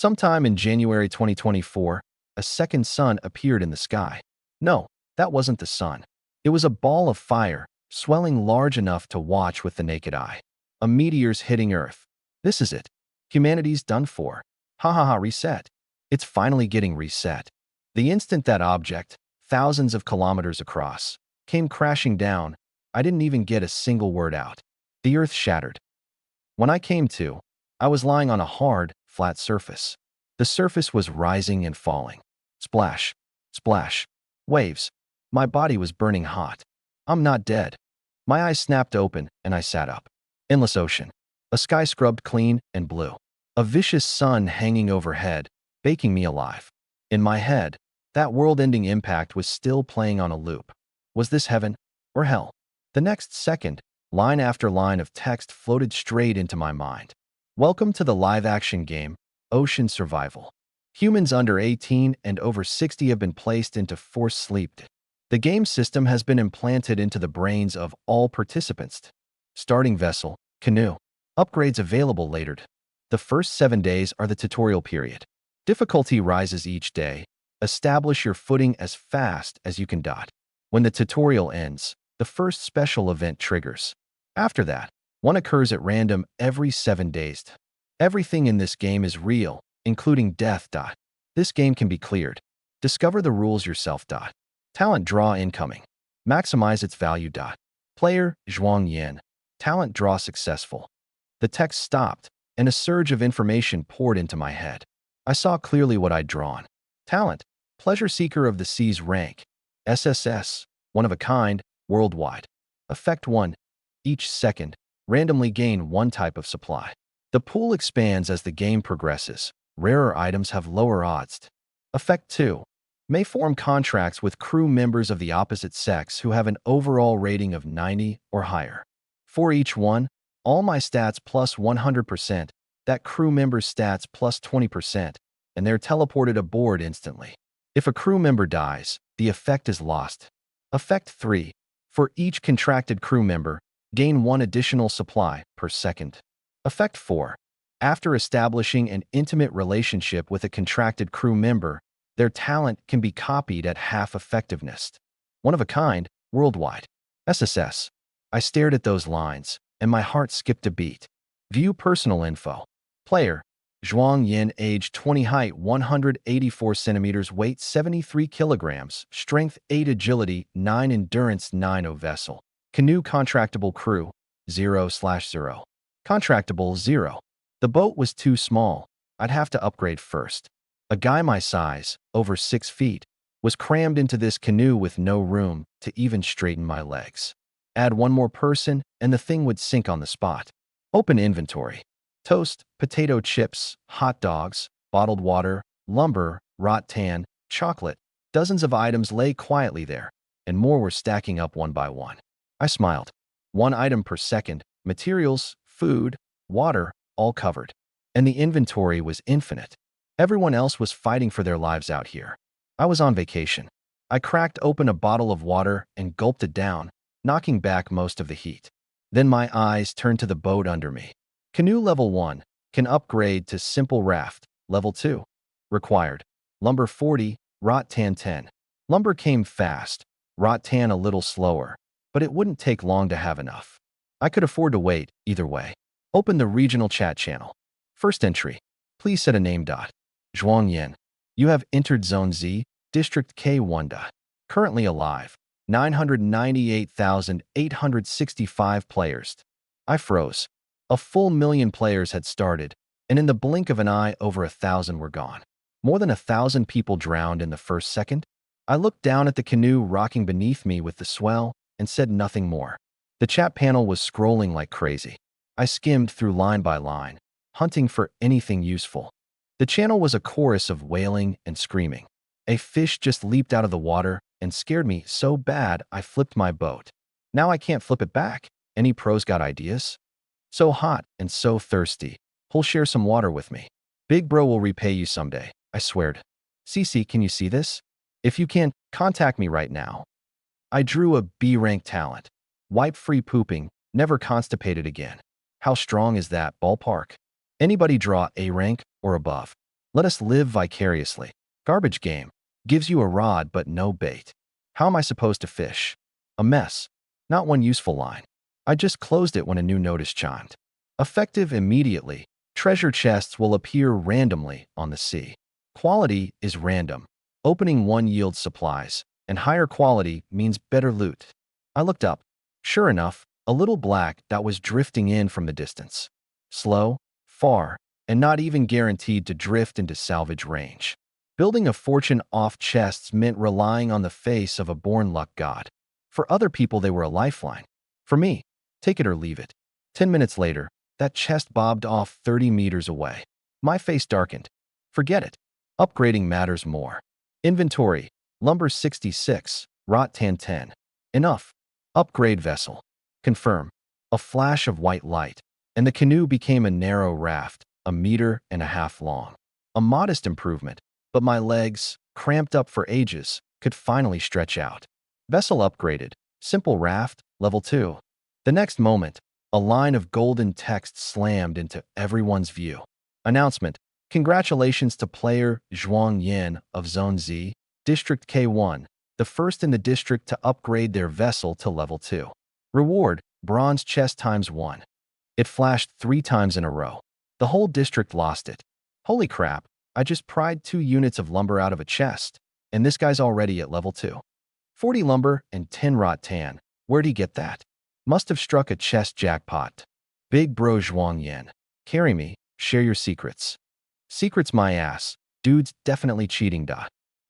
Sometime in January 2024, a second sun appeared in the sky. No, that wasn't the sun. It was a ball of fire, swelling large enough to watch with the naked eye. A meteor's hitting Earth. This is it. Humanity's done for. Ha ha ha, reset. It's finally getting reset. The instant that object, thousands of kilometers across, came crashing down, I didn't even get a single word out. The Earth shattered. When I came to, I was lying on a hard, flat surface. The surface was rising and falling. Splash, splash, waves. My body was burning hot. I'm not dead. My eyes snapped open and I sat up. Endless ocean. A sky scrubbed clean and blue. A vicious sun hanging overhead, baking me alive. In my head, that world-ending impact was still playing on a loop. Was this heaven or hell? The next second, line after line of text floated straight into my mind. Welcome to the live-action game, Ocean Survival. Humans under 18 and over 60 have been placed into forced sleep. The game system has been implanted into the brains of all participants. Starting vessel, canoe. Upgrades available later. The first 7 days are the tutorial period. Difficulty rises each day. Establish your footing as fast as you can. When the tutorial ends, the first special event triggers. After that, one occurs at random every 7 days. Everything in this game is real, including death. This game can be cleared. Discover the rules yourself. Talent draw incoming. Maximize its value. Player, Zhuang Yin. Talent draw successful. The text stopped, and a surge of information poured into my head. I saw clearly what I'd drawn. Talent, pleasure seeker of the seas rank. SSS, one of a kind, worldwide. Effect 1. Each second, randomly gain one type of supply. The pool expands as the game progresses. Rarer items have lower odds. Effect 2. May form contracts with crew members of the opposite sex who have an overall rating of 90 or higher. For each one, all my stats plus 100%, that crew member's stats plus 20%, and they're teleported aboard instantly. If a crew member dies, the effect is lost. Effect 3. For each contracted crew member, gain one additional supply per second. Effect 4. After establishing an intimate relationship with a contracted crew member, their talent can be copied at half effectiveness. One of a kind, worldwide. SSS. I stared at those lines, and my heart skipped a beat. View personal info. Player, Zhuang Yin, age 20, height 184 centimeters, weight 73 kilograms, strength 8, agility 9, endurance 9, vessel. Canoe contractable crew, 0/0. Contractable 0. The boat was too small. I'd have to upgrade first. A guy my size, over 6 feet, was crammed into this canoe with no room to even straighten my legs. Add one more person, and the thing would sink on the spot. Open inventory. Toast, potato chips, hot dogs, bottled water, lumber, rattan, chocolate. Dozens of items lay quietly there, and more were stacking up one by one. I smiled. One item per second, materials, food, water, all covered. And the inventory was infinite. Everyone else was fighting for their lives out here. I was on vacation. I cracked open a bottle of water and gulped it down, knocking back most of the heat. Then my eyes turned to the boat under me. Canoe level 1 can upgrade to simple raft. Level 2 required. Lumber 40, rattan 10. Lumber came fast, rattan a little slower, but it wouldn't take long to have enough. I could afford to wait either way. Open the regional chat channel. First entry. Please set a name. Zhuang Yin. You have entered Zone Z, District K1. Currently alive. 998,865 players. I froze. A full million players had started, and in the blink of an eye, over 1,000 were gone. More than 1,000 people drowned in the first second. I looked down at the canoe rocking beneath me with the swell and said nothing more. The chat panel was scrolling like crazy. I skimmed through line by line, hunting for anything useful. The channel was a chorus of wailing and screaming. A fish just leaped out of the water and scared me so bad I flipped my boat. Now I can't flip it back. Any pros got ideas? So hot and so thirsty. Who'll share some water with me? Big bro will repay you someday, I sweared. CC, can you see this? If you can, contact me right now. I drew a B rank talent. Wipe-free pooping, never constipated again. How strong is that, ballpark? Anybody draw A rank or above? Let us live vicariously. Garbage game. Gives you a rod but no bait. How am I supposed to fish? A mess. Not one useful line. I just closed it when a new notice chimed. Effective immediately. Treasure chests will appear randomly on the sea. Quality is random. Opening one yields supplies, and higher quality means better loot. I looked up. Sure enough, a little black dot was drifting in from the distance. Slow, far, and not even guaranteed to drift into salvage range. Building a fortune off chests meant relying on the face of a born luck god. For other people, they were a lifeline. For me, take it or leave it. 10 minutes later, that chest bobbed off 30 meters away. My face darkened. Forget it. Upgrading matters more. Inventory. Lumber 66. Rattan 10. Enough. Upgrade vessel. Confirm. A flash of white light, and the canoe became a narrow raft, 1.5 meters long. A modest improvement, but my legs, cramped up for ages, could finally stretch out. Vessel upgraded. Simple raft, level 2. The next moment, a line of golden text slammed into everyone's view. Announcement. Congratulations to player Zhuang Yin of Zone Z, District K1, the first in the district to upgrade their vessel to level 2. Reward, bronze chest ×1. It flashed 3 times in a row. The whole district lost it. Holy crap, I just pried 2 units of lumber out of a chest, and this guy's already at level 2. 40 lumber and 10 rattan. Where'd he get that? Must have struck a chest jackpot. Big bro Zhuang Yin. Carry me, share your secrets. Secrets my ass. Dude's definitely cheating.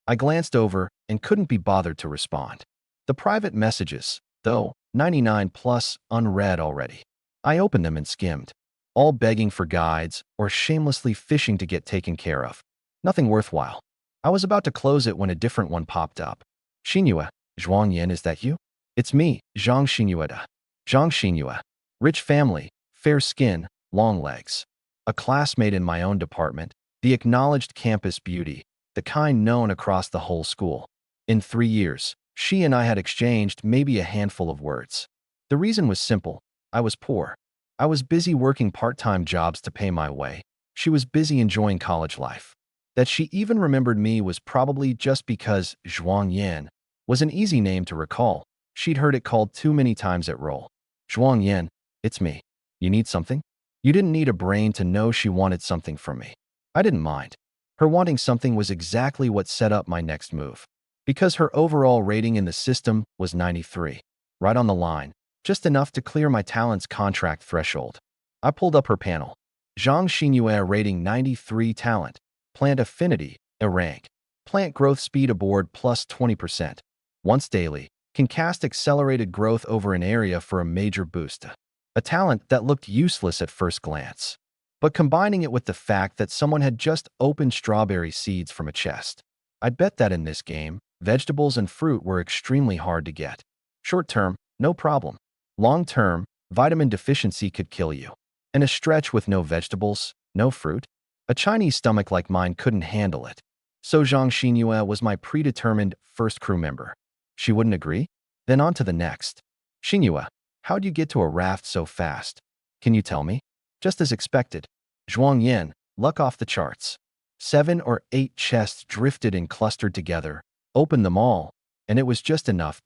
I glanced over and couldn't be bothered to respond. The private messages, though, 99 plus unread already. I opened them and skimmed, all begging for guides or shamelessly fishing to get taken care of. Nothing worthwhile. I was about to close it when a different one popped up. Xinhua, Zhuang Yin, is that you? It's me, Zhang Xinhua. Zhang Xinhua. Rich family, fair skin, long legs. A classmate in my own department, the acknowledged campus beauty, the kind known across the whole school. In 3 years, she and I had exchanged maybe a handful of words. The reason was simple. I was poor. I was busy working part-time jobs to pay my way. She was busy enjoying college life. That she even remembered me was probably just because Zhuang Yin was an easy name to recall. She'd heard it called too many times at roll. Zhuang Yin, it's me. You need something? You didn't need a brain to know she wanted something from me. I didn't mind. Her wanting something was exactly what set up my next move. Because her overall rating in the system was 93. Right on the line. Just enough to clear my talent's contract threshold. I pulled up her panel. Zhang Xinhua rating 93 talent. Plant affinity, a rank. Plant growth speed aboard plus 20%. Once daily, can cast accelerated growth over an area for a major boost. A talent that looked useless at first glance. But combining it with the fact that someone had just opened strawberry seeds from a chest. I'd bet that in this game, vegetables and fruit were extremely hard to get. Short term, no problem. Long term, vitamin deficiency could kill you. And a stretch with no vegetables, no fruit? A Chinese stomach like mine couldn't handle it. So Zhang Xinhua was my predetermined first crew member. She wouldn't agree? Then on to the next. Xinhua, how'd you get to a raft so fast? Can you tell me? Just as expected. Zhuang Yin, luck off the charts. 7 or 8 chests drifted and clustered together. Opened them all, and it was just enough.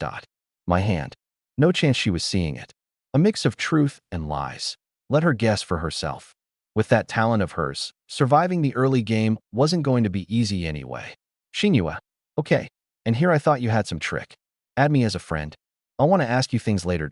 My hand. No chance she was seeing it. A mix of truth and lies. Let her guess for herself. With that talent of hers, surviving the early game wasn't going to be easy anyway. Xinhua, okay, and here I thought you had some trick. Add me as a friend. I want to ask you things later.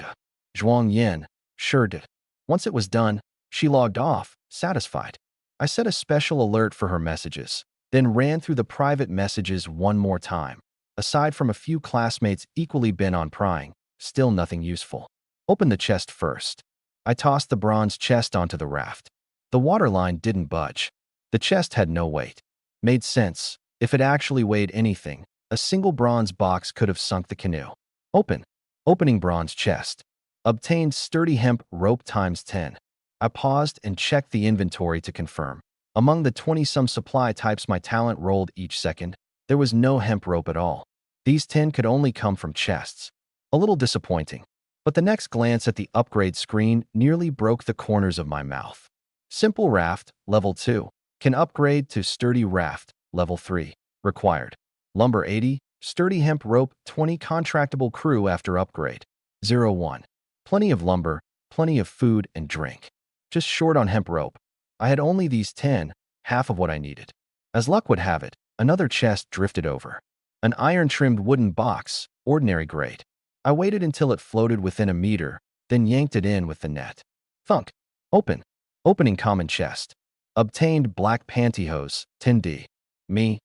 Zhuang Yin, sure did. Once it was done, she logged off, satisfied. I set a special alert for her messages, then ran through the private messages one more time. Aside from a few classmates equally bent on prying, still nothing useful. Open the chest first. I tossed the bronze chest onto the raft. The waterline didn't budge. The chest had no weight. Made sense. If it actually weighed anything, a single bronze box could have sunk the canoe. Open. Opening bronze chest. Obtained sturdy hemp rope ×10. I paused and checked the inventory to confirm. Among the 20-some supply types my talent rolled each second, there was no hemp rope at all. These 10 could only come from chests. A little disappointing. But the next glance at the upgrade screen nearly broke the corners of my mouth. Simple raft, level 2. Can upgrade to sturdy raft, level 3. Required. Lumber 80, sturdy hemp rope 20 contractable crew after upgrade. 01. Plenty of lumber, plenty of food and drink. Just short on hemp rope. I had only these 10, half of what I needed. As luck would have it, another chest drifted over. An iron-trimmed wooden box, ordinary grade. I waited until it floated within a meter, then yanked it in with the net. Thunk. Open. Opening common chest. Obtained black pantyhose, 10D. Me?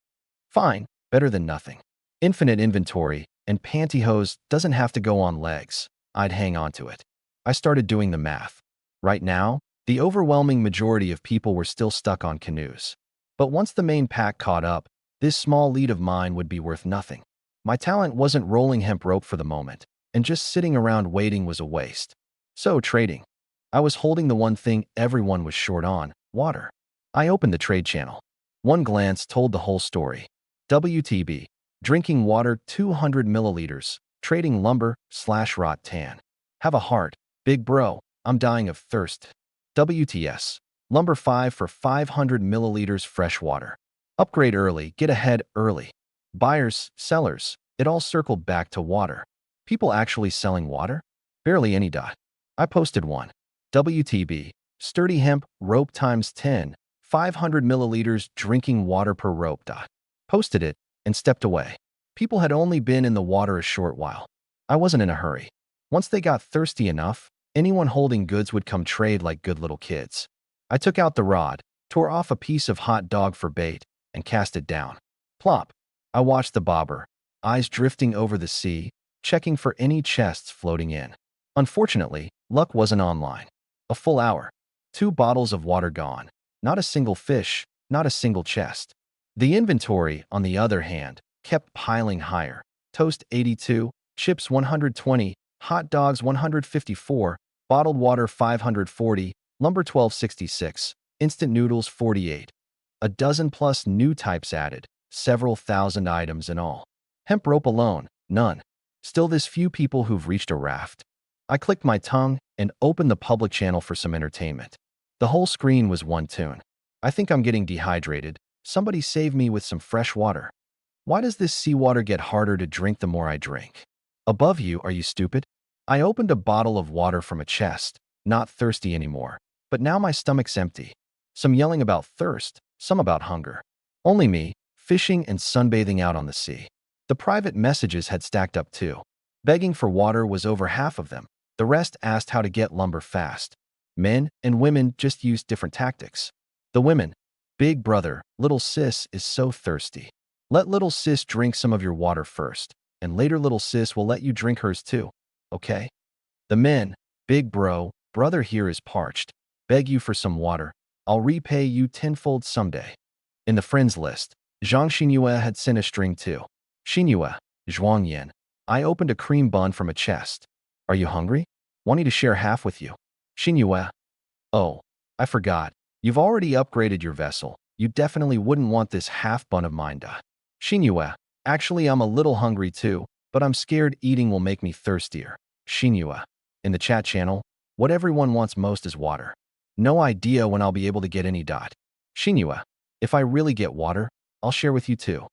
Fine, better than nothing. Infinite inventory, and pantyhose doesn't have to go on legs. I'd hang on to it. I started doing the math. Right now, the overwhelming majority of people were still stuck on canoes. But once the main pack caught up, this small lead of mine would be worth nothing. My talent wasn't rolling hemp rope for the moment, and just sitting around waiting was a waste. So, trading. I was holding the one thing everyone was short on, water. I opened the trade channel. One glance told the whole story. WTB. Drinking water 200 milliliters. Trading lumber / rot tan. Have a heart. Big bro, I'm dying of thirst. WTS. Lumber 5 for 500 milliliters fresh water. Upgrade early, get ahead early. Buyers, sellers, it all circled back to water. People actually selling water? Barely any. I posted one. WTB. Sturdy hemp, rope times 10, 500 milliliters drinking water per rope. Posted it and stepped away. People had only been in the water a short while. I wasn't in a hurry. Once they got thirsty enough, anyone holding goods would come trade like good little kids. I took out the rod, tore off a piece of hot dog for bait, and cast it down. Plop. I watched the bobber, eyes drifting over the sea, checking for any chests floating in. Unfortunately, luck wasn't online. A full hour. 2 bottles of water gone. Not a single fish, not a single chest. The inventory, on the other hand, kept piling higher. Toast 82, chips 120, hot dogs 154, bottled water 540, lumber 1266, instant noodles 48. A dozen plus new types added, several thousand items in all. Hemp rope alone, none. Still this few people who've reached a raft. I clicked my tongue and opened the public channel for some entertainment. The whole screen was one tune. I think I'm getting dehydrated. Somebody save me with some fresh water. Why does this seawater get harder to drink the more I drink? Above you, are you stupid? I opened a bottle of water from a chest, not thirsty anymore, but now my stomach's empty. Some yelling about thirst, some about hunger. Only me, fishing and sunbathing out on the sea. The private messages had stacked up too. Begging for water was over half of them. The rest asked how to get lumber fast. Men and women just used different tactics. The women, big brother, little sis is so thirsty. Let little sis drink some of your water first, and later little sis will let you drink hers too, okay? The men, big bro, brother here is parched. Beg you for some water. I'll repay you tenfold someday. In the friends list, Zhang Xinyue had sent a string too. Xinyue, Zhuangyan. I opened a cream bun from a chest. Are you hungry? Wanting to share half with you. Xinyue. Oh, I forgot. You've already upgraded your vessel. You definitely wouldn't want this half bun of mine. Xinyue. Actually, I'm a little hungry too, but I'm scared eating will make me thirstier. Xinyue. In the chat channel, what everyone wants most is water. No idea when I'll be able to get any. Xinyue. If I really get water, I'll share with you too.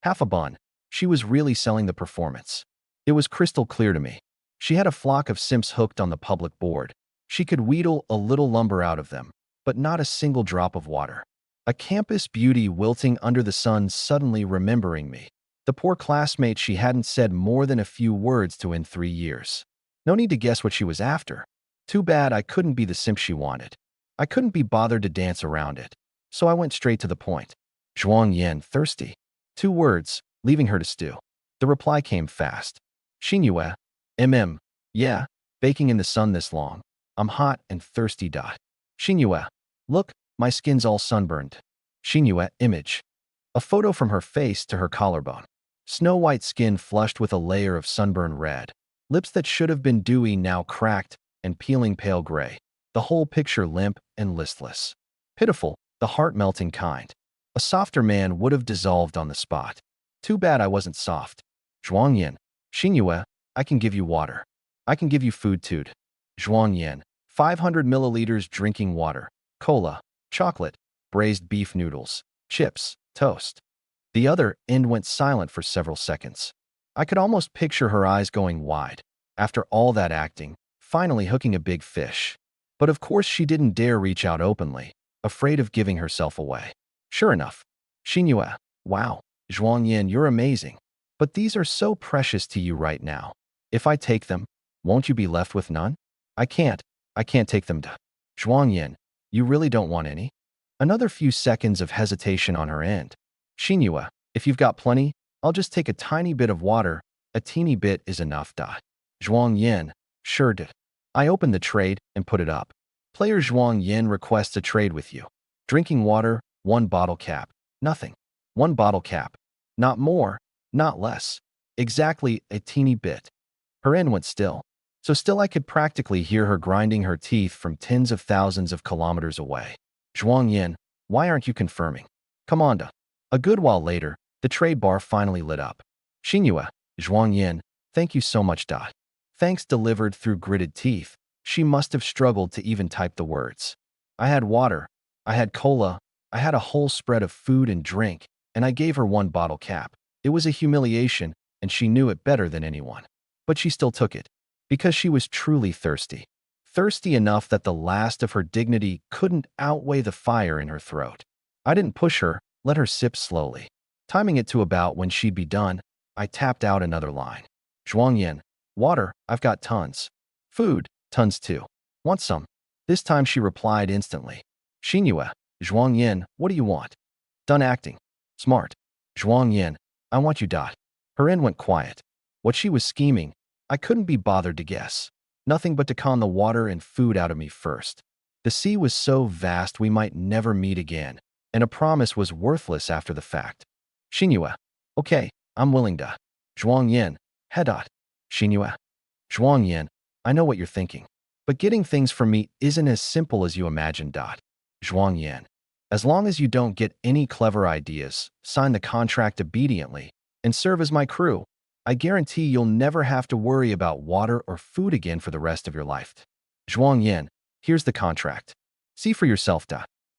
Half a bun. She was really selling the performance. It was crystal clear to me. She had a flock of simps hooked on the public board. She could wheedle a little lumber out of them, but not a single drop of water. A campus beauty wilting under the sun suddenly remembering me. The poor classmate she hadn't said more than a few words to in 3 years. No need to guess what she was after. Too bad I couldn't be the simp she wanted. I couldn't be bothered to dance around it. So I went straight to the point. Zhuang Yan, thirsty. 2 words, leaving her to stew. The reply came fast. Xinyue. Yeah, baking in the sun this long. I'm hot and thirsty. Xinyue. Look, my skin's all sunburned. Xinyue, image. A photo from her face to her collarbone. Snow-white skin flushed with a layer of sunburn red. Lips that should have been dewy now cracked and peeling pale gray. The whole picture limp and listless. Pitiful, the heart-melting kind. A softer man would have dissolved on the spot. Too bad I wasn't soft. Zhuangyan. Xinyue, I can give you water. I can give you food too. Zhuangyan. 500 milliliters drinking water. Cola. Chocolate. braised beef noodles, chips, toast. The other end went silent for several seconds. I could almost picture her eyes going wide. After all that acting, finally hooking a big fish. But of course she didn't dare reach out openly, afraid of giving herself away. Sure enough, she knew, wow, Zhuang Yin, you're amazing. But these are so precious to you right now. If I take them, won't you be left with none? I can't take them to. Zhuang Yin, you really don't want any? Another few seconds of hesitation on her end. Xinhua, if you've got plenty, I'll just take a tiny bit of water. A teeny bit is enough. Zhuang Yin, sure did. I opened the trade and put it up. Player Zhuang Yin requests a trade with you. Drinking water, 1 bottle cap. Nothing. 1 bottle cap. Not more, not less. Exactly a teeny bit. Her end went still. So still I could practically hear her grinding her teeth from tens of thousands of kilometers away. Zhuang Yin, why aren't you confirming? Come on. A good while later, the trade bar finally lit up. Xinhua, Zhuang Yin, thank you so much. Thanks delivered through gritted teeth. She must have struggled to even type the words. I had water, I had cola, I had a whole spread of food and drink, and I gave her 1 bottle cap. It was a humiliation, and she knew it better than anyone. But she still took it, because she was truly thirsty. Thirsty enough that the last of her dignity couldn't outweigh the fire in her throat. I didn't push her, let her sip slowly. Timing it to about when she'd be done, I tapped out another line. Zhuang Yin, water, I've got tons. Food, tons too. Want some? This time she replied instantly. Xinhua, Zhuang Yin, what do you want? Done acting. Smart. Zhuang Yin, I want you. Her end went quiet. What she was scheming, I couldn't be bothered to guess. Nothing but to con the water and food out of me first. The sea was so vast we might never meet again, and a promise was worthless after the fact. Xinhua, okay, I'm willing to. Zhuang Yin, head. Xinhua, Zhuang Yin, I know what you're thinking, but getting things from me isn't as simple as you imagine. Zhuang Yin, as long as you don't get any clever ideas, sign the contract obediently, and serve as my crew, I guarantee you'll never have to worry about water or food again for the rest of your life. Zhuang Yin, here's the contract. See for yourself.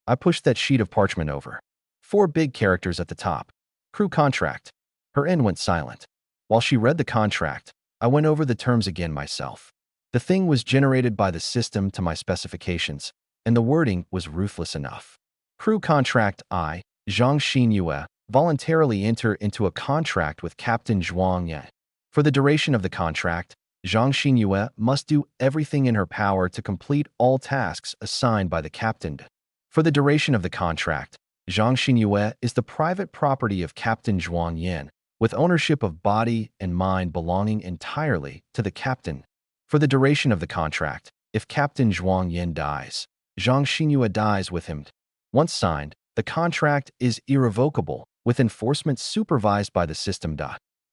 I pushed that sheet of parchment over. 4 big characters at the top. Crew contract. Her end went silent. While she read the contract, I went over the terms again myself. The thing was generated by the system to my specifications, and the wording was ruthless enough. Crew contract. I, Zhang Xinhua, voluntarily enter into a contract with Captain Zhuang Yin. For the duration of the contract, Zhang Xinhua must do everything in her power to complete all tasks assigned by the captain. For the duration of the contract, Zhang Xinhua is the private property of Captain Zhuang Yin, with ownership of body and mind belonging entirely to the captain. For the duration of the contract, if Captain Zhuang Yin dies, Zhang Xinhua dies with him. Once signed, the contract is irrevocable, with enforcement supervised by the system.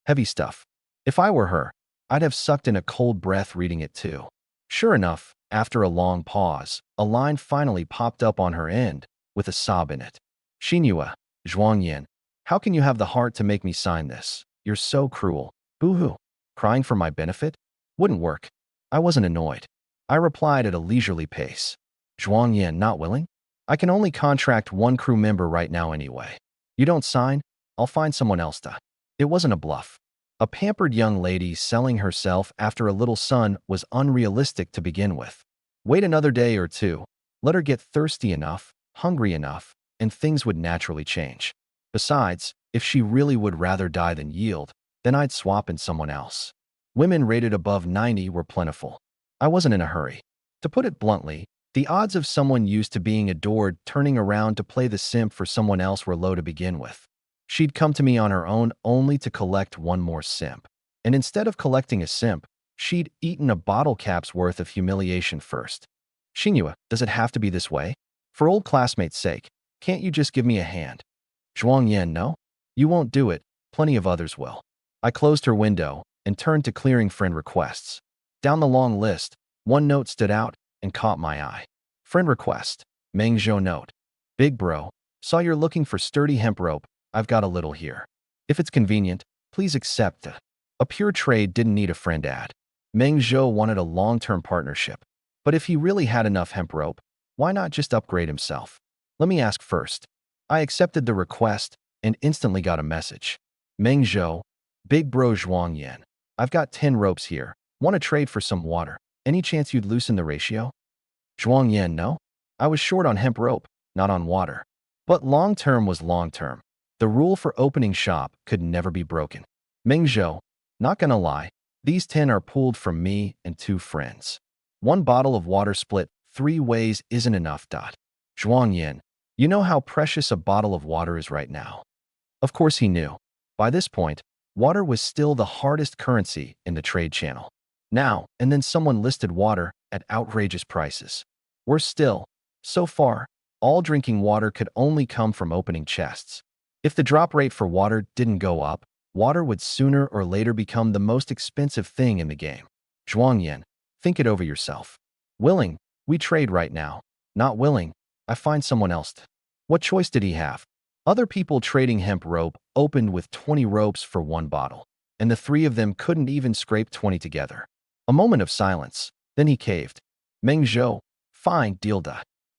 Heavy stuff. If I were her, I'd have sucked in a cold breath reading it too. Sure enough, after a long pause, a line finally popped up on her end, with a sob in it. Xinhua, Zhuang Yin, how can you have the heart to make me sign this? You're so cruel. Boo-hoo. Crying for my benefit? Wouldn't work. I wasn't annoyed. I replied at a leisurely pace. Zhuang Yin, not willing? I can only contract 1 crew member right now anyway. You don't sign? I'll find someone else. It wasn't a bluff. A pampered young lady selling herself after a little son was unrealistic to begin with. Wait another day or two, let her get thirsty enough, hungry enough, and things would naturally change. Besides, if she really would rather die than yield, then I'd swap in someone else. Women rated above 90 were plentiful. I wasn't in a hurry. To put it bluntly, the odds of someone used to being adored turning around to play the simp for someone else were low to begin with. She'd come to me on her own only to collect one more simp. And instead of collecting a simp, she'd eaten a bottle cap's worth of humiliation first. Xinhua, does it have to be this way? For old classmates' sake, can't you just give me a hand? Zhuang Yin, no? You won't do it, plenty of others will. I closed her window and turned to clearing friend requests. Down the long list, one note stood out and caught my eye. Friend request, Meng Zhou note. Big bro, saw you're looking for sturdy hemp rope. I've got a little here. If it's convenient, please accept. A pure trade didn't need a friend ad. Meng Zhou wanted a long-term partnership. But if he really had enough hemp rope, why not just upgrade himself? Let me ask first. I accepted the request and instantly got a message. Meng Zhou, Big Bro Zhuang Yan. I've got 10 ropes here. Want to trade for some water? Any chance you'd loosen the ratio? Zhuang Yan, no. I was short on hemp rope, not on water. But long term was long term. The rule for opening shop could never be broken. Meng Zhou, not gonna lie, these 10 are pooled from me and 2 friends. One bottle of water split 3 ways isn't enough. Zhuang Yan, you know how precious a bottle of water is right now. Of course he knew. By this point, water was still the hardest currency in the trade channel. Now, and then someone listed water at outrageous prices. Worse still, so far, all drinking water could only come from opening chests. If the drop rate for water didn't go up, water would sooner or later become the most expensive thing in the game. Zhuang Yan, think it over yourself. Willing, we trade right now. Not willing, I find someone else. What choice did he have? Other people trading hemp rope opened with 20 ropes for 1 bottle, and the 3 of them couldn't even scrape 20 together. A moment of silence, then he caved. Meng Zhou, fine, deal.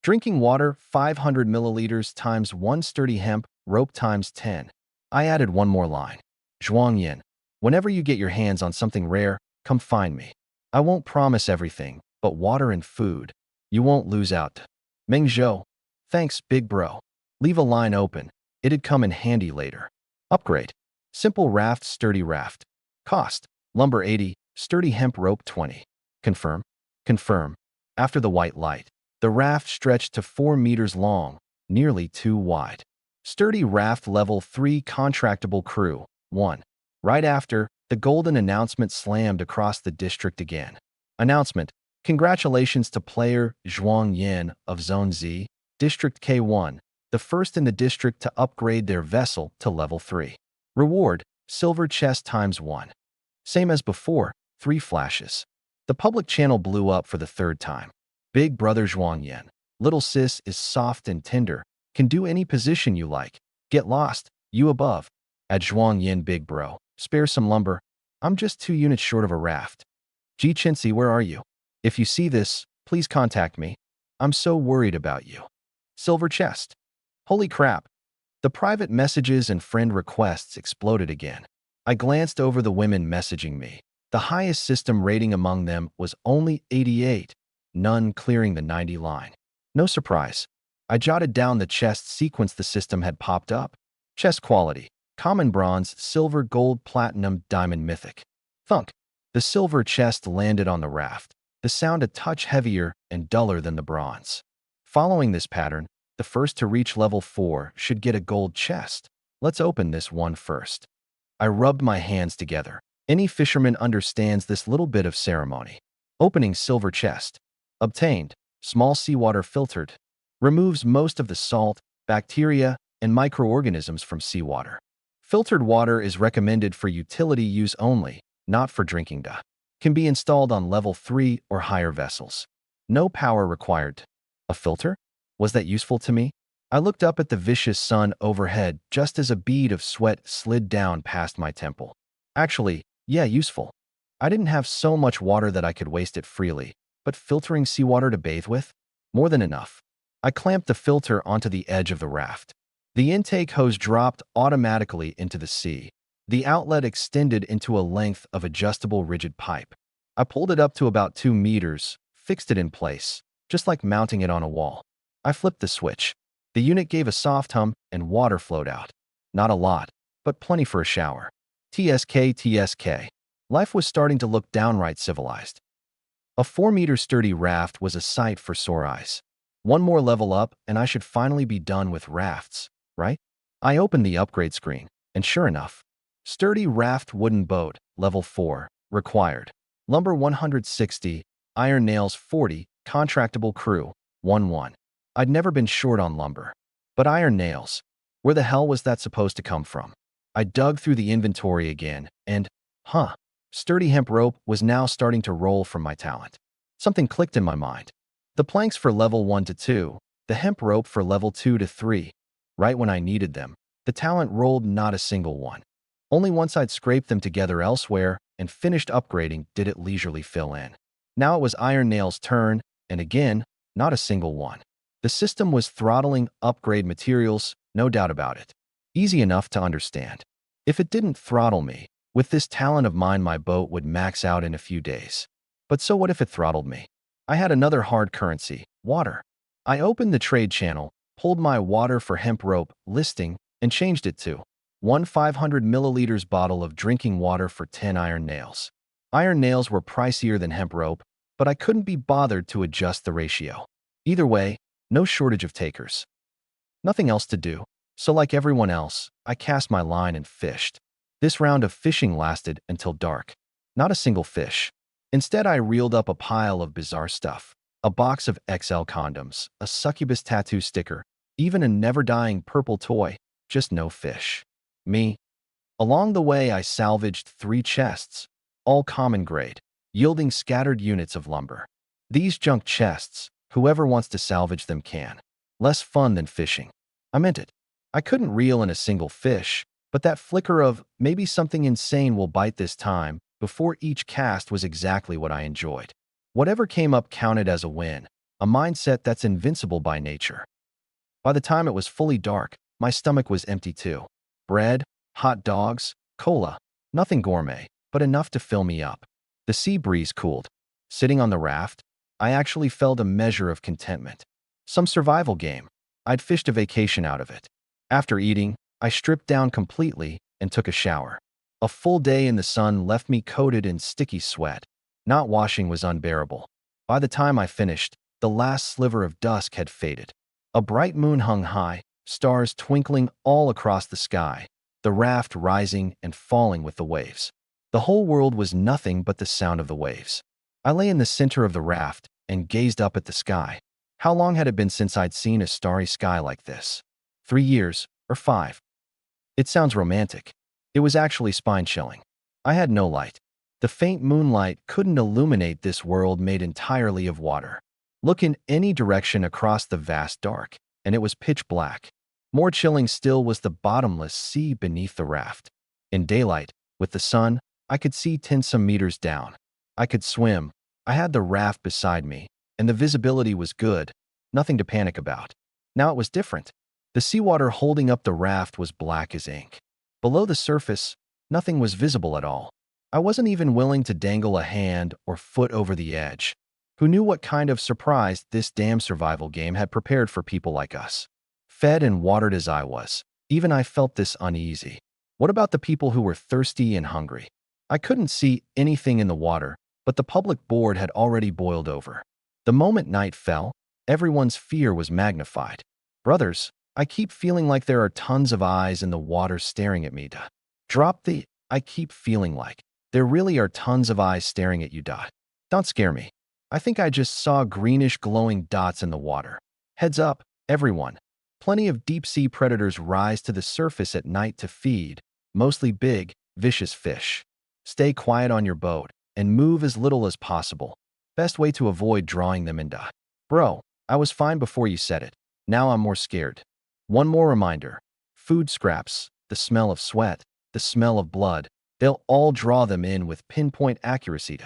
Drinking water 500 milliliters times 1 sturdy hemp rope times 10. I added one more line. Zhuang Yan, whenever you get your hands on something rare, come find me. I won't promise everything, but water and food. You won't lose out. Meng Zhou, thanks, big bro. Leave a line open. It'd come in handy later. Upgrade. Simple raft, sturdy raft. Cost, lumber 80, sturdy hemp rope 20. Confirm. Confirm. After the white light, the raft stretched to 4 meters long, nearly 2 wide. Sturdy raft level 3 contractable crew, 1. Right after, the golden announcement slammed across the district again. Announcement. Congratulations to player Zhuang Yan of Zone Z, District K1, the first in the district to upgrade their vessel to level 3. Reward, silver chest times 1. Same as before, 3 flashes. The public channel blew up for the 3rd time. Big brother Zhuang Yan, little sis is soft and tender, can do any position you like. Get lost, you above. At Zhuang Yan, big bro, spare some lumber. I'm just 2 units short of a raft. Ji Chincy, where are you? If you see this, please contact me. I'm so worried about you. Silver chest. Holy crap. The private messages and friend requests exploded again. I glanced over the women messaging me. The highest system rating among them was only 88, none clearing the 90 line. No surprise. I jotted down the chest sequence the system had popped up. Chest quality: common bronze, silver, gold, platinum, diamond, mythic. Thunk. The silver chest landed on the raft, the sound a touch heavier and duller than the bronze. Following this pattern, the first to reach level 4 should get a gold chest. Let's open this one first. I rubbed my hands together. Any fisherman understands this little bit of ceremony. Opening silver chest. Obtained. Small seawater filtered. Removes most of the salt, bacteria, and microorganisms from seawater. Filtered water is recommended for utility use only, not for drinking. Can be installed on level 3 or higher vessels. No power required. A filter? Was that useful to me? I looked up at the vicious sun overhead just as a bead of sweat slid down past my temple. Actually, yeah, useful. I didn't have so much water that I could waste it freely, but filtering seawater to bathe with? More than enough. I clamped the filter onto the edge of the raft. The intake hose dropped automatically into the sea. The outlet extended into a length of adjustable rigid pipe. I pulled it up to about 2 meters, fixed it in place, just like mounting it on a wall. I flipped the switch. The unit gave a soft hum and water flowed out. Not a lot, but plenty for a shower. TSK, TSK. Life was starting to look downright civilized. A 4-meter sturdy raft was a sight for sore eyes. One more level up and I should finally be done with rafts, right? I opened the upgrade screen, and sure enough, sturdy raft wooden boat, level 4, required. Lumber 160, iron nails 40, contractable crew, 1-1. I'd never been short on lumber. But iron nails, where the hell was that supposed to come from? I dug through the inventory again, and, sturdy hemp rope was now starting to roll from my talent. Something clicked in my mind. The planks for level 1 to 2, the hemp rope for level 2 to 3. Right when I needed them, the talent rolled not a single one. Only once I'd scraped them together elsewhere and finished upgrading did it leisurely fill in. Now it was iron nails' turn, and again, not a single one. The system was throttling upgrade materials, no doubt about it. Easy enough to understand. If it didn't throttle me, with this talent of mine my boat would max out in a few days. But so what if it throttled me? I had another hard currency, water. I opened the trade channel, pulled my water for hemp rope listing, and changed it to 1 500 milliliters bottle of drinking water for 10 iron nails. Iron nails were pricier than hemp rope, but I couldn't be bothered to adjust the ratio. Either way, no shortage of takers. Nothing else to do, so like everyone else, I cast my line and fished. This round of fishing lasted until dark. Not a single fish. Instead, I reeled up a pile of bizarre stuff. A box of XL condoms, a succubus tattoo sticker, even a never-dying purple toy, just no fish. Me. Along the way, I salvaged 3 chests, all common grade, yielding scattered units of lumber. These junk chests, whoever wants to salvage them can. Less fun than fishing. I meant it. I couldn't reel in a single fish, but that flicker of maybe something insane will bite this time before each cast was exactly what I enjoyed. Whatever came up counted as a win, a mindset that's invincible by nature. By the time it was fully dark, my stomach was empty too. Bread, hot dogs, cola, nothing gourmet, but enough to fill me up. The sea breeze cooled. Sitting on the raft, I actually felt a measure of contentment. Some survival game. I'd fished a vacation out of it. After eating, I stripped down completely and took a shower. A full day in the sun left me coated in sticky sweat. Not washing was unbearable. By the time I finished, the last sliver of dusk had faded. A bright moon hung high, stars twinkling all across the sky, the raft rising and falling with the waves. The whole world was nothing but the sound of the waves. I lay in the center of the raft and gazed up at the sky. How long had it been since I'd seen a starry sky like this? 3 years, or 5. It sounds romantic. It was actually spine-chilling. I had no light. The faint moonlight couldn't illuminate this world made entirely of water. Look in any direction across the vast dark, and it was pitch black. More chilling still was the bottomless sea beneath the raft. In daylight, with the sun, I could see 10 some meters down. I could swim. I had the raft beside me, and the visibility was good. Nothing to panic about. Now it was different. The seawater holding up the raft was black as ink. Below the surface, nothing was visible at all. I wasn't even willing to dangle a hand or foot over the edge. Who knew what kind of surprise this damn survival game had prepared for people like us? Fed and watered as I was, even I felt this uneasy. What about the people who were thirsty and hungry? I couldn't see anything in the water, but the public board had already boiled over. The moment night fell, everyone's fear was magnified. Brothers, I keep feeling like there are tons of eyes in the water staring at me. Drop the I keep feeling like. There really are tons of eyes staring at you. Don't scare me. I think I just saw greenish glowing dots in the water. Heads up, everyone. Plenty of deep-sea predators rise to the surface at night to feed, mostly big, vicious fish. Stay quiet on your boat and move as little as possible. Best way to avoid drawing them in. Bro, I was fine before you said it. Now I'm more scared. One more reminder. Food scraps, the smell of sweat, the smell of blood, they'll all draw them in with pinpoint accuracy.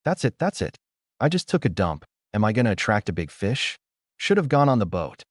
That's it. I just took a dump. Am I gonna attract a big fish? Should have gone on the boat.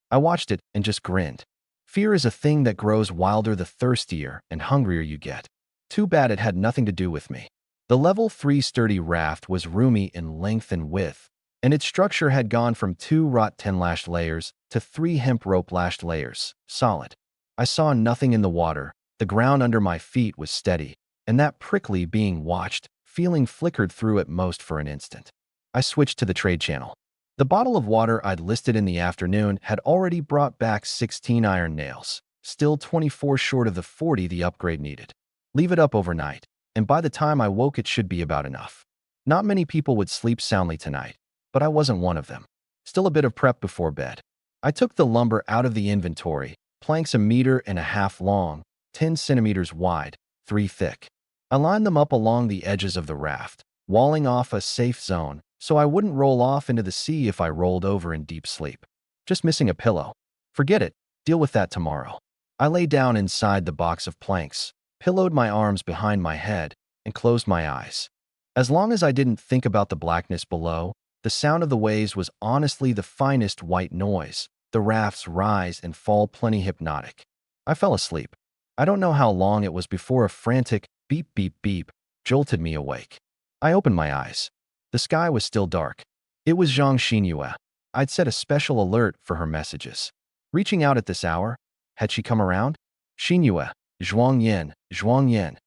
I watched it and just grinned. Fear is a thing that grows wilder the thirstier and hungrier you get. Too bad it had nothing to do with me. The level 3 sturdy raft was roomy in length and width, and its structure had gone from 2 wrought 10-lashed layers to 3 hemp rope-lashed layers, solid. I saw nothing in the water. The ground under my feet was steady, and that prickly being watched, feeling flickered through at most for an instant. I switched to the trade channel. The bottle of water I'd listed in the afternoon had already brought back 16 iron nails, still 24 short of the 40 the upgrade needed. Leave it up overnight, and by the time I woke it should be about enough. Not many people would sleep soundly tonight, but I wasn't one of them. Still a bit of prep before bed. I took the lumber out of the inventory, planks 1.5 meters long, 10 centimeters wide, 3 thick. I lined them up along the edges of the raft, walling off a safe zone so I wouldn't roll off into the sea if I rolled over in deep sleep. Just missing a pillow. Forget it, deal with that tomorrow. I lay down inside the box of planks, pillowed my arms behind my head, and closed my eyes. As long as I didn't think about the blackness below, The sound of the waves was honestly the finest white noise. The rafts rise and fall plenty hypnotic. I fell asleep. I don't know how long it was before a frantic beep beep beep jolted me awake. I opened my eyes. The sky was still dark. It was Zhang Xinyue. I'd set a special alert for her messages. Reaching out at this hour, had she come around? Xinyue, Zhuang Yin, Zhuang Yin.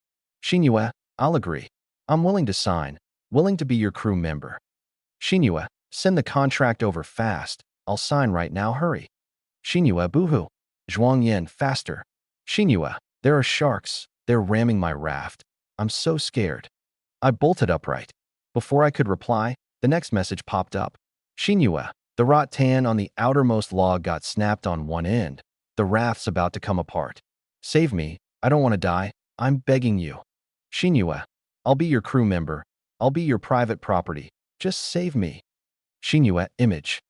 Xinyue, I'll agree. I'm willing to sign, willing to be your crew member. Xinyue, send the contract over fast. I'll sign right now, hurry. Xinyue, boohoo. Zhuang Yin, faster. Xinyue, there are sharks. They're ramming my raft. I'm so scared. I bolted upright. Before I could reply, the next message popped up. Xinyue, the rattan on the outermost log got snapped on one end. The raft's about to come apart. Save me. I don't want to die. I'm begging you. Xinyue, I'll be your crew member. I'll be your private property. Just save me. Xinyue, image.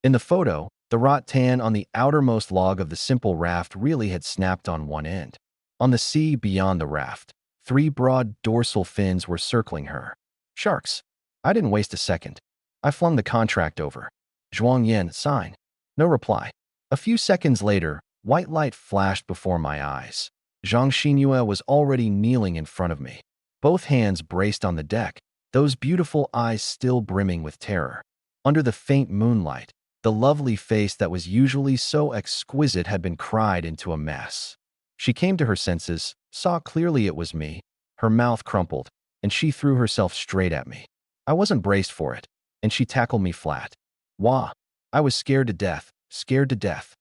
In the photo, the rattan on the outermost log of the simple raft really had snapped on one end. On the sea beyond the raft, 3 broad dorsal fins were circling her. Sharks. I didn't waste a second. I flung the contract over. Zhuang Yin, sign. No reply. A few seconds later, white light flashed before my eyes. Zhang Xinyue was already kneeling in front of me. Both hands braced on the deck, those beautiful eyes still brimming with terror. Under the faint moonlight, the lovely face that was usually so exquisite had been cried into a mess. She came to her senses, saw clearly it was me. Her mouth crumpled, and she threw herself straight at me. I wasn't braced for it, and she tackled me flat. Wah! I was scared to death, scared to death.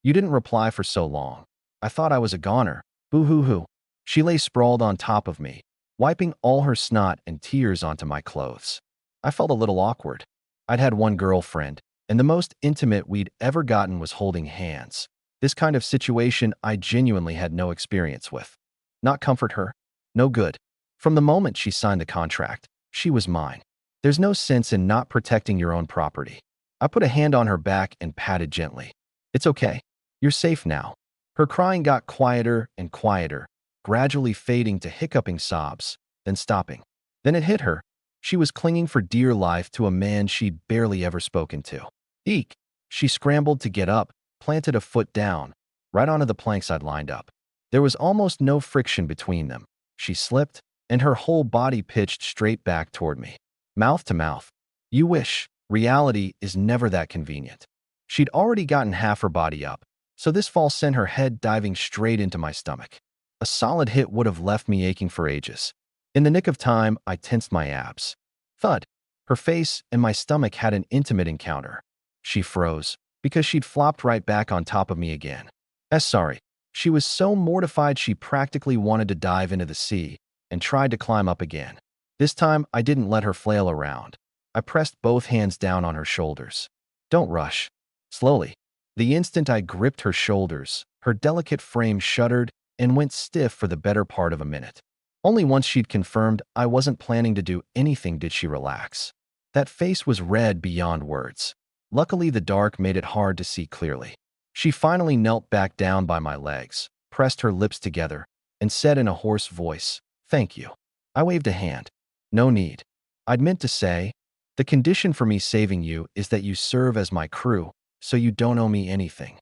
You didn't reply for so long. I thought I was a goner. Boo-hoo-hoo. She lay sprawled on top of me, wiping all her snot and tears onto my clothes. I felt a little awkward. I'd had one girlfriend, and the most intimate we'd ever gotten was holding hands. This kind of situation I genuinely had no experience with. Not comfort her? No good. From the moment she signed the contract, she was mine. There's no sense in not protecting your own property. I put a hand on her back and patted gently. It's okay. You're safe now. Her crying got quieter and quieter, gradually fading to hiccuping sobs, then stopping. Then it hit her. She was clinging for dear life to a man she'd barely ever spoken to. Eek! She scrambled to get up, planted a foot down, right onto the planks I'd lined up. There was almost no friction between them. She slipped, and her whole body pitched straight back toward me. Mouth to mouth. You wish. Reality is never that convenient. She'd already gotten half her body up, so this fall sent her head diving straight into my stomach. A solid hit would have left me aching for ages. In the nick of time, I tensed my abs. Thud. Her face and my stomach had an intimate encounter. She froze, because she'd flopped right back on top of me again. Sorry. She was so mortified she practically wanted to dive into the sea and tried to climb up again. This time, I didn't let her flail around. I pressed both hands down on her shoulders. Don't rush. Slowly. The instant I gripped her shoulders, her delicate frame shuddered and went stiff for the better part of a minute. Only once she'd confirmed I wasn't planning to do anything did she relax. That face was red beyond words. Luckily, the dark made it hard to see clearly. She finally knelt back down by my legs, pressed her lips together, and said in a hoarse voice, "Thank you." I waved a hand. No need. I'd meant to say, the condition for me saving you is that you serve as my crew, so you don't owe me anything.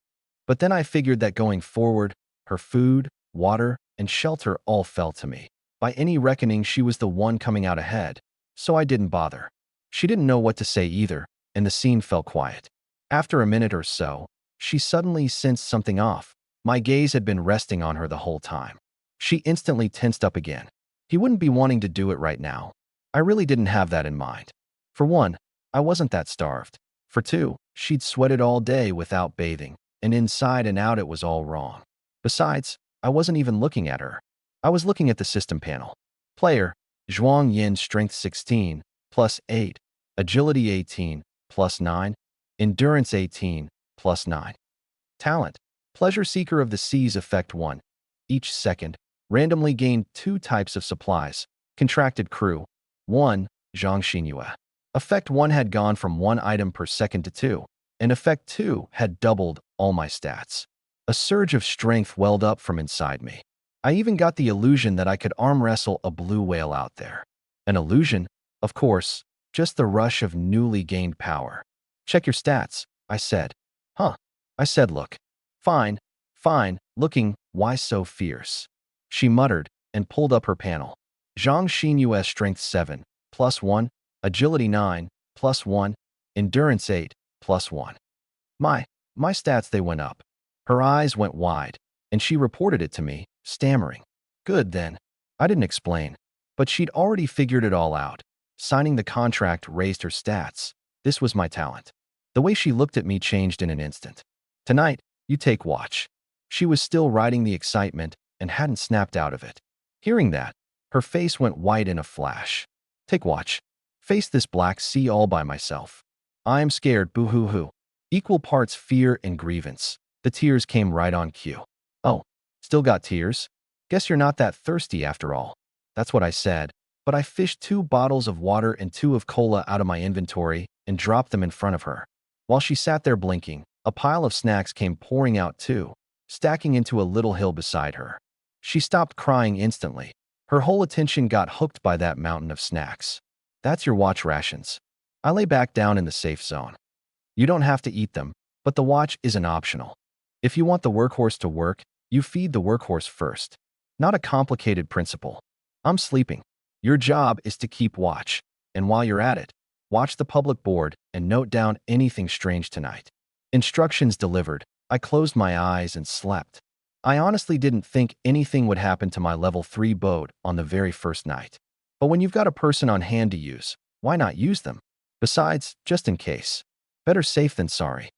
But then I figured that going forward, her food, water, and shelter all fell to me. By any reckoning, she was the one coming out ahead, so I didn't bother. She didn't know what to say either, and the scene fell quiet. After a minute or so, she suddenly sensed something off. My gaze had been resting on her the whole time. She instantly tensed up again. He wouldn't be wanting to do it right now. I really didn't have that in mind. For one, I wasn't that starved. For two, she'd sweated all day without bathing, and inside and out it was all wrong. Besides, I wasn't even looking at her. I was looking at the system panel. Player, Zhuang Yin, strength 16, plus 8, agility 18, plus 9, endurance 18, plus 9. Talent, pleasure seeker of the seas, effect 1. Each second, randomly gain 2 types of supplies. Contracted crew, 1, Zhang Xinyue. Effect 1 had gone from 1 item per second to 2, and Effect 2 had doubled all my stats. A surge of strength welled up from inside me. I even got the illusion that I could arm wrestle a blue whale out there. An illusion? Of course, just the rush of newly gained power. Check your stats, I said. Huh. I said, look. Fine, fine, looking, why so fierce? She muttered and pulled up her panel. Zhang Xin US Strength 7, +1, Agility 9, +1, Endurance 8, +1. My stats, they went up. Her eyes went wide, and she reported it to me, stammering. Good then. I didn't explain, but she'd already figured it all out. Signing the contract raised her stats. This was my talent. The way she looked at me changed in an instant. Tonight, you take watch. She was still riding the excitement and hadn't snapped out of it. Hearing that, her face went white in a flash. Take watch. Face this black sea all by myself. I am scared, boo-hoo-hoo. Equal parts fear and grievance. The tears came right on cue. Oh, still got tears? Guess you're not that thirsty after all. That's what I said, but I fished 2 bottles of water and 2 of cola out of my inventory and dropped them in front of her. While she sat there blinking, a pile of snacks came pouring out too, stacking into a little hill beside her. She stopped crying instantly. Her whole attention got hooked by that mountain of snacks. That's your watch rations. I lay back down in the safe zone. You don't have to eat them, but the watch isn't optional. If you want the workhorse to work, you feed the workhorse first. Not a complicated principle. I'm sleeping. Your job is to keep watch. And while you're at it, watch the public board and note down anything strange tonight. Instructions delivered. I closed my eyes and slept. I honestly didn't think anything would happen to my level 3 boat on the very first night. But when you've got a person on hand to use, why not use them? Besides, just in case. Better safe than sorry.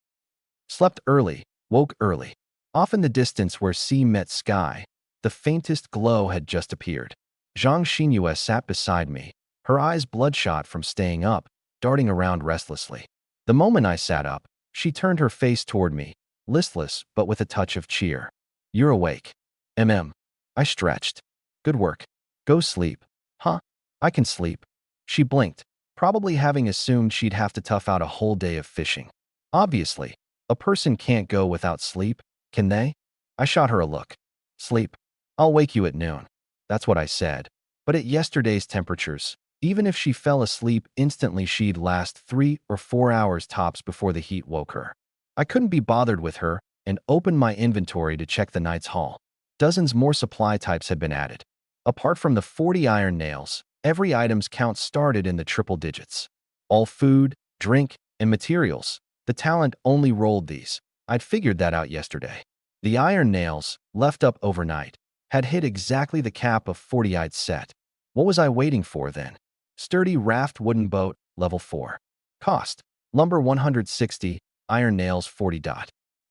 Slept early, woke early. Off in the distance where sea met sky, the faintest glow had just appeared. Zhang Xinyue sat beside me, her eyes bloodshot from staying up, darting around restlessly. The moment I sat up, she turned her face toward me, listless but with a touch of cheer. You're awake. I stretched. Good work. Go sleep. Huh? I can sleep. She blinked, probably having assumed she'd have to tough out a whole day of fishing. Obviously, a person can't go without sleep, can they? I shot her a look. Sleep. I'll wake you at noon. That's what I said. But at yesterday's temperatures, even if she fell asleep instantly, she'd last 3 or 4 hours tops before the heat woke her. I couldn't be bothered with her and opened my inventory to check the night's haul. Dozens more supply types had been added. Apart from the 40 iron nails, every item's count started in the triple digits. All food, drink, and materials. The talent only rolled these. I'd figured that out yesterday. The iron nails, left up overnight, had hit exactly the cap of 40 I'd set. What was I waiting for then? Sturdy raft wooden boat, level 4. Cost: lumber 160, iron nails 40.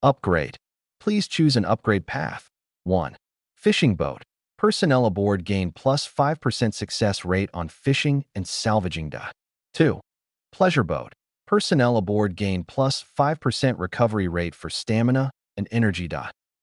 Upgrade. Please choose an upgrade path. 1. Fishing boat. Personnel aboard gain plus 5% success rate on fishing and salvaging. 2. Pleasure boat. Personnel aboard gain plus 5% recovery rate for stamina and energy.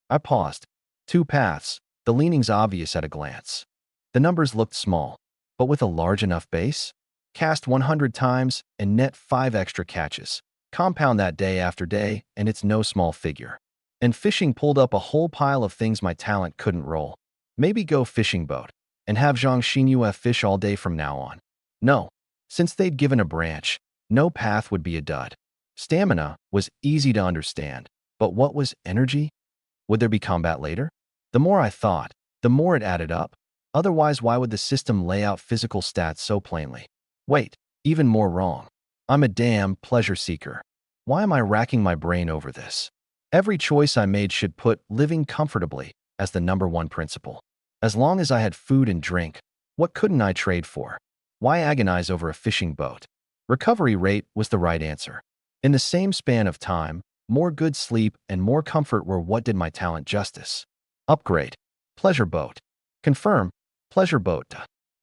I paused. 2 paths. The leaning's obvious at a glance. The numbers looked small, but with a large enough base? Cast 100 times and net 5 extra catches. Compound that day after day, and it's no small figure. And fishing pulled up a whole pile of things my talent couldn't roll. Maybe go fishing boat, and have Zhang Xinyue fish all day from now on. No, since they'd given a branch, no path would be a dud. Stamina was easy to understand, but what was energy? Would there be combat later? The more I thought, the more it added up. Otherwise, why would the system lay out physical stats so plainly? Wait, even more wrong. I'm a damn pleasure seeker. Why am I racking my brain over this? Every choice I made should put living comfortably as the #1 principle. As long as I had food and drink, what couldn't I trade for? Why agonize over a fishing boat? Recovery rate was the right answer. In the same span of time, more good sleep and more comfort were what did my talent justice. Upgrade. Pleasure boat. Confirm. Pleasure boat.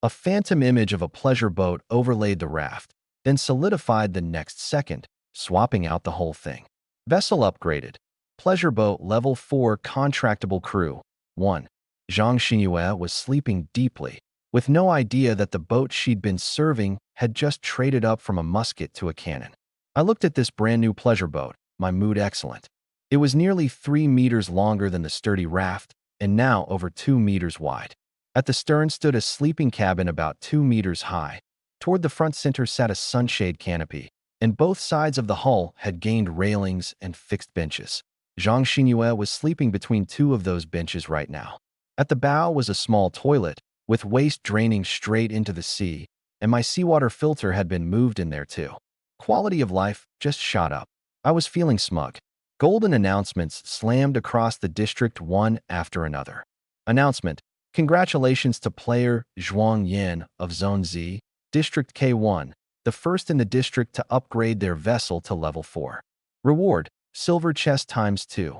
A phantom image of a pleasure boat overlaid the raft, then solidified the next second, swapping out the whole thing. Vessel upgraded. Pleasure boat level 4 contractable crew. 1. Zhang Xinyue was sleeping deeply, with no idea that the boat she'd been serving had just traded up from a musket to a cannon. I looked at this brand new pleasure boat, my mood excellent. It was nearly 3 meters longer than the sturdy raft, and now over 2 meters wide. At the stern stood a sleeping cabin about 2 meters high, Toward the front center sat a sunshade canopy, and both sides of the hull had gained railings and fixed benches. Zhang Xinyue was sleeping between two of those benches right now. At the bow was a small toilet, with waste draining straight into the sea, and my seawater filter had been moved in there too. Quality of life just shot up. I was feeling smug. Golden announcements slammed across the district one after another. Announcement: congratulations to player Zhuang Yin of Zone Z, District K1, the first in the district to upgrade their vessel to level 4. Reward: silver chest ×2.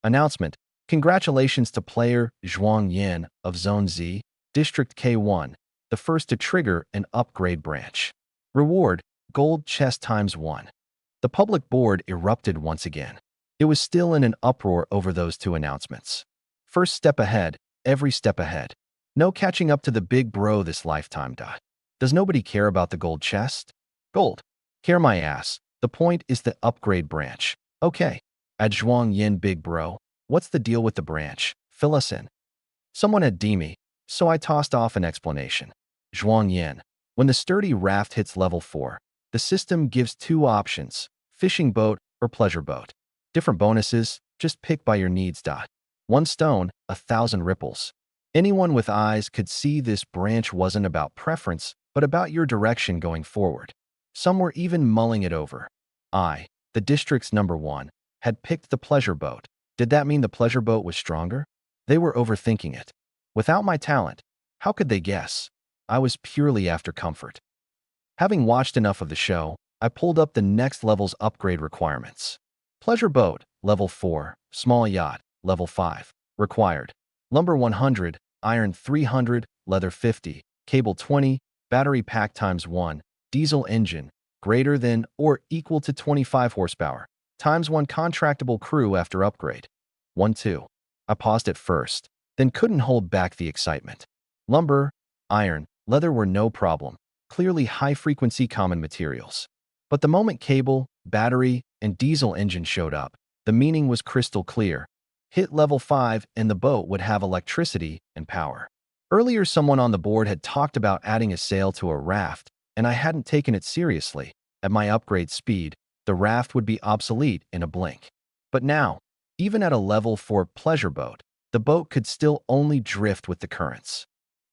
Announcement: congratulations to player Zhuang Yin of Zone Z, District K1, the first to trigger an upgrade branch. Reward: gold chest ×1. The public board erupted once again. It was still in an uproar over those two announcements. First step ahead, every step ahead. No catching up to the big bro this lifetime. Does nobody care about the gold chest? Gold. Care my ass. The point is the upgrade branch. Okay. At Zhuang Yin big bro, what's the deal with the branch? Fill us in. Someone had D me, so I tossed off an explanation. Zhuang Yin. When the sturdy raft hits level 4, the system gives two options: fishing boat or pleasure boat. Different bonuses, just pick by your needs. One stone, 1,000 ripples. Anyone with eyes could see this branch wasn't about preference, but about your direction going forward. Some were even mulling it over. I, the district's #1, had picked the pleasure boat. Did that mean the pleasure boat was stronger? They were overthinking it. Without my talent, how could they guess? I was purely after comfort. Having watched enough of the show, I pulled up the next level's upgrade requirements. Pleasure boat, level 4, small yacht, level 5, required. Lumber 100, iron 300, leather 50, cable 20, battery pack ×1, diesel engine, greater than or equal to 25 horsepower, ×1 contractable crew after upgrade. 1-2. I paused at first, then couldn't hold back the excitement. Lumber, iron, leather were no problem, clearly high-frequency common materials. But the moment cable, battery, and diesel engine showed up, the meaning was crystal clear. Hit level 5 and the boat would have electricity and power. Earlier, someone on the board had talked about adding a sail to a raft, and I hadn't taken it seriously. At my upgrade speed, the raft would be obsolete in a blink. But now, even at a level 4 pleasure boat, the boat could still only drift with the currents.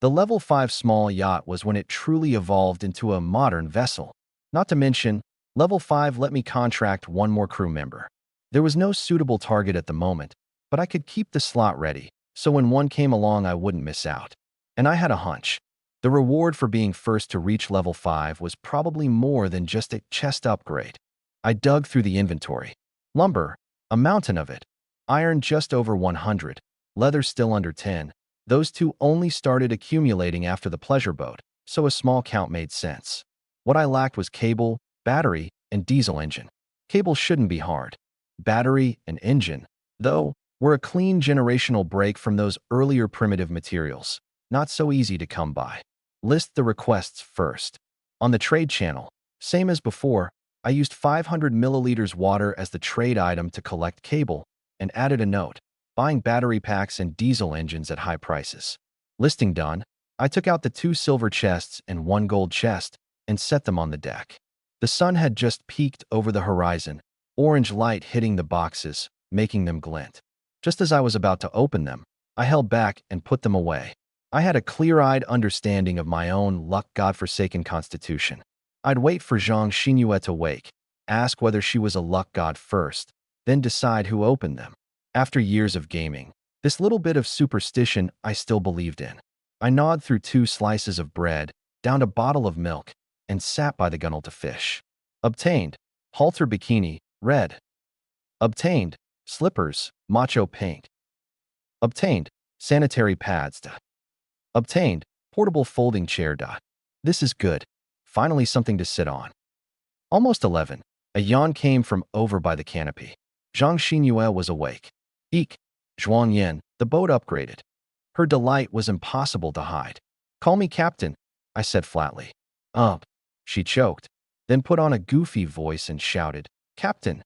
The level 5 small yacht was when it truly evolved into a modern vessel. Not to mention, level 5 let me contract one more crew member. There was no suitable target at the moment, but I could keep the slot ready, so when one came along I wouldn't miss out. And I had a hunch. The reward for being first to reach level 5 was probably more than just a chest upgrade. I dug through the inventory. Lumber, a mountain of it. Iron just over 100. Leather still under 10. Those two only started accumulating after the pleasure boat, so a small count made sense. What I lacked was cable, battery, and diesel engine. Cable shouldn't be hard. Battery and engine, though, were a clean generational break from those earlier primitive materials. Not so easy to come by. List the requests first. On the trade channel, same as before, I used 500 milliliters water as the trade item to collect cable and added a note: buying battery packs and diesel engines at high prices. Listing done, I took out the 2 silver chests and 1 gold chest and set them on the deck. The sun had just peaked over the horizon, orange light hitting the boxes, making them glint. Just as I was about to open them, I held back and put them away. I had a clear-eyed understanding of my own luck godforsaken constitution. I'd wait for Zhang Xinyue to wake, ask whether she was a luck god first, then decide who opened them. After years of gaming, this little bit of superstition I still believed in. I gnawed through 2 slices of bread, downed a bottle of milk, and sat by the gunnel to fish. Obtained: halter bikini, red. Obtained: slippers, macho pink. Obtained: sanitary pads. Obtained: portable folding chair. This is good. Finally something to sit on. Almost 11. A yawn came from over by the canopy. Zhang Xinyue was awake. Eek. Zhuang Yin, the boat upgraded. Her delight was impossible to hide. Call me captain, I said flatly. She choked, then put on a goofy voice and shouted, Captain,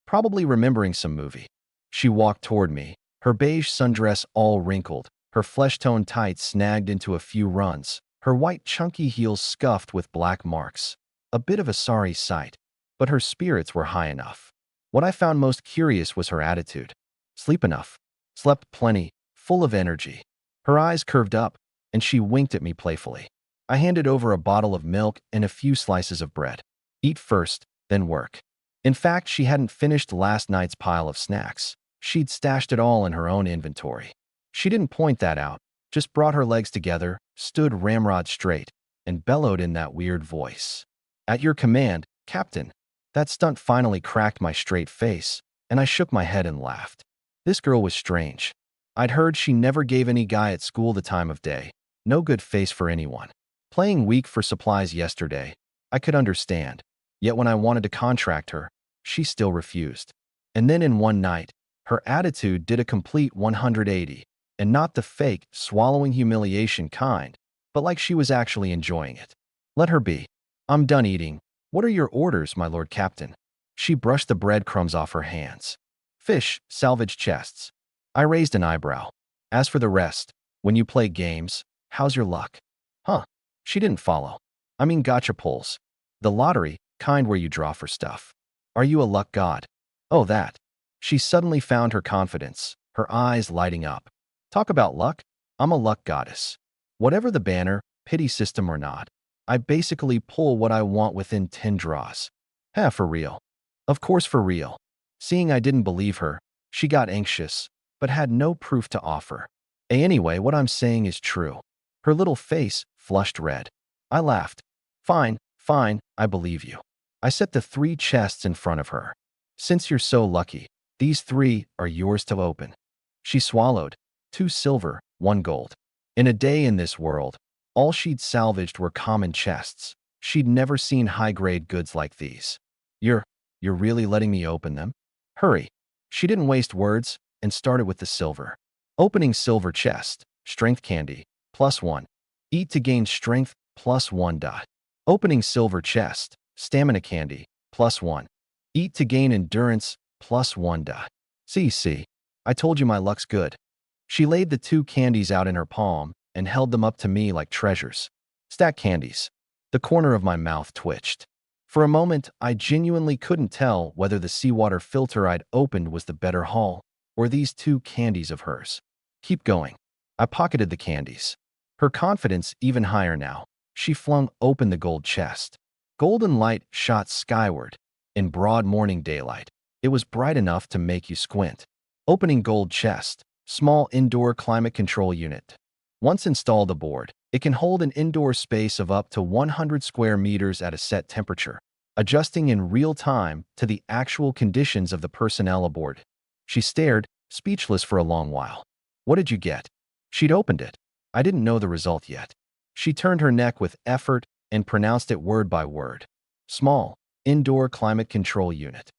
probably remembering some movie. She walked toward me, her beige sundress all wrinkled, her flesh-toned tights snagged into a few runs, Her white chunky heels scuffed with black marks. A bit of a sorry sight, but her spirits were high enough. What I found most curious was her attitude. Sleep enough. Slept plenty, full of energy. Her eyes curved up, and she winked at me playfully. I handed over a bottle of milk and a few slices of bread. Eat first, then work. In fact, she hadn't finished last night's pile of snacks. She'd stashed it all in her own inventory. She didn't point that out, just brought her legs together, stood ramrod straight, and bellowed in that weird voice. At your command, Captain. That stunt finally cracked my straight face, and I shook my head and laughed. This girl was strange. I'd heard she never gave any guy at school the time of day. No good face for anyone. Playing weak for supplies yesterday, I could understand. Yet when I wanted to contract her, she still refused. And then in one night, her attitude did a complete 180, and not the fake, swallowing humiliation kind, but like she was actually enjoying it. Let her be. I'm done eating. What are your orders, my lord captain? She brushed the breadcrumbs off her hands. Fish, salvage chests. I raised an eyebrow. As for the rest, when you play games, how's your luck? Huh. She didn't follow. I mean gotcha pulls. The lottery, kind where you draw for stuff. Are you a luck god? Oh, that. She suddenly found her confidence, her eyes lighting up. Talk about luck? I'm a luck goddess. Whatever the banner, pity system or not, I basically pull what I want within 10 draws. For real. Of course for real. Seeing I didn't believe her, she got anxious, but had no proof to offer. Anyway, what I'm saying is true. Her little face flushed red. I laughed. Fine, fine, I believe you. I set the 3 chests in front of her. Since you're so lucky, these 3 are yours to open. She swallowed. 2 silver, 1 gold. In a day in this world, all she'd salvaged were common chests. She'd never seen high-grade goods like these. You're really letting me open them? Hurry. She didn't waste words and started with the silver. Opening silver chest, strength candy, +1. Eat to gain strength, +1 dot. Opening silver chest, stamina candy, +1. Eat to gain endurance, +1 dot. See, I told you my luck's good. She laid the 2 candies out in her palm and held them up to me like treasures. Stack candies. The corner of my mouth twitched. For a moment, I genuinely couldn't tell whether the seawater filter I'd opened was the better haul or these 2 candies of hers. Keep going. I pocketed the candies. Her confidence even higher now. She flung open the gold chest. Golden light shot skyward. In broad morning daylight, it was bright enough to make you squint. Opening gold chest, small indoor climate control unit. Once installed aboard, it can hold an indoor space of up to 100 square meters at a set temperature, adjusting in real time to the actual conditions of the personnel aboard. She stared, speechless for a long while. What did you get? She'd opened it. I didn't know the result yet. She turned her neck with effort and pronounced it word by word. Small, indoor climate control unit.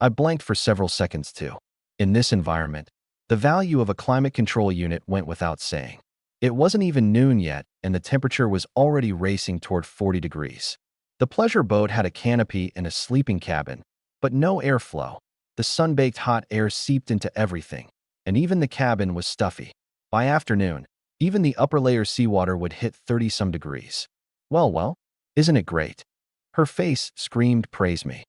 I blanked for several seconds too. In this environment, the value of a climate control unit went without saying. It wasn't even noon yet, and the temperature was already racing toward 40 degrees. The pleasure boat had a canopy and a sleeping cabin, but no airflow. The sun-baked hot air seeped into everything, and even the cabin was stuffy. By afternoon, even the upper layer seawater would hit 30-some degrees. Well, isn't it great? Her face screamed praise me.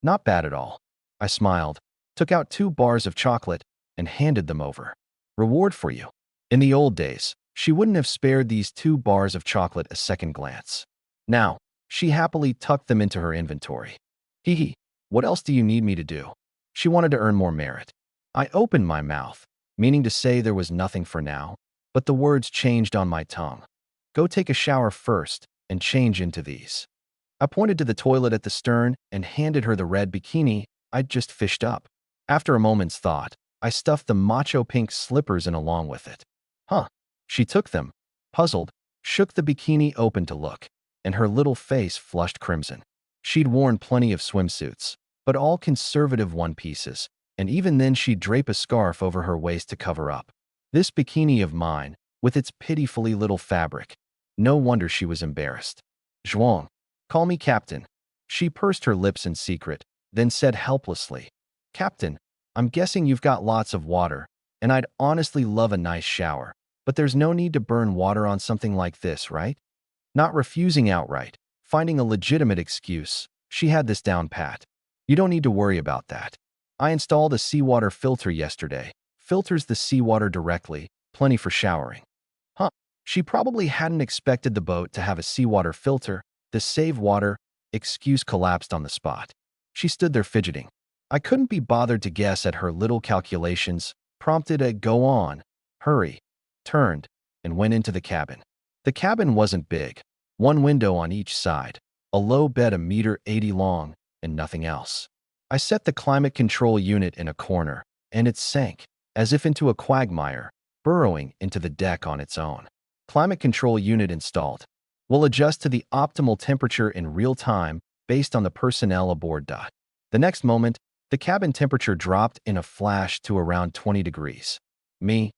Not bad at all. I smiled, took out 2 bars of chocolate, and handed them over. Reward for you. In the old days, she wouldn't have spared these 2 bars of chocolate a second glance. Now, she happily tucked them into her inventory. Hee, what else do you need me to do? She wanted to earn more merit. I opened my mouth, meaning to say there was nothing for now, but the words changed on my tongue. Go take a shower first and change into these. I pointed to the toilet at the stern and handed her the red bikini I'd just fished up. After a moment's thought, I stuffed the macho pink slippers in along with it. She took them, puzzled, shook the bikini open to look, and her little face flushed crimson. She'd worn plenty of swimsuits, but all conservative one-pieces, and even then she'd drape a scarf over her waist to cover up. This bikini of mine, with its pitifully little fabric, no wonder she was embarrassed. Zhuang, call me Captain. She pursed her lips in secret, then said helplessly, Captain, I'm guessing you've got lots of water, and I'd honestly love a nice shower, But there's no need to burn water on something like this, right? Not refusing outright, finding a legitimate excuse. She had this down pat. You don't need to worry about that. I installed a seawater filter yesterday. Filters the seawater directly, plenty for showering. Huh. She probably hadn't expected the boat to have a seawater filter. The save water excuse collapsed on the spot. She stood there fidgeting. I couldn't be bothered to guess at her little calculations, prompted a go on, hurry, turned, and went into the cabin. The cabin wasn't big. One window on each side, a low bed 1.80 m long, and nothing else. I set the climate control unit in a corner, and it sank, as if into a quagmire, burrowing into the deck on its own. Climate control unit installed. Will adjust to the optimal temperature in real time based on the personnel aboard. The next moment, the cabin temperature dropped in a flash to around 20 degrees. Me?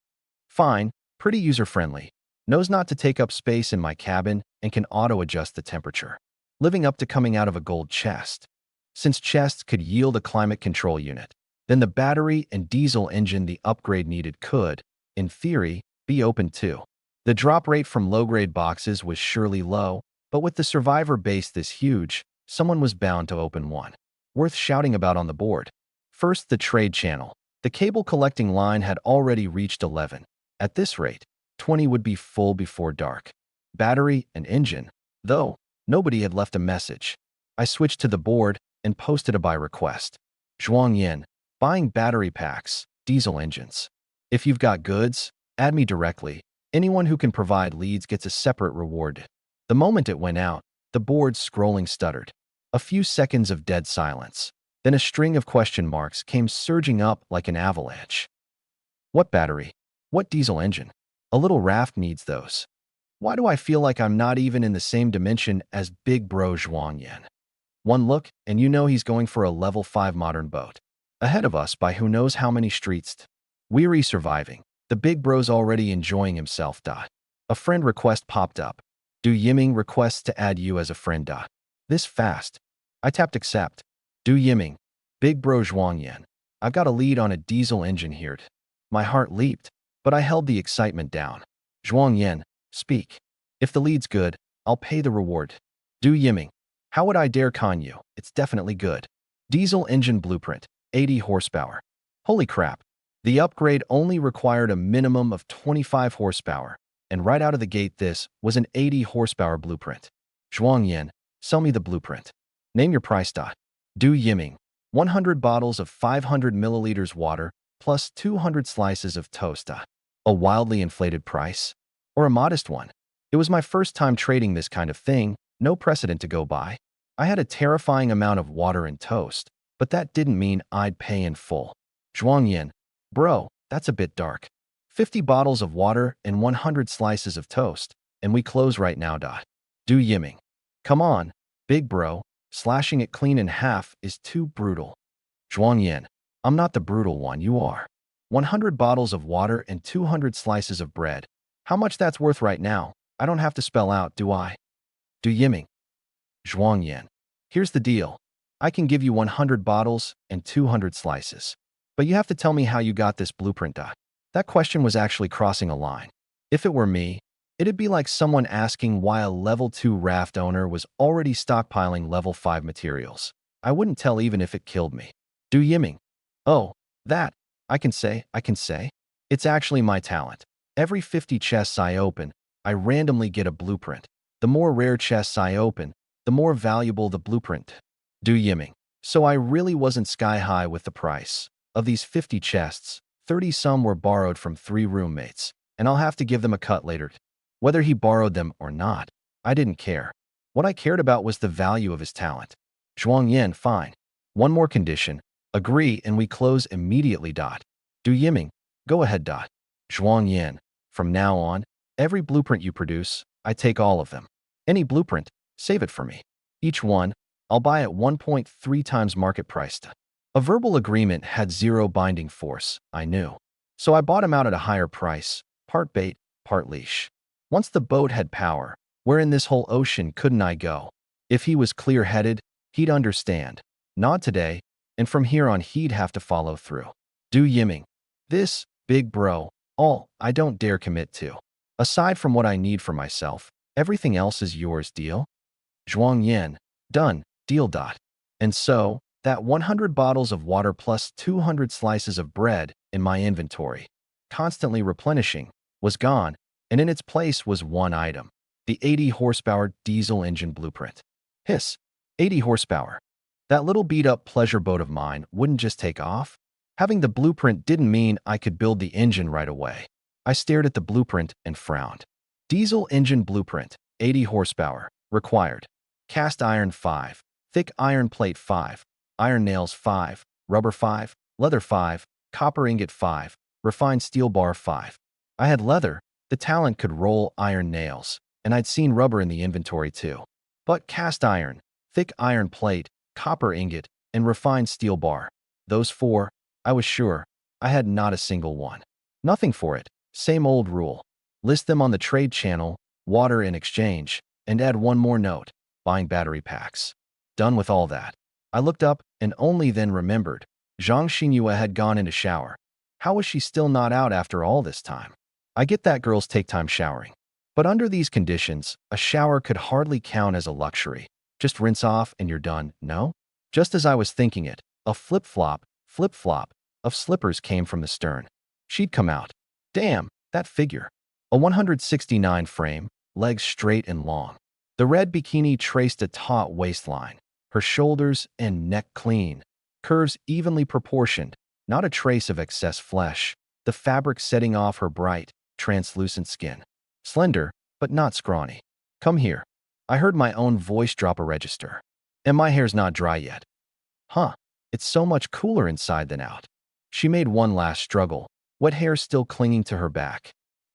Fine, pretty user-friendly. Knows not to take up space in my cabin and can auto-adjust the temperature. Living up to coming out of a gold chest. Since chests could yield a climate control unit, then the battery and diesel engine the upgrade needed could, in theory, be opened too. The drop rate from low-grade boxes was surely low, but with the survivor base this huge, someone was bound to open one. Worth shouting about on the board. First, the trade channel. The cable collecting line had already reached 11. At this rate, 20 would be full before dark. Battery and engine, though, nobody had left a message. I switched to the board and posted a buy request. Zhuang Yin, buying battery packs, diesel engines. If you've got goods, add me directly. Anyone who can provide leads gets a separate reward. The moment it went out, the board scrolling stuttered. A few seconds of dead silence. Then a string of question marks came surging up like an avalanche. What battery? What diesel engine? A little raft needs those. Why do I feel like I'm not even in the same dimension as Big Bro Zhuang Yin? One look, and you know he's going for a level 5 modern boat. Ahead of us by who knows how many streets. Weary surviving. The big bro's already enjoying himself. A friend request popped up. Du Yiming requests to add you as a friend. This fast. I tapped accept. Du Yiming. Big Bro Zhuang Yin. I've got a lead on a diesel engine here. My heart leaped, but I held the excitement down. Zhuang Yin, speak. If the lead's good, I'll pay the reward. Du Yiming. How would I dare con you? It's definitely good. Diesel engine blueprint, 80 horsepower. Holy crap. The upgrade only required a minimum of 25 horsepower, and right out of the gate this was an 80 horsepower blueprint. Zhuang Yin, sell me the blueprint. Name your price. Du Yiming, 100 bottles of 500 milliliters water plus 200 slices of toast. A wildly inflated price? Or a modest one? It was my first time trading this kind of thing, no precedent to go by. I had a terrifying amount of water and toast, but that didn't mean I'd pay in full. Zhuang Yin, bro, that's a bit dark. 50 bottles of water and 100 slices of toast, and we close right now. Du Yiming. Come on, big bro, slashing it clean in half is too brutal. Zhuang Yin. I'm not the brutal one, you are. 100 bottles of water and 200 slices of bread. How much that's worth right now, I don't have to spell out, do I? Du Yiming. Zhuang Yin. Here's the deal. I can give you 100 bottles and 200 slices. But you have to tell me how you got this blueprint. That question was actually crossing a line. If it were me, it'd be like someone asking why a level 2 raft owner was already stockpiling level 5 materials. I wouldn't tell even if it killed me. Du Yiming. Oh, that. I can say. It's actually my talent. Every 50 chests I open, I randomly get a blueprint. The more rare chests I open, the more valuable the blueprint. Du Yiming. So I really wasn't sky high with the price. Of these 50 chests, 30 some were borrowed from 3 roommates, and I'll have to give them a cut later. Whether he borrowed them or not, I didn't care. What I cared about was the value of his talent. Zhuang Yin, fine. One more condition. Agree and we close immediately. Du Yiming, go ahead. Zhuang Yin, from now on, every blueprint you produce, I take all of them. Any blueprint, save it for me. Each one, I'll buy at 1.3 times market price. A verbal agreement had zero binding force, I knew. So I bought him out at a higher price, part bait, part leash. Once the boat had power, where in this whole ocean couldn't I go? If he was clear-headed, he'd understand. Not today, and from here on he'd have to follow through. Du Yiming. This, big bro, All I don't dare commit to. Aside from what I need for myself, everything else is yours, deal? Zhuang Yen. Done. Deal. Dot. And so, that 100 bottles of water plus 200 slices of bread in my inventory, constantly replenishing, was gone, and in its place was one item: the 80 horsepower diesel engine blueprint. Hiss. 80 horsepower. That little beat-up pleasure boat of mine wouldn't just take off. Having the blueprint didn't mean I could build the engine right away. I stared at the blueprint and frowned. Diesel engine blueprint, 80 horsepower, required. Cast iron 5, thick iron plate 5, iron nails 5, rubber 5, leather 5, copper ingot 5, refined steel bar 5. I had leather, the talent could roll iron nails, and I'd seen rubber in the inventory too. But cast iron, thick iron plate, copper ingot, and refined steel bar, those four, I was sure, I had not a single one. Nothing for it, same old rule. List them on the trade channel, water in exchange, and add one more note: buying battery packs. Done with all that. I looked up and only then remembered Zhang Xinyue had gone into shower. How was she still not out after all this time? I get that girls take time showering. But under these conditions, a shower could hardly count as a luxury. Just rinse off and you're done, no? Just as I was thinking it, a flip-flop of slippers came from the stern. She'd come out. Damn, that figure. A 169 frame, legs straight and long. The red bikini traced a taut waistline, her shoulders and neck clean, curves evenly proportioned, not a trace of excess flesh, the fabric setting off her bright, translucent skin. Slender, but not scrawny. Come here. I heard my own voice drop a register. And my hair's not dry yet. Huh, it's so much cooler inside than out. She made one last struggle, wet hair still clinging to her back.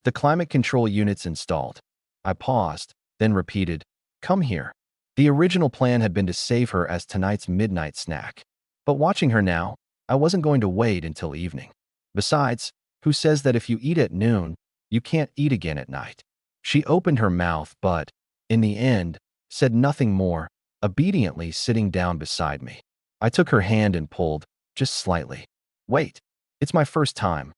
The climate control unit's installed. I paused, then repeated, come here. The original plan had been to save her as tonight's midnight snack. But watching her now, I wasn't going to wait until evening. Besides, who says that if you eat at noon, you can't eat again at night? She opened her mouth but, in the end, said nothing more, obediently sitting down beside me. I took her hand and pulled, just slightly. Wait, it's my first time.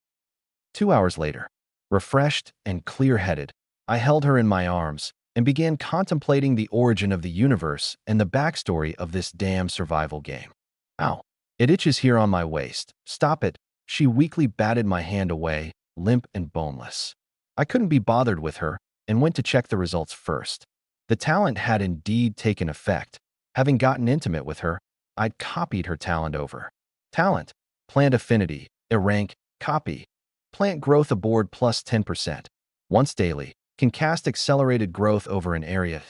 2 hours later, refreshed and clear-headed, I held her in my arms and began contemplating the origin of the universe and the backstory of this damn survival game. Ow, it itches here on my waist. Stop it. She weakly batted my hand away, limp and boneless. I couldn't be bothered with her and went to check the results first. The talent had indeed taken effect. Having gotten intimate with her, I'd copied her talent over. Talent, plant affinity, rank, copy. Plant growth aboard plus 10%. Once daily, can cast accelerated growth over an area.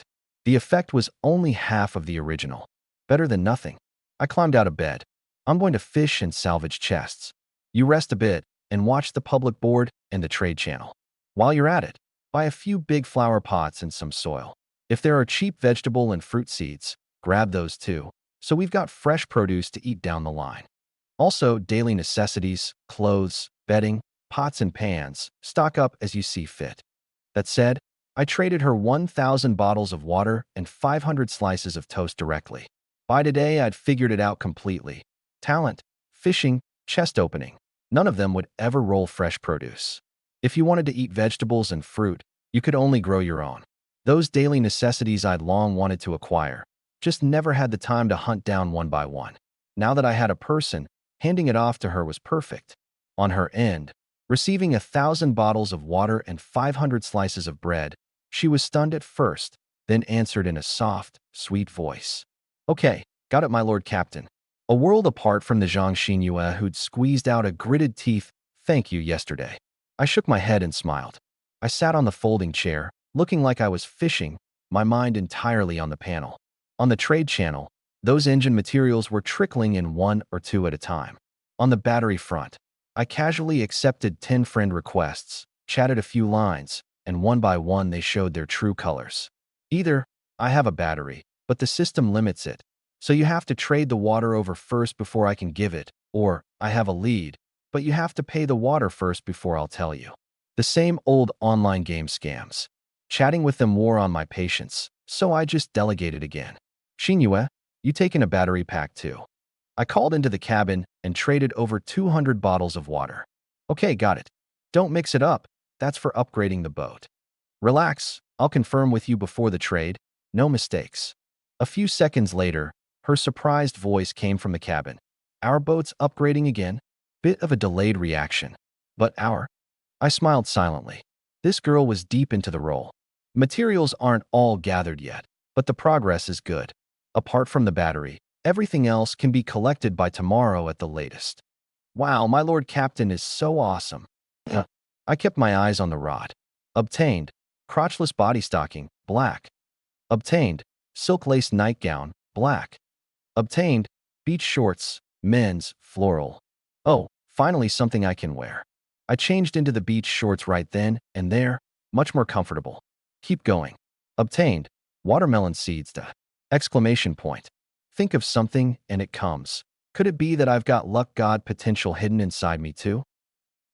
The effect was only half of the original. Better than nothing. I climbed out of bed. I'm going to fish and salvage chests. You rest a bit and watch the public board and the trade channel. While you're at it, buy a few big flower pots and some soil. If there are cheap vegetable and fruit seeds, grab those too, so we've got fresh produce to eat down the line. Also, daily necessities, clothes, bedding, pots and pans, stock up as you see fit. That said, I traded her 1,000 bottles of water and 500 slices of toast directly. By today, I'd figured it out completely. Talent, fishing, chest opening. None of them would ever roll fresh produce. If you wanted to eat vegetables and fruit, you could only grow your own. Those daily necessities I'd long wanted to acquire, just never had the time to hunt down one by one. Now that I had a person, handing it off to her was perfect. On her end, receiving 1,000 bottles of water and 500 slices of bread, she was stunned at first, then answered in a soft, sweet voice. Okay, got it, my lord captain. A world apart from the Zhang Xinyue who'd squeezed out a gritted teeth, thank you yesterday. I shook my head and smiled. I sat on the folding chair, looking like I was fishing, my mind entirely on the panel. On the trade channel, those engine materials were trickling in 1 or 2 at a time. On the battery front, I casually accepted 10 friend requests, chatted a few lines, and one by one they showed their true colors. Either, I have a battery, but the system limits it, so you have to trade the water over first before I can give it, or, I have a lead, but you have to pay the water first before I'll tell you. The same old online game scams. Chatting with them wore on my patience, so I just delegated again. Xinyue, you taking a battery pack too? I called into the cabin and traded over 200 bottles of water. Okay, got it. Don't mix it up. That's for upgrading the boat. Relax. I'll confirm with you before the trade. No mistakes. A few seconds later, her surprised voice came from the cabin. Our boat's upgrading again? Bit of a delayed reaction. But our? I smiled silently. This girl was deep into the role. Materials aren't all gathered yet, but the progress is good. Apart from the battery, everything else can be collected by tomorrow at the latest. Wow, my Lord Captain is so awesome. I kept my eyes on the rod. Obtained. Crotchless body stocking, black. Obtained. Silk lace nightgown, black. Obtained. Beach shorts, men's, floral. Oh, finally something I can wear. I changed into the beach shorts right then and there, much more comfortable. Keep going. Obtained. Watermelon seeds. Exclamation point. Think of something and it comes. Could it be that I've got luck god potential hidden inside me too?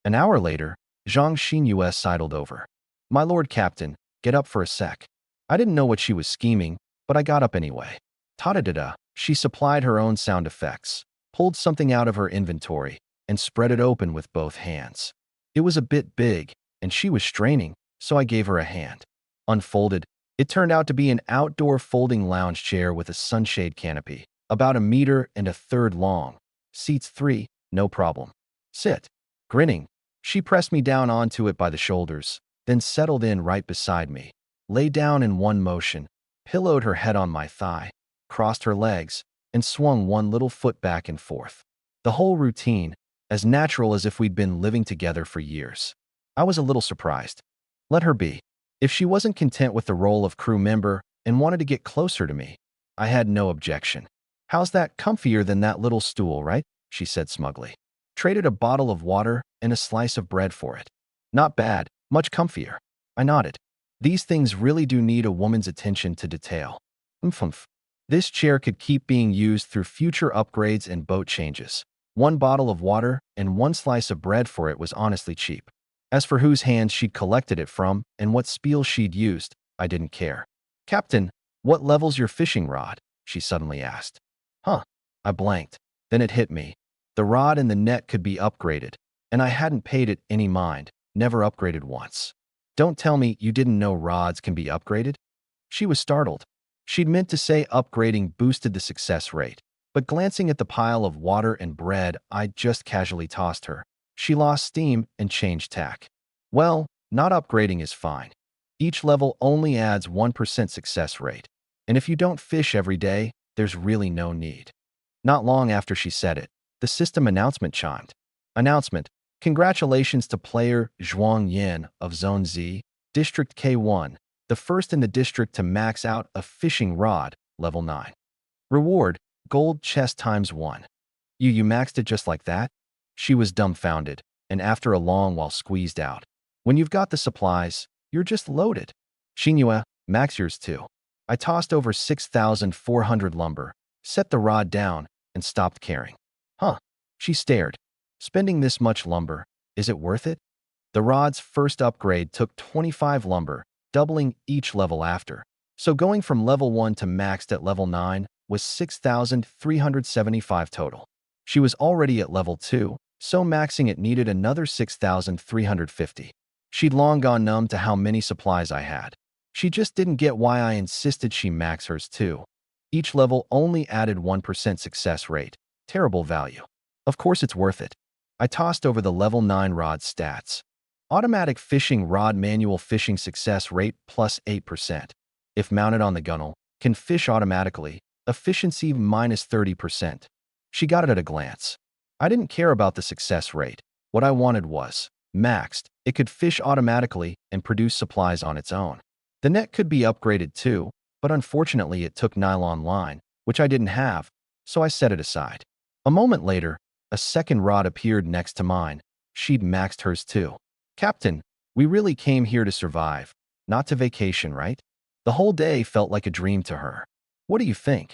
An hour later, Zhang Xinyue sidled over. My Lord Captain, get up for a sec. I didn't know what she was scheming, but I got up anyway. Ta-da-da-da, she supplied her own sound effects, pulled something out of her inventory, and spread it open with both hands. It was a bit big, and she was straining, so I gave her a hand. Unfolded, it turned out to be an outdoor folding lounge chair with a sunshade canopy, about 1.33 meters long. Seats 3, no problem. Sit. Grinning, she pressed me down onto it by the shoulders, then settled in right beside me, lay down in one motion, pillowed her head on my thigh, crossed her legs, and swung one little foot back and forth. The whole routine, as natural as if we'd been living together for years. I was a little surprised. Let her be. If she wasn't content with the role of crew member and wanted to get closer to me, I had no objection. How's that? Comfier than that little stool, right? She said smugly. Traded a bottle of water and a slice of bread for it. Not bad, much comfier. I nodded. These things really do need a woman's attention to detail. Oomph. This chair could keep being used through future upgrades and boat changes. One bottle of water and one slice of bread for it was honestly cheap. As for whose hands she'd collected it from and what spiel she'd used, I didn't care. Captain, what level's your fishing rod? She suddenly asked. Huh. I blanked. Then it hit me. The rod and the net could be upgraded, and I hadn't paid it any mind, never upgraded once. Don't tell me you didn't know rods can be upgraded? She was startled. She'd meant to say upgrading boosted the success rate, but glancing at the pile of water and bread I'd just casually tossed her, she lost steam and changed tack. Well, not upgrading is fine. Each level only adds 1% success rate, and if you don't fish every day, there's really no need. Not long after she said it, the system announcement chimed. Announcement: congratulations to player Zhuang Yin of Zone Z, District K1, the first in the district to max out a fishing rod, level 9. Reward: gold chest ×1. You maxed it just like that? She was dumbfounded, and after a long while squeezed out. When you've got the supplies, you're just loaded. Xinyue, max yours too. I tossed over 6,400 lumber, set the rod down, and stopped caring. Huh. She stared. Spending this much lumber, is it worth it? The rod's first upgrade took 25 lumber, doubling each level after. So going from level 1 to maxed at level 9 was 6,375 total. She was already at level 2, so maxing it needed another 6,350. She'd long gone numb to how many supplies I had. She just didn't get why I insisted she max hers too. Each level only added 1% success rate. Terrible value. Of course it's worth it. I tossed over the level 9 rod stats. Automatic fishing rod manual fishing success rate plus 8%. If mounted on the gunnel, can fish automatically. Efficiency minus 30%. She got it at a glance. I didn't care about the success rate. What I wanted was maxed. It could fish automatically and produce supplies on its own. The net could be upgraded too, but unfortunately it took nylon line, which I didn't have, so I set it aside. A moment later, a second rod appeared next to mine. She'd maxed hers too. Captain, we really came here to survive, not to vacation, right? The whole day felt like a dream to her. What do you think?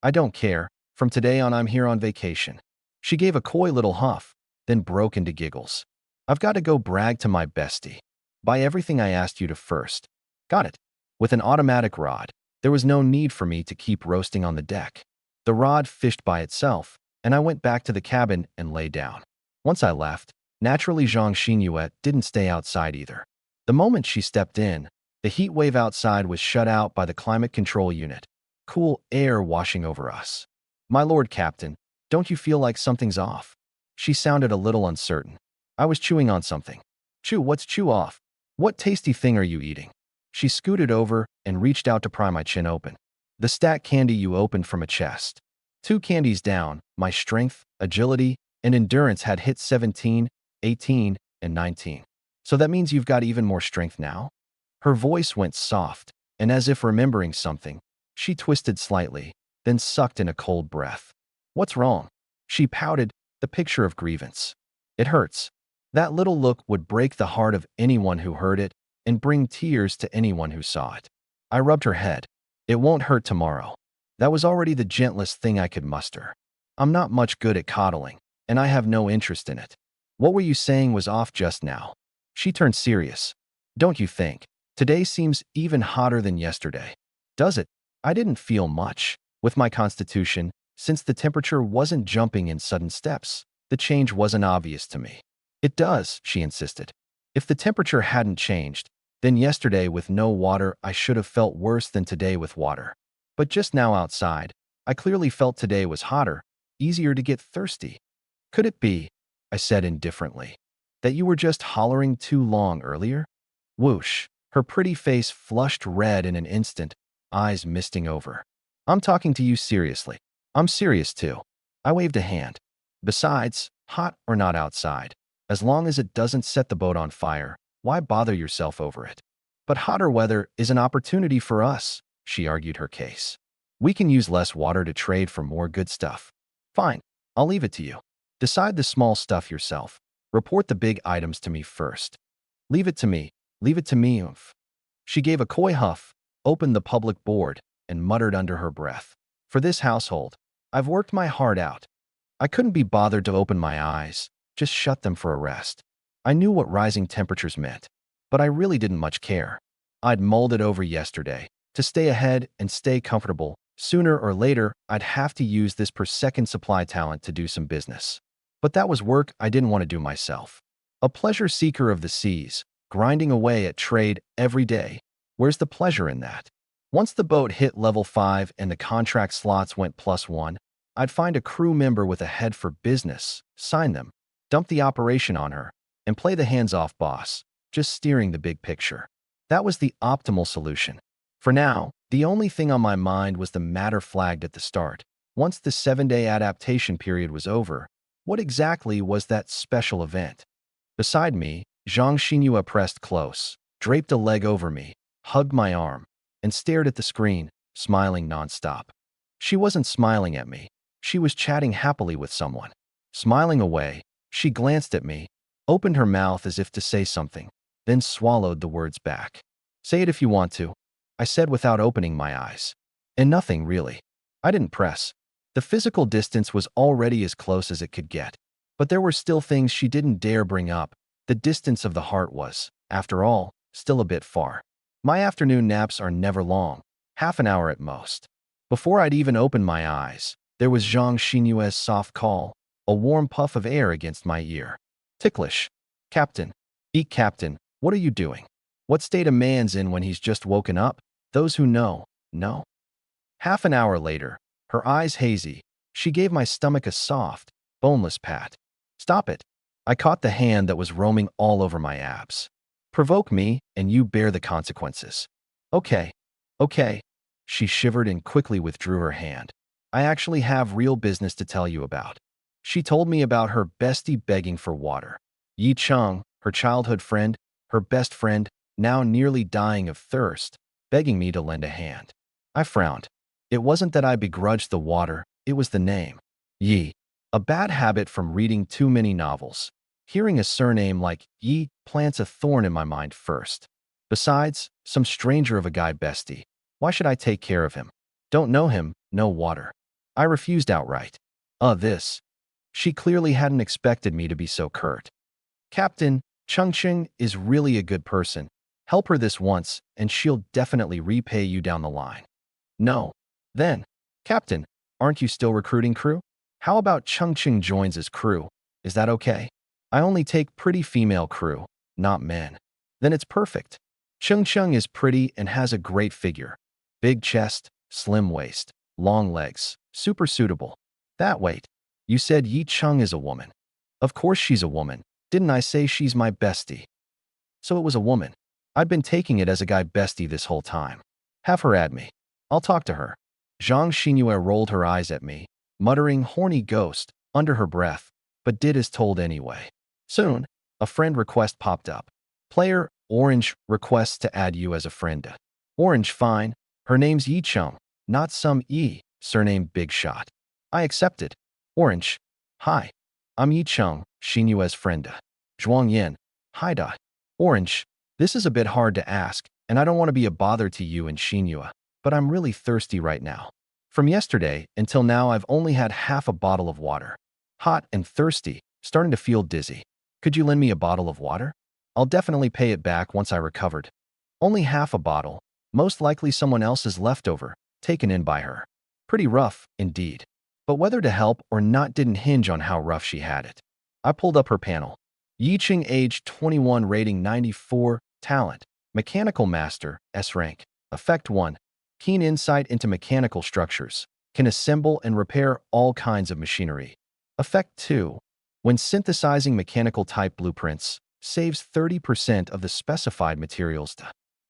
I don't care. From today on, I'm here on vacation. She gave a coy little huff, then broke into giggles. I've got to go brag to my bestie. Buy everything I asked you to first. Got it. With an automatic rod, there was no need for me to keep roasting on the deck. The rod fished by itself, and I went back to the cabin and lay down. Once I left, Naturally, Zhang Xinyue didn't stay outside either. The moment she stepped in, the heat wave outside was shut out by the climate control unit, cool air washing over us. My lord captain, don't you feel like something's off? She sounded a little uncertain. I was chewing on something. Chew, what's chew off? What tasty thing are you eating? She scooted over and reached out to pry my chin open. The stat candy you opened from a chest. 2 candies down, my strength, agility, and endurance had hit 17, 18, and 19. So that means you've got even more strength now? Her voice went soft, and as if remembering something, she twisted slightly, then sucked in a cold breath. What's wrong? She pouted, the picture of grievance. It hurts. That little look would break the heart of anyone who heard it and bring tears to anyone who saw it. I rubbed her head. It won't hurt tomorrow. That was already the gentlest thing I could muster. I'm not much good at coddling, and I have no interest in it. What were you saying was off just now? She turned serious. Don't you think? Today seems even hotter than yesterday. Does it? I didn't feel much. With my constitution, since the temperature wasn't jumping in sudden steps, the change wasn't obvious to me. It does, she insisted. If the temperature hadn't changed, then yesterday with no water I should have felt worse than today with water. But just now outside, I clearly felt today was hotter, easier to get thirsty. Could it be, I said indifferently, that you were just hollering too long earlier? Whoosh, her pretty face flushed red in an instant, eyes misting over. I'm talking to you seriously. I'm serious too. I waved a hand. Besides, hot or not outside, as long as it doesn't set the boat on fire, why bother yourself over it? But hotter weather is an opportunity for us, she argued her case. We can use less water to trade for more good stuff. Fine, I'll leave it to you. Decide the small stuff yourself. Report the big items to me first. Leave it to me. Leave it to me, oomph. She gave a coy huff, opened the public board, and muttered under her breath. For this household, I've worked my heart out. I couldn't be bothered to open my eyes, just shut them for a rest. I knew what rising temperatures meant, but I really didn't much care. I'd mulled it over yesterday. To stay ahead and stay comfortable, sooner or later, I'd have to use this per-second supply talent to do some business. But that was work I didn't want to do myself. A pleasure seeker of the seas, grinding away at trade every day. Where's the pleasure in that? Once the boat hit level 5 and the contract slots went +1, I'd find a crew member with a head for business, sign them, dump the operation on her, and play the hands-off boss, just steering the big picture. That was the optimal solution. For now, the only thing on my mind was the matter flagged at the start. Once the 7-day adaptation period was over, what exactly was that special event? Beside me, Zhang Xinyue pressed close, draped a leg over me, hugged my arm, and stared at the screen, smiling nonstop. She wasn't smiling at me. She was chatting happily with someone. Smiling away, she glanced at me, opened her mouth as if to say something, then swallowed the words back. Say it if you want to, I said without opening my eyes. And nothing, really. I didn't press. The physical distance was already as close as it could get. But there were still things she didn't dare bring up. The distance of the heart was, after all, still a bit far. My afternoon naps are never long, half an hour at most. Before I'd even opened my eyes, there was Zhang Xinyue's soft call, a warm puff of air against my ear. Ticklish. Captain. Eat Captain, what are you doing? What state a man's in when he's just woken up? Those who know. Half an hour later, her eyes hazy, she gave my stomach a soft, boneless pat. Stop it. I caught the hand that was roaming all over my abs. Provoke me, and you bear the consequences. Okay. She shivered and quickly withdrew her hand. I actually have real business to tell you about. She told me about her bestie begging for water. Yi Cheng, her childhood friend, her best friend, now nearly dying of thirst, begging me to lend a hand. I frowned. It wasn't that I begrudged the water, it was the name. Yi. A bad habit from reading too many novels. Hearing a surname like Yi plants a thorn in my mind first. Besides, some stranger of a guy bestie. Why should I take care of him? Don't know him, no water. I refused outright. This. She clearly hadn't expected me to be so curt. Captain, Chengqing is really a good person. Help her this once, and she'll definitely repay you down the line. No. Then, Captain, aren't you still recruiting crew? How about Chengqing joins as crew? Is that okay? I only take pretty female crew, not men. Then it's perfect. Chung Chung is pretty and has a great figure. Big chest, slim waist, long legs, super suitable. That wait, you said Yi Chung is a woman. Of course she's a woman. Didn't I say she's my bestie? So it was a woman. I'd been taking it as a guy bestie this whole time. Have her add me. I'll talk to her. Zhang Xinyu rolled her eyes at me, muttering horny ghost under her breath, but did as told anyway. Soon, a friend request popped up. Player Orange requests to add you as a friend. Orange fine. Her name's Yi Chung, not some Yi, surname Big Shot. I accepted. Orange. Hi. I'm Yi Chung, Xinyue's friend. Zhuang Yin. Hi da. Orange. This is a bit hard to ask, and I don't want to be a bother to you and Xinyue, but I'm really thirsty right now. From yesterday until now I've only had half a bottle of water. Hot and thirsty, starting to feel dizzy. Could you lend me a bottle of water? I'll definitely pay it back once I recovered. Only half a bottle, most likely someone else's leftover, taken in by her. Pretty rough, indeed. But whether to help or not didn't hinge on how rough she had it. I pulled up her panel. Yiqing age 21 rating 94, talent, mechanical master, S rank, effect 1, keen insight into mechanical structures, can assemble and repair all kinds of machinery. Effect 2, when synthesizing mechanical type blueprints, saves 30% of the specified materials.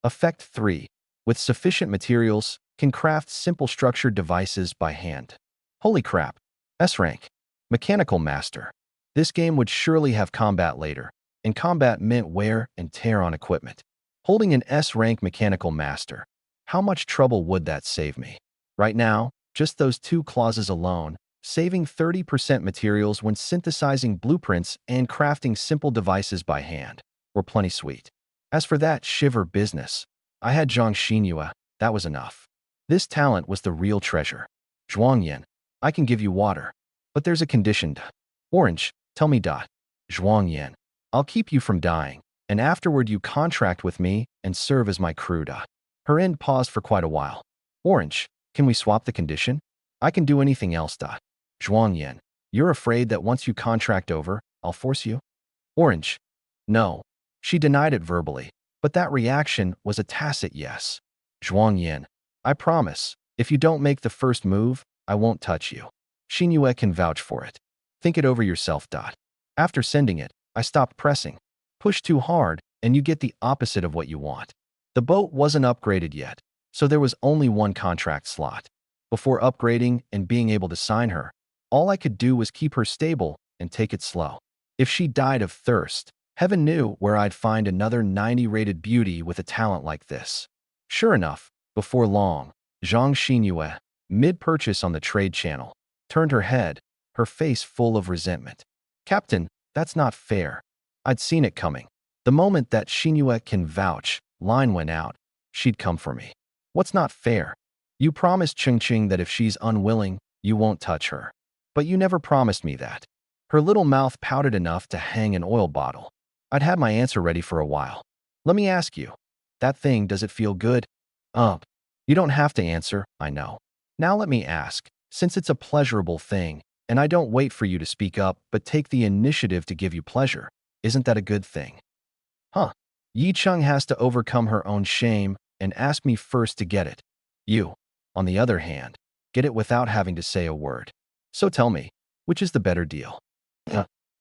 Effect 3, with sufficient materials, can craft simple structured devices by hand. Holy crap. S rank. Mechanical master. This game would surely have combat later, and combat meant wear and tear on equipment. Holding an S rank mechanical master. How much trouble would that save me? Right now, just those two clauses alone, saving 30% materials when synthesizing blueprints and crafting simple devices by hand, were plenty sweet. As for that shiver business, I had Zhang Xinyue, that was enough. This talent was the real treasure. Zhuang Yin. I can give you water. But there's a condition. Orange, tell me. Zhuang Yin. I'll keep you from dying, and afterward you contract with me and serve as my crew. Her end paused for quite a while. Orange, can we swap the condition? I can do anything else. Zhuang Yin. You're afraid that once you contract over, I'll force you? Orange. No. She denied it verbally, but that reaction was a tacit yes. Zhuang Yin. I promise, if you don't make the first move, I won't touch you. Xinyue can vouch for it. Think it over yourself. After sending it, I stopped pressing. Push too hard, and you get the opposite of what you want. The boat wasn't upgraded yet, so there was only one contract slot. Before upgrading and being able to sign her, all I could do was keep her stable and take it slow. If she died of thirst, heaven knew where I'd find another 90-rated beauty with a talent like this. Sure enough, before long, Zhang Xinyue, mid-purchase on the trade channel, turned her head, her face full of resentment. Captain, that's not fair. I'd seen it coming. The moment that Xinyue can vouch, line went out, she'd come for me. What's not fair? You promised Ching that if she's unwilling, you won't touch her. But you never promised me that. Her little mouth pouted enough to hang an oil bottle. I'd had my answer ready for a while. Let me ask you. That thing, does it feel good? You don't have to answer, I know. Now let me ask, since it's a pleasurable thing, and I don't wait for you to speak up but take the initiative to give you pleasure, isn't that a good thing? Yi Chung has to overcome her own shame and ask me first to get it. You, on the other hand, get it without having to say a word. So tell me, which is the better deal?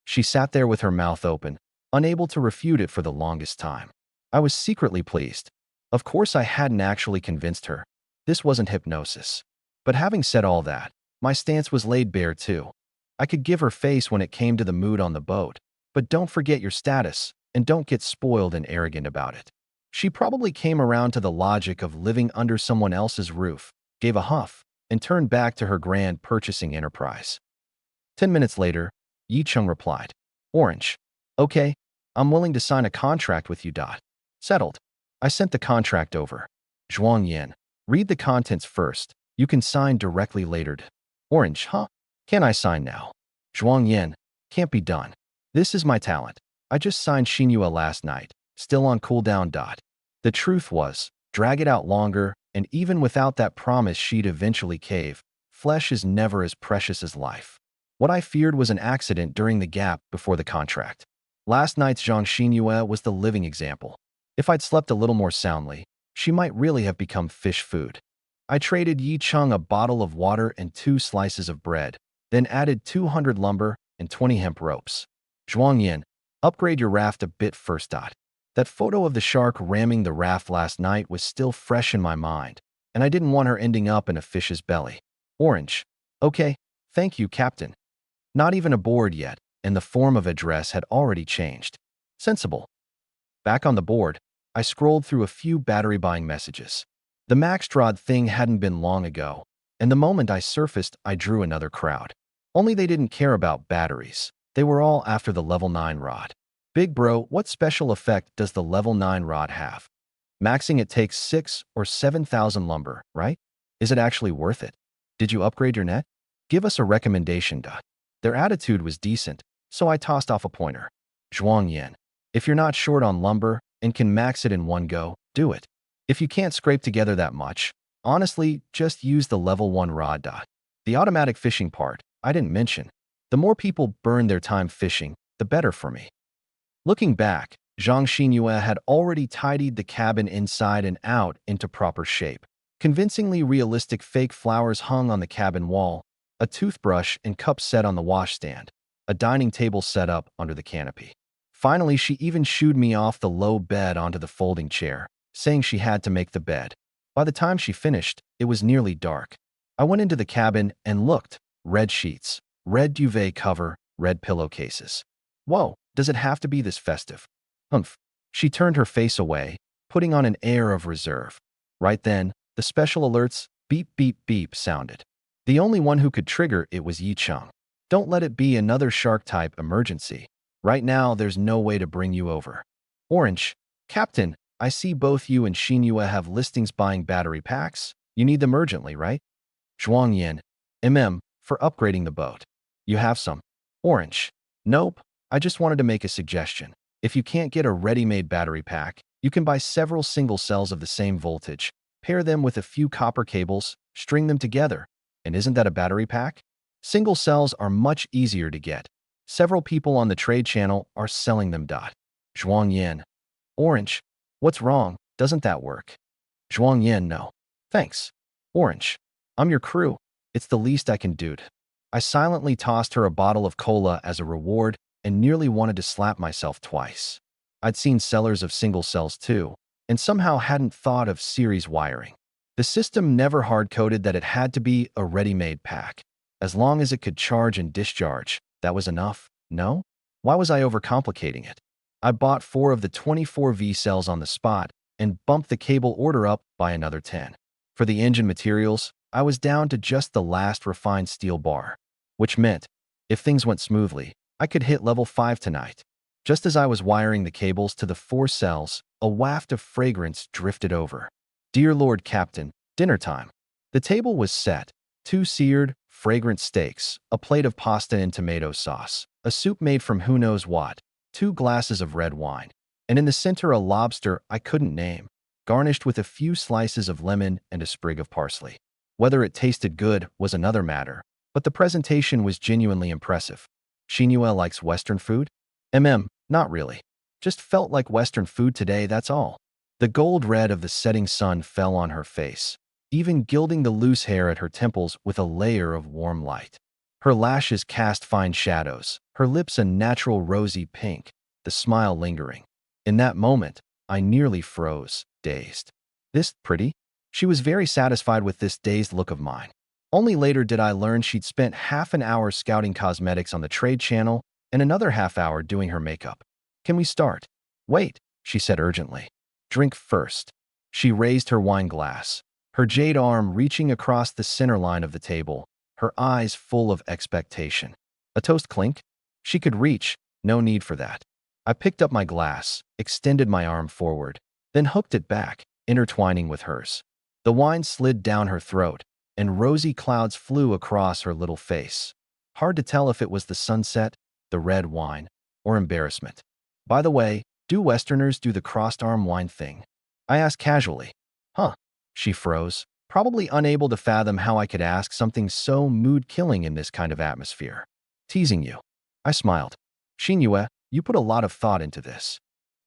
She sat there with her mouth open, unable to refute it for the longest time. I was secretly pleased. Of course I hadn't actually convinced her. This wasn't hypnosis. But having said all that, my stance was laid bare too. I could give her face when it came to the mood on the boat, but don't forget your status, and don't get spoiled and arrogant about it. She probably came around to the logic of living under someone else's roof, gave a huff, and turned back to her grand purchasing enterprise. 10 minutes later, Yi Chung replied, Orange. Okay, I'm willing to sign a contract with you. Settled. I sent the contract over. Zhuang Yin. Read the contents first. You can sign directly later. Orange, Can I sign now? Zhuang Yin. Can't be done. This is my talent. I just signed Xinyue last night, still on cooldown. The truth was, drag it out longer, and even without that promise she'd eventually cave. Flesh is never as precious as life. What I feared was an accident during the gap before the contract. Last night's Zhang Xinyue was the living example. If I'd slept a little more soundly, she might really have become fish food. I traded Yi Chung a bottle of water and 2 slices of bread, then added 200 lumber and 20 hemp ropes. Zhuang Yin, upgrade your raft a bit first. That photo of the shark ramming the raft last night was still fresh in my mind, and I didn't want her ending up in a fish's belly. Orange. Okay, thank you, Captain. Not even aboard yet, and the form of address had already changed. Sensible. Back on the board, I scrolled through a few battery buying messages. The Maxtrod thing hadn't been long ago, and the moment I surfaced, I drew another crowd. Only they didn't care about batteries. They were all after the level 9 rod. Big bro, what special effect does the level 9 rod have? Maxing it takes 6 or 7,000 lumber, right? Is it actually worth it? Did you upgrade your net? Give us a recommendation. Their attitude was decent, so I tossed off a pointer. Zhuang Yin, if you're not short on lumber and can max it in one go, do it. If you can't scrape together that much, honestly, just use the level 1 rod. The automatic fishing part, I didn't mention. The more people burn their time fishing, the better for me. Looking back, Zhang Xinyue had already tidied the cabin inside and out into proper shape. Convincingly realistic fake flowers hung on the cabin wall, a toothbrush and cup set on the washstand, a dining table set up under the canopy. Finally, she even shooed me off the low bed onto the folding chair, saying she had to make the bed. By the time she finished, it was nearly dark. I went into the cabin and looked. Red sheets, red duvet cover, red pillowcases. Whoa, does it have to be this festive? Humph. She turned her face away, putting on an air of reserve. Right then, the special alerts beep beep beep sounded. The only one who could trigger it was Yi Chung. Don't let it be another shark-type emergency. Right now, there's no way to bring you over. Orange, Captain, I see both you and Xinyue have listings buying battery packs. You need them urgently, right? Zhuang Yin, for upgrading the boat. You have some. Orange, nope. I just wanted to make a suggestion. If you can't get a ready-made battery pack, you can buy several single cells of the same voltage, pair them with a few copper cables, string them together. And isn't that a battery pack? Single cells are much easier to get. Several people on the trade channel are selling them. Zhuang Yin. Orange. What's wrong? Doesn't that work? Zhuang Yin, no. Thanks. Orange. I'm your crew. It's the least I can do. I silently tossed her a bottle of cola as a reward and nearly wanted to slap myself twice. I'd seen sellers of single cells too, and somehow hadn't thought of series wiring. The system never hard-coded that it had to be a ready-made pack. As long as it could charge and discharge, that was enough, no? Why was I overcomplicating it? I bought 4 of the 24 V cells on the spot and bumped the cable order up by another 10. For the engine materials, I was down to just the last refined steel bar, which meant, if things went smoothly, I could hit level 5 tonight. Just as I was wiring the cables to the 4 cells, a waft of fragrance drifted over. Dear Lord Captain, dinner time. The table was set. 2 seared, fragrant steaks, a plate of pasta and tomato sauce, a soup made from who knows what, 2 glasses of red wine, and in the center a lobster I couldn't name, garnished with a few slices of lemon and a sprig of parsley. Whether it tasted good was another matter, but the presentation was genuinely impressive. Xinyue likes Western food? Not really. Just felt like Western food today, that's all. The gold red of the setting sun fell on her face, even gilding the loose hair at her temples with a layer of warm light. Her lashes cast fine shadows, her lips a natural rosy pink, the smile lingering. In that moment, I nearly froze, dazed. This pretty? She was very satisfied with this dazed look of mine. Only later did I learn she'd spent half an hour scouting cosmetics on the trade channel and another half hour doing her makeup. Can we start? Wait, she said urgently. Drink first. She raised her wine glass, her jade arm reaching across the center line of the table, her eyes full of expectation. A toast clink? She could reach, no need for that. I picked up my glass, extended my arm forward, then hooked it back, intertwining with hers. The wine slid down her throat, and rosy clouds flew across her little face. Hard to tell if it was the sunset, the red wine, or embarrassment. By the way, do Westerners do the crossed arm wine thing? I asked casually. Huh. She froze, probably unable to fathom how I could ask something so mood-killing in this kind of atmosphere. Teasing you. I smiled. Xinyue, you put a lot of thought into this.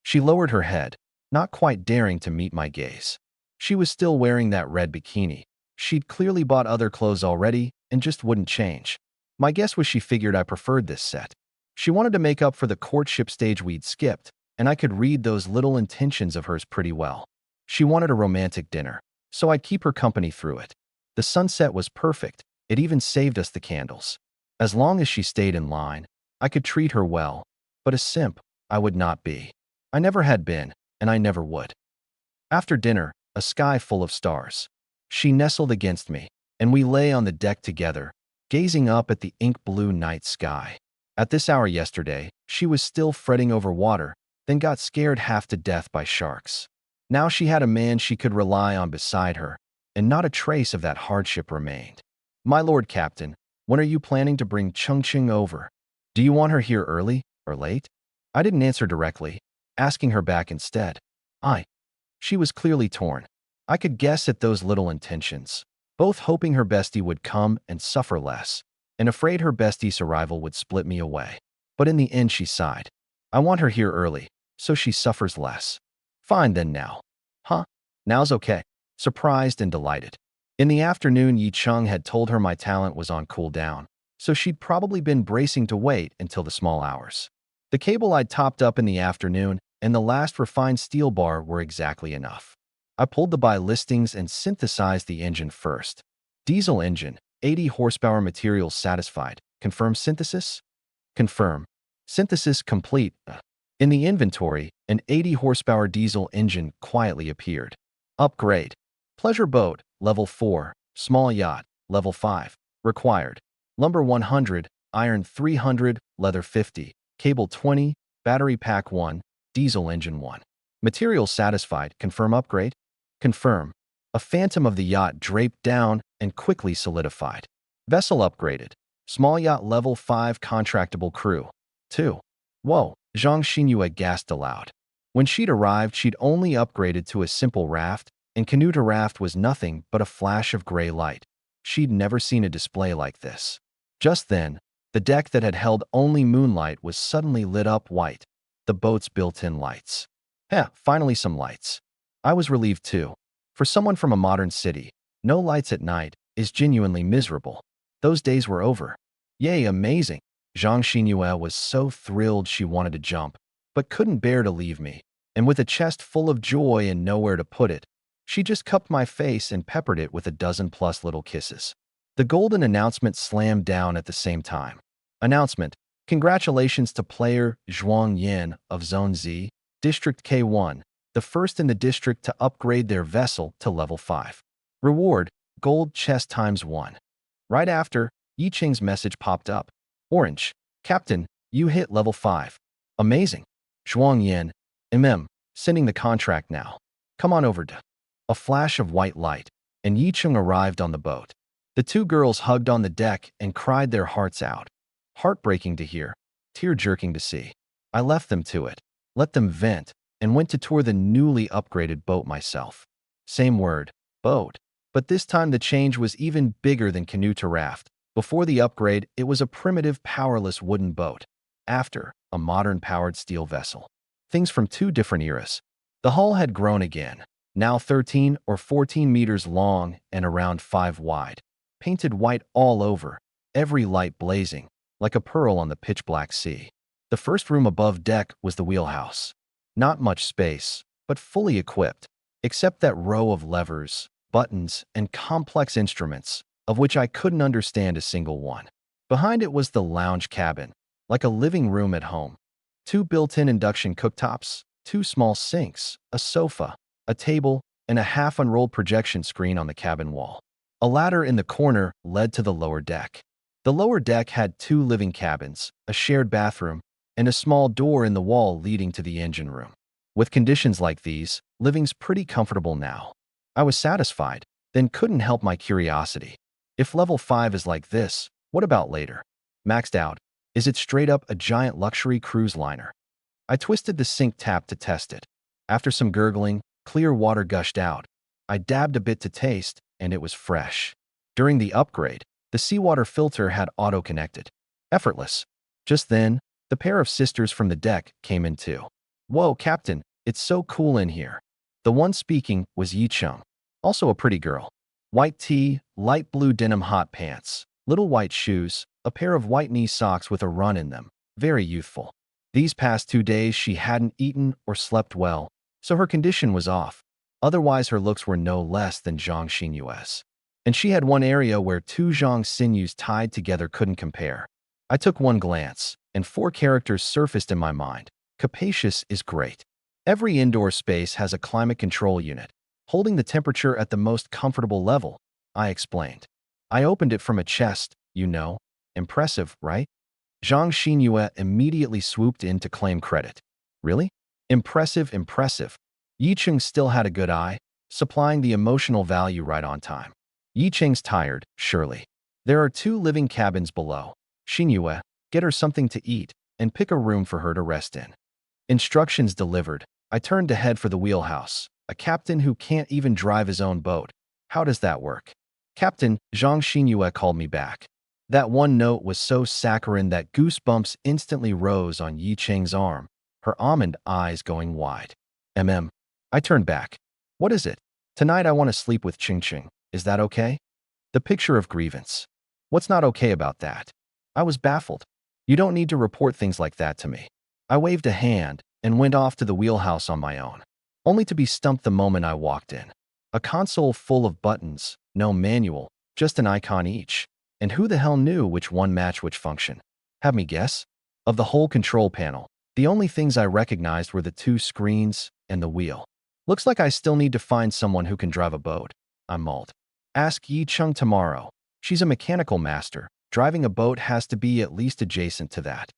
She lowered her head, not quite daring to meet my gaze. She was still wearing that red bikini. She'd clearly bought other clothes already and just wouldn't change. My guess was she figured I preferred this set. She wanted to make up for the courtship stage we'd skipped, and I could read those little intentions of hers pretty well. She wanted a romantic dinner, so I'd keep her company through it. The sunset was perfect. It even saved us the candles. As long as she stayed in line, I could treat her well, but a simp, I would not be. I never had been, and I never would. After dinner, a sky full of stars. She nestled against me, and we lay on the deck together, gazing up at the ink-blue night sky. At this hour yesterday, she was still fretting over water, then got scared half to death by sharks. Now she had a man she could rely on beside her, and not a trace of that hardship remained. My lord captain, when are you planning to bring Chengqing over? Do you want her here early or late? I didn't answer directly, asking her back instead. She was clearly torn. I could guess at those little intentions, both hoping her bestie would come and suffer less, and afraid her bestie's arrival would split me away. But in the end she sighed. I want her here early, so she suffers less. Fine then now. Huh? Now's okay. Surprised and delighted. In the afternoon, Yi Cheng had told her my talent was on cooldown, so she'd probably been bracing to wait until the small hours. The cable I'd topped up in the afternoon and the last refined steel bar were exactly enough. I pulled the buy listings and synthesized the engine first. Diesel engine, 80 horsepower, materials satisfied. Confirm synthesis? Confirm. Synthesis complete. In the inventory, an 80 horsepower diesel engine quietly appeared. Upgrade. Pleasure boat, level 4. Small yacht, level 5. Required. Lumber 100, iron 300, leather 50, cable 20, battery pack 1, diesel engine 1. Materials satisfied. Confirm upgrade? Confirm. A phantom of the yacht draped down and quickly solidified. Vessel upgraded. Small yacht level 5, contractable crew. 2. Whoa, Zhang Xinyue gasped aloud. When she'd arrived, she'd only upgraded to a simple raft, and canoe to raft was nothing but a flash of gray light. She'd never seen a display like this. Just then, the deck that had held only moonlight was suddenly lit up white. The boat's built-in lights. Finally some lights. I was relieved too. For someone from a modern city, no lights at night is genuinely miserable. Those days were over. Yay, amazing. Zhang Xinyue was so thrilled she wanted to jump, but couldn't bear to leave me, and with a chest full of joy and nowhere to put it, she just cupped my face and peppered it with a dozen-plus little kisses. The golden announcement slammed down at the same time. Announcement: congratulations to player Zhuang Yin of Zone Z, District K1, the first in the district to upgrade their vessel to level 5. Reward: gold chest ×1. Right after, Yi Cheng's message popped up. Orange: Captain, you hit level 5. Amazing. Zhuang Yin: sending the contract now. Come on over to. A flash of white light, and Yi Cheng arrived on the boat. The two girls hugged on the deck and cried their hearts out. Heartbreaking to hear, tear-jerking to see. I left them to it, let them vent, and went to tour the newly upgraded boat myself. Same word, boat. But this time the change was even bigger than canoe to raft. Before the upgrade, it was a primitive, powerless wooden boat. After, a modern powered steel vessel. Things from two different eras. The hull had grown again, now 13 or 14 meters long and around 5 wide. Painted white all over, every light blazing, like a pearl on the pitch-black sea. The first room above deck was the wheelhouse. Not much space, but fully equipped, except that row of levers, buttons, and complex instruments, of which I couldn't understand a single one. Behind it was the lounge cabin, like a living room at home. 2 built-in induction cooktops, 2 small sinks, a sofa, a table, and a half-unrolled projection screen on the cabin wall. A ladder in the corner led to the lower deck. The lower deck had 2 living cabins, a shared bathroom, and a small door in the wall leading to the engine room. With conditions like these, living's pretty comfortable now. I was satisfied, then couldn't help my curiosity. If level 5 is like this, what about later? Maxed out, is it straight up a giant luxury cruise liner? I twisted the sink tap to test it. After some gurgling, clear water gushed out. I dabbed a bit to taste, and it was fresh. During the upgrade, the seawater filter had auto-connected. Effortless. Just then, the pair of sisters from the deck came in too. Whoa, Captain, it's so cool in here. The one speaking was Yi Chung, also a pretty girl. White tee, light blue denim hot pants, little white shoes, a pair of white knee socks with a run in them. Very youthful. These past 2 days she hadn't eaten or slept well, so her condition was off. Otherwise her looks were no less than Zhang Xinyue's. And she had one area where two Zhang sinews tied together couldn't compare. I took one glance, and 4 characters surfaced in my mind. Capacious is great. Every indoor space has a climate control unit, holding the temperature at the most comfortable level, I explained. I opened it from a chest, you know. Impressive, right? Zhang Xinyue immediately swooped in to claim credit. Really? Impressive, impressive. Yi Cheng still had a good eye, supplying the emotional value right on time. Yi Cheng's tired, surely. There are 2 living cabins below. Xinyue, get her something to eat, and pick a room for her to rest in. Instructions delivered. I turned to head for the wheelhouse. A captain who can't even drive his own boat. How does that work? Captain, Zhang Xinyue called me back. That one note was so saccharine that goosebumps instantly rose on Yi Cheng's arm, her almond eyes going wide. I turned back. What is it? Tonight I want to sleep with Ching Ching. Is that okay? The picture of grievance. What's not okay about that? I was baffled. You don't need to report things like that to me. I waved a hand and went off to the wheelhouse on my own, only to be stumped the moment I walked in. A console full of buttons, no manual, just an icon each. And who the hell knew which one matched which function? Have me guess? Of the whole control panel, the only things I recognized were the 2 screens and the wheel. Looks like I still need to find someone who can drive a boat, I mulled. Ask Yi Chung tomorrow. She's a mechanical master. Driving a boat has to be at least adjacent to that.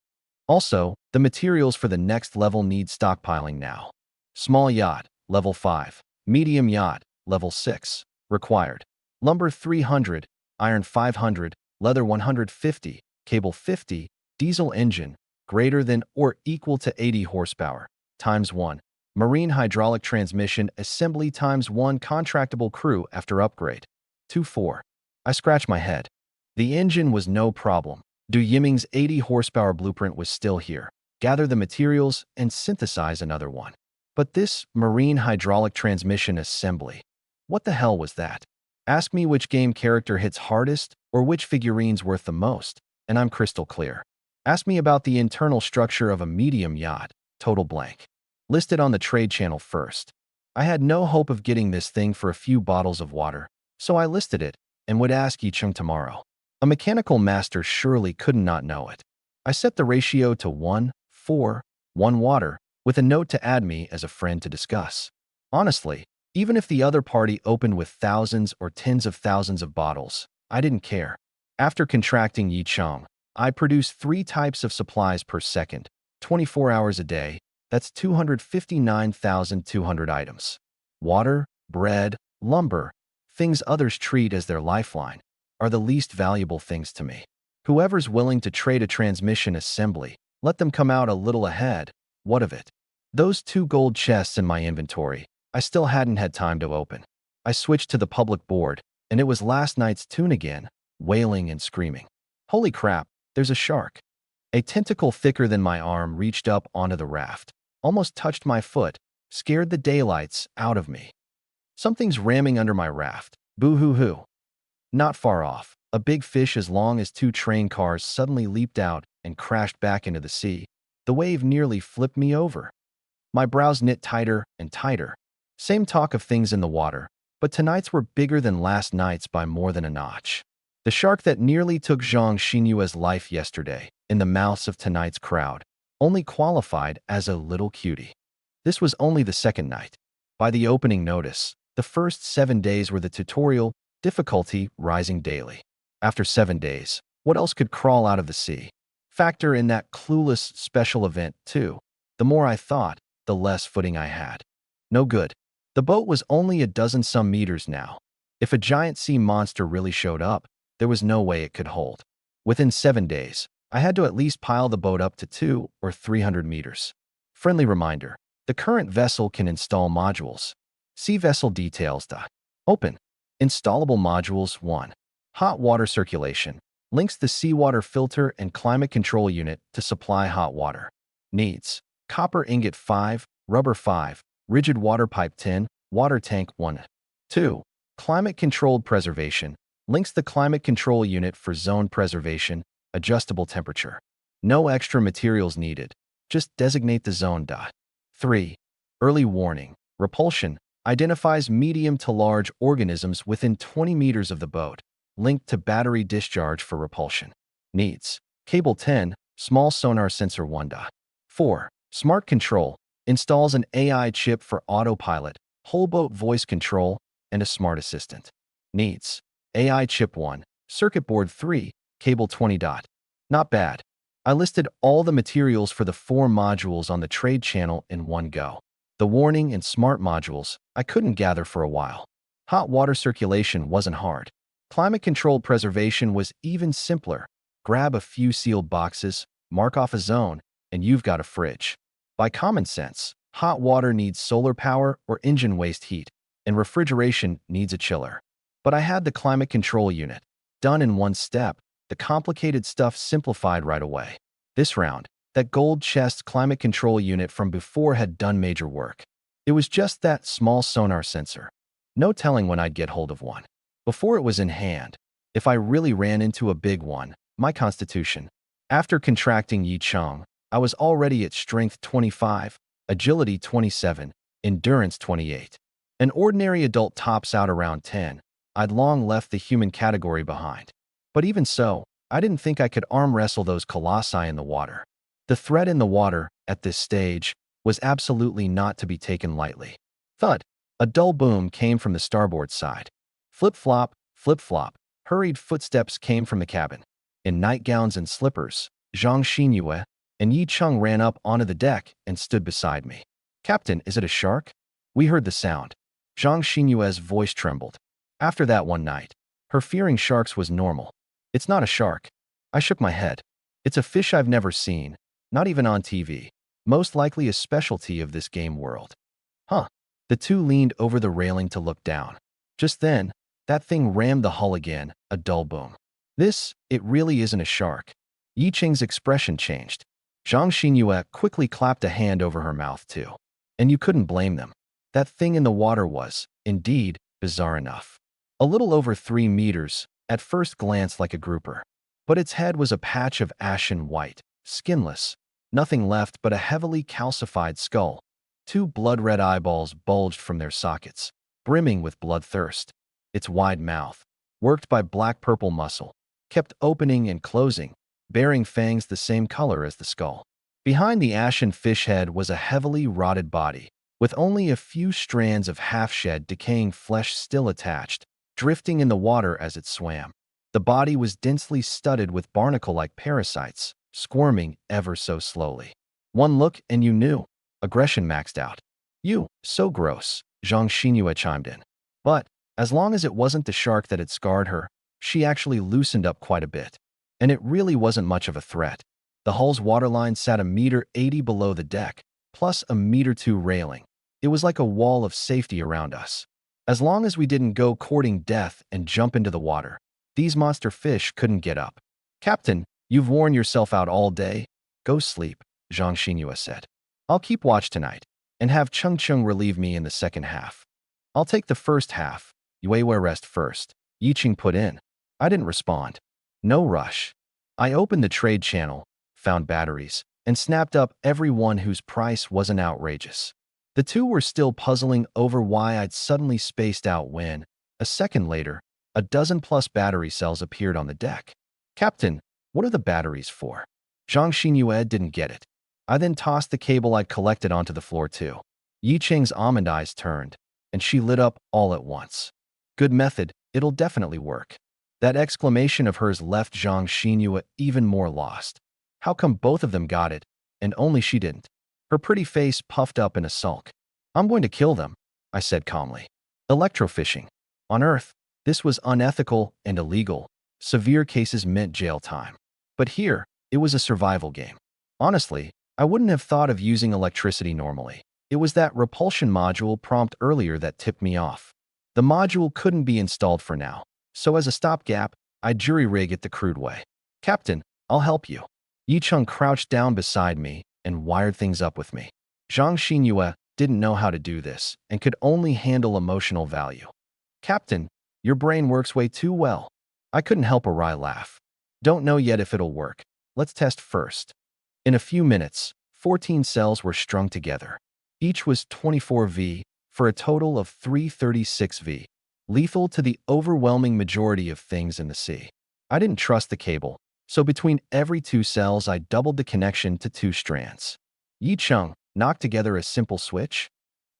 Also, the materials for the next level need stockpiling now. Small yacht, level 5. Medium yacht, level 6. Required. Lumber 300, iron 500, leather 150, cable 50, diesel engine, greater than or equal to 80 horsepower, times 1. Marine hydraulic transmission assembly times 1 contractable crew after upgrade. 2-4. I scratched my head. The engine was no problem. Du Yiming's 80 horsepower blueprint was still here. Gather the materials and synthesize another one. But this marine hydraulic transmission assembly, what the hell was that? Ask me which game character hits hardest or which figurine's worth the most, and I'm crystal clear. Ask me about the internal structure of a medium yacht, total blank. Listed on the trade channel first. I had no hope of getting this thing for a few bottles of water, so I listed it and would ask Yi Chung tomorrow. A mechanical master surely could not know it. I set the ratio to 1-4, 1 water, with a note to add me as a friend to discuss. Honestly, even if the other party opened with thousands or tens of thousands of bottles, I didn't care. After contracting Yi Chung, I produced 3 types of supplies per second, 24 hours a day. That's 259,200 items. Water, bread, lumber, things others treat as their lifeline, are the least valuable things to me. Whoever's willing to trade a transmission assembly, let them come out a little ahead. What of it? Those 2 gold chests in my inventory, I still hadn't had time to open. I switched to the public board, and it was last night's tune again, wailing and screaming. Holy crap, there's a shark. A tentacle thicker than my arm reached up onto the raft, almost touched my foot, scared the daylights out of me. Something's ramming under my raft. Boo-hoo-hoo. Not far off, a big fish as long as 2 train cars suddenly leaped out and crashed back into the sea. The wave nearly flipped me over. My brows knit tighter and tighter. Same talk of things in the water, but tonight's were bigger than last night's by more than a notch. The shark that nearly took Zhang Xinyue's life yesterday, in the mouths of tonight's crowd, only qualified as a little cutie. This was only the second night. By the opening notice, the first 7 days were the tutorial, difficulty rising daily. After 7 days, what else could crawl out of the sea? Factor in that clueless special event, too. The more I thought, the less footing I had. No good. The boat was only a dozen some meters now. If a giant sea monster really showed up, there was no way it could hold. Within 7 days, I had to at least pile the boat up to 200 or 300 meters. Friendly reminder, the current vessel can install modules. See vessel details. Open. Installable modules 1. Hot water circulation. Links the seawater filter and climate control unit to supply hot water. Needs: copper ingot 5, rubber 5, rigid water pipe 10, water tank 1. 2. Climate-controlled preservation. Links the climate control unit for zone preservation, adjustable temperature. No extra materials needed. Just designate the zone. 3. Early warning. Repulsion. Identifies medium to large organisms within 20 meters of the boat. Linked to battery discharge for repulsion. Needs: cable 10, small sonar sensor 1. 4. Smart control. Installs an AI chip for autopilot, whole boat voice control, and a smart assistant. Needs: AI chip 1, circuit board 3, cable 20. Not bad. I listed all the materials for the 4 modules on the trade channel in one go. The warning and smart modules I couldn't gather for a while. Hot water circulation wasn't hard. Climate-controlled preservation was even simpler. Grab a few sealed boxes, mark off a zone, and you've got a fridge. By common sense, hot water needs solar power or engine waste heat, and refrigeration needs a chiller. But I had the climate control unit. Done in one step, the complicated stuff simplified right away. This round, that gold chest climate control unit from before had done major work. It was just that small sonar sensor. No telling when I'd get hold of one. Before it was in hand, if I really ran into a big one, my constitution. After contracting Yi Chang, I was already at strength 25, agility 27, endurance 28. An ordinary adult tops out around 10. I'd long left the human category behind. But even so, I didn't think I could arm wrestle those colossi in the water. The threat in the water, at this stage, was absolutely not to be taken lightly. Thud! A dull boom came from the starboard side. Flip-flop, flip-flop, hurried footsteps came from the cabin. In nightgowns and slippers, Zhang Xinyue and Yi Cheng ran up onto the deck and stood beside me. "Captain, is it a shark?" We heard the sound. Zhang Xinyue's voice trembled. After that one night, her fearing sharks was normal. "It's not a shark." I shook my head. "It's a fish I've never seen, not even on TV. Most likely a specialty of this game world." Huh. The two leaned over the railing to look down. Just then, that thing rammed the hull again, a dull boom. It really isn't a shark." Yi Cheng's expression changed. Zhang Xinyue quickly clapped a hand over her mouth too. And you couldn't blame them. That thing in the water was, indeed, bizarre enough. A little over 3 meters, at first glance like a grouper. But its head was a patch of ashen white, skinless, nothing left but a heavily calcified skull. 2 blood-red eyeballs bulged from their sockets, brimming with bloodthirst. Its wide mouth, worked by black-purple muscle, kept opening and closing, bearing fangs the same color as the skull. Behind the ashen fish head was a heavily rotted body, with only a few strands of half-shed decaying flesh still attached, drifting in the water as it swam. The body was densely studded with barnacle-like parasites, squirming ever so slowly. One look and you knew. Aggression maxed out. "You, so gross," Zhang Xinyue chimed in. But, as long as it wasn't the shark that had scarred her, she actually loosened up quite a bit. And it really wasn't much of a threat. The hull's waterline sat 1.80 meters below the deck, plus 1.2 meters railing. It was like a wall of safety around us. As long as we didn't go courting death and jump into the water, these monster fish couldn't get up. "Captain, you've worn yourself out all day. Go sleep," Zhang Xinyue said. "I'll keep watch tonight, and have Cheng Cheng relieve me in the second half." "I'll take the first half. Yue rest first," Yi Cheng put in. I didn't respond. No rush. I opened the trade channel, found batteries, and snapped up every one whose price wasn't outrageous. The two were still puzzling over why I'd suddenly spaced out when, a second later, a dozen-plus battery cells appeared on the deck. "Captain, what are the batteries for?" Zhang Xinyue didn't get it. I then tossed the cable I'd collected onto the floor too. Yi Cheng's almond eyes turned, and she lit up all at once. "Good method, it'll definitely work." That exclamation of hers left Zhang Xinyue even more lost. How come both of them got it, and only she didn't? Her pretty face puffed up in a sulk. "I'm going to kill them," I said calmly. Electrofishing. On Earth, this was unethical and illegal. Severe cases meant jail time. But here, it was a survival game. Honestly, I wouldn't have thought of using electricity normally. It was that repulsion module prompt earlier that tipped me off. The module couldn't be installed for now, so as a stopgap, I jury-rig it the crude way. Captain, I'll help you. Yicheng crouched down beside me and wired things up with me. Zhang Xinyue didn't know how to do this and could only handle emotional value. Captain, your brain works way too well. I couldn't help a wry laugh. Don't know yet if it'll work. Let's test first. In a few minutes, 14 cells were strung together. Each was 24V for a total of 336V, lethal to the overwhelming majority of things in the sea. I didn't trust the cable, so between every 2 cells I doubled the connection to 2 strands. Yicheng knocked together a simple switch?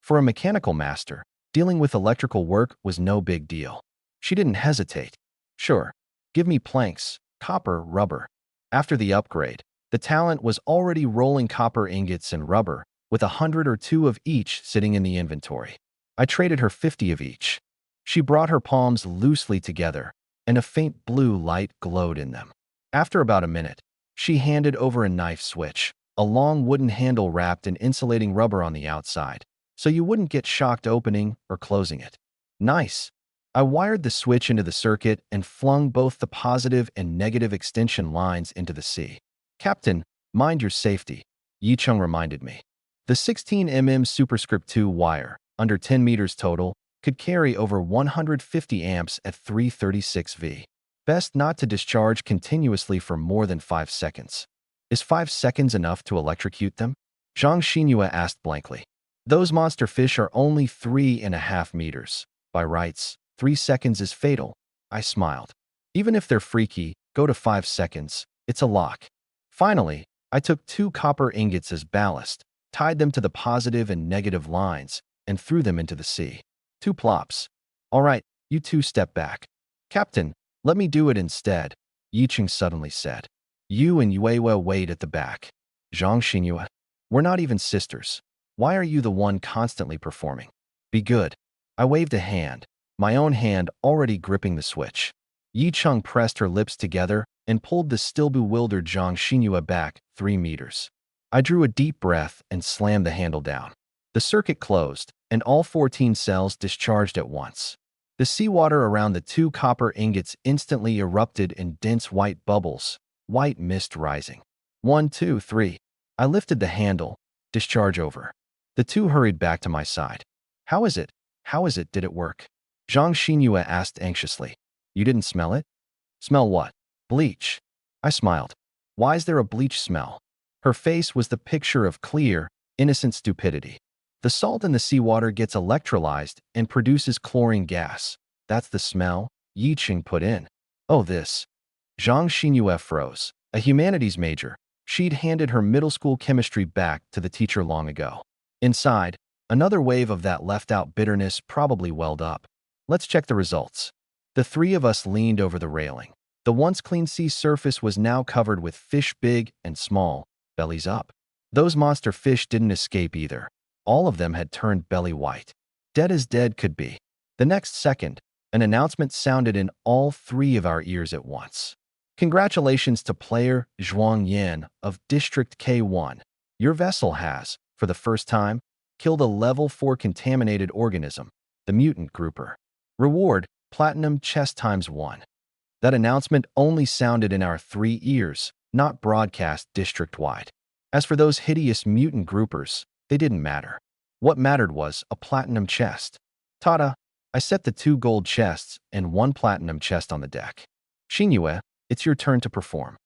For a mechanical master, dealing with electrical work was no big deal. She didn't hesitate. Sure, give me planks, copper, rubber. After the upgrade, the talent was already rolling copper ingots and rubber, with 100 or 2 of each sitting in the inventory. I traded her 50 of each. She brought her palms loosely together, and a faint blue light glowed in them. After about a minute, she handed over a knife switch, a long wooden handle wrapped in insulating rubber on the outside, so you wouldn't get shocked opening or closing it. Nice. I wired the switch into the circuit and flung both the positive and negative extension lines into the sea. Captain, mind your safety, Yicheng reminded me. The 16mm superscript 2 wire, under 10 meters total, could carry over 150 amps at 336V. Best not to discharge continuously for more than 5 seconds. Is 5 seconds enough to electrocute them? Zhang Xinyue asked blankly. Those monster fish are only 3.5 meters. By rights, 3 seconds is fatal. I smiled. Even if they're freaky, go to 5 seconds. It's a lock. Finally, I took 2 copper ingots as ballast, tied them to the positive and negative lines, and threw them into the sea. 2 plops. All right, you 2 step back. Captain, let me do it instead, Yicheng suddenly said. You and Yuewe wait at the back. Zhang Xinyue, we're not even sisters. Why are you the one constantly performing? Be good. I waved a hand, my own hand already gripping the switch. Yicheng pressed her lips together and pulled the still bewildered Zhang Xinyue back 3 meters. I drew a deep breath and slammed the handle down. The circuit closed, and all 14 cells discharged at once. The seawater around the 2 copper ingots instantly erupted in dense white bubbles, white mist rising. 1, 2, 3. I lifted the handle. Discharge over. The 2 hurried back to my side. How is it? How is it? Did it work? Zhang Xinyue asked anxiously. You didn't smell it? Smell what? Bleach. I smiled. Why is there a bleach smell? Her face was the picture of clear, innocent stupidity. The salt in the seawater gets electrolyzed and produces chlorine gas. That's the smell Yicheng put in. Oh, this. Zhang Xinyue froze. A humanities major, she'd handed her middle school chemistry back to the teacher long ago. Inside, another wave of that left-out bitterness probably welled up. Let's check the results. The 3 of us leaned over the railing. The once clean sea surface was now covered with fish big and small, bellies up. Those monster fish didn't escape either. All of them had turned belly white. Dead as dead could be. The next second, an announcement sounded in all 3 of our ears at once. Congratulations to player Zhuang Yan of District K1. Your vessel has, for the first time, killed a level 4 contaminated organism, the mutant grouper. Reward, platinum chest ×1. That announcement only sounded in our 3 ears, not broadcast district-wide. As for those hideous mutant groupers, they didn't matter. What mattered was a platinum chest. Tada! I set the 2 gold chests and 1 platinum chest on the deck. Xinyue, it's your turn to perform.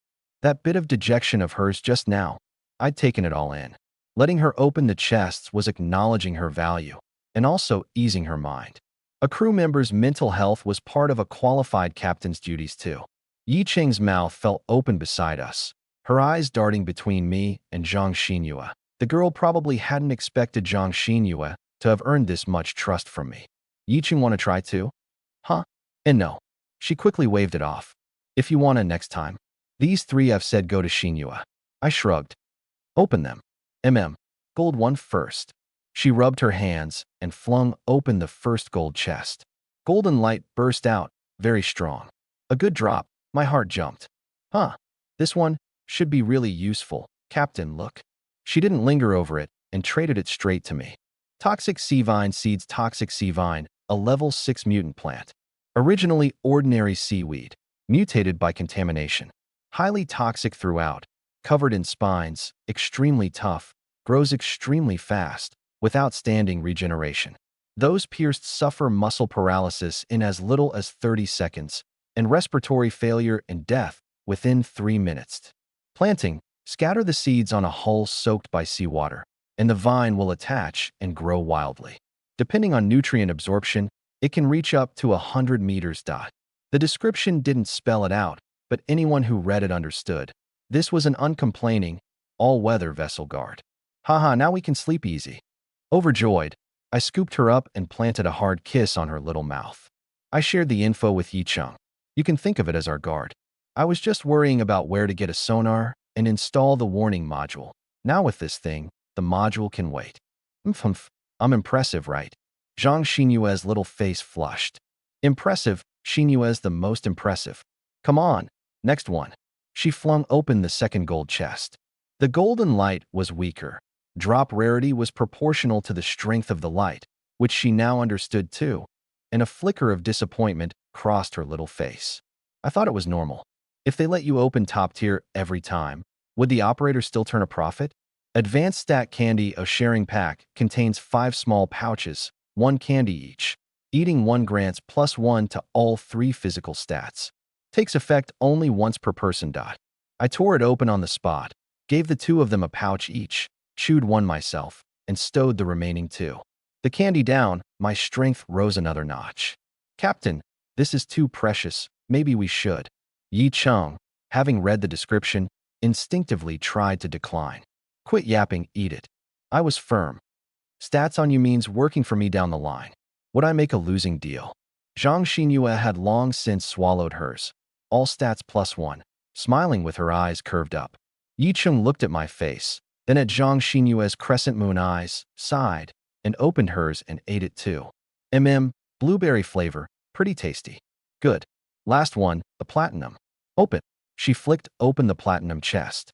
That bit of dejection of hers just now, I'd taken it all in. Letting her open the chests was acknowledging her value, and also easing her mind. A crew member's mental health was part of a qualified captain's duties too. Yicheng's mouth fell open beside us, her eyes darting between me and Zhang Xinyue. The girl probably hadn't expected Zhang Xinyue to have earned this much trust from me. Yicheng want to try too? Huh? And no. She quickly waved it off. If you wanna next time. These 3 I've said go to Xinyue. I shrugged. Open them. Gold one first. She rubbed her hands and flung open the first gold chest. Golden light burst out, very strong. A good drop. My heart jumped. Huh. This one should be really useful. Captain, look. She didn't linger over it and traded it straight to me. Toxic sea vine seeds. Toxic sea vine, a level 6 mutant plant. Originally ordinary seaweed. mutated by contamination. Highly toxic throughout, covered in spines, extremely tough, grows extremely fast, with outstanding regeneration. Those pierced suffer muscle paralysis in as little as 30 seconds, and respiratory failure and death within 3 minutes. Planting, scatter the seeds on a hull soaked by seawater, and the vine will attach and grow wildly. Depending on nutrient absorption, it can reach up to 100 meters. The description didn't spell it out, but anyone who read it understood. This was an uncomplaining, all-weather vessel guard. Haha, now we can sleep easy. Overjoyed, I scooped her up and planted a hard kiss on her little mouth. I shared the info with Yi-chung. You can think of it as our guard. I was just worrying about where to get a sonar and install the warning module. Now with this thing, the module can wait. I'm impressive, right? Zhang Xinyue's little face flushed. Impressive, Xinyue's the most impressive. Come on, next one. She flung open the second gold chest. The golden light was weaker. Drop rarity was proportional to the strength of the light, which she now understood too, and a flicker of disappointment crossed her little face. I thought it was normal. If they let you open top tier every time, would the operator still turn a profit? Advanced Stat Candy, a sharing pack, contains 5 small pouches, 1 candy each. Eating 1 grants +1 to all 3 physical stats. Takes effect only once per person. I tore it open on the spot, gave the 2 of them a pouch each, chewed 1 myself, and stowed the remaining 2. The candy down, my strength rose another notch. Captain, this is too precious, maybe we should. Yi-chung, having read the description, instinctively tried to decline. Quit yapping, eat it. I was firm. Stats on you means working for me down the line. Would I make a losing deal? Zhang Xinyue had long since swallowed hers. All stats +1, smiling with her eyes curved up. Yi-chung looked at my face, then at Zhang Xinyue's crescent moon eyes, sighed, and opened hers and ate it too. Blueberry flavor, pretty tasty. Good. Last one, the platinum. Open. She flicked open the platinum chest.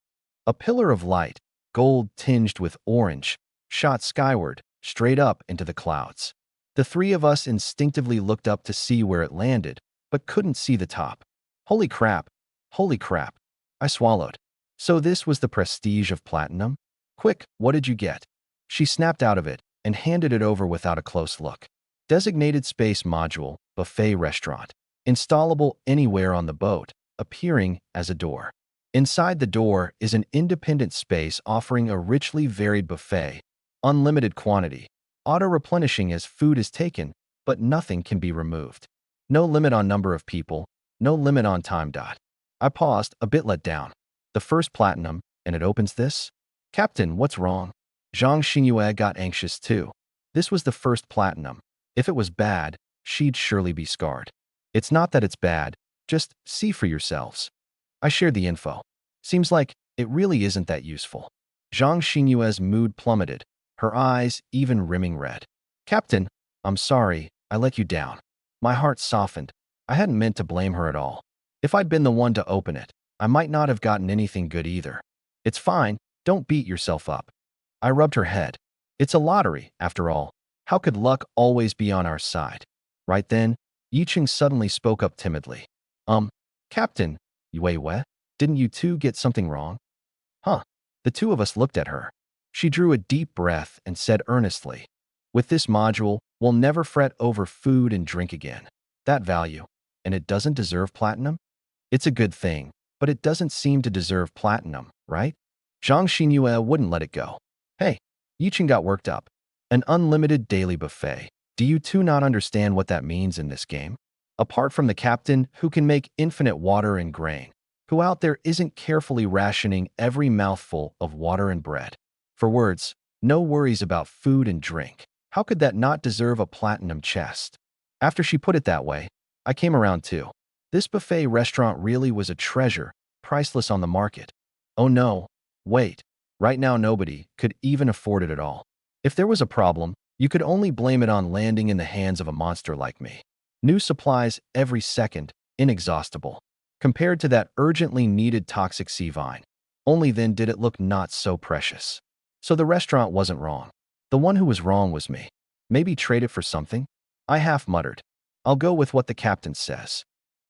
A pillar of light, gold tinged with orange, shot skyward, straight up into the clouds. The 3 of us instinctively looked up to see where it landed, but couldn't see the top. Holy crap. Holy crap. I swallowed. So this was the prestige of platinum? Quick, what did you get? She snapped out of it and handed it over without a close look. Designated space module, buffet restaurant. Installable anywhere on the boat, appearing as a door. Inside the door is an independent space offering a richly varied buffet, unlimited quantity, auto-replenishing as food is taken, but nothing can be removed. No limit on number of people, no limit on time. I paused, a bit let down. The first platinum, and it opens this? Captain, what's wrong? Zhang Xinyue got anxious too. This was the first platinum. If it was bad, she'd surely be scarred. It's not that it's bad, just see for yourselves. I shared the info. Seems like it really isn't that useful. Zhang Xinyue's mood plummeted, her eyes even rimming red. Captain, I'm sorry, I let you down. My heart softened. I hadn't meant to blame her at all. If I'd been the one to open it, I might not have gotten anything good either. It's fine, don't beat yourself up. I rubbed her head. It's a lottery, after all. How could luck always be on our side? Right then, Yi-chung suddenly spoke up timidly. Captain, Yue, didn't you 2 get something wrong? Huh. The 2 of us looked at her. She drew a deep breath and said earnestly, with this module, we'll never fret over food and drink again. That value. And it doesn't deserve platinum? It's a good thing, but it doesn't seem to deserve platinum, right? Zhang Xinyue wouldn't let it go. Hey, Yi-chung got worked up. An unlimited daily buffet. Do you 2 not understand what that means in this game? Apart from the captain who can make infinite water and grain, who out there isn't carefully rationing every mouthful of water and bread. For words, no worries about food and drink. How could that not deserve a platinum chest? After she put it that way, I came around too. This buffet restaurant really was a treasure, priceless on the market. Oh no, wait. Right now nobody could even afford it at all. If there was a problem, you could only blame it on landing in the hands of a monster like me. New supplies every second, inexhaustible. Compared to that urgently needed toxic sea vine. Only then did it look not so precious. So the restaurant wasn't wrong. The one who was wrong was me. Maybe trade it for something? I half muttered. I'll go with what the captain says.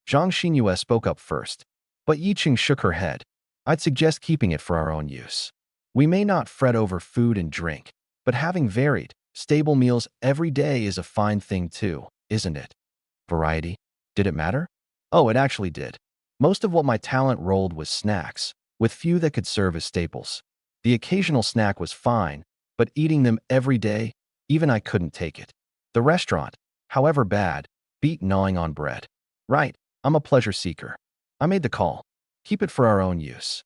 Zhang Xinyue spoke up first, but Yi Ching shook her head. I'd suggest keeping it for our own use. We may not fret over food and drink, but having varied, stable meals every day is a fine thing too, isn't it? Variety? Did it matter? Oh, it actually did. Most of what my talent rolled was snacks, with few that could serve as staples. The occasional snack was fine, but eating them every day, even I couldn't take it. The restaurant, however bad, beat gnawing on bread. Right, I'm a pleasure seeker. I made the call. Keep it for our own use.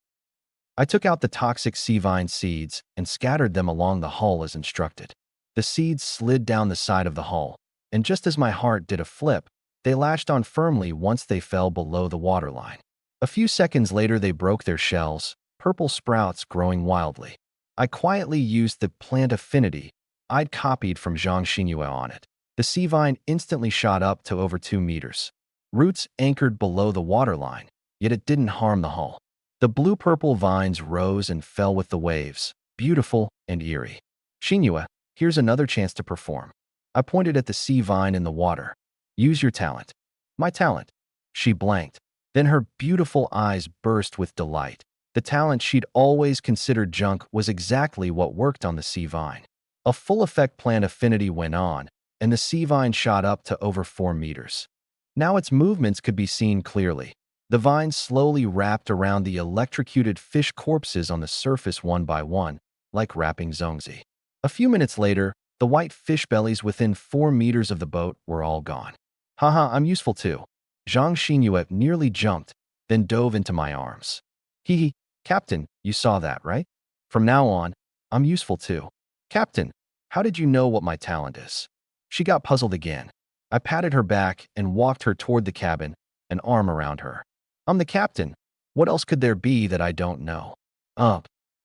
I took out the toxic sea vine seeds and scattered them along the hull as instructed. The seeds slid down the side of the hull, and just as my heart did a flip, they latched on firmly once they fell below the waterline. A few seconds later they broke their shells, purple sprouts growing wildly. I quietly used the plant affinity I'd copied from Zhang Xinyue on it. The sea vine instantly shot up to over 2 meters. Roots anchored below the waterline, yet it didn't harm the hull. The blue-purple vines rose and fell with the waves, beautiful and eerie. Xinyue, here's another chance to perform. I pointed at the sea vine in the water. Use your talent. My talent. She blanked. Then her beautiful eyes burst with delight. The talent she'd always considered junk was exactly what worked on the sea vine. A full-effect plant affinity went on, and the sea vine shot up to over 4 meters. Now its movements could be seen clearly. The vine slowly wrapped around the electrocuted fish corpses on the surface one by one, like wrapping zongzi. A few minutes later, the white fish bellies within 4 meters of the boat were all gone. Haha, I'm useful too. Zhang Xinyue nearly jumped, then dove into my arms. Hee, Captain, you saw that, right? From now on, I'm useful too. Captain, how did you know what my talent is? She got puzzled again. I patted her back and walked her toward the cabin, an arm around her. I'm the captain. What else could there be that I don't know?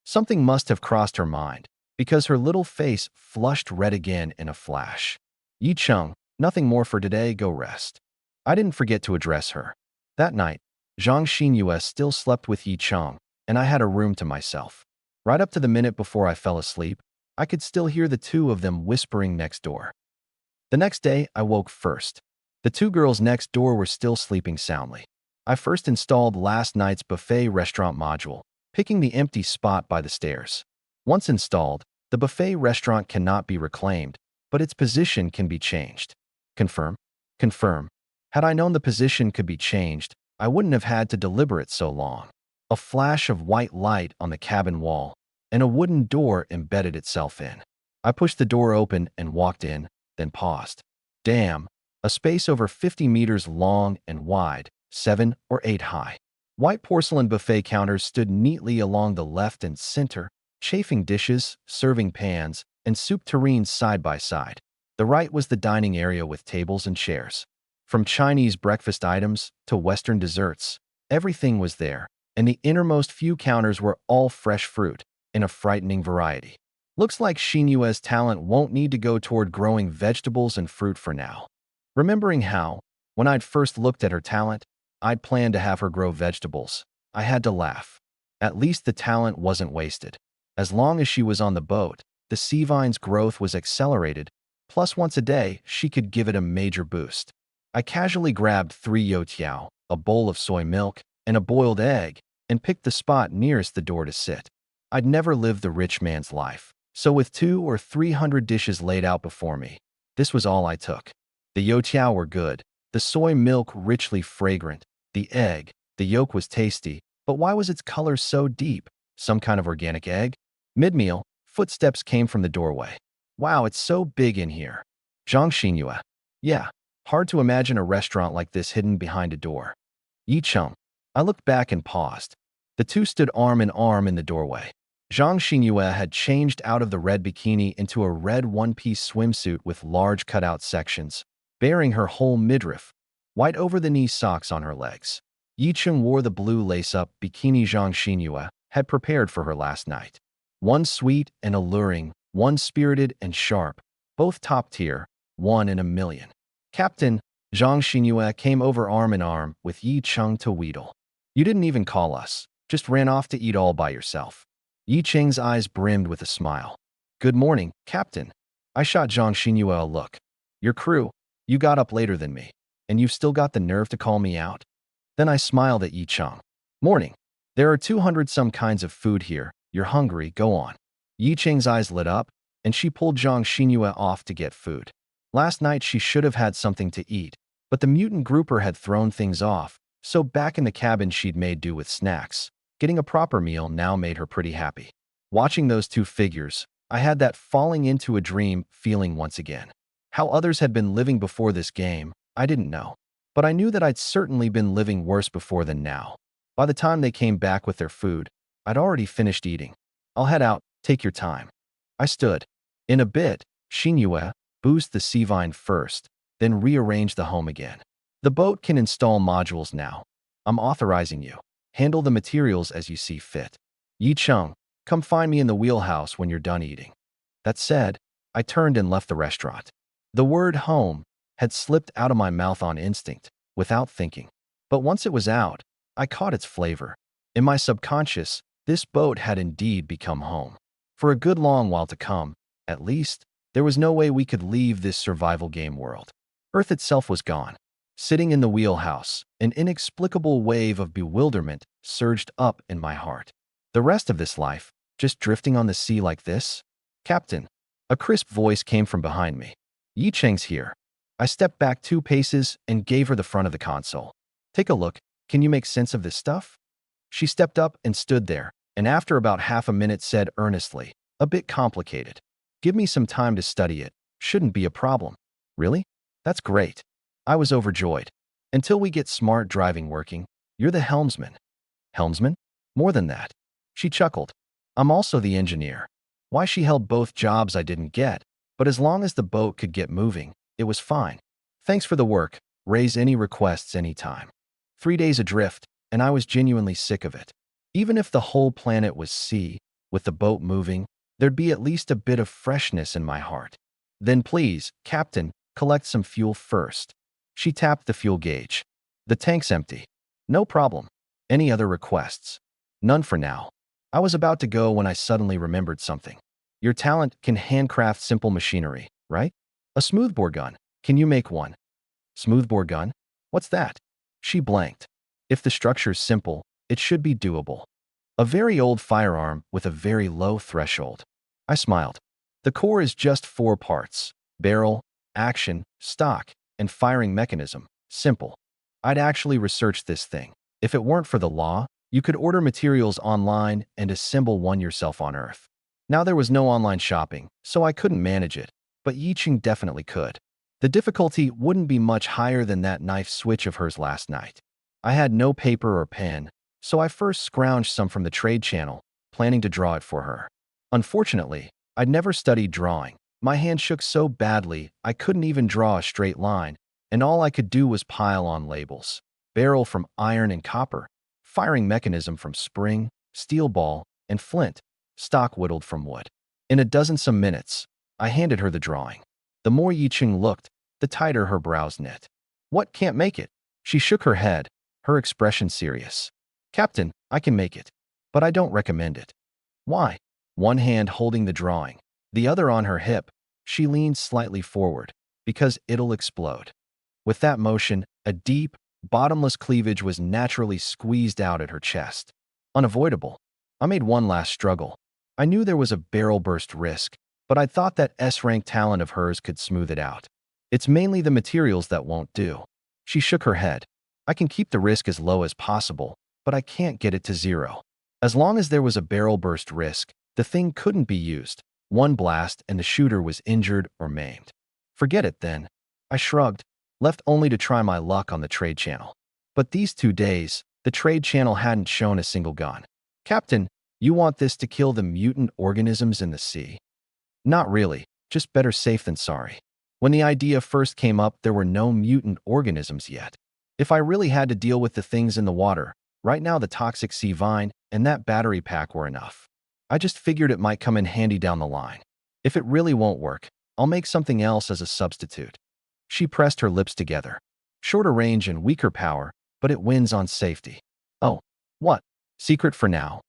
Something must have crossed her mind, because her little face flushed red again in a flash. Yi Chung, nothing more for today, go rest. I didn't forget to address her. That night, Zhang Xinyue still slept with Yi Chung, and I had a room to myself. Right up to the minute before I fell asleep, I could still hear the two of them whispering next door. The next day, I woke first. The two girls next door were still sleeping soundly. I first installed last night's buffet restaurant module, picking the empty spot by the stairs. Once installed, the buffet restaurant cannot be reclaimed, but its position can be changed. Confirm? Confirm. Had I known the position could be changed, I wouldn't have had to deliberate so long. A flash of white light on the cabin wall, and a wooden door embedded itself in. I pushed the door open and walked in, then paused. Damn, a space over 50 meters long and wide, 7 or 8 high. White porcelain buffet counters stood neatly along the left and center, chafing dishes, serving pans, and soup tureens side by side. The right was the dining area with tables and chairs. From Chinese breakfast items to Western desserts, everything was there, and the innermost few counters were all fresh fruit, in a frightening variety. Looks like Xinyue's talent won't need to go toward growing vegetables and fruit for now. Remembering how, when I'd first looked at her talent, I'd planned to have her grow vegetables, I had to laugh. At least the talent wasn't wasted. As long as she was on the boat, the sea vine's growth was accelerated, plus once a day, she could give it a major boost. I casually grabbed 3 youtiao, a bowl of soy milk, and a boiled egg, and picked the spot nearest the door to sit. I'd never lived the rich man's life, so with 200 or 300 dishes laid out before me, this was all I took. The youtiao were good, the soy milk richly fragrant, the yolk was tasty, but why was its color so deep? Some kind of organic egg? Mid-meal, footsteps came from the doorway. Wow, it's so big in here. Zhang Xinyue. Yeah, hard to imagine a restaurant like this hidden behind a door. Yi Chung. I looked back and paused. The two stood arm in arm in the doorway. Zhang Xinyue had changed out of the red bikini into a red one-piece swimsuit with large cutout sections, bearing her whole midriff, white over-the-knee socks on her legs. Yi Chung wore the blue lace-up bikini Zhang Xinyue had prepared for her last night. One sweet and alluring, one spirited and sharp, both top-tier, one in a million. Captain, Zhang Xinyue came over arm in arm with Yi Chung to wheedle. You didn't even call us, just ran off to eat all by yourself. Yi Cheng's eyes brimmed with a smile. Good morning, Captain. I shot Zhang Xinyue a look. Your crew, you got up later than me. And you've still got the nerve to call me out? Then I smiled at Yi Cheng. Morning. There are 200 some kinds of food here. You're hungry, go on. Yi Cheng's eyes lit up, and she pulled Zhang Xinyue off to get food. Last night she should have had something to eat, but the mutant grouper had thrown things off, so back in the cabin she'd made do with snacks. Getting a proper meal now made her pretty happy. Watching those two figures, I had that falling into a dream feeling once again. How others had been living before this game, I didn't know. But I knew that I'd certainly been living worse before than now. By the time they came back with their food, I'd already finished eating. I'll head out, take your time. I stood. In a bit, Xinyue, boost the sea vine first, then rearrange the home again. The boat can install modules now. I'm authorizing you. Handle the materials as you see fit. Yi Cheng, come find me in the wheelhouse when you're done eating. That said, I turned and left the restaurant. The word home had slipped out of my mouth on instinct, without thinking. But once it was out, I caught its flavor. In my subconscious, this boat had indeed become home. For a good long while to come, at least, there was no way we could leave this survival game world. Earth itself was gone. Sitting in the wheelhouse, an inexplicable wave of bewilderment surged up in my heart. The rest of this life, just drifting on the sea like this? Captain, a crisp voice came from behind me. Yi Cheng's here. I stepped back 2 paces and gave her the front of the console. Take a look. Can you make sense of this stuff? She stepped up and stood there, and after about half a minute said earnestly, a bit complicated. Give me some time to study it. Shouldn't be a problem. Really? That's great. I was overjoyed. Until we get smart driving working, you're the helmsman. Helmsman? More than that. She chuckled. I'm also the engineer. Why she held both jobs I didn't get, but as long as the boat could get moving, it was fine. Thanks for the work. Raise any requests anytime. 3 days adrift, and I was genuinely sick of it. Even if the whole planet was sea, with the boat moving, there'd be at least a bit of freshness in my heart. Then please, Captain, collect some fuel first. She tapped the fuel gauge. The tank's empty. No problem. Any other requests? None for now. I was about to go when I suddenly remembered something. Your talent can handcraft simple machinery, right? A smoothbore gun. Can you make one? Smoothbore gun? What's that? She blanked. If the structure's simple, it should be doable. A very old firearm with a very low threshold. I smiled. The core is just 4 parts. Barrel, action, stock, and firing mechanism. Simple. I'd actually researched this thing. If it weren't for the law, you could order materials online and assemble one yourself on Earth. Now there was no online shopping, so I couldn't manage it, but Yi Cheng definitely could. The difficulty wouldn't be much higher than that knife switch of hers last night. I had no paper or pen, so I first scrounged some from the trade channel, planning to draw it for her. Unfortunately, I'd never studied drawing. My hand shook so badly I couldn't even draw a straight line, and all I could do was pile on labels. Barrel from iron and copper, firing mechanism from spring, steel ball, and flint, stock whittled from wood. In a dozen some minutes, I handed her the drawing. The more Yi Cheng looked, the tighter her brows knit. What, can't make it? She shook her head, her expression serious. Captain, I can make it, but I don't recommend it. Why? One hand holding the drawing, the other on her hip, she leaned slightly forward, because it'll explode. With that motion, a deep, bottomless cleavage was naturally squeezed out at her chest. Unavoidable. I made one last struggle. I knew there was a barrel burst risk, but I thought that S-rank talent of hers could smooth it out. It's mainly the materials that won't do. She shook her head. I can keep the risk as low as possible, but I can't get it to 0. As long as there was a barrel burst risk, the thing couldn't be used. One blast and the shooter was injured or maimed. Forget it then. I shrugged, left only to try my luck on the trade channel. But these 2 days, the trade channel hadn't shown a single gun. Captain, you want this to kill the mutant organisms in the sea? Not really, just better safe than sorry. When the idea first came up, there were no mutant organisms yet. If I really had to deal with the things in the water, right now the toxic sea vine and that battery pack were enough. I just figured it might come in handy down the line. If it really won't work, I'll make something else as a substitute. She pressed her lips together. Shorter range and weaker power, but it wins on safety. Oh, what? Secret for now.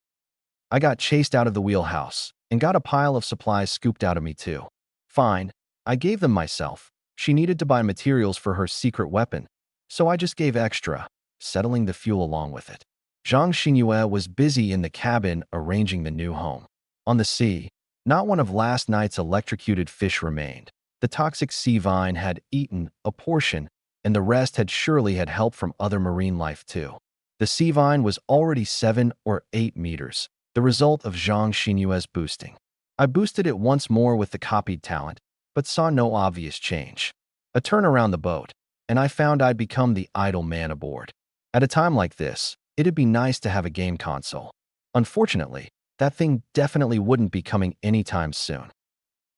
I got chased out of the wheelhouse and got a pile of supplies scooped out of me too. Fine. I gave them myself. She needed to buy materials for her secret weapon, so I just gave extra, settling the fuel along with it. Zhang Xinyue was busy in the cabin arranging the new home. On the sea, not one of last night's electrocuted fish remained. The toxic sea vine had eaten a portion, and the rest had surely had help from other marine life too. The sea vine was already 7 or 8 meters, the result of Zhang Xinyue's boosting. I boosted it once more with the copied talent, but saw no obvious change. A turn around the boat, and I found I'd become the idle man aboard. At a time like this, it'd be nice to have a game console. Unfortunately, that thing definitely wouldn't be coming anytime soon.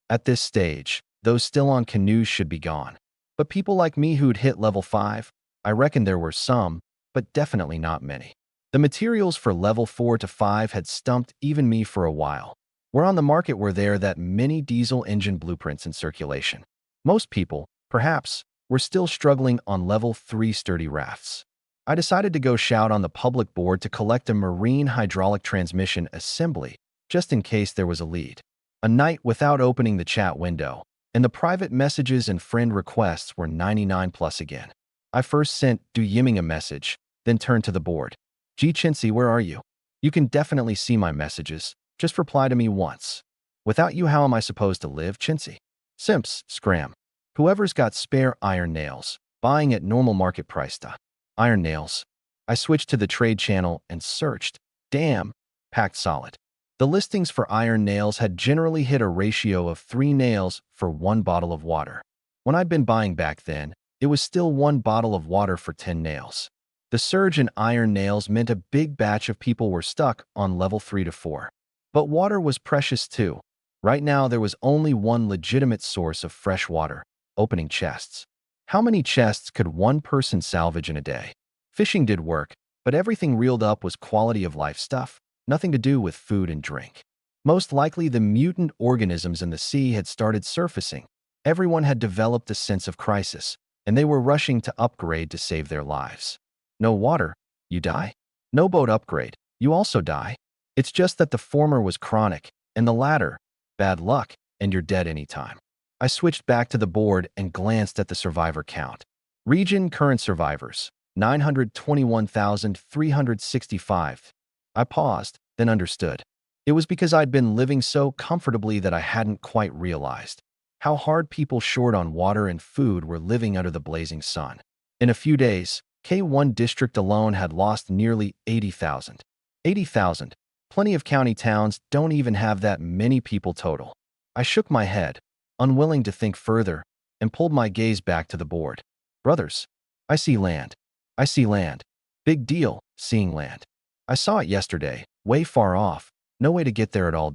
At this stage, those still on canoes should be gone. But people like me who'd hit level 5, I reckon there were some, but definitely not many. The materials for level 4 to 5 had stumped even me for a while. Where on the market were there that many diesel engine blueprints in circulation? Most people, perhaps, were still struggling on level 3 sturdy rafts. I decided to go shout on the public board to collect a marine hydraulic transmission assembly, just in case there was a lead. A night without opening the chat window, and the private messages and friend requests were 99 plus again. I first sent Du Yiming a message, then turned to the board. Ji Chinsi, where are you? You can definitely see my messages. Just reply to me once. Without you, how am I supposed to live, Chinsi? Simps, scram. Whoever's got spare iron nails, buying at normal market price. Iron nails. I switched to the trade channel and searched. Damn, packed solid. The listings for iron nails had generally hit a ratio of 3 nails for 1 bottle of water. When I'd been buying back then, it was still 1 bottle of water for 10 nails. The surge in iron nails meant a big batch of people were stuck on level 3 to 4. But water was precious too. Right now, there was only one legitimate source of fresh water, opening chests. How many chests could one person salvage in a day? Fishing did work, but everything reeled up was quality of life stuff, nothing to do with food and drink. Most likely, the mutant organisms in the sea had started surfacing. Everyone had developed a sense of crisis, and they were rushing to upgrade to save their lives. No water, you die. No boat upgrade, you also die. It's just that the former was chronic, and the latter, bad luck, and you're dead anytime. I switched back to the board and glanced at the survivor count. Region current survivors, 921,365. I paused, then understood. It was because I'd been living so comfortably that I hadn't quite realized how hard people short on water and food were living under the blazing sun. In a few days, K1 district alone had lost nearly 80,000. 80,000. Plenty of county towns don't even have that many people total. I shook my head, unwilling to think further, and pulled my gaze back to the board. Brothers, I see land. I see land. Big deal, seeing land. I saw it yesterday, way far off, no way to get there at all.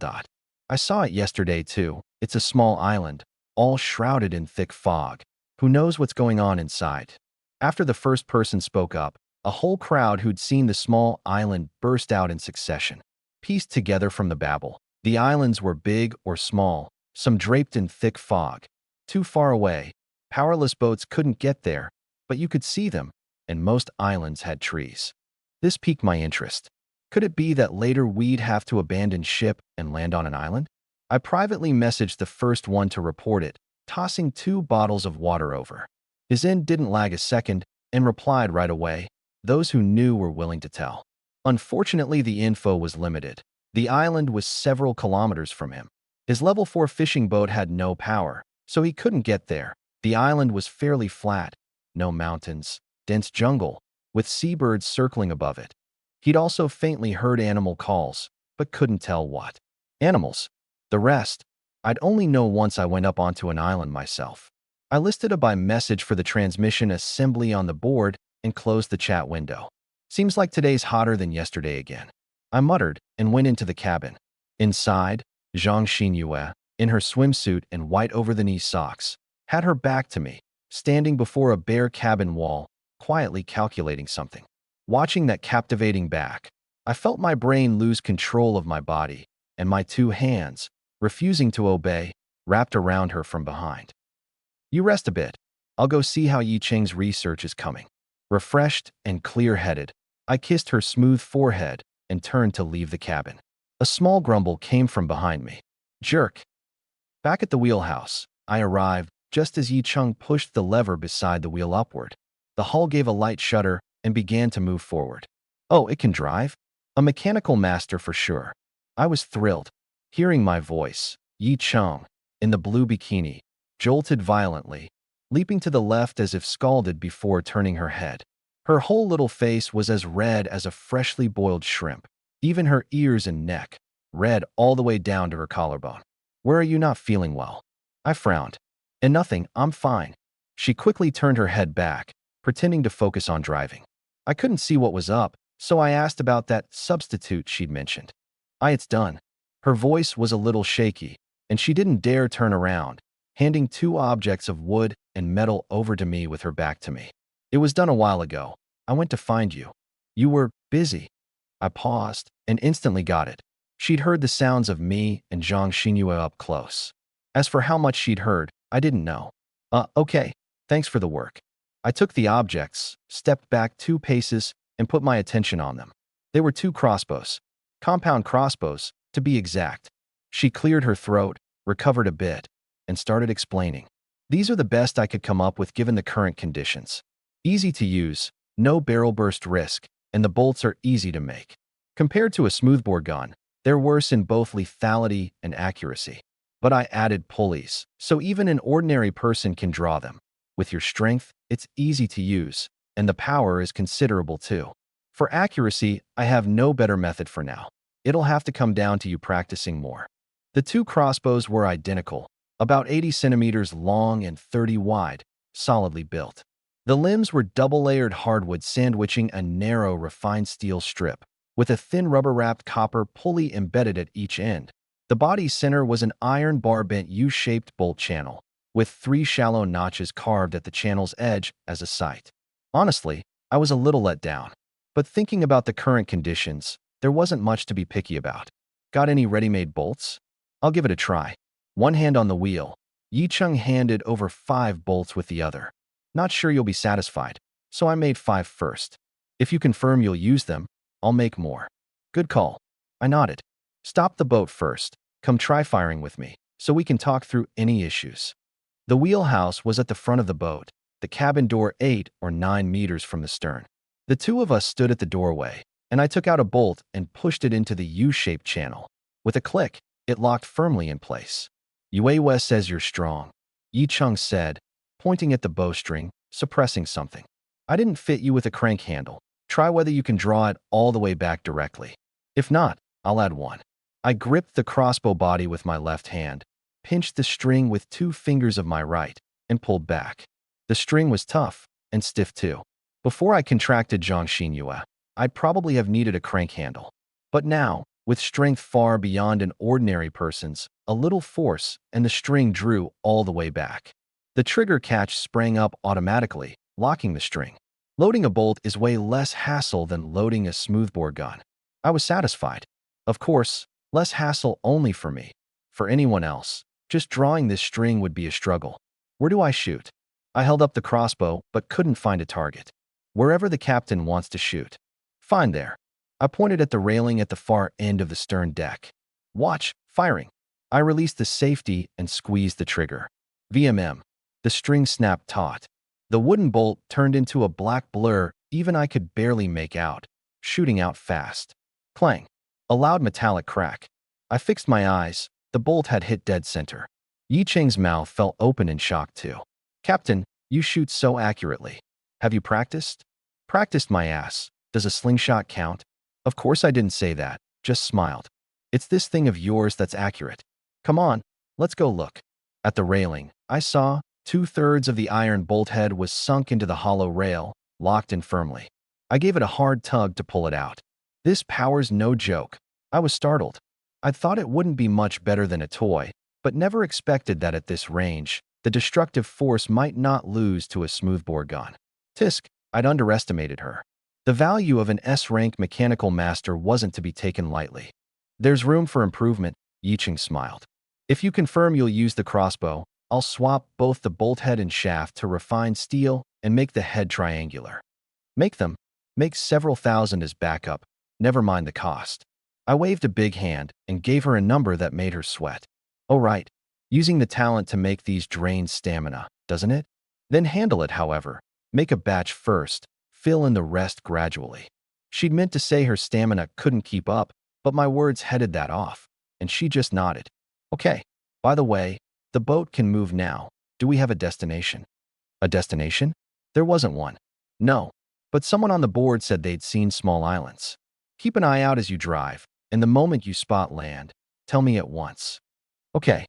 I saw it yesterday too. It's a small island, all shrouded in thick fog. Who knows what's going on inside? After the first person spoke up, a whole crowd who'd seen the small island burst out in succession. Pieced together from the babble, the islands were big or small, some draped in thick fog. Too far away, powerless boats couldn't get there, but you could see them, and most islands had trees. This piqued my interest. Could it be that later we'd have to abandon ship and land on an island? I privately messaged the first one to report it, tossing 2 bottles of water over. His end didn't lag a second and replied right away. Those who knew were willing to tell. Unfortunately, the info was limited. The island was several kilometers from him. His level 4 fishing boat had no power, so he couldn't get there. The island was fairly flat, no mountains, dense jungle, with seabirds circling above it. He'd also faintly heard animal calls, but couldn't tell what. Animals. The rest, I'd only know once I went up onto an island myself. I listed a by message for the transmission assembly on the board and closed the chat window. Seems like today's hotter than yesterday again. I muttered and went into the cabin. Inside, Zhang Xinyue, in her swimsuit and white over-the-knee socks, had her back to me, standing before a bare cabin wall, quietly calculating something. Watching that captivating back, I felt my brain lose control of my body, and my 2 hands, refusing to obey, wrapped around her from behind. You rest a bit. I'll go see how Yi Cheng's research is coming. Refreshed and clear-headed, I kissed her smooth forehead and turned to leave the cabin. A small grumble came from behind me. Jerk. Back at the wheelhouse, I arrived just as Yi Cheng pushed the lever beside the wheel upward. The hull gave a light shudder and began to move forward. Oh, it can drive? A mechanical master for sure. I was thrilled. Hearing my voice, Yi Chung, in the blue bikini, jolted violently, leaping to the left as if scalded before turning her head. Her whole little face was as red as a freshly boiled shrimp, even her ears and neck, red all the way down to her collarbone. Where are you not feeling well? I frowned. And nothing, I'm fine. She quickly turned her head back, pretending to focus on driving. I couldn't see what was up, so I asked about that substitute she'd mentioned. It's done. Her voice was a little shaky, and she didn't dare turn around, handing 2 objects of wood and metal over to me with her back to me. It was done a while ago. I went to find you. You were busy. I paused and instantly got it. She'd heard the sounds of me and Zhang Xinyue up close. As for how much she'd heard, I didn't know. Okay. Thanks for the work. I took the objects, stepped back 2 paces, and put my attention on them. They were 2 crossbows. Compound crossbows, to be exact. She cleared her throat, recovered a bit, and started explaining. These are the best I could come up with given the current conditions. Easy to use, no barrel burst risk, and the bolts are easy to make. Compared to a smoothbore gun, they're worse in both lethality and accuracy. But I added pulleys, so even an ordinary person can draw them. With your strength, it's easy to use, and the power is considerable too. For accuracy, I have no better method for now. It'll have to come down to you practicing more. The 2 crossbows were identical, about 80 centimeters long and 30 wide, solidly built. The limbs were double-layered hardwood sandwiching a narrow refined steel strip, with a thin rubber-wrapped copper pulley embedded at each end. The body's center was an iron bar-bent U-shaped bolt channel, with 3 shallow notches carved at the channel's edge as a sight. Honestly, I was a little let down. But thinking about the current conditions, there wasn't much to be picky about. Got any ready-made bolts? I'll give it a try. One hand on the wheel, Yi Chung handed over 5 bolts with the other. Not sure you'll be satisfied, so I made 5 first. If you confirm you'll use them, I'll make more. Good call. I nodded. Stop the boat first. Come try firing with me, so we can talk through any issues. The wheelhouse was at the front of the boat, the cabin door 8 or 9 meters from the stern. The 2 of us stood at the doorway, and I took out a bolt and pushed it into the U-shaped channel. With a click, it locked firmly in place. Yue says you're strong, Yi Chung said, pointing at the bowstring, suppressing something. I didn't fit you with a crank handle. Try whether you can draw it all the way back directly. If not, I'll add one. I gripped the crossbow body with my left hand, pinched the string with 2 fingers of my right, and pulled back. The string was tough and stiff too. Before I contracted Zhang Xinyue, I'd probably have needed a crank handle. But now, with strength far beyond an ordinary person's, a little force, and the string drew all the way back. The trigger catch sprang up automatically, locking the string. Loading a bolt is way less hassle than loading a smoothbore gun. I was satisfied. Of course, less hassle only for me. For anyone else, just drawing this string would be a struggle. Where do I shoot? I held up the crossbow but couldn't find a target. Wherever the captain wants to shoot. Fine there. I pointed at the railing at the far end of the stern deck. Watch, firing. I released the safety and squeezed the trigger. VMM. The string snapped taut. The wooden bolt turned into a black blur even I could barely make out, shooting out fast. Clang. A loud metallic crack. I fixed my eyes. The bolt had hit dead center. Yi Cheng's mouth fell open in shock too. Captain, you shoot so accurately. Have you practiced? Practiced my ass. Does a slingshot count? Of course I didn't say that, just smiled. It's this thing of yours that's accurate. Come on, let's go look. At the railing, I saw 2/3 of the iron bolt head was sunk into the hollow rail, locked in firmly. I gave it a hard tug to pull it out. This power's no joke. I was startled. I'd thought it wouldn't be much better than a toy, but never expected that at this range, the destructive force might not lose to a smoothbore gun. Tisk, I'd underestimated her. The value of an S-rank mechanical master wasn't to be taken lightly. There's room for improvement, Yi Cheng smiled. If you confirm you'll use the crossbow, I'll swap both the bolt head and shaft to refined steel and make the head triangular. Make them. Make several thousand as backup, never mind the cost. I waved a big hand and gave her a number that made her sweat. Oh right, using the talent to make these drain stamina, doesn't it? Then handle it, however. Make a batch first, fill in the rest gradually. She'd meant to say her stamina couldn't keep up, but my words headed that off, and she just nodded. Okay. By the way, the boat can move now. Do we have a destination? A destination? There wasn't one. No. But someone on the board said they'd seen small islands. Keep an eye out as you drive, and the moment you spot land, tell me at once. Okay.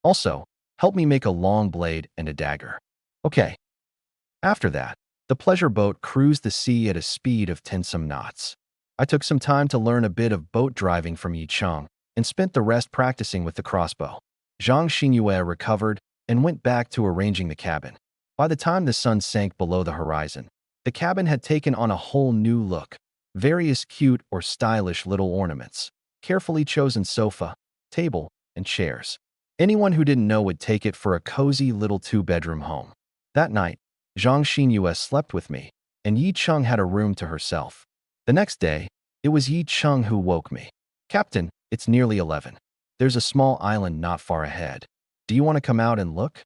Also, help me make a long blade and a dagger. Okay. After that, the pleasure boat cruised the sea at a speed of 10 knots. I took some time to learn a bit of boat driving from Yi Cheng and spent the rest practicing with the crossbow. Zhang Xinyue recovered and went back to arranging the cabin. By the time the sun sank below the horizon, the cabin had taken on a whole new look. Various cute or stylish little ornaments, carefully chosen sofa, table, and chairs. Anyone who didn't know would take it for a cozy little two-bedroom home. That night, Zhang Xinyue slept with me, and Yi Cheng had a room to herself. The next day, it was Yi Cheng who woke me. Captain, it's nearly 11. There's a small island not far ahead. Do you want to come out and look?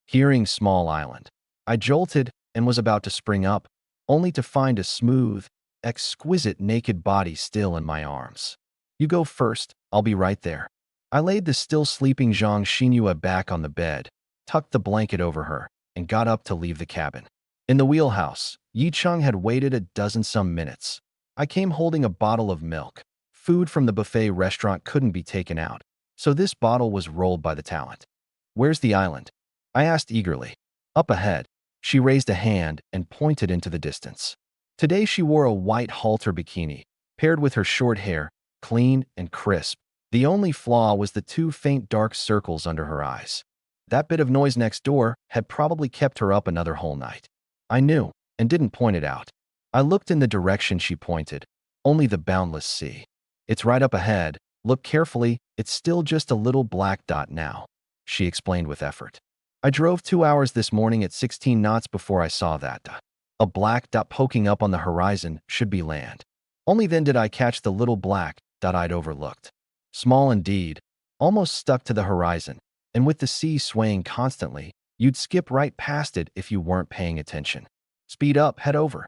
Hearing small island, I jolted and was about to spring up, only to find a smooth, exquisite naked body still in my arms. You go first, I'll be right there. I laid the still sleeping Zhang Xinyue back on the bed, tucked the blanket over her, and got up to leave the cabin. In the wheelhouse, Yi Cheng had waited a dozen minutes. I came holding a bottle of milk. Food from the buffet restaurant couldn't be taken out, so this bottle was rolled by the talent. Where's the island? I asked eagerly. Up ahead. She raised a hand and pointed into the distance. Today she wore a white halter bikini, paired with her short hair, clean and crisp. The only flaw was the two faint dark circles under her eyes. That bit of noise next door had probably kept her up another whole night. I knew, and didn't point it out. I looked in the direction she pointed, only the boundless sea. It's right up ahead. Look carefully, it's still just a little black dot now, she explained with effort. I drove 2 hours this morning at 16 knots before I saw that dot. A black dot poking up on the horizon should be land. Only then did I catch the little black dot I'd overlooked. Small indeed, almost stuck to the horizon, and with the sea swaying constantly, you'd skip right past it if you weren't paying attention. Speed up, head over.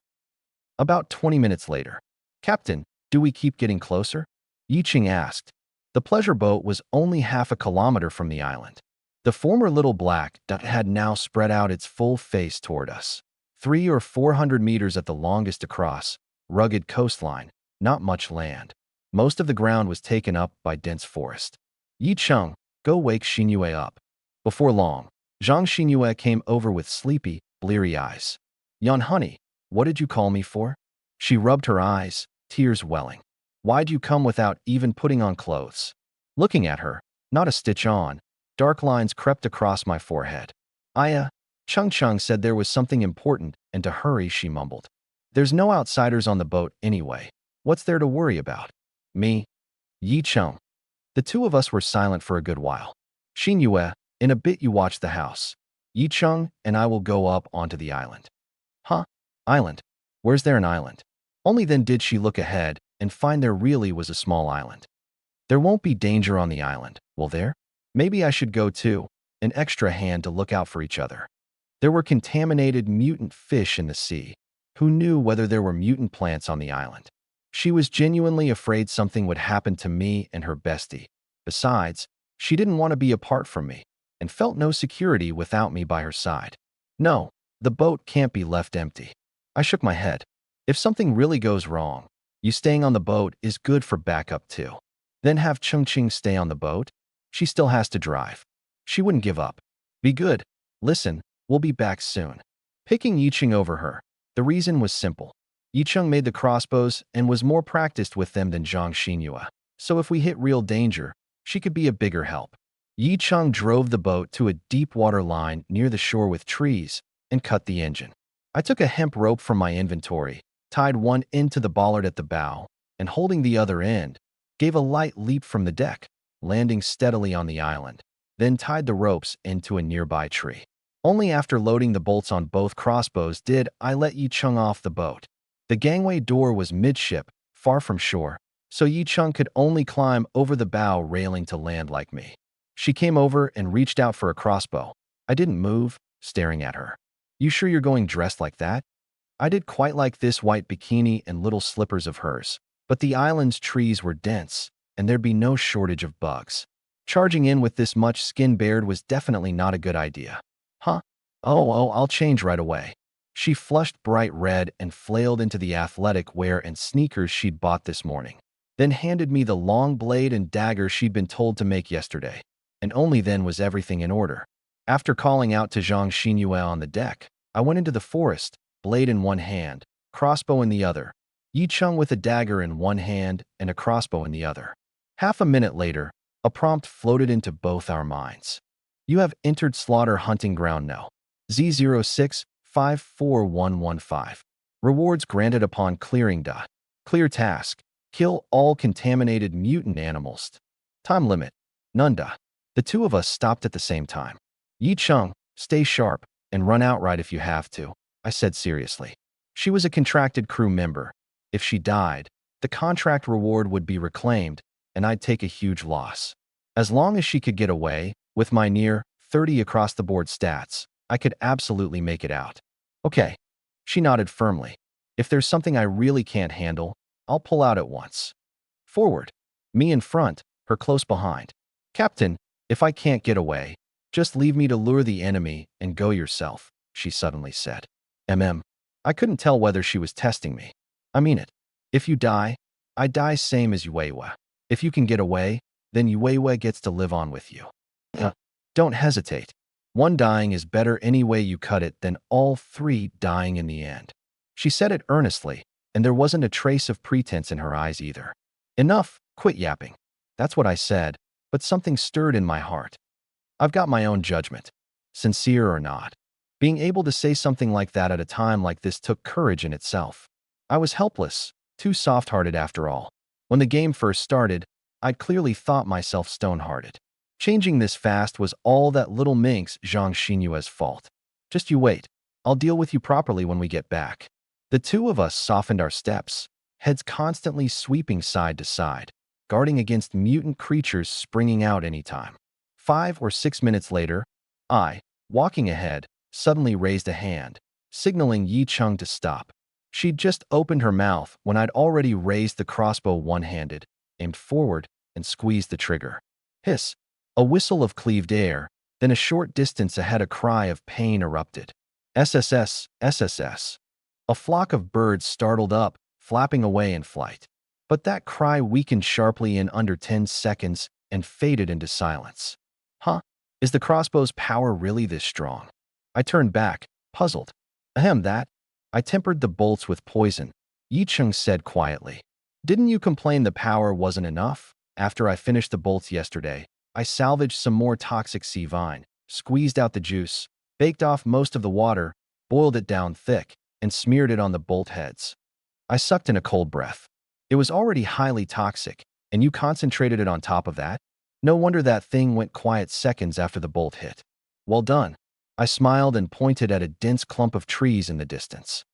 About 20 minutes later. Captain, do we keep getting closer? Yi Cheng asked. The pleasure boat was only half a kilometer from the island. The former little black dot had now spread out its full face toward us. 300 or 400 meters at the longest across, rugged coastline, not much land. Most of the ground was taken up by dense forest. Yi Cheng, go wake Xinyue up. Before long, Zhang Xinyue came over with sleepy, bleary eyes. Yan honey, what did you call me for? She rubbed her eyes, tears welling. Why'd you come without even putting on clothes? Looking at her, not a stitch on, dark lines crept across my forehead. Cheng said there was something important and to hurry, she mumbled. There's no outsiders on the boat anyway. What's there to worry about? Me? Yi Cheng. The two of us were silent for a good while. Xinyue, in a bit you watch the house. Yi Cheng and I will go up onto the island. Huh? Island? Where's there an island? Only then did she look ahead and find there really was a small island. There won't be danger on the island, will there? Maybe I should go too, an extra hand to look out for each other. There were contaminated mutant fish in the sea. Who knew whether there were mutant plants on the island? She was genuinely afraid something would happen to me and her bestie. Besides, she didn't want to be apart from me and felt no security without me by her side. No, the boat can't be left empty. I shook my head. If something really goes wrong, you staying on the boat is good for backup too. Then have Cheng stay on the boat? She still has to drive. She wouldn't give up. Be good. Listen, we'll be back soon. Picking Yi Cheng over her. The reason was simple. Yi Cheng made the crossbows and was more practiced with them than Zhang Xinyue. So if we hit real danger, she could be a bigger help. Yi Cheng drove the boat to a deep water line near the shore with trees and cut the engine. I took a hemp rope from my inventory, tied one end to the bollard at the bow, and holding the other end, gave a light leap from the deck, landing steadily on the island, then tied the ropes into a nearby tree. Only after loading the bolts on both crossbows did I let Yi Cheng off the boat. The gangway door was midship, far from shore, so Yi Cheng could only climb over the bow railing to land like me. She came over and reached out for a crossbow. I didn't move, staring at her. You sure you're going dressed like that? I did quite like this white bikini and little slippers of hers, but the island's trees were dense, and there'd be no shortage of bugs. Charging in with this much skin bared was definitely not a good idea. Huh? Oh, I'll change right away. She flushed bright red and flailed into the athletic wear and sneakers she'd bought this morning, then handed me the long blade and dagger she'd been told to make yesterday. And only then was everything in order. After calling out to Zhang Xinyue on the deck, I went into the forest, blade in one hand, crossbow in the other, Yi Cheng with a dagger in one hand and a crossbow in the other. Half a minute later, a prompt floated into both our minds. You have entered slaughter hunting ground now. Z06-54115. Rewards granted upon clearing. Clear task. Kill all contaminated mutant animals. Time limit. None. The two of us stopped at the same time. Yi Cheng, stay sharp and run outright if you have to, I said seriously. She was a contracted crew member. If she died, the contract reward would be reclaimed, and I'd take a huge loss. As long as she could get away, with my near 30 across-the-board stats, I could absolutely make it out. Okay. She nodded firmly. If there's something I really can't handle, I'll pull out at once. Forward. Me in front, her close behind. Captain, if I can't get away, just leave me to lure the enemy and go yourself, she suddenly said. I couldn't tell whether she was testing me. I mean it. If you die, I die same as Yuewa. If you can get away, then Yuewa gets to live on with you. Don't hesitate. One dying is better any way you cut it than all three dying in the end. She said it earnestly, and there wasn't a trace of pretense in her eyes either. Enough, quit yapping. That's what I said, but something stirred in my heart. I've got my own judgment, sincere or not. Being able to say something like that at a time like this took courage in itself. I was helpless, too soft-hearted after all. When the game first started, I'd clearly thought myself stone-hearted. Changing this fast was all that little minx Zhang Xinyue's fault. Just you wait. I'll deal with you properly when we get back. The two of us softened our steps, heads constantly sweeping side to side, guarding against mutant creatures springing out anytime. 5 or 6 minutes later, I, walking ahead, suddenly raised a hand, signaling Yi Cheng to stop. She'd just opened her mouth when I'd already raised the crossbow one-handed, aimed forward, and squeezed the trigger. Hiss! A whistle of cleaved air, then a short distance ahead a cry of pain erupted. SSS, SSS. A flock of birds startled up, flapping away in flight. But that cry weakened sharply in under 10 seconds and faded into silence. Huh? Is the crossbow's power really this strong? I turned back, puzzled. That. I tempered the bolts with poison, Yi Cheng said quietly. Didn't you complain the power wasn't enough? After I finished the bolts yesterday, I salvaged some more toxic sea vine, squeezed out the juice, baked off most of the water, boiled it down thick, and smeared it on the bolt heads. I sucked in a cold breath. It was already highly toxic, and you concentrated it on top of that? No wonder that thing went quiet seconds after the bolt hit. Well done. I smiled and pointed at a dense clump of trees in the distance.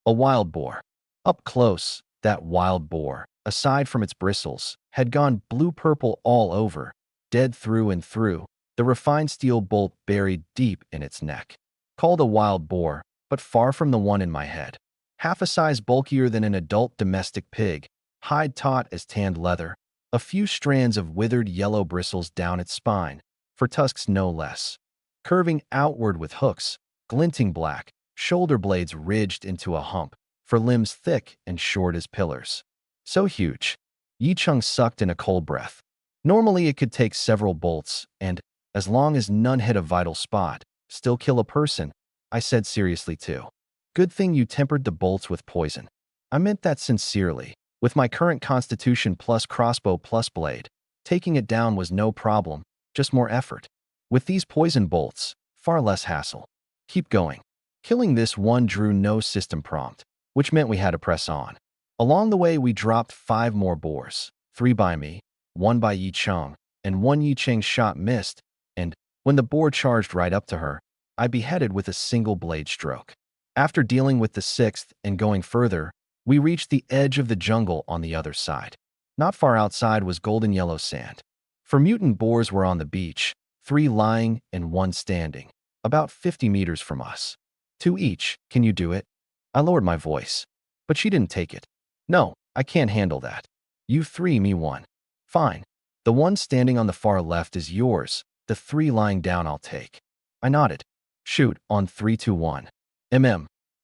A wild boar. Up close, that wild boar, aside from its bristles, had gone blue-purple all over, dead through and through, the refined steel bolt buried deep in its neck. Called a wild boar, but far from the one in my head. Half a size bulkier than an adult domestic pig, hide taut as tanned leather, a few strands of withered yellow bristles down its spine, for tusks no less. Curving outward with hooks, glinting black, shoulder blades ridged into a hump, for limbs thick and short as pillars. So huge. Yi Cheng sucked in a cold breath. Normally it could take several bolts and, as long as none hit a vital spot, still kill a person, I said seriously too. Good thing you tempered the bolts with poison. I meant that sincerely. With my current constitution plus crossbow plus blade, taking it down was no problem, just more effort. With these poison bolts, far less hassle. Keep going. Killing this one drew no system prompt, which meant we had to press on. Along the way we dropped 5 more boars, 3 by me, 1 by Yi Cheng, and 1 Yi Cheng shot missed, and, when the boar charged right up to her, I beheaded with a single blade stroke. After dealing with the 6th and going further, we reached the edge of the jungle on the other side. Not far outside was golden yellow sand. 4 mutant boars were on the beach, 3 lying and 1 standing, about 50 meters from us. 2 each, can you do it? I lowered my voice. But she didn't take it. No, I can't handle that. You 3, me 1. Fine. The one standing on the far left is yours. The 3 lying down I'll take. I nodded. Shoot, on 3, 2, 1.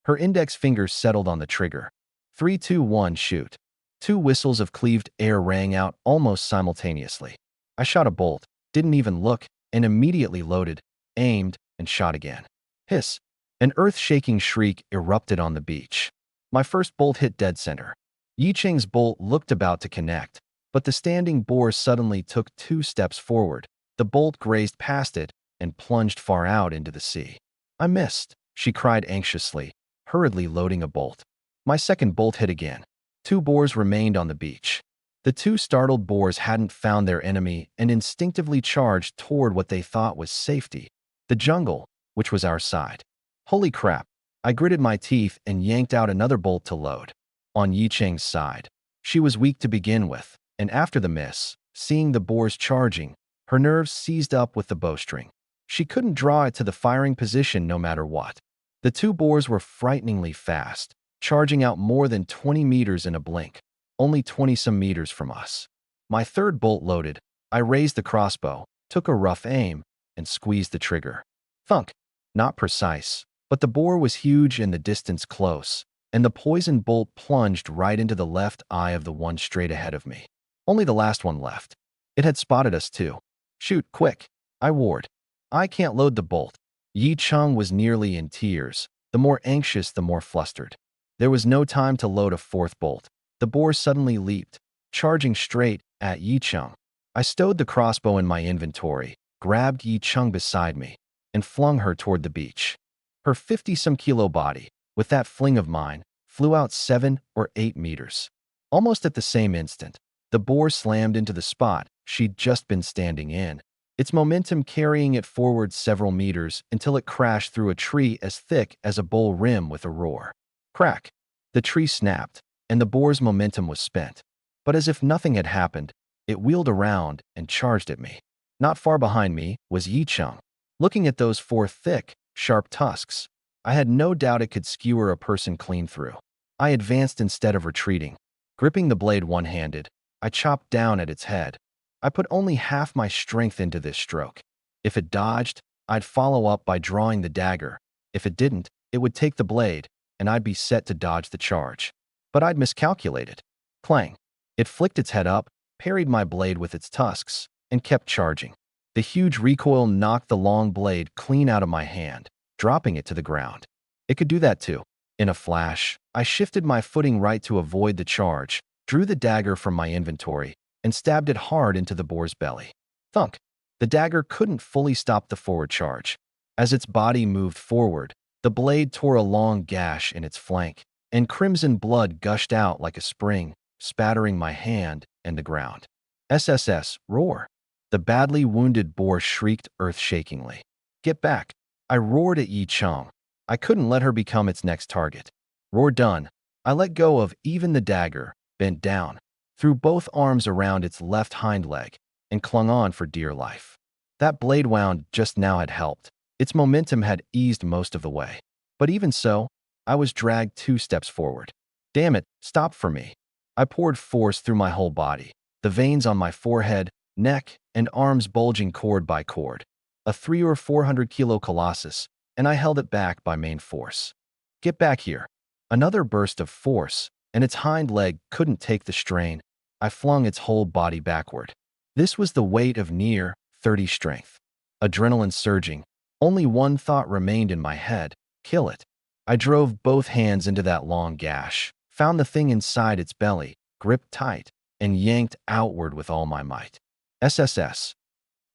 Her index fingers settled on the trigger. 3, 2, 1, shoot. 2 whistles of cleaved air rang out almost simultaneously. I shot a bolt, didn't even look, and immediately loaded, aimed, and shot again. Hiss. An earth-shaking shriek erupted on the beach. My first bolt hit dead center. Yi Cheng's bolt looked about to connect, but the standing boar suddenly took 2 steps forward. The bolt grazed past it and plunged far out into the sea. I missed, she cried anxiously, hurriedly loading a bolt. My second bolt hit again. 2 boars remained on the beach. The 2 startled boars hadn't found their enemy and instinctively charged toward what they thought was safety, the jungle, which was our side. Holy crap! I gritted my teeth and yanked out another bolt to load. On Yi Cheng's side. She was weak to begin with, and after the miss, seeing the boars charging, her nerves seized up with the bowstring. She couldn't draw it to the firing position no matter what. The 2 boars were frighteningly fast, charging out more than 20 meters in a blink, only 20-some meters from us. My third bolt loaded, I raised the crossbow, took a rough aim, and squeezed the trigger. Thunk. Not precise, but the boar was huge and the distance close, and the poison bolt plunged right into the left eye of the one straight ahead of me. Only the last one left. It had spotted us too. Shoot, quick, I warned. I can't load the bolt. Yi Cheng was nearly in tears. The more anxious, the more flustered. There was no time to load a fourth bolt. The boar suddenly leaped, charging straight at Yi Cheng. I stowed the crossbow in my inventory, grabbed Yi Cheng beside me, and flung her toward the beach. Her 50-some kilo body, with that fling of mine, flew out 7 or 8 meters. Almost at the same instant, the boar slammed into the spot she'd just been standing in, its momentum carrying it forward several meters until it crashed through a tree as thick as a bowl rim with a roar. Crack! The tree snapped, and the boar's momentum was spent. But as if nothing had happened, it wheeled around and charged at me. Not far behind me was Yi Cheng. Looking at those 4 thick, sharp tusks, I had no doubt it could skewer a person clean through. I advanced instead of retreating. Gripping the blade one-handed, I chopped down at its head. I put only half my strength into this stroke. If it dodged, I'd follow up by drawing the dagger. If it didn't, it would take the blade, and I'd be set to dodge the charge. But I'd miscalculated. Clang! It flicked its head up, parried my blade with its tusks, and kept charging. The huge recoil knocked the long blade clean out of my hand, dropping it to the ground. It could do that too. In a flash, I shifted my footing right to avoid the charge, drew the dagger from my inventory, and stabbed it hard into the boar's belly. Thunk! The dagger couldn't fully stop the forward charge. As its body moved forward, the blade tore a long gash in its flank, and crimson blood gushed out like a spring, spattering my hand and the ground. SSS, roar! The badly wounded boar shrieked earth-shakingly. Get back! I roared at Yi Cheng. I couldn't let her become its next target. Roar done. I let go of even the dagger, bent down, threw both arms around its left hind leg, and clung on for dear life. That blade wound just now had helped. Its momentum had eased most of the way. But even so, I was dragged 2 steps forward. Damn it, stop for me. I poured force through my whole body, the veins on my forehead, neck, and arms bulging cord by cord. A 300 or 400 kilo colossus, and I held it back by main force. Get back here. Another burst of force, and its hind leg couldn't take the strain. I flung its whole body backward. This was the weight of near 30 strength. Adrenaline surging. Only one thought remained in my head: kill it. I drove both hands into that long gash, found the thing inside its belly, gripped tight, and yanked outward with all my might. SSS.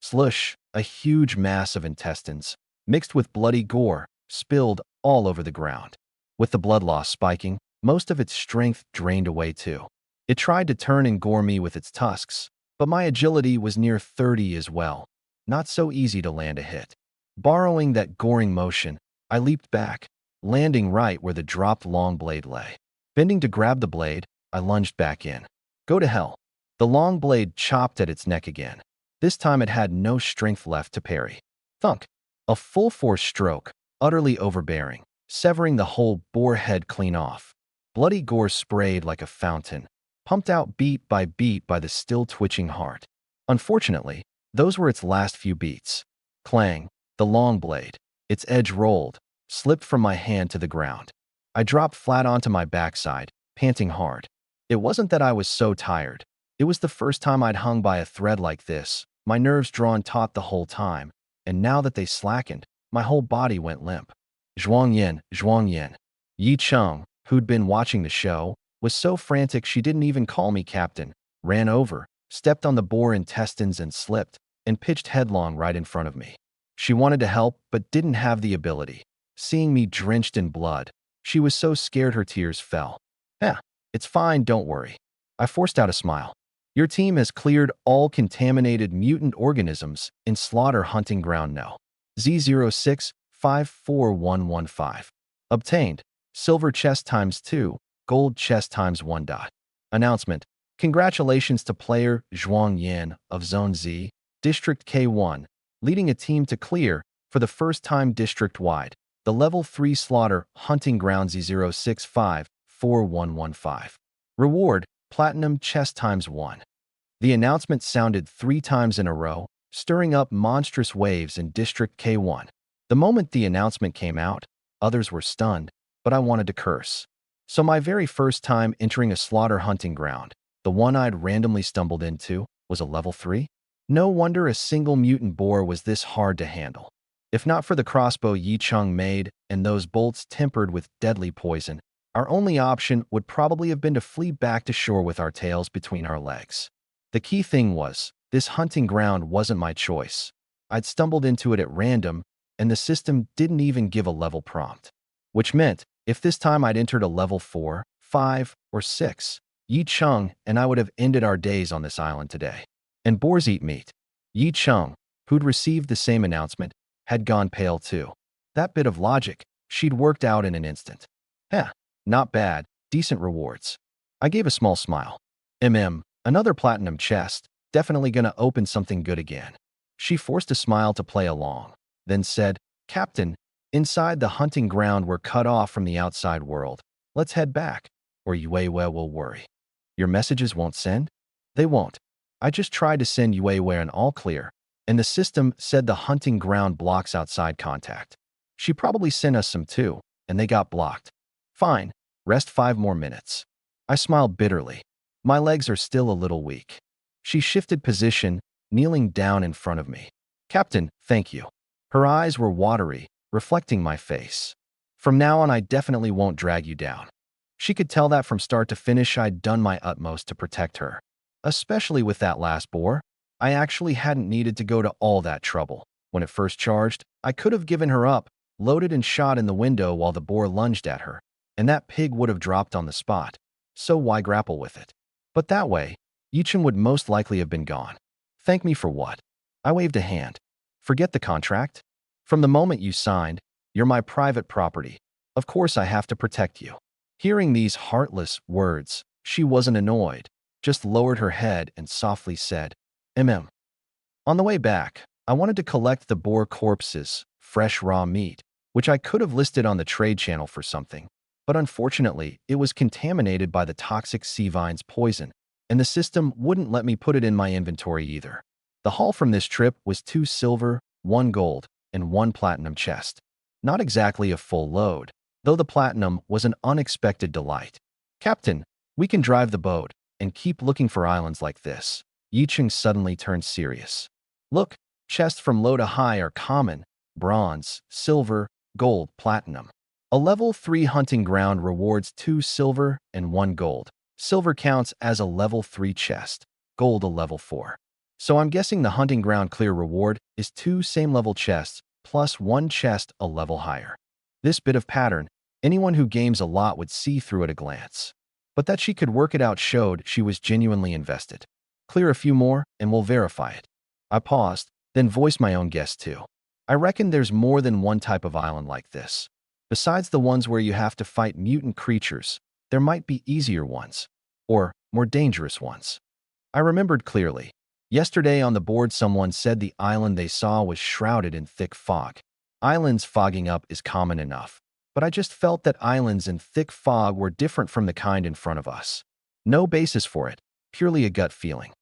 Slush, a huge mass of intestines, mixed with bloody gore, spilled all over the ground. With the blood loss spiking, most of its strength drained away too. It tried to turn and gore me with its tusks, but my agility was near 30 as well. Not so easy to land a hit. Borrowing that goring motion, I leaped back, landing right where the dropped long blade lay. Bending to grab the blade, I lunged back in. Go to hell. The long blade chopped at its neck again. This time it had no strength left to parry. Thunk! A full-force stroke, utterly overbearing, severing the whole boar head clean off. Bloody gore sprayed like a fountain, pumped out beat by the still twitching heart. Unfortunately, those were its last few beats. Clang, the long blade, its edge rolled, slipped from my hand to the ground. I dropped flat onto my backside, panting hard. It wasn't that I was so tired. It was the first time I'd hung by a thread like this, my nerves drawn taut the whole time, and now that they slackened, my whole body went limp. Zhuang Yin, Zhuang Yin. Yi Cheng, who'd been watching the show, was so frantic she didn't even call me captain, ran over, stepped on the boar intestines and slipped, and pitched headlong right in front of me. She wanted to help, but didn't have the ability. Seeing me drenched in blood, she was so scared her tears fell. It's fine, don't worry. I forced out a smile. Your team has cleared all contaminated mutant organisms in slaughter hunting ground no. Z06-54115. Obtained. Silver chest ×2, gold chest ×1. Announcement. Congratulations to player Zhuang Yin of Zone Z, District K1, leading a team to clear, for the first time district-wide, the Level 3 Slaughter Hunting Ground Z06-54115. Reward, Platinum Chest ×1. The announcement sounded 3 times in a row, stirring up monstrous waves in District K1. The moment the announcement came out, others were stunned, but I wanted to curse. So my very first time entering a slaughter hunting ground, the one I'd randomly stumbled into, was a Level 3? No wonder a single mutant boar was this hard to handle. If not for the crossbow Yi Cheng made and those bolts tempered with deadly poison, our only option would probably have been to flee back to shore with our tails between our legs. The key thing was, this hunting ground wasn't my choice. I'd stumbled into it at random, and the system didn't even give a level prompt. Which meant, if this time I'd entered a level 4, 5, or 6, Yi Cheng and I would have ended our days on this island today. And boars eat meat. Yi Cheng, who'd received the same announcement, had gone pale too. That bit of logic, she'd worked out in an instant. Not bad, decent rewards. I gave a small smile. Another platinum chest, definitely gonna open something good again. She forced a smile to play along, then said, Captain, inside the hunting ground we're cut off from the outside world. Let's head back, or Yuewe will worry. Your messages won't send? They won't. I just tried to send Yuewe an all clear, and the system said the hunting ground blocks outside contact. She probably sent us some too, and they got blocked. Fine, rest 5 more minutes. I smiled bitterly. My legs are still a little weak. She shifted position, kneeling down in front of me. Captain, thank you. Her eyes were watery, reflecting my face. From now on, I definitely won't drag you down. She could tell that from start to finish I'd done my utmost to protect her. Especially with that last boar, I actually hadn't needed to go to all that trouble. When it first charged, I could have given her up, loaded and shot in the window while the boar lunged at her, and that pig would have dropped on the spot. So why grapple with it? But that way, Yichen would most likely have been gone. Thank me for what? I waved a hand. Forget the contract? From the moment you signed, you're my private property. Of course I have to protect you. Hearing these heartless words, she wasn't annoyed, just lowered her head and softly said, On the way back, I wanted to collect the boar corpses, fresh raw meat, which I could have listed on the trade channel for something. But unfortunately, it was contaminated by the toxic sea vine's poison, and the system wouldn't let me put it in my inventory either. The haul from this trip was 2 silver, 1 gold, and 1 platinum chest. Not exactly a full load, though the platinum was an unexpected delight. Captain, we can drive the boat and keep looking for islands like this. Yicheng suddenly turned serious. Look, chests from low to high are common: bronze, silver, gold, platinum. A level 3 hunting ground rewards 2 silver and 1 gold. Silver counts as a level 3 chest, gold a level 4. So I'm guessing the hunting ground clear reward is 2 same level chests plus 1 chest a level higher. This bit of pattern, anyone who games a lot would see through at a glance. But that she could work it out showed she was genuinely invested. Clear a few more and we'll verify it. I paused, then voiced my own guess too. I reckon there's more than one type of island like this. Besides the ones where you have to fight mutant creatures, there might be easier ones, or more dangerous ones. I remembered clearly. Yesterday on the board someone said the island they saw was shrouded in thick fog. Islands fogging up is common enough, but I just felt that islands and thick fog were different from the kind in front of us. No basis for it, purely a gut feeling.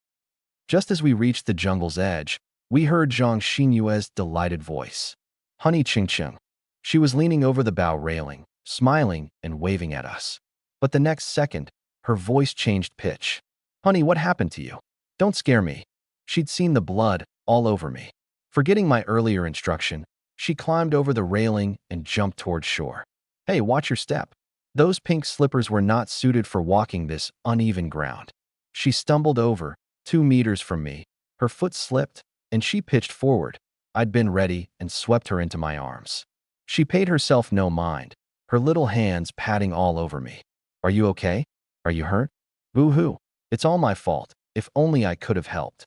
Just as we reached the jungle's edge, we heard Zhang Xinyue's delighted voice. Honey Ching Ching. She was leaning over the bow railing, smiling and waving at us. But the next second, her voice changed pitch. Honey, what happened to you? Don't scare me. She'd seen the blood all over me. Forgetting my earlier instruction, she climbed over the railing and jumped toward shore. Hey, watch your step. Those pink slippers were not suited for walking this uneven ground. She stumbled over, 2 meters from me. Her foot slipped, and she pitched forward. I'd been ready and swept her into my arms. She paid herself no mind, her little hands patting all over me. Are you okay? Are you hurt? Boo-hoo. It's all my fault. If only I could have helped.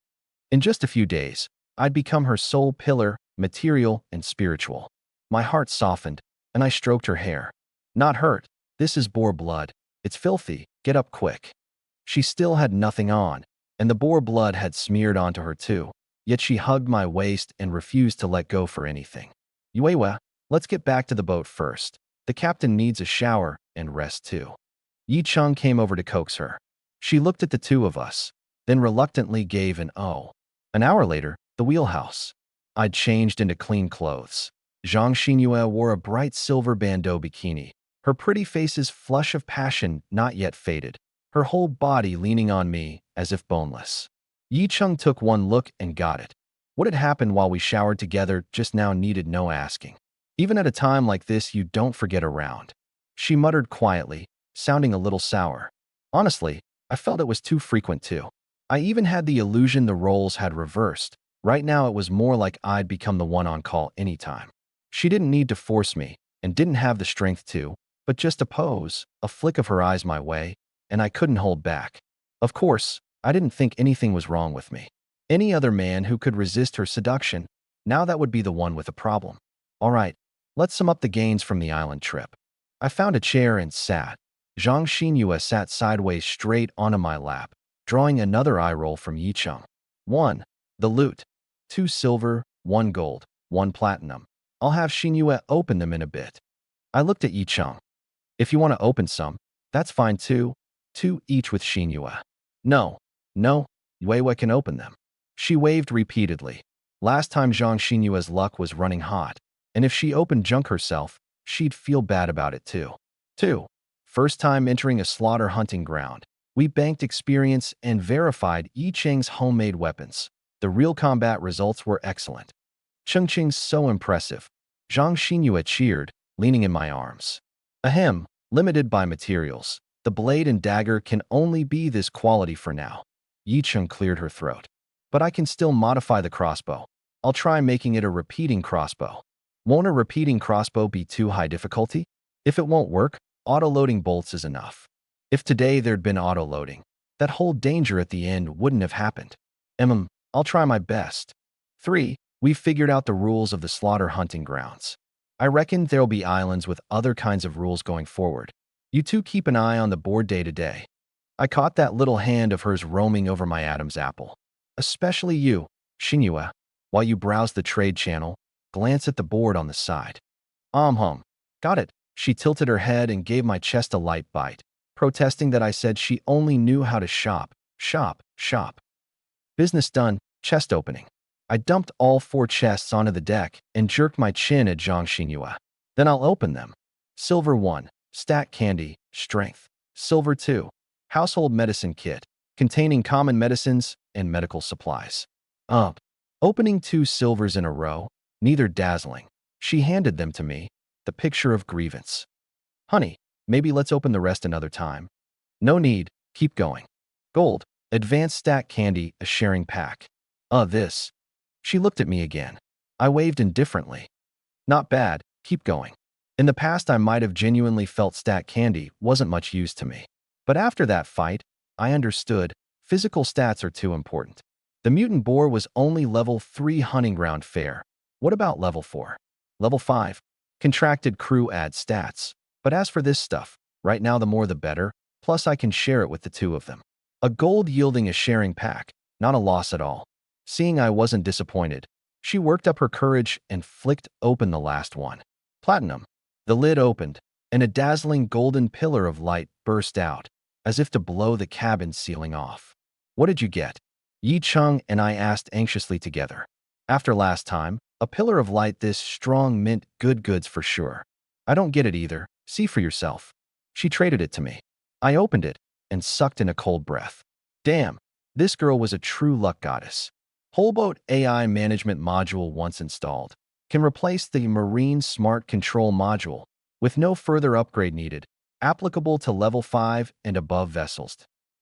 In just a few days, I'd become her sole pillar, material and spiritual. My heart softened, and I stroked her hair. Not hurt. This is boar blood. It's filthy. Get up quick. She still had nothing on, and the boar blood had smeared onto her too. Yet she hugged my waist and refused to let go for anything. Yuewa, let's get back to the boat first. The captain needs a shower and rest too. Yi Chung came over to coax her. She looked at the two of us, then reluctantly gave an oh. An hour later, the wheelhouse. I'd changed into clean clothes. Zhang Xinyue wore a bright silver bandeau bikini, her pretty face's flush of passion not yet faded, her whole body leaning on me as if boneless. Yi Chung took one look and got it. What had happened while we showered together just now needed no asking. Even at a time like this, you don't forget around. She muttered quietly, sounding a little sour. Honestly, I felt it was too frequent too. I even had the illusion the roles had reversed. Right now it was more like I'd become the one on call anytime. She didn't need to force me, and didn't have the strength to, but just a pose, a flick of her eyes my way, and I couldn't hold back. Of course, I didn't think anything was wrong with me. Any other man who could resist her seduction, now that would be the one with a problem. All right, let's sum up the gains from the island trip. I found a chair and sat. Zhang Xinyue sat sideways straight onto my lap, drawing another eye roll from Yi Chung. 1. The loot. 2 silver, 1 gold, 1 platinum. I'll have Xinyue open them in a bit. I looked at Yi Chung. If you want to open some, that's fine too. 2 each with Xinyue. No, Yuewa can open them. She waved repeatedly. Last time Zhang Xinyue's luck was running hot, and if she opened junk herself, she'd feel bad about it too. 2. First time entering a slaughter hunting ground. We banked experience and verified Yi Cheng's homemade weapons. The real combat results were excellent. Cheng Qing's so impressive. Zhang Xinyue cheered, leaning in my arms. Ahem, limited by materials. The blade and dagger can only be this quality for now. Yi Cheng cleared her throat. But I can still modify the crossbow. I'll try making it a repeating crossbow. Won't a repeating crossbow be too high difficulty? If it won't work, auto-loading bolts is enough. If today there'd been auto-loading, that whole danger at the end wouldn't have happened. I'll try my best. 3. We've figured out the rules of the slaughter hunting grounds. I reckon there'll be islands with other kinds of rules going forward. You two keep an eye on the board day to day. I caught that little hand of hers roaming over my Adam's apple. Especially you, Xinyue. While you browse the trade channel, glance at the board on the side. Got it. She tilted her head and gave my chest a light bite, protesting that I said she only knew how to shop. Business done, chest opening. I dumped all 4 chests onto the deck and jerked my chin at Zhang Xinyue. Then I'll open them. Silver 1, stat candy, strength. Silver 2, household medicine kit, containing common medicines and medical supplies. Opening 2 silvers in a row, neither dazzling. She handed them to me, the picture of grievance. Honey, maybe let's open the rest another time. No need, keep going. Gold, advanced stat candy, a sharing pack. This. She looked at me again. I waved indifferently. Not bad, keep going. In the past, I might have genuinely felt stat candy wasn't much use to me. But after that fight, I understood physical stats are too important. The mutant boar was only level 3 hunting ground fare. What about level 4? Level 5? Contracted crew adds stats. But as for this stuff, right now the more the better, plus I can share it with the 2 of them. A gold yielding a sharing pack, not a loss at all. Seeing I wasn't disappointed, she worked up her courage and flicked open the last one. Platinum. The lid opened, and a dazzling golden pillar of light burst out, as if to blow the cabin ceiling off. What did you get? Yi Cheng and I asked anxiously together. After last time, a pillar of light this strong meant good goods for sure. I don't get it either. See for yourself. She traded it to me. I opened it and sucked in a cold breath. Damn, this girl was a true luck goddess. Wholeboat AI management module once installed can replace the Marine Smart Control module with no further upgrade needed, applicable to level 5 and above vessels.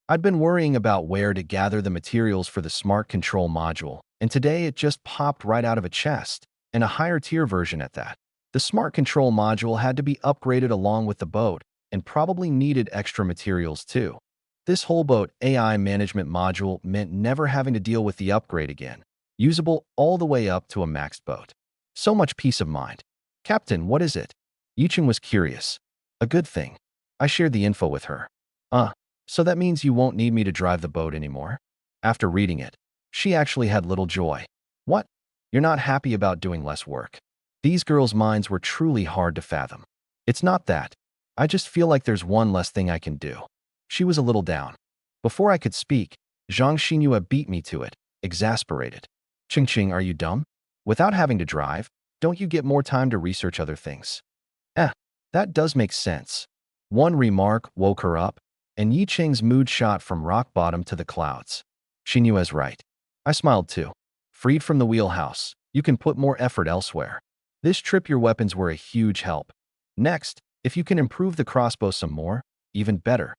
I'd been worrying about where to gather the materials for the Smart Control module, and today it just popped right out of a chest, and a higher tier version at that. The Smart Control module had to be upgraded along with the boat, and probably needed extra materials too. This Wholeboat AI management module meant never having to deal with the upgrade again, usable all the way up to a maxed boat. So much peace of mind. Captain, what is it? Yicheng was curious. A good thing. I shared the info with her. So that means you won't need me to drive the boat anymore? After reading it, she actually had little joy. What? You're not happy about doing less work? These girls' minds were truly hard to fathom. It's not that. I just feel like there's one less thing I can do. She was a little down. Before I could speak, Zhang Xinhua beat me to it, exasperated. Qing, are you dumb? Without having to drive, don't you get more time to research other things? That does make sense. One remark woke her up, and Yi Cheng's mood shot from rock bottom to the clouds. Xinhua's right. I smiled too. Freed from the wheelhouse, you can put more effort elsewhere. This trip your weapons were a huge help. Next, if you can improve the crossbow some more, even better.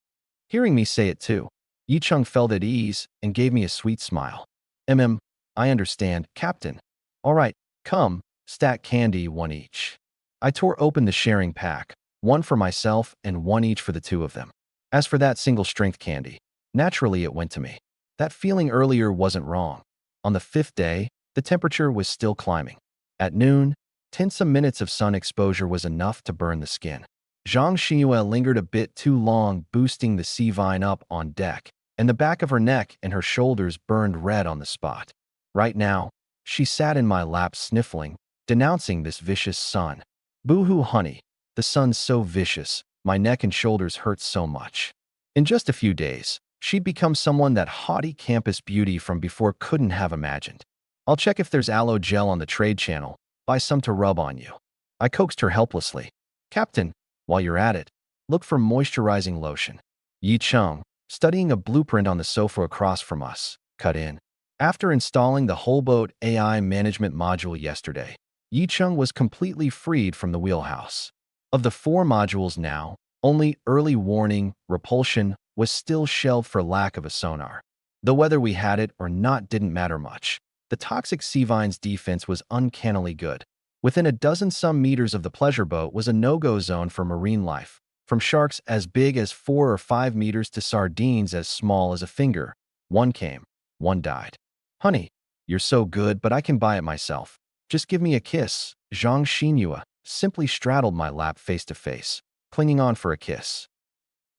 Hearing me say it too, Yi Cheng felt at ease and gave me a sweet smile. I understand, Captain. All right, come, stack candy, one each. I tore open the sharing pack, one for myself and one each for the two of them. As for that single-strength candy, naturally it went to me. That feeling earlier wasn't wrong. On the 5th day, the temperature was still climbing. At noon, 10-some minutes of sun exposure was enough to burn the skin. Zhang Xinhua lingered a bit too long, boosting the sea vine up on deck, and the back of her neck and her shoulders burned red on the spot. Right now, she sat in my lap sniffling, denouncing this vicious sun. Boo-hoo, honey, the sun's so vicious, my neck and shoulders hurt so much. In just a few days, she'd become someone that haughty campus beauty from before couldn't have imagined. I'll check if there's aloe gel on the trade channel, buy some to rub on you. I coaxed her helplessly. Captain, while you're at it, look for moisturizing lotion. Yi Cheng, studying a blueprint on the sofa across from us, cut in. After installing the Wholeboat AI management module yesterday, Yi Cheng was completely freed from the wheelhouse. Of the 4 modules now, only early warning, repulsion, was still shelved for lack of a sonar. Though whether we had it or not didn't matter much. The toxic sea vine's defense was uncannily good. Within a dozen-some meters of the pleasure boat was a no-go zone for marine life, from sharks as big as 4 or 5 meters to sardines as small as a finger. One came, one died. Honey, you're so good, but I can buy it myself. Just give me a kiss. Zhang Xinhua simply straddled my lap face to face, clinging on for a kiss.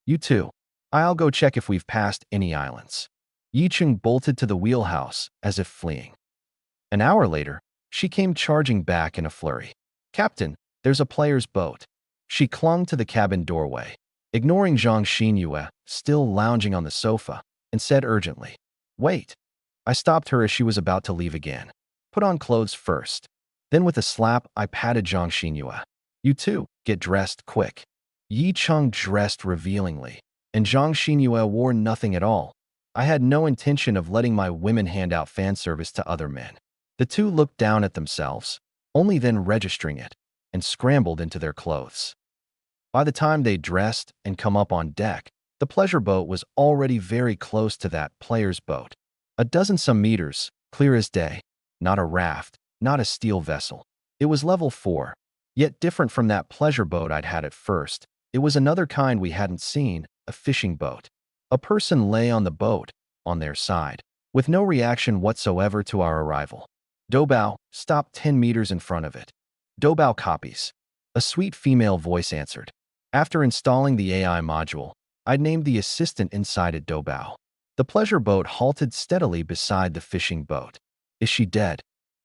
You too. I'll go check if we've passed any islands. Yi Cheng bolted to the wheelhouse as if fleeing. An hour later, she came charging back in a flurry. Captain, there's a player's boat. She clung to the cabin doorway, ignoring Zhang Xinhua, still lounging on the sofa, and said urgently, Wait. I stopped her as she was about to leave again. Put on clothes first. Then with a slap, I patted Zhang Xinhua. You too, get dressed quick. Yi Cheng dressed revealingly, and Zhang Xinhua wore nothing at all. I had no intention of letting my women hand out fan service to other men. The two looked down at themselves, only then registering it, and scrambled into their clothes. By the time they dressed and come up on deck, the pleasure boat was already very close to that player's boat. A dozen-some meters, clear as day, not a raft, not a steel vessel. It was level 4, yet different from that pleasure boat I'd had at first. It was another kind we hadn't seen, a fishing boat. A person lay on the boat, on their side, with no reaction whatsoever to our arrival. Dobao stopped 10 meters in front of it. Dobao copies. A sweet female voice answered. After installing the AI module, I'd named the assistant inside it Dobao. The pleasure boat halted steadily beside the fishing boat. Is she dead?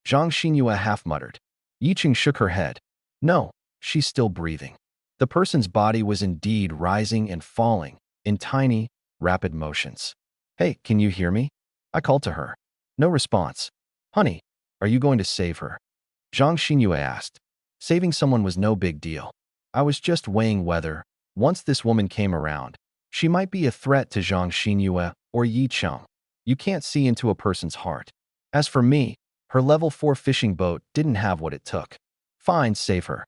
Zhang Xinhua half-muttered. Yi Cheng shook her head. No, She's still breathing. The person's body was indeed rising and falling in tiny, rapid motions. Hey, can you hear me? I called to her. No response. Honey, are you going to save her? Zhang Xinyue asked. Saving someone was no big deal. I was just weighing whether, once this woman came around, she might be a threat to Zhang Xinyue or Yi Cheng. You can't see into a person's heart. As for me, her level 4 fishing boat didn't have what it took. Fine, save her.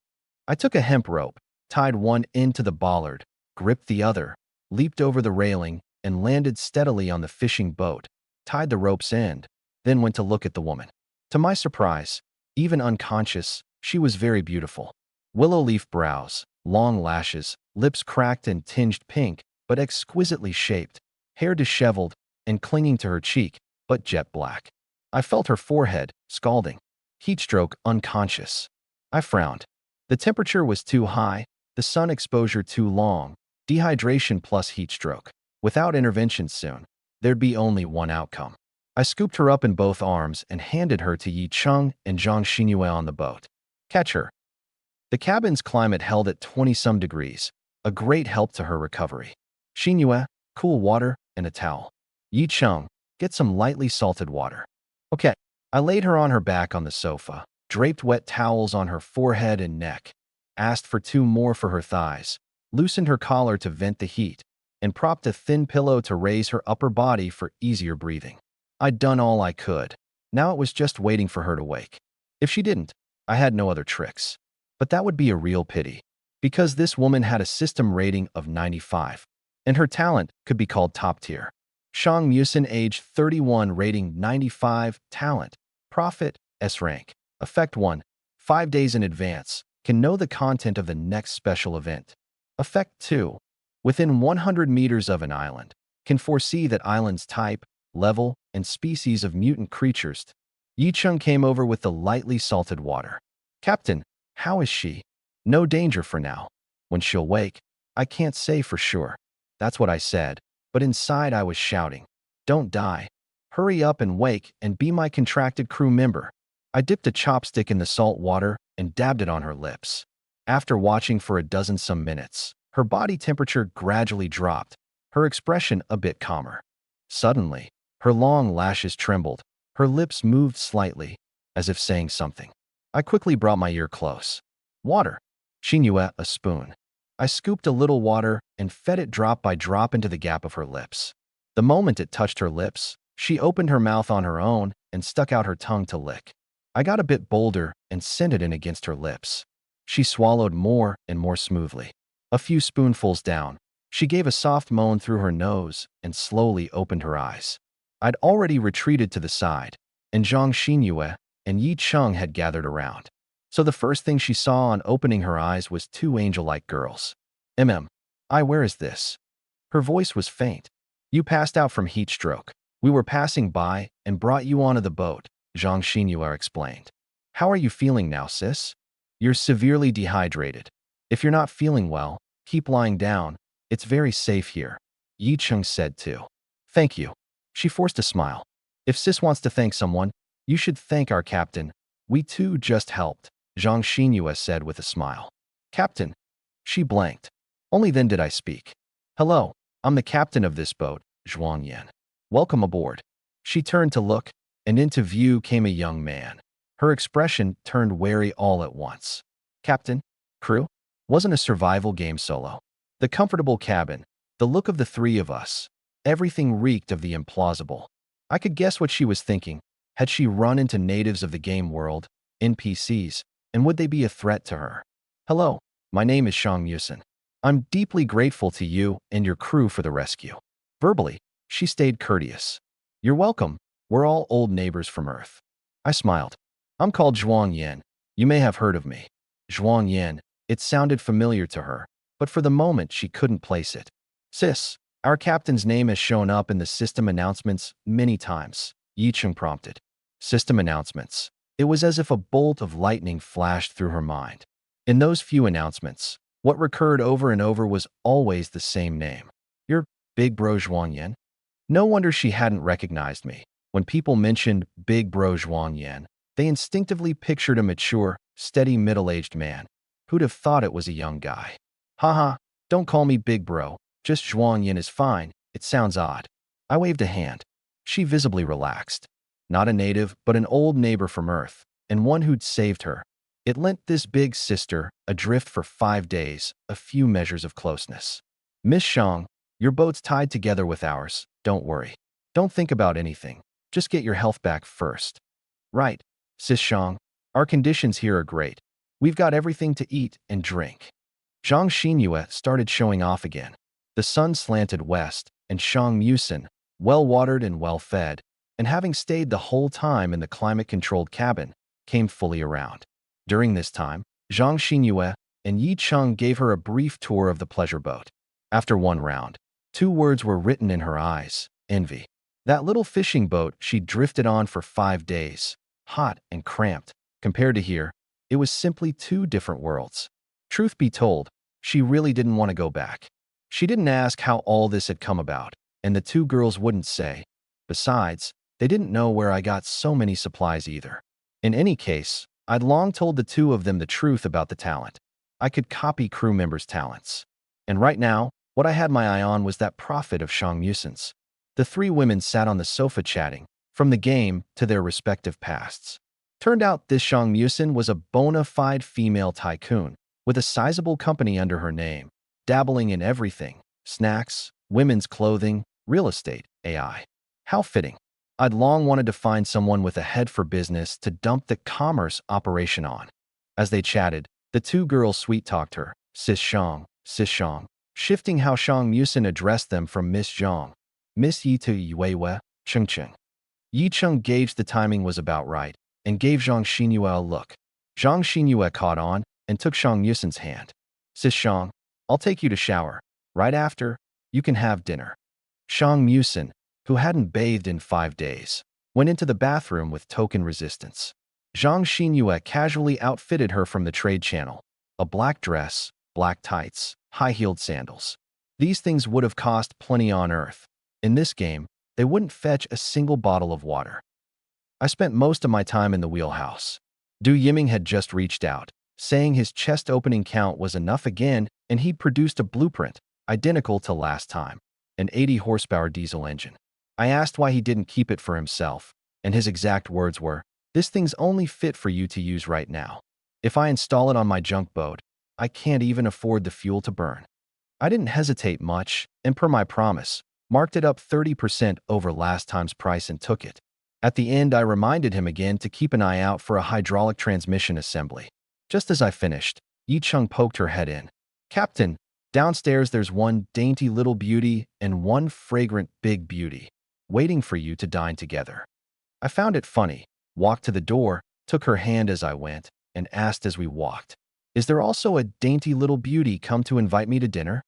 I took a hemp rope, tied one end to the bollard, gripped the other, leaped over the railing, and landed steadily on the fishing boat, tied the rope's end, then went to look at the woman. To my surprise, even unconscious, she was very beautiful. Willow leaf brows, long lashes, lips cracked and tinged pink, but exquisitely shaped, hair disheveled and clinging to her cheek, but jet black. I felt her forehead, scalding. Heatstroke, unconscious. I frowned. The temperature was too high, the sun exposure too long, dehydration plus heatstroke. Without intervention soon, there'd be only one outcome. I scooped her up in both arms and handed her to Yi Cheng and Zhang Xinyue on the boat. Catch her. The cabin's climate held at 20-some degrees, a great help to her recovery. Xinyue, cool water and a towel. Yi Cheng, get some lightly salted water. Okay. I laid her on her back on the sofa, draped wet towels on her forehead and neck, asked for 2 more for her thighs, loosened her collar to vent the heat, and propped a thin pillow to raise her upper body for easier breathing. I'd done all I could. Now it was just waiting for her to wake. If she didn't, I had no other tricks. But that would be a real pity, because this woman had a system rating of 95, and her talent could be called top tier. Shang Musin, age 31, rating 95, talent, profit, S rank. Effect 1, 5 days in advance, can know the content of the next special event. Effect 2, within 100 meters of an island, can foresee that island's type, level, and species of mutant creatures. Yi Cheng came over with the lightly salted water. Captain, how is she? No danger for now. When she'll wake, I can't say for sure. That's what I said, but inside I was shouting. Don't die. Hurry up and wake and be my contracted crew member. I dipped a chopstick in the salt water and dabbed it on her lips. After watching for a dozen-some minutes, her body temperature gradually dropped, her expression a bit calmer. Suddenly, her long lashes trembled, her lips moved slightly, as if saying something. I quickly brought my ear close. Water. Xinyue, a spoon. I scooped a little water and fed it drop by drop into the gap of her lips. The moment it touched her lips, she opened her mouth on her own and stuck out her tongue to lick. I got a bit bolder and sent it in against her lips. She swallowed more and more smoothly. A few spoonfuls down, she gave a soft moan through her nose and slowly opened her eyes. I'd already retreated to the side, and Zhang Xinyue and Yi Cheng had gathered around. So the first thing she saw on opening her eyes was 2 angel-like girls. Where is this? Her voice was faint. You passed out from heat stroke. We were passing by and brought you onto the boat, Zhang Xinyue explained. How are you feeling now, sis? You're severely dehydrated. If you're not feeling well, keep lying down. It's very safe here. Yi Cheng said too. Thank you. She forced a smile. If sis wants to thank someone, you should thank our captain. We too just helped, Zhang Xinyue said with a smile. Captain? She blanked. Only then did I speak. Hello, I'm the captain of this boat, Zhuang Yan. Welcome aboard. She turned to look, and into view came a young man. Her expression turned wary all at once. Captain? Crew? Wasn't a survival game solo. The comfortable cabin, the look of the 3 of us, everything reeked of the implausible. I could guess what she was thinking. Had she run into natives of the game world, NPCs, and would they be a threat to her? Hello, my name is Shang Musin. I'm deeply grateful to you and your crew for the rescue. Verbally, she stayed courteous. You're welcome. We're all old neighbors from Earth. I smiled. I'm called Zhuang Yan. You may have heard of me. Zhuang Yan. It sounded familiar to her, but for the moment she couldn't place it. Sis, our captain's name has shown up in the system announcements many times, Yi Cheng prompted. System announcements. It was as if a bolt of lightning flashed through her mind. In those few announcements, what recurred over and over was always the same name. You're Big Bro Zhuang Yan? No wonder she hadn't recognized me. When people mentioned Big Bro Zhuang Yan, they instinctively pictured a mature, steady middle-aged man. Who'd have thought it was a young guy? Haha, don't call me big bro. Just Zhuang Yin is fine. It sounds odd. I waved a hand. She visibly relaxed. Not a native, but an old neighbor from Earth, and one who'd saved her. It lent this big sister, adrift for 5 days, a few measures of closeness. Miss Shang, your boat's tied together with ours. Don't worry. Don't think about anything. Just get your health back first. Right, Sis Shang. Our conditions here are great. We've got everything to eat and drink. Zhang Xinyue started showing off again. The sun slanted west, and Shang Musin, well-watered and well-fed, and having stayed the whole time in the climate-controlled cabin, came fully around. During this time, Zhang Xinyue and Yi Cheng gave her a brief tour of the pleasure boat. After one round, 2 words were written in her eyes: envy. That little fishing boat she drifted on for 5 days, hot and cramped, compared to here, it was simply 2 different worlds. Truth be told, she really didn't want to go back. She didn't ask how all this had come about, and the 2 girls wouldn't say. Besides, they didn't know where I got so many supplies either. In any case, I'd long told the 2 of them the truth about the talent. I could copy crew members' talents. And right now, what I had my eye on was that profit of Shang Musin's. The 3 women sat on the sofa chatting, from the game to their respective pasts. Turned out this Shang Musin was a bona fide female tycoon, with a sizable company under her name, dabbling in everything: snacks, women's clothing, real estate, AI. How fitting. I'd long wanted to find someone with a head for business to dump the commerce operation on. As they chatted, the 2 girls sweet-talked her, Sis Shang, shifting how Shang Musin addressed them from Miss Zhang, Miss Yi to Yuewe, Cheng Cheng. Yi Cheng gauged the timing was about right, and gave Zhang Xinyue a look. Zhang Xinyue caught on, and took Shang Musin's hand. Sis Shang, I'll take you to shower. Right after, you can have dinner. Shang Musin, who hadn't bathed in 5 days, went into the bathroom with token resistance. Zhang Xinyue casually outfitted her from the trade channel: a black dress, black tights, high-heeled sandals. These things would have cost plenty on Earth. In this game, they wouldn't fetch a single bottle of water. I spent most of my time in the wheelhouse. Du Yiming had just reached out, saying his chest opening count was enough again, and he'd produced a blueprint, identical to last time, an 80 horsepower diesel engine. I asked why he didn't keep it for himself, and his exact words were, "This thing's only fit for you to use right now. If I install it on my junk boat, I can't even afford the fuel to burn." I didn't hesitate much, and per my promise, marked it up 30% over last time's price and took it. At the end, I reminded him again to keep an eye out for a hydraulic transmission assembly. Just as I finished, Yi Cheng poked her head in. "Captain, downstairs there's one dainty little beauty and one fragrant big beauty, waiting for you to dine together." I found it funny, walked to the door, took her hand as I went, and asked as we walked, "Is there also a dainty little beauty come to invite me to dinner?"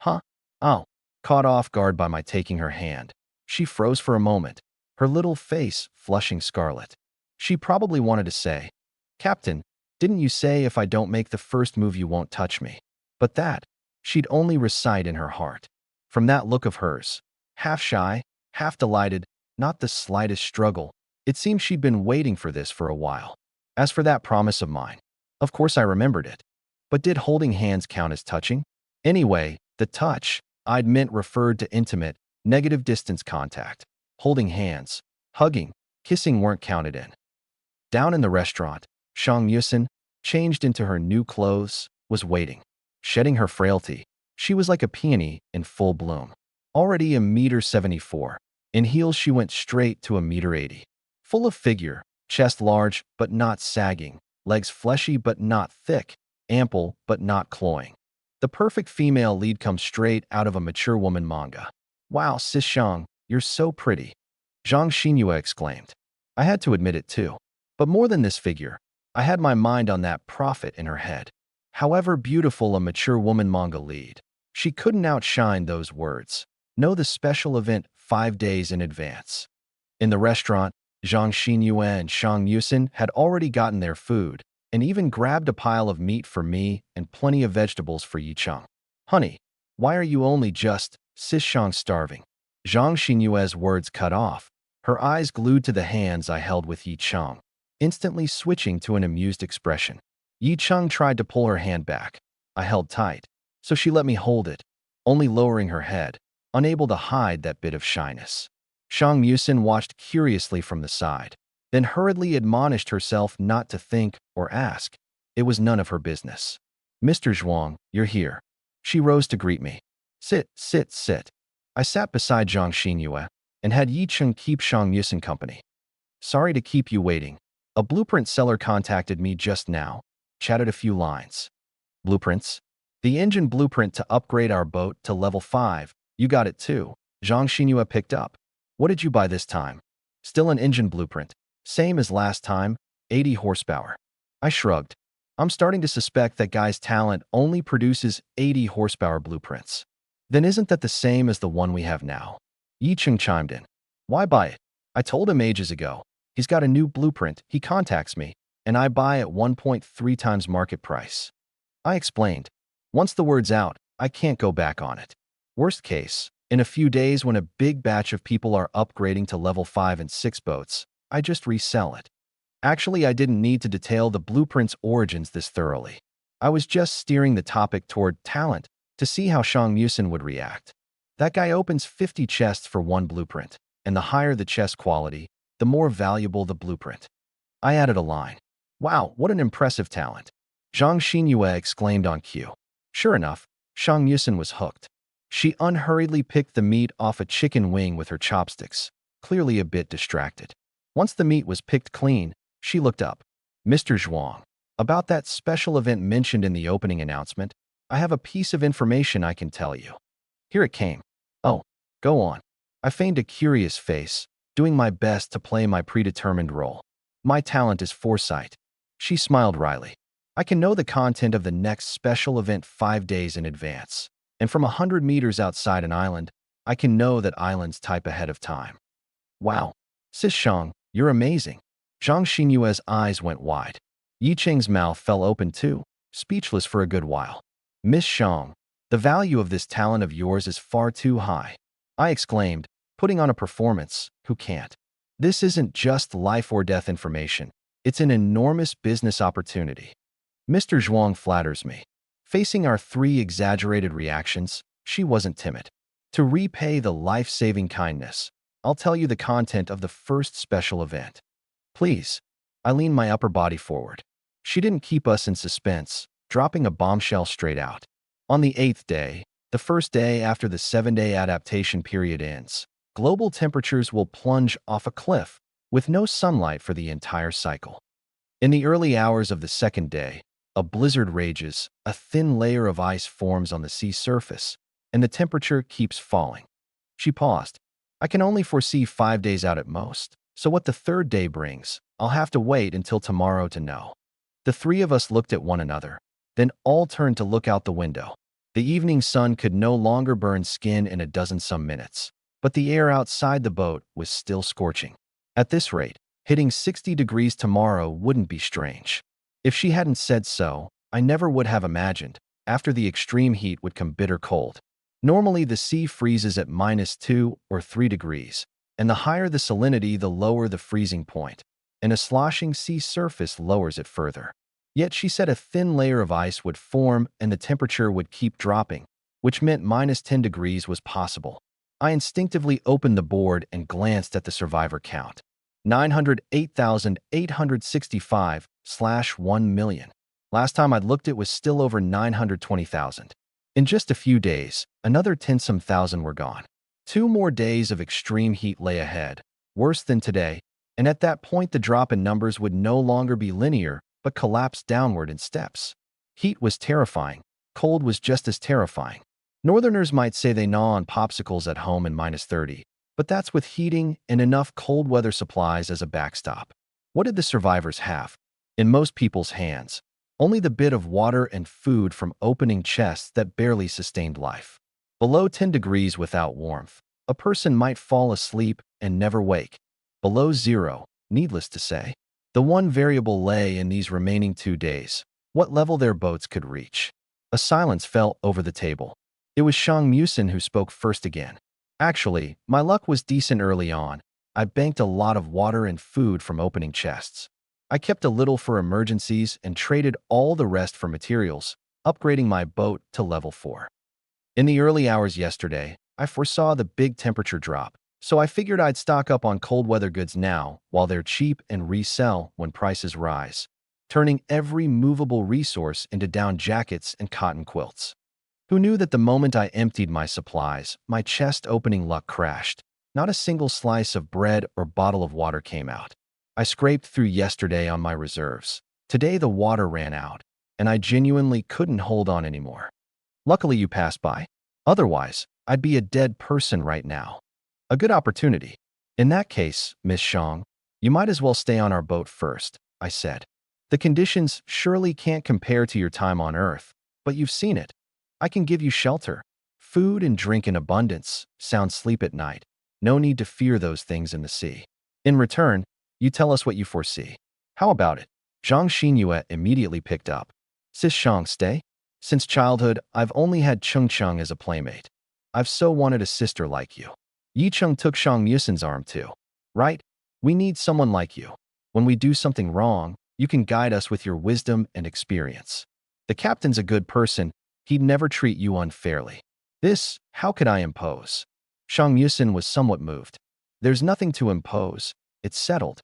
Huh? Oh. Caught off guard by my taking her hand, she froze for a moment, her little face flushing scarlet. She probably wanted to say, "Captain, didn't you say if I don't make the first move you won't touch me?" But that, she'd only recite in her heart. From that look of hers, half shy, half delighted, not the slightest struggle, it seemed she'd been waiting for this for a while. As for that promise of mine, of course I remembered it. But did holding hands count as touching? Anyway, the touch I'd meant referred to intimate, negative distance contact. Holding hands, hugging, kissing weren't counted in. Down in the restaurant, Shang Musin, changed into her new clothes, was waiting. Shedding her frailty, she was like a peony in full bloom. Already a meter 74. In heels she went straight to a meter 80. Full of figure, chest large but not sagging, legs fleshy but not thick, ample but not cloying. The perfect female lead comes straight out of a mature woman manga. "Wow, Sis Shang, you're so pretty," Zhang Xinyue exclaimed. I had to admit it too. But more than this figure, I had my mind on that prophet in her head. However beautiful a mature woman manga lead, she couldn't outshine those words. Know the special event 5 days in advance. In the restaurant, Zhang Xinyue and Shang Musin had already gotten their food, and even grabbed a pile of meat for me and plenty of vegetables for Yi Cheng. "Honey, why are you only just, Sis Shang, starving?" Zhang Xinyue's words cut off, her eyes glued to the hands I held with Yi Cheng, instantly switching to an amused expression. Yi Chung tried to pull her hand back. I held tight, so she let me hold it, only lowering her head, unable to hide that bit of shyness. Shang Musin watched curiously from the side, then hurriedly admonished herself not to think or ask. It was none of her business. Mr. Zhuang, you're here. She rose to greet me. Sit, sit, sit. I sat beside Zhang Xinyue and had Yi Chung keep Shang Musin company. Sorry to keep you waiting. A blueprint seller contacted me just now, chatted a few lines. Blueprints? The engine blueprint to upgrade our boat to level 5. You got it too. Zhang Xinyue picked up. What did you buy this time? Still an engine blueprint. Same as last time, 80 horsepower. I shrugged. I'm starting to suspect that guy's talent only produces 80 horsepower blueprints. Then isn't that the same as the one we have now? Yi Chung chimed in. Why buy it? I told him ages ago. He's got a new blueprint. He contacts me, and I buy at 1.3 times market price. I explained. Once the word's out, I can't go back on it. Worst case, in a few days when a big batch of people are upgrading to level 5 and 6 boats, I just resell it. Actually, I didn't need to detail the blueprint's origins this thoroughly. I was just steering the topic toward talent to see how Shang Musin would react. That guy opens 50 chests for one blueprint, and the higher the chest quality, the more valuable the blueprint. I added a line. Wow, what an impressive talent. Zhang Xinyue exclaimed on cue. Sure enough, Shang Musin was hooked. She unhurriedly picked the meat off a chicken wing with her chopsticks, clearly a bit distracted. Once the meat was picked clean, she looked up. Mr. Zhuang, about that special event mentioned in the opening announcement, I have a piece of information I can tell you. Here it came. Oh, go on. I feigned a curious face, doing my best to play my predetermined role. My talent is foresight. She smiled wryly. I can know the content of the next special event 5 days in advance, and from 100 meters outside an island, I can know that island's type ahead of time. Wow. Sis Shang, you're amazing. Zhang Xinyue's eyes went wide. Yi Cheng's mouth fell open too, speechless for a good while. Miss Shang, the value of this talent of yours is far too high. I exclaimed, putting on a performance. Who can't? This isn't just life or death information. It's an enormous business opportunity. Mr. Zhuang flatters me. Facing our 3 exaggerated reactions, she wasn't timid. To repay the life-saving kindness, I'll tell you the content of the first special event. Please. I leaned my upper body forward. She didn't keep us in suspense, dropping a bombshell straight out. On the 8th day, the first day after the 7-day adaptation period ends, global temperatures will plunge off a cliff, with no sunlight for the entire cycle. In the early hours of the 2nd day, a blizzard rages, a thin layer of ice forms on the sea surface, and the temperature keeps falling. She paused. I can only foresee 5 days out at most, so what the 3rd day brings, I'll have to wait until tomorrow to know. The 3 of us looked at one another, then all turned to look out the window. The evening sun could no longer burn skin in a dozen-some minutes, but the air outside the boat was still scorching. At this rate, hitting 60 degrees tomorrow wouldn't be strange. If she hadn't said so, I never would have imagined, after the extreme heat would come bitter cold. Normally, the sea freezes at -2 or 3 degrees, and the higher the salinity, the lower the freezing point, and a sloshing sea surface lowers it further. Yet she said a thin layer of ice would form and the temperature would keep dropping, which meant -10 degrees was possible. I instinctively opened the board and glanced at the survivor count. 908,865/1 million. Last time I'd looked it was still over 920,000. In just a few days, another 10-some thousand were gone. 2 more days of extreme heat lay ahead, worse than today, and at that point the drop in numbers would no longer be linear, but collapse downward in steps. Heat was terrifying. Cold was just as terrifying. Northerners might say they gnaw on popsicles at home in -30, but that's with heating and enough cold weather supplies as a backstop. What did the survivors have? In most people's hands, only the bit of water and food from opening chests that barely sustained life. Below 10 degrees without warmth, a person might fall asleep and never wake. Below 0, needless to say, the one variable lay in these remaining 2 days, what level their boats could reach. A silence fell over the table. It was Shang Musin who spoke first again. Actually, my luck was decent early on. I banked a lot of water and food from opening chests. I kept a little for emergencies and traded all the rest for materials, upgrading my boat to level 4. In the early hours yesterday, I foresaw the big temperature drop, so I figured I'd stock up on cold weather goods now while they're cheap and resell when prices rise, turning every movable resource into down jackets and cotton quilts. Who knew that the moment I emptied my supplies, my chest-opening luck crashed. Not a single slice of bread or bottle of water came out. I scraped through yesterday on my reserves. Today the water ran out, and I genuinely couldn't hold on anymore. Luckily you passed by. Otherwise, I'd be a dead person right now. A good opportunity. In that case, Miss Shang, you might as well stay on our boat first, I said. The conditions surely can't compare to your time on Earth, but you've seen it. I can give you shelter, food and drink in abundance, sound sleep at night. No need to fear those things in the sea. In return, you tell us what you foresee. How about it? Zhang Xinyue immediately picked up. Sis Shang, stay? Since childhood, I've only had Cheng Cheng as a playmate. I've so wanted a sister like you. Yi Cheng took Shang Musin's arm too. Right? We need someone like you. When we do something wrong, you can guide us with your wisdom and experience. The captain's a good person. He'd never treat you unfairly. This, how could I impose? Shang Musin was somewhat moved. There's nothing to impose. It's settled.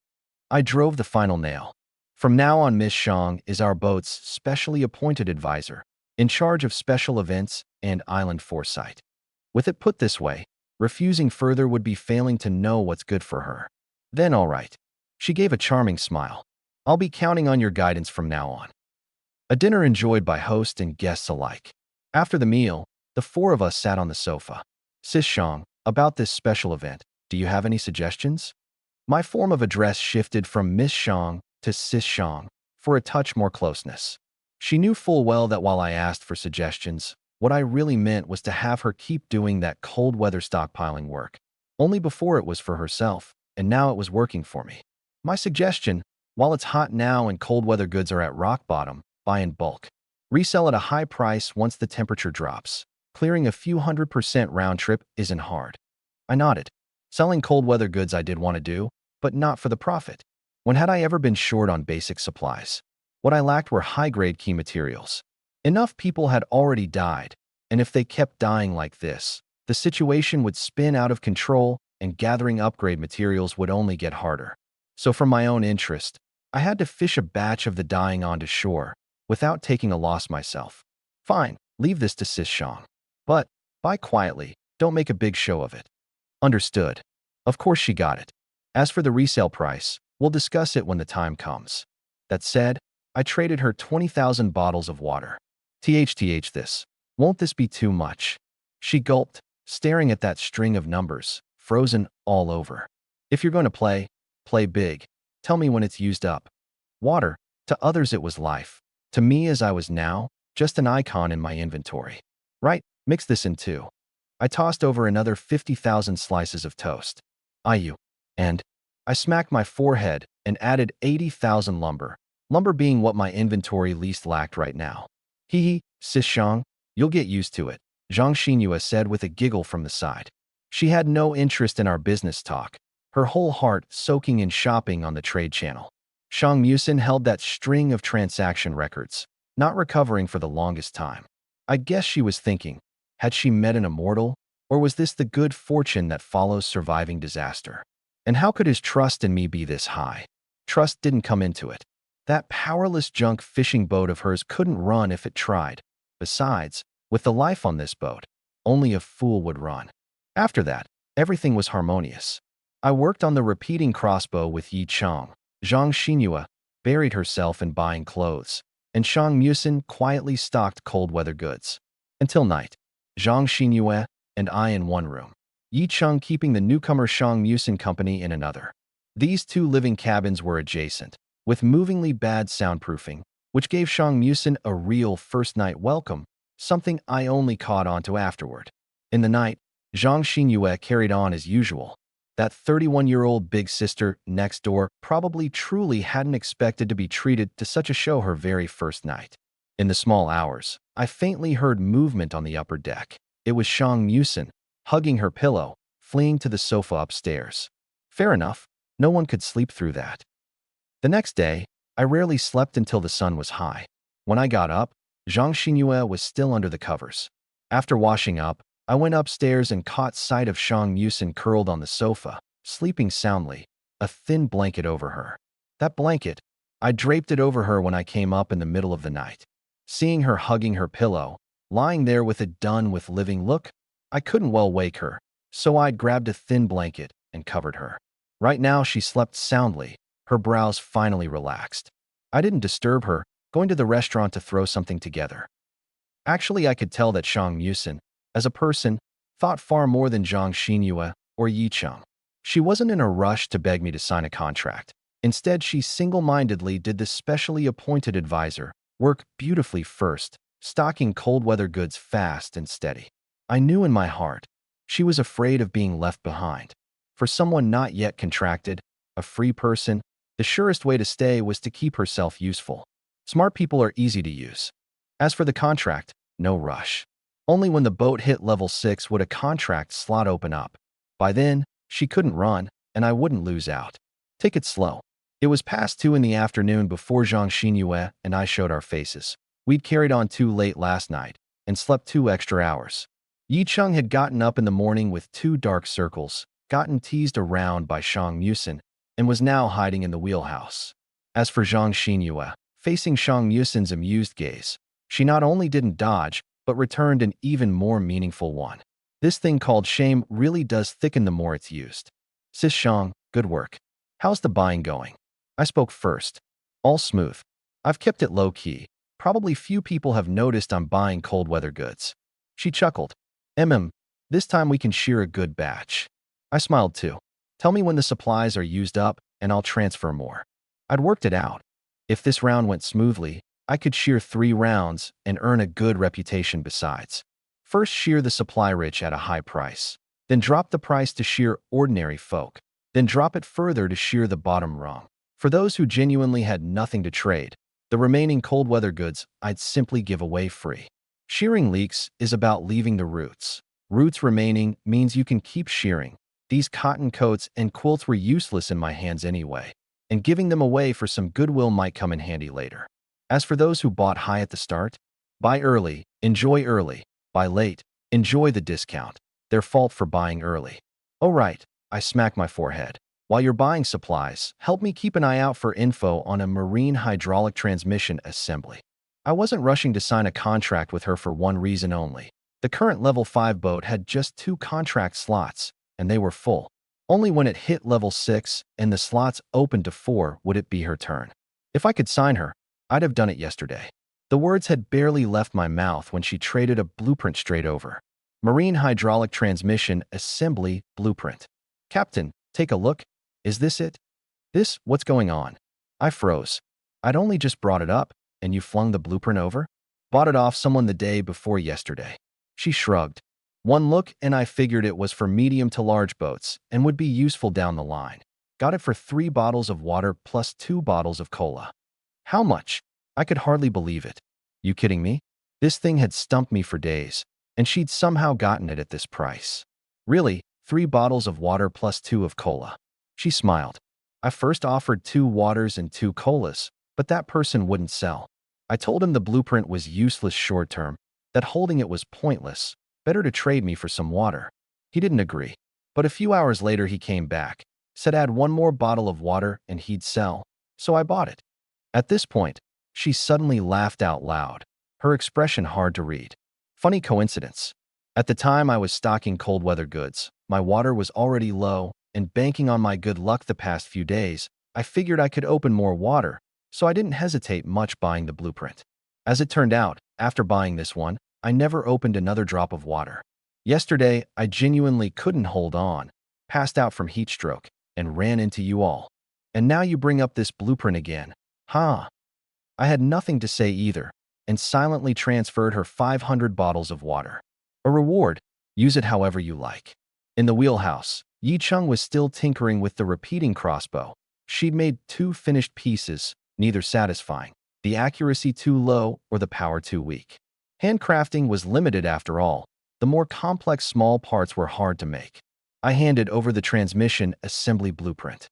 I drove the final nail. From now on, Miss Shang is our boat's specially appointed advisor, in charge of special events and island foresight. With it put this way, refusing further would be failing to know what's good for her. Then all right. She gave a charming smile. I'll be counting on your guidance from now on. A dinner enjoyed by host and guests alike. After the meal, the four of us sat on the sofa. Sis Shang, about this special event, do you have any suggestions? My form of address shifted from Miss Shang to Sis Shang for a touch more closeness. She knew full well that while I asked for suggestions, what I really meant was to have her keep doing that cold weather stockpiling work. Only before it was for herself, and now it was working for me. My suggestion, while it's hot now and cold weather goods are at rock bottom, buy in bulk. Resell at a high price once the temperature drops. Clearing a few 100% round trip isn't hard. I nodded. Selling cold weather goods I did want to do, but not for the profit. When had I ever been short on basic supplies? What I lacked were high-grade key materials. Enough people had already died, and if they kept dying like this, the situation would spin out of control and gathering upgrade materials would only get harder. So for my own interest, I had to fish a batch of the dying onto shore, without taking a loss myself. Fine, leave this to Sis Shang. But, buy quietly, don't make a big show of it. Understood. Of course she got it. As for the resale price, we'll discuss it when the time comes. That said, I traded her 20,000 bottles of water. This. Won't this be too much? She gulped, staring at that string of numbers, frozen all over. If you're going to play, play big. Tell me when it's used up. Water, to others it was life. To me as I was now, just an icon in my inventory. Right, mix this in too. I tossed over another 50,000 slices of toast. And I smacked my forehead and added 80,000 lumber. Lumber being what my inventory least lacked right now. Hee, Sis Shang, you'll get used to it, Zhang Xinyue said with a giggle from the side. She had no interest in our business talk, her whole heart soaking in shopping on the trade channel. Shang Musin held that string of transaction records, not recovering for the longest time. I guess she was thinking, had she met an immortal, or was this the good fortune that follows surviving disaster? And how could his trust in me be this high? Trust didn't come into it. That powerless junk fishing boat of hers couldn't run if it tried. Besides, with the life on this boat, only a fool would run. After that, everything was harmonious. I worked on the repeating crossbow with Yi Cheng. Zhang Xinyue buried herself in buying clothes, and Shang Musin quietly stocked cold weather goods. Until night, Zhang Xinyue and I in one room, Yi Cheng keeping the newcomer Shang Musin company in another. These two living cabins were adjacent, with movingly bad soundproofing, which gave Shang Musin a real first-night welcome, something I only caught on to afterward. In the night, Zhang Xinyue carried on as usual. That 31-year-old big sister next door probably truly hadn't expected to be treated to such a show her very first night. In the small hours, I faintly heard movement on the upper deck. It was Shang Musin, hugging her pillow, fleeing to the sofa upstairs. Fair enough, no one could sleep through that. The next day, I rarely slept until the sun was high. When I got up, Zhang Xinyue was still under the covers. After washing up, I went upstairs and caught sight of Shang Musin curled on the sofa, sleeping soundly, a thin blanket over her. That blanket, I draped it over her when I came up in the middle of the night. Seeing her hugging her pillow, lying there with it done with living look, I couldn't well wake her, so I grabbed a thin blanket and covered her. Right now she slept soundly, her brows finally relaxed. I didn't disturb her, going to the restaurant to throw something together. Actually, I could tell that Shang Musin, as a person, thought far more than Zhang Xinyue or Yi Cheng. She wasn't in a rush to beg me to sign a contract. Instead, she single-mindedly did the specially appointed advisor work beautifully first, stocking cold-weather goods fast and steady. I knew in my heart she was afraid of being left behind. For someone not yet contracted, a free person, the surest way to stay was to keep herself useful. Smart people are easy to use. As for the contract, no rush. Only when the boat hit level 6 would a contract slot open up. By then, she couldn't run, and I wouldn't lose out. Take it slow. It was past 2 in the afternoon before Zhang Xinyue and I showed our faces. We'd carried on too late last night and slept 2 extra hours. Yi Cheng had gotten up in the morning with 2 dark circles, gotten teased around by Shang Musin, and was now hiding in the wheelhouse. As for Zhang Xinyue, facing Shang Musin's amused gaze, she not only didn't dodge, but returned an even more meaningful one. This thing called shame really does thicken the more it's used. Sis Shang, good work. How's the buying going? I spoke first. All smooth. I've kept it low-key. Probably few people have noticed I'm buying cold-weather goods. She chuckled. This time we can shear a good batch. I smiled too. Tell me when the supplies are used up, and I'll transfer more. I'd worked it out. If this round went smoothly, I could shear 3 rounds and earn a good reputation besides. First shear the supply-rich at a high price. Then drop the price to shear ordinary folk. Then drop it further to shear the bottom rung. For those who genuinely had nothing to trade, the remaining cold-weather goods I'd simply give away free. Shearing leeks is about leaving the roots. Roots remaining means you can keep shearing. These cotton coats and quilts were useless in my hands anyway, and giving them away for some goodwill might come in handy later. As for those who bought high at the start, buy early, enjoy early. Buy late, enjoy the discount. Their fault for buying early. Oh right, I smack my forehead. While you're buying supplies, help me keep an eye out for info on a marine hydraulic transmission assembly. I wasn't rushing to sign a contract with her for one reason only. The current level 5 boat had just 2 contract slots, and they were full. Only when it hit level 6 and the slots opened to 4 would it be her turn. If I could sign her, I'd have done it yesterday. The words had barely left my mouth when she traded a blueprint straight over. Marine hydraulic transmission assembly blueprint. Captain, take a look. Is this it? What's going on? I froze. I'd only just brought it up, and you flung the blueprint over? Bought it off someone the day before yesterday. She shrugged. One look and I figured it was for medium to large boats and would be useful down the line. Got it for 3 bottles of water plus 2 bottles of cola. How much? I could hardly believe it. You kidding me? This thing had stumped me for days, and she'd somehow gotten it at this price. Really, 3 bottles of water plus 2 of cola. She smiled. I first offered 2 waters and 2 colas, but that person wouldn't sell. I told him the blueprint was useless short-term, that holding it was pointless, better to trade me for some water. He didn't agree. But a few hours later he came back, said add 1 more bottle of water and he'd sell, so I bought it. At this point, she suddenly laughed out loud, her expression hard to read. Funny coincidence. At the time I was stocking cold-weather goods, my water was already low, and banking on my good luck the past few days, I figured I could open more water, so I didn't hesitate much buying the blueprint. As it turned out, after buying this one, I never opened another drop of water. Yesterday, I genuinely couldn't hold on, passed out from heat stroke, and ran into you all. And now you bring up this blueprint again. Huh? I had nothing to say either, and silently transferred her 500 bottles of water. A reward, use it however you like. In the wheelhouse, Yi Cheng was still tinkering with the repeating crossbow. She'd made 2 finished pieces, neither satisfying, the accuracy too low or the power too weak. Handcrafting was limited after all. The more complex small parts were hard to make. I handed over the transmission assembly blueprint.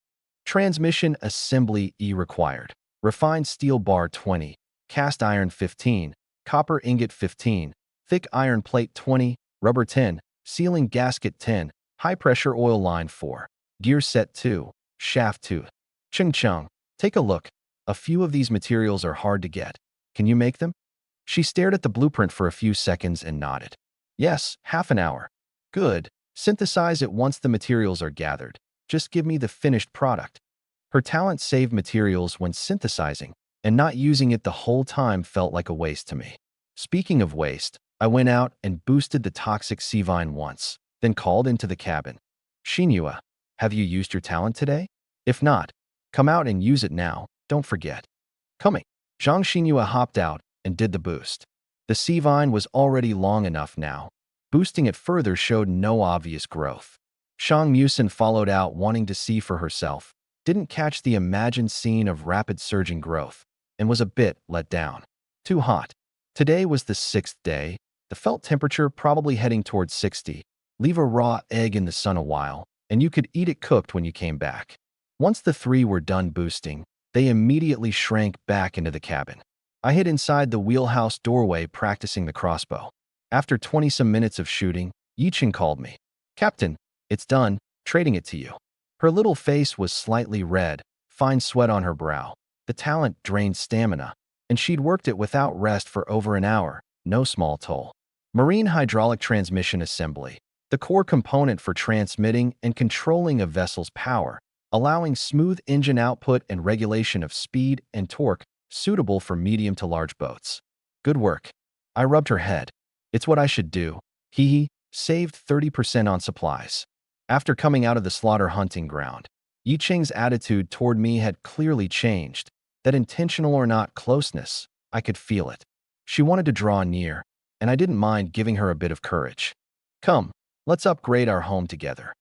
Transmission assembly required. Refined steel bar 20, cast iron 15, copper ingot 15, thick iron plate 20, rubber 10, sealing gasket 10, high pressure oil line 4, gear set 2, shaft 2. Chung Chung, take a look. A few of these materials are hard to get. Can you make them? She stared at the blueprint for a few seconds and nodded. Yes, half an hour. Good. Synthesize it once the materials are gathered. Just give me the finished product. Her talent saved materials when synthesizing, and not using it the whole time felt like a waste to me. Speaking of waste, I went out and boosted the toxic sea vine once, then called into the cabin. Shinua, have you used your talent today? If not, come out and use it now, don't forget. Coming. Zhang Shinua hopped out and did the boost. The sea vine was already long enough now. Boosting it further showed no obvious growth. Shang Musin followed out wanting to see for herself, didn't catch the imagined scene of rapid surging growth, and was a bit let down. Too hot. Today was the 6th day, the felt temperature probably heading towards 60. Leave a raw egg in the sun a while, and you could eat it cooked when you came back. Once the three were done boosting, they immediately shrank back into the cabin. I hid inside the wheelhouse doorway practicing the crossbow. After 20-some minutes of shooting, Yicheng called me. Captain, it's done, trading it to you. Her little face was slightly red, fine sweat on her brow. The talent drained stamina, and she'd worked it without rest for over an hour, no small toll. Marine hydraulic transmission assembly, the core component for transmitting and controlling a vessel's power, allowing smooth engine output and regulation of speed and torque suitable for medium to large boats. Good work. I rubbed her head. It's what I should do. Hee, saved 30% on supplies. After coming out of the slaughter hunting ground, Yicheng's attitude toward me had clearly changed. That intentional or not closeness, I could feel it. She wanted to draw near, and I didn't mind giving her a bit of courage. Come, let's upgrade our home together.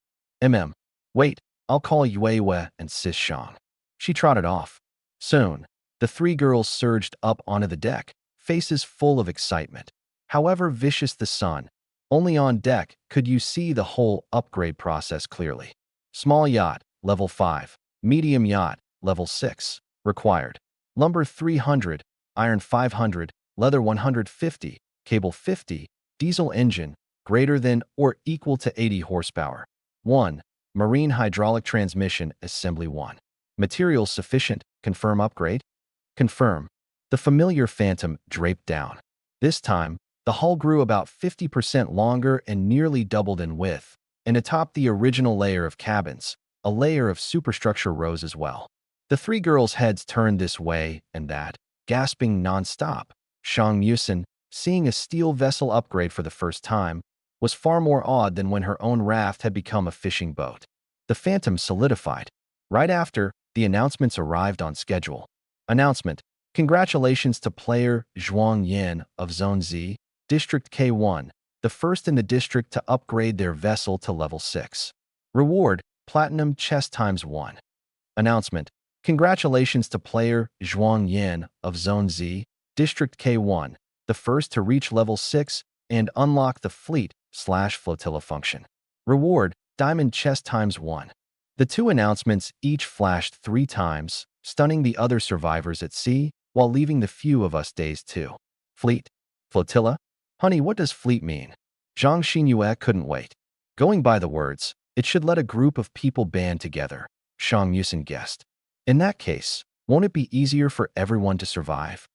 Wait, I'll call Yuewe and Sis Shang. She trotted off. Soon, the three girls surged up onto the deck, faces full of excitement. However vicious the sun, only on deck could you see the whole upgrade process clearly. Small yacht, level 5. Medium yacht, level 6. Required. Lumber 300, iron 500, leather 150, cable 50, diesel engine, greater than or equal to 80 horsepower. 1. Marine hydraulic transmission assembly 1. Materials sufficient. Confirm upgrade? Confirm. The familiar Phantom draped down. This time, the hull grew about 50% longer and nearly doubled in width, and atop the original layer of cabins, a layer of superstructure rose as well. The three girls' heads turned this way and that, gasping non-stop. Shang Musin, seeing a steel vessel upgrade for the first time, was far more awed than when her own raft had become a fishing boat. The Phantom solidified. Right after, the announcements arrived on schedule. Announcement. Congratulations to player Zhuang Yin of Zone Z, District K1, the first in the district to upgrade their vessel to level 6. Reward, Platinum Chest ×1. Announcement. Congratulations to player Zhuang Yin of Zone Z, District K1, the first to reach level 6 and unlock the fleet/flotilla function. Reward, Diamond Chest ×1. The two announcements each flashed 3 times, stunning the other survivors at sea while leaving the few of us dazed too. Fleet? Flotilla? Honey, what does fleet mean? Zhang Xinyue couldn't wait. Going by the words, it should let a group of people band together, Shang Musin guessed. In that case, won't it be easier for everyone to survive?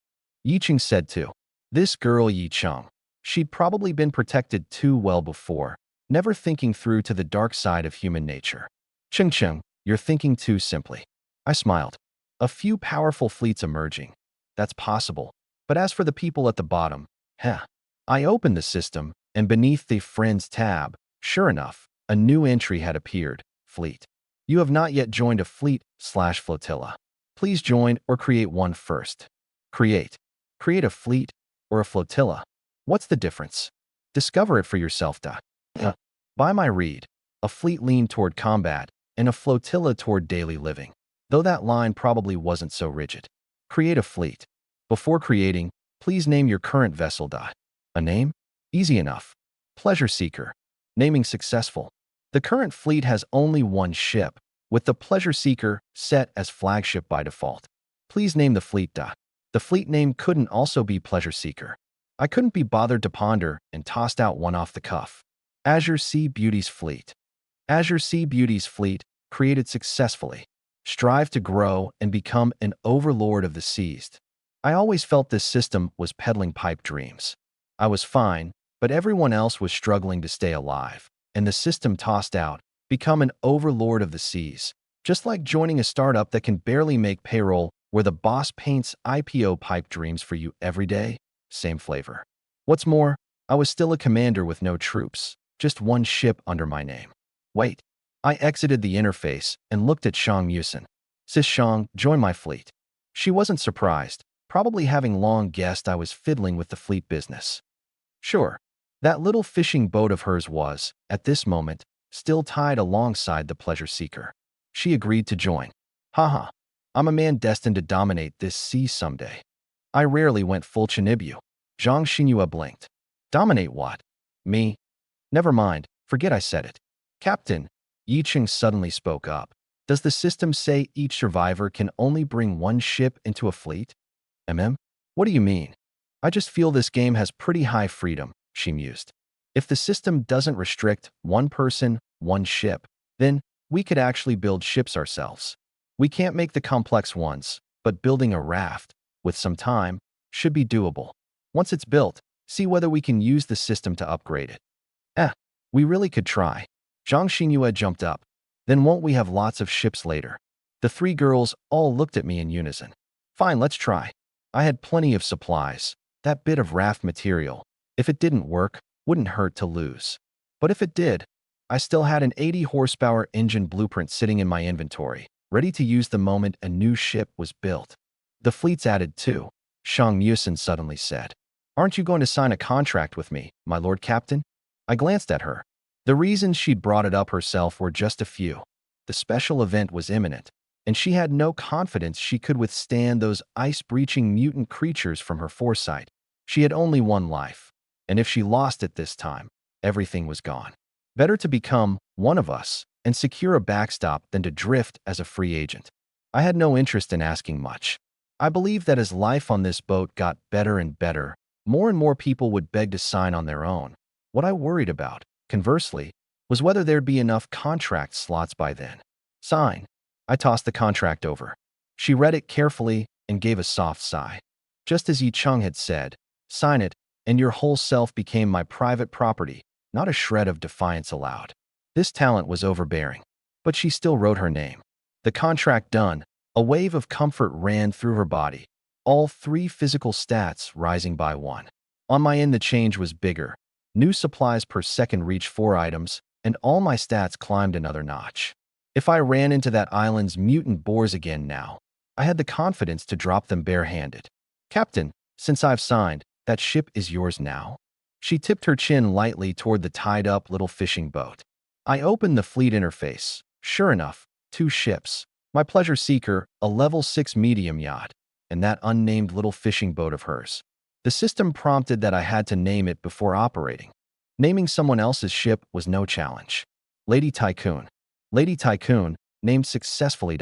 Yicheng said too. This girl Yicheng. She'd probably been protected too well before, never thinking through to the dark side of human nature. Cheng, you're thinking too simply. I smiled. A few powerful fleets emerging. That's possible. But as for the people at the bottom, I opened the system, and beneath the Friends tab, sure enough, a new entry had appeared, Fleet. You have not yet joined a fleet/flotilla. Please join or create one first. Create. Create a fleet or a flotilla. What's the difference? Discover it for yourself. By my read, a fleet leaned toward combat and a flotilla toward daily living, though that line probably wasn't so rigid. Create a fleet. Before creating, please name your current vessel. A name? Easy enough. Pleasure Seeker. Naming successful. The current fleet has only one ship, with the Pleasure Seeker set as flagship by default. Please name the fleet. The fleet name couldn't also be Pleasure Seeker. I couldn't be bothered to ponder and tossed out one off the cuff. Azure Sea Beauty's fleet. Azure Sea Beauty's fleet, created successfully, strive to grow and become an overlord of the seas. I always felt this system was peddling pipe dreams. I was fine, but everyone else was struggling to stay alive, and the system tossed out, become an overlord of the seas. Just like joining a startup that can barely make payroll where the boss paints IPO pipe dreams for you every day, same flavor. What's more, I was still a commander with no troops, just one ship under my name. Wait. I exited the interface and looked at Shang Musin. Sis Shang, join my fleet. She wasn't surprised, probably having long guessed I was fiddling with the fleet business. Sure, that little fishing boat of hers was, at this moment, still tied alongside the Pleasure Seeker. She agreed to join. Haha, I'm a man destined to dominate this sea someday. I rarely went full Chinibyu. Zhang Xinhua blinked. Dominate what? Me? Never mind, forget I said it. Captain, Yi Ching suddenly spoke up. Does the system say each survivor can only bring one ship into a fleet? What do you mean? I just feel this game has pretty high freedom, she mused. If the system doesn't restrict one person, one ship, then we could actually build ships ourselves. We can't make the complex ones, but building a raft, with some time, should be doable. Once it's built, see whether we can use the system to upgrade it. We really could try. Zhang Xinhua jumped up. Then won't we have lots of ships later? The three girls all looked at me in unison. Fine, let's try. I had plenty of supplies. That bit of raft material, if it didn't work, wouldn't hurt to lose. But if it did, I still had an 80 horsepower engine blueprint sitting in my inventory, ready to use the moment a new ship was built. The fleet's added too, Shang Musin suddenly said. Aren't you going to sign a contract with me, my lord captain? I glanced at her. The reasons she'd brought it up herself were just a few. The special event was imminent, and she had no confidence she could withstand those ice-breaching mutant creatures from her foresight. She had only one life, and if she lost it this time, everything was gone. Better to become one of us and secure a backstop than to drift as a free agent. I had no interest in asking much. I believed that as life on this boat got better and better, more and more people would beg to sign on their own. What I worried about, conversely, was whether there'd be enough contract slots by then. Sign. I tossed the contract over. She read it carefully and gave a soft sigh. Just as Yi Chung had said, sign it, and your whole self became my private property, not a shred of defiance allowed. This talent was overbearing, but she still wrote her name. The contract done, a wave of comfort ran through her body, all three physical stats rising by one. On my end, the change was bigger. New supplies per second reached 4 items, and all my stats climbed another notch. If I ran into that island's mutant boars again now, I had the confidence to drop them barehanded. Captain, since I've signed, that ship is yours now. She tipped her chin lightly toward the tied-up little fishing boat. I opened the fleet interface. Sure enough, 2 ships. My Pleasure Seeker, a level 6 medium yacht, and that unnamed little fishing boat of hers. The system prompted that I had to name it before operating. Naming someone else's ship was no challenge. Lady Tycoon. Lady Tycoon, named successfully.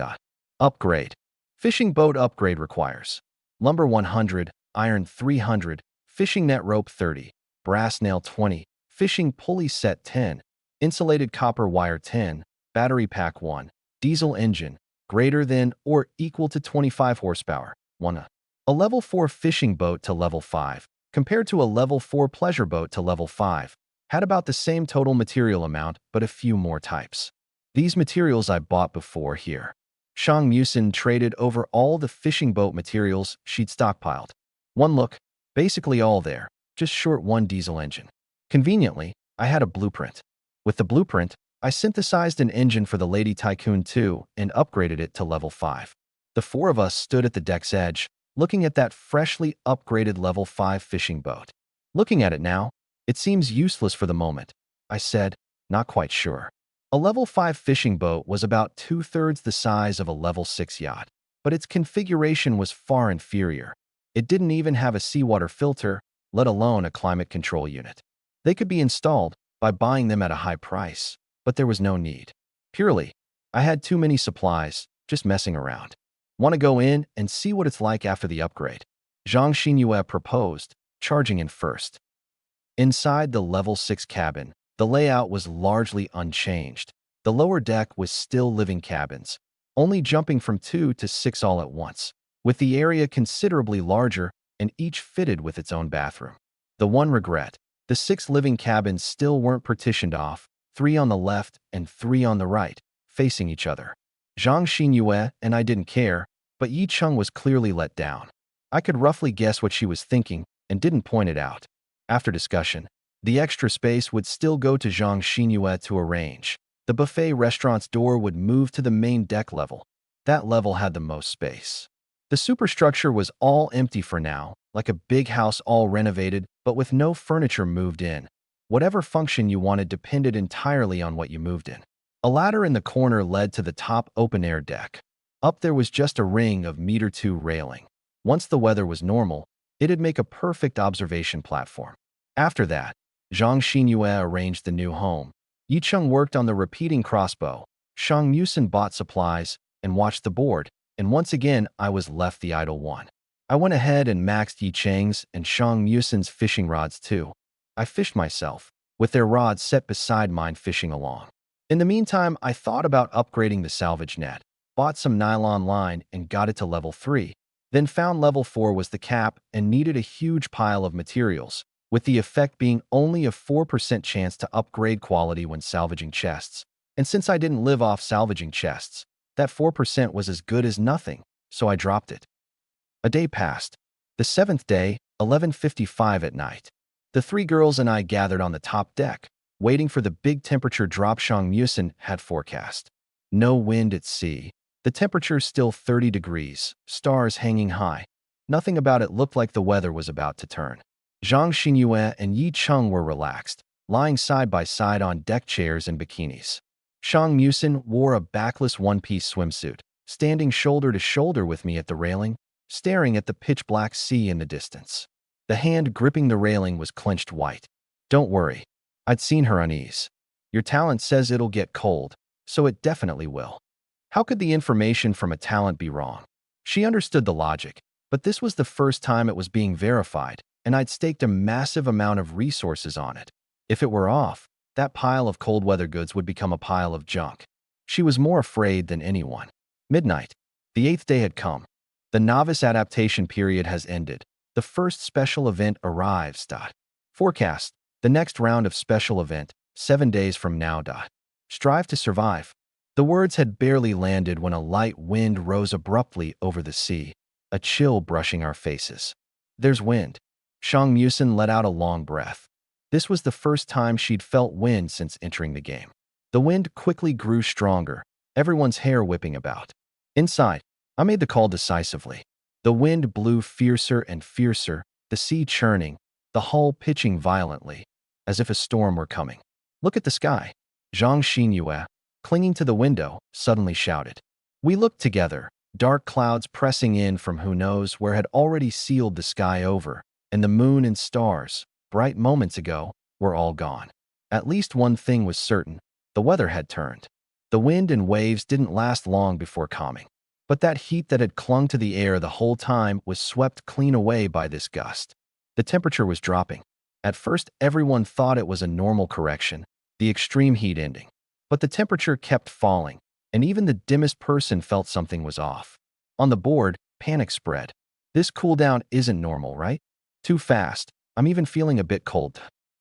Upgrade. Fishing boat upgrade requires lumber 100, iron 300, fishing net rope 30, brass nail 20, fishing pulley set 10, insulated copper wire 10, battery pack 1, diesel engine, greater than or equal to 25 horsepower, 1. A level 4 fishing boat to level 5, compared to a level 4 pleasure boat to level 5, had about the same total material amount but a few more types. These materials I bought before here. Shang Musin traded over all the fishing boat materials she'd stockpiled. One look, basically all there, just short 1 diesel engine. Conveniently, I had a blueprint. With the blueprint, I synthesized an engine for the Lady Tycoon 2 and upgraded it to level 5. The 4 of us stood at the deck's edge, looking at that freshly upgraded level 5 fishing boat. Looking at it now, it seems useless for the moment, I said, not quite sure. A level 5 fishing boat was about 2/3 the size of a level 6 yacht, but its configuration was far inferior. It didn't even have a seawater filter, let alone a climate control unit. They could be installed by buying them at a high price, but there was no need. Purely, I had too many supplies, just messing around. Want to go in and see what it's like after the upgrade? Zhang Xinyue proposed, charging in first. Inside the level 6 cabin, the layout was largely unchanged. The lower deck was still living cabins, only jumping from 2 to 6 all at once, with the area considerably larger and each fitted with its own bathroom. The one regret, the 6 living cabins still weren't partitioned off, 3 on the left and 3 on the right, facing each other. Zhang Xinyue and I didn't care, but Yi Cheng was clearly let down. I could roughly guess what she was thinking and didn't point it out. After discussion, the extra space would still go to Zhang Xinyue to arrange. The buffet restaurant's door would move to the main deck level. That level had the most space. The superstructure was all empty for now, like a big house all renovated, but with no furniture moved in. Whatever function you wanted depended entirely on what you moved in. A ladder in the corner led to the top open-air deck. Up there was just a ring of meter 2 railing. Once the weather was normal, it'd make a perfect observation platform. After that, Zhang Xinyue arranged the new home. Yi Cheng worked on the repeating crossbow. Shang Musin bought supplies and watched the board, and once again I was left the idle one. I went ahead and maxed Yi Cheng's and Shang Musin's fishing rods too. I fished myself, with their rods set beside mine fishing along. In the meantime, I thought about upgrading the salvage net, bought some nylon line and got it to level 3, then found level 4 was the cap and needed a huge pile of materials, with the effect being only a 4% chance to upgrade quality when salvaging chests. And since I didn't live off salvaging chests, that 4% was as good as nothing, so I dropped it. A day passed. The 7th day, 11:55 at night. The 3 girls and I gathered on the top deck, waiting for the big temperature drop Shang Musin had forecast. No wind at sea. The temperature still 30 degrees, stars hanging high. Nothing about it looked like the weather was about to turn. Zhang Xinyue and Yi Cheng were relaxed, lying side by side on deck chairs and bikinis. Shang Musin wore a backless one-piece swimsuit, standing shoulder to shoulder with me at the railing, staring at the pitch-black sea in the distance. The hand gripping the railing was clenched white. Don't worry. I'd seen her unease. Your talent says it'll get cold, so it definitely will. How could the information from a talent be wrong? She understood the logic, but this was the first time it was being verified, and I'd staked a massive amount of resources on it. If it were off, that pile of cold weather goods would become a pile of junk. She was more afraid than anyone. Midnight. The 8th day had come. The novice adaptation period has ended. The first special event arrives. Forecast. The next round of special event, 7 days from now. Strive to survive. The words had barely landed when a light wind rose abruptly over the sea, a chill brushing our faces. There's wind. Shang Musin let out a long breath. This was the first time she'd felt wind since entering the game. The wind quickly grew stronger, everyone's hair whipping about. Inside, I made the call decisively. The wind blew fiercer and fiercer, the sea churning, the hull pitching violently, as if a storm were coming. Look at the sky. Zhang Xinyue, clinging to the window, suddenly shouted. We looked together, dark clouds pressing in from who knows where had already sealed the sky over, and the moon and stars, bright moments ago, were all gone. At least one thing was certain, the weather had turned. The wind and waves didn't last long before calming. But that heat that had clung to the air the whole time was swept clean away by this gust. The temperature was dropping. At first, everyone thought it was a normal correction, the extreme heat ending. But the temperature kept falling, and even the dimmest person felt something was off. On the board, panic spread. This cooldown isn't normal, right? Too fast. I'm even feeling a bit cold.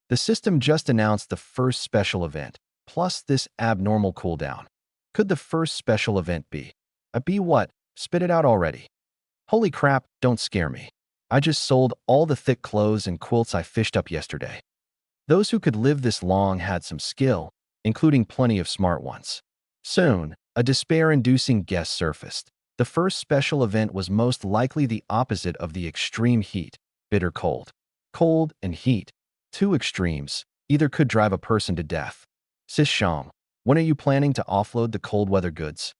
The system just announced the first special event, plus this abnormal cooldown. Could the first special event be? Be what? Spit it out already. Holy crap, don't scare me. I just sold all the thick clothes and quilts I fished up yesterday. Those who could live this long had some skill, including plenty of smart ones. Soon, a despair-inducing guess surfaced. The first special event was most likely the opposite of the extreme heat, bitter cold. Cold and heat, two extremes, either could drive a person to death. Sis Shang, when are you planning to offload the cold weather goods?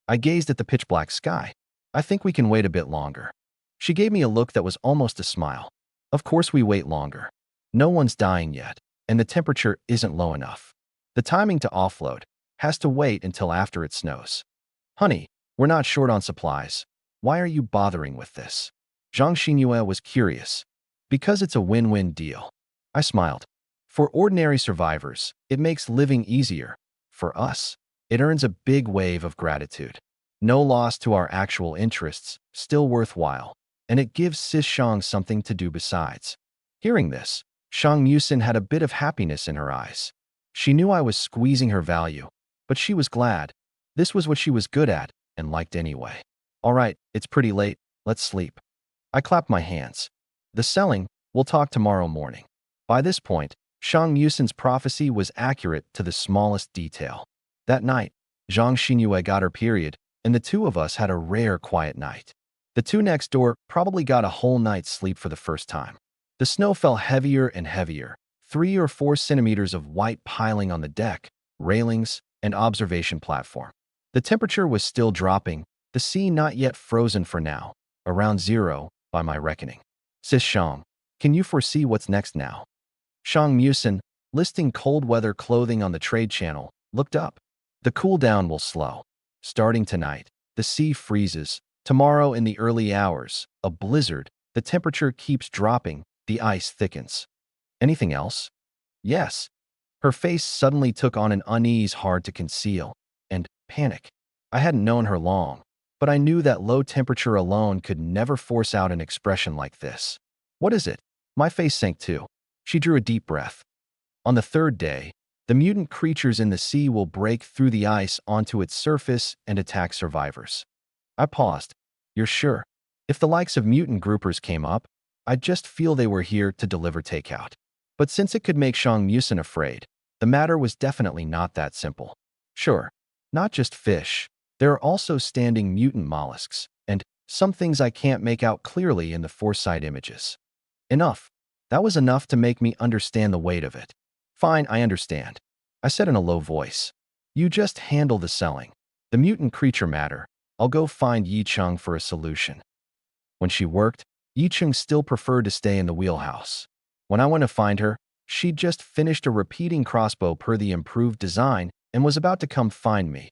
I gazed at the pitch-black sky. I think we can wait a bit longer. She gave me a look that was almost a smile. Of course we wait longer. No one's dying yet, and the temperature isn't low enough. The timing to offload. has to wait until after it snows. Honey, we're not short on supplies. Why are you bothering with this? Zhang Xinyue was curious. Because it's a win-win deal. I smiled. For ordinary survivors, it makes living easier. For us, it earns a big wave of gratitude. No loss to our actual interests, still worthwhile, and it gives Sis Shang something to do besides. Hearing this, Shang Musin had a bit of happiness in her eyes. She knew I was squeezing her value, but she was glad. This was what she was good at and liked anyway. All right, it's pretty late, let's sleep. I clapped my hands. The selling, we'll talk tomorrow morning. By this point, Shang Musin's prophecy was accurate to the smallest detail. That night, Zhang Xinyue got her period, and the two of us had a rare quiet night. The two next door probably got a whole night's sleep for the first time. The snow fell heavier and heavier, 3 or 4 centimeters of white piling on the deck, railings, and observation platform. The temperature was still dropping, the sea not yet frozen for now, around 0, by my reckoning. Sis Shang, can you foresee what's next now? Shang Musin, listing cold weather clothing on the trade channel, looked up. The cool down will slow. Starting tonight, the sea freezes. Tomorrow in the early hours, a blizzard. The temperature keeps dropping. The ice thickens. Anything else? Yes. Her face suddenly took on an unease hard to conceal. And panic. I hadn't known her long, but I knew that low temperature alone could never force out an expression like this. What is it? My face sank too. She drew a deep breath. On the third day, the mutant creatures in the sea will break through the ice onto its surface and attack survivors. I paused. You're sure? If the likes of mutant groupers came up, I'd just feel they were here to deliver takeout. But since it could make Shang Musin afraid, the matter was definitely not that simple. Sure, not just fish. There are also standing mutant mollusks, and some things I can't make out clearly in the foresight images. Enough. That was enough to make me understand the weight of it. Fine, I understand. I said in a low voice. You just handle the selling. The mutant creature matter. I'll go find Yi Cheng for a solution. When she worked, Yi Cheng still preferred to stay in the wheelhouse. When I went to find her, she'd just finished a repeating crossbow per the improved design and was about to come find me.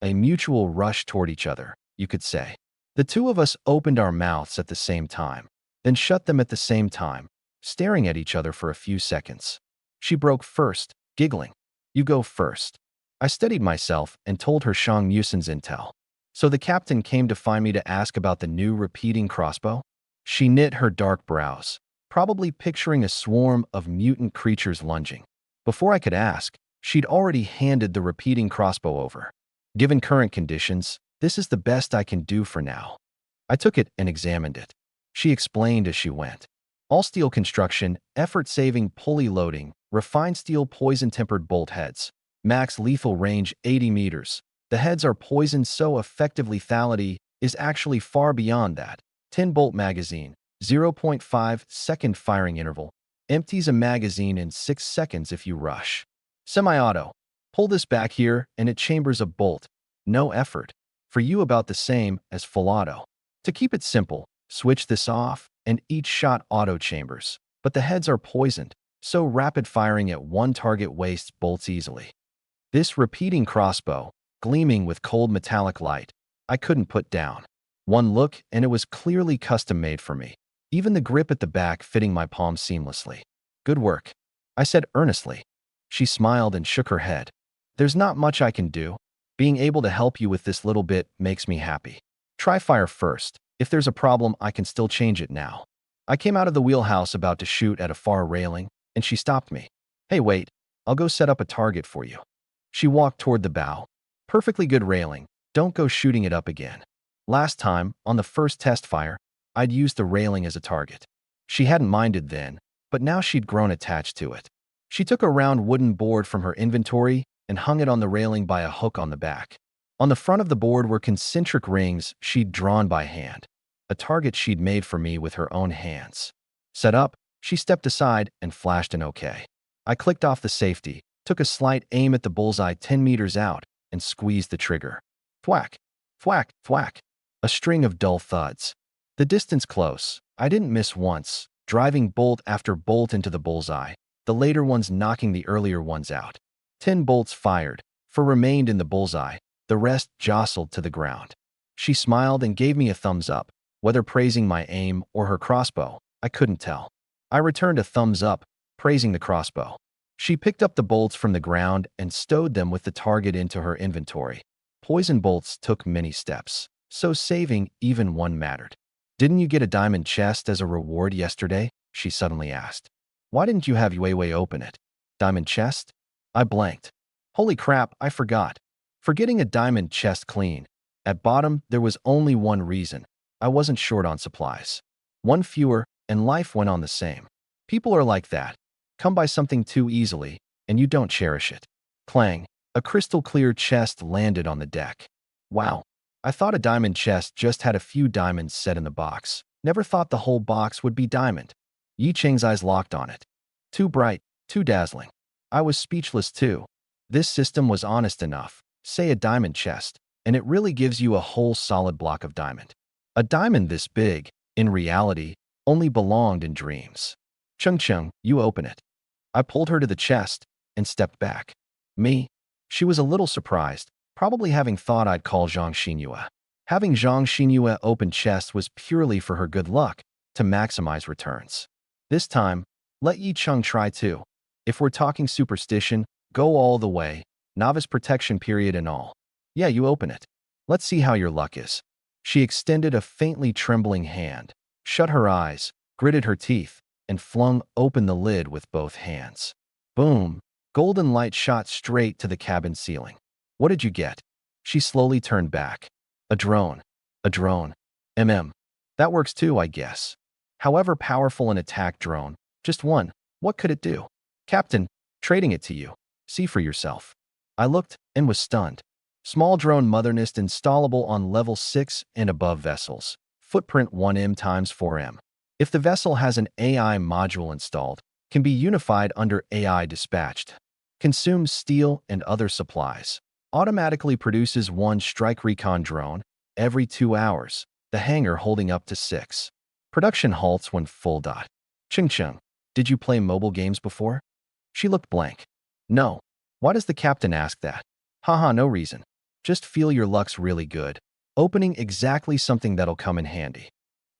A mutual rush toward each other, you could say. The two of us opened our mouths at the same time, then shut them at the same time, staring at each other for a few seconds. She broke first, giggling. You go first. I steadied myself and told her Shang Musin's intel. So the captain came to find me to ask about the new repeating crossbow? She knit her dark brows, probably picturing a swarm of mutant creatures lunging. Before I could ask, she'd already handed the repeating crossbow over. Given current conditions, this is the best I can do for now. I took it and examined it. She explained as she went. All steel construction, effort-saving pulley loading, refined steel poison-tempered bolt heads. Max lethal range 80 meters. The heads are poisoned so effective lethality is actually far beyond that. 10-bolt magazine, 0.5 second firing interval. Empties a magazine in 6 seconds if you rush. Semi-auto. Pull this back here and it chambers a bolt. No effort. For you about the same as full auto. To keep it simple, switch this off and each shot auto chambers. But the heads are poisoned, so rapid firing at one target wastes bolts easily. This repeating crossbow, gleaming with cold metallic light, I couldn't put down. One look and it was clearly custom-made for me. Even the grip at the back fitting my palm seamlessly. Good work, I said earnestly. She smiled and shook her head. There's not much I can do. Being able to help you with this little bit makes me happy. Try fire first. If there's a problem, I can still change it now. I came out of the wheelhouse about to shoot at a far railing, and she stopped me. Hey, wait. I'll go set up a target for you. She walked toward the bow. Perfectly good railing. Don't go shooting it up again. Last time, on the first test fire, I'd used the railing as a target. She hadn't minded then, but now she'd grown attached to it. She took a round wooden board from her inventory and hung it on the railing by a hook on the back. On the front of the board were concentric rings she'd drawn by hand, a target she'd made for me with her own hands. Set up, she stepped aside and flashed an OK. I clicked off the safety, took a slight aim at the bullseye 10 meters out, and squeezed the trigger. Thwack, thwack, thwack. A string of dull thuds. The distance close. I didn't miss once, driving bolt after bolt into the bullseye, the later ones knocking the earlier ones out. 10 bolts fired, For remained in the bullseye, the rest jostled to the ground. She smiled and gave me a thumbs up, whether praising my aim or her crossbow, I couldn't tell. I returned a thumbs up, praising the crossbow. She picked up the bolts from the ground and stowed them with the target into her inventory. Poison bolts took many steps, so saving even one mattered. "Didn't you get a diamond chest as a reward yesterday?" she suddenly asked. "Why didn't you have Yue open it?" "Diamond chest?" I blanked. Holy crap, I forgot. Forgetting a diamond chest clean. At bottom, there was only one reason. I wasn't short on supplies. One fewer, and life went on the same. People are like that. Come by something too easily, and you don't cherish it. Clang. A crystal-clear chest landed on the deck. Wow. I thought a diamond chest just had a few diamonds set in the box. Never thought the whole box would be diamond. Yi Cheng's eyes locked on it. Too bright, too dazzling. I was speechless too. This system was honest enough. Say a diamond chest, and it really gives you a whole solid block of diamond. A diamond this big, in reality, only belonged in dreams. "Chung, you open it." I pulled her to the chest and stepped back. "Me?" She was a little surprised, probably having thought I'd call Zhang Xinyue. Having Zhang Xinyue open chest was purely for her good luck, to maximize returns. This time, let Yi Cheng try too. If we're talking superstition, go all the way, novice protection period and all. Yeah, you open it. Let's see how your luck is. She extended a faintly trembling hand, shut her eyes, gritted her teeth, and flung open the lid with both hands. Boom! Golden light shot straight to the cabin ceiling. "What did you get?" She slowly turned back. "A drone. A drone. That works too, I guess. However powerful an attack drone, just one, what could it do?" "Captain, trading it to you. See for yourself." I looked and was stunned. Small drone Mothernest installable on level 6 and above vessels. Footprint 1M x 4M. If the vessel has an AI module installed, can be unified under AI dispatched. Consumes steel and other supplies. Automatically produces one strike recon drone every 2 hours, the hangar holding up to 6. Production halts when full. Ching, did you play mobile games before?" She looked blank. "No." "Why does the captain ask that?" "Haha, no reason. Just feel your luck's really good. Opening exactly something that'll come in handy."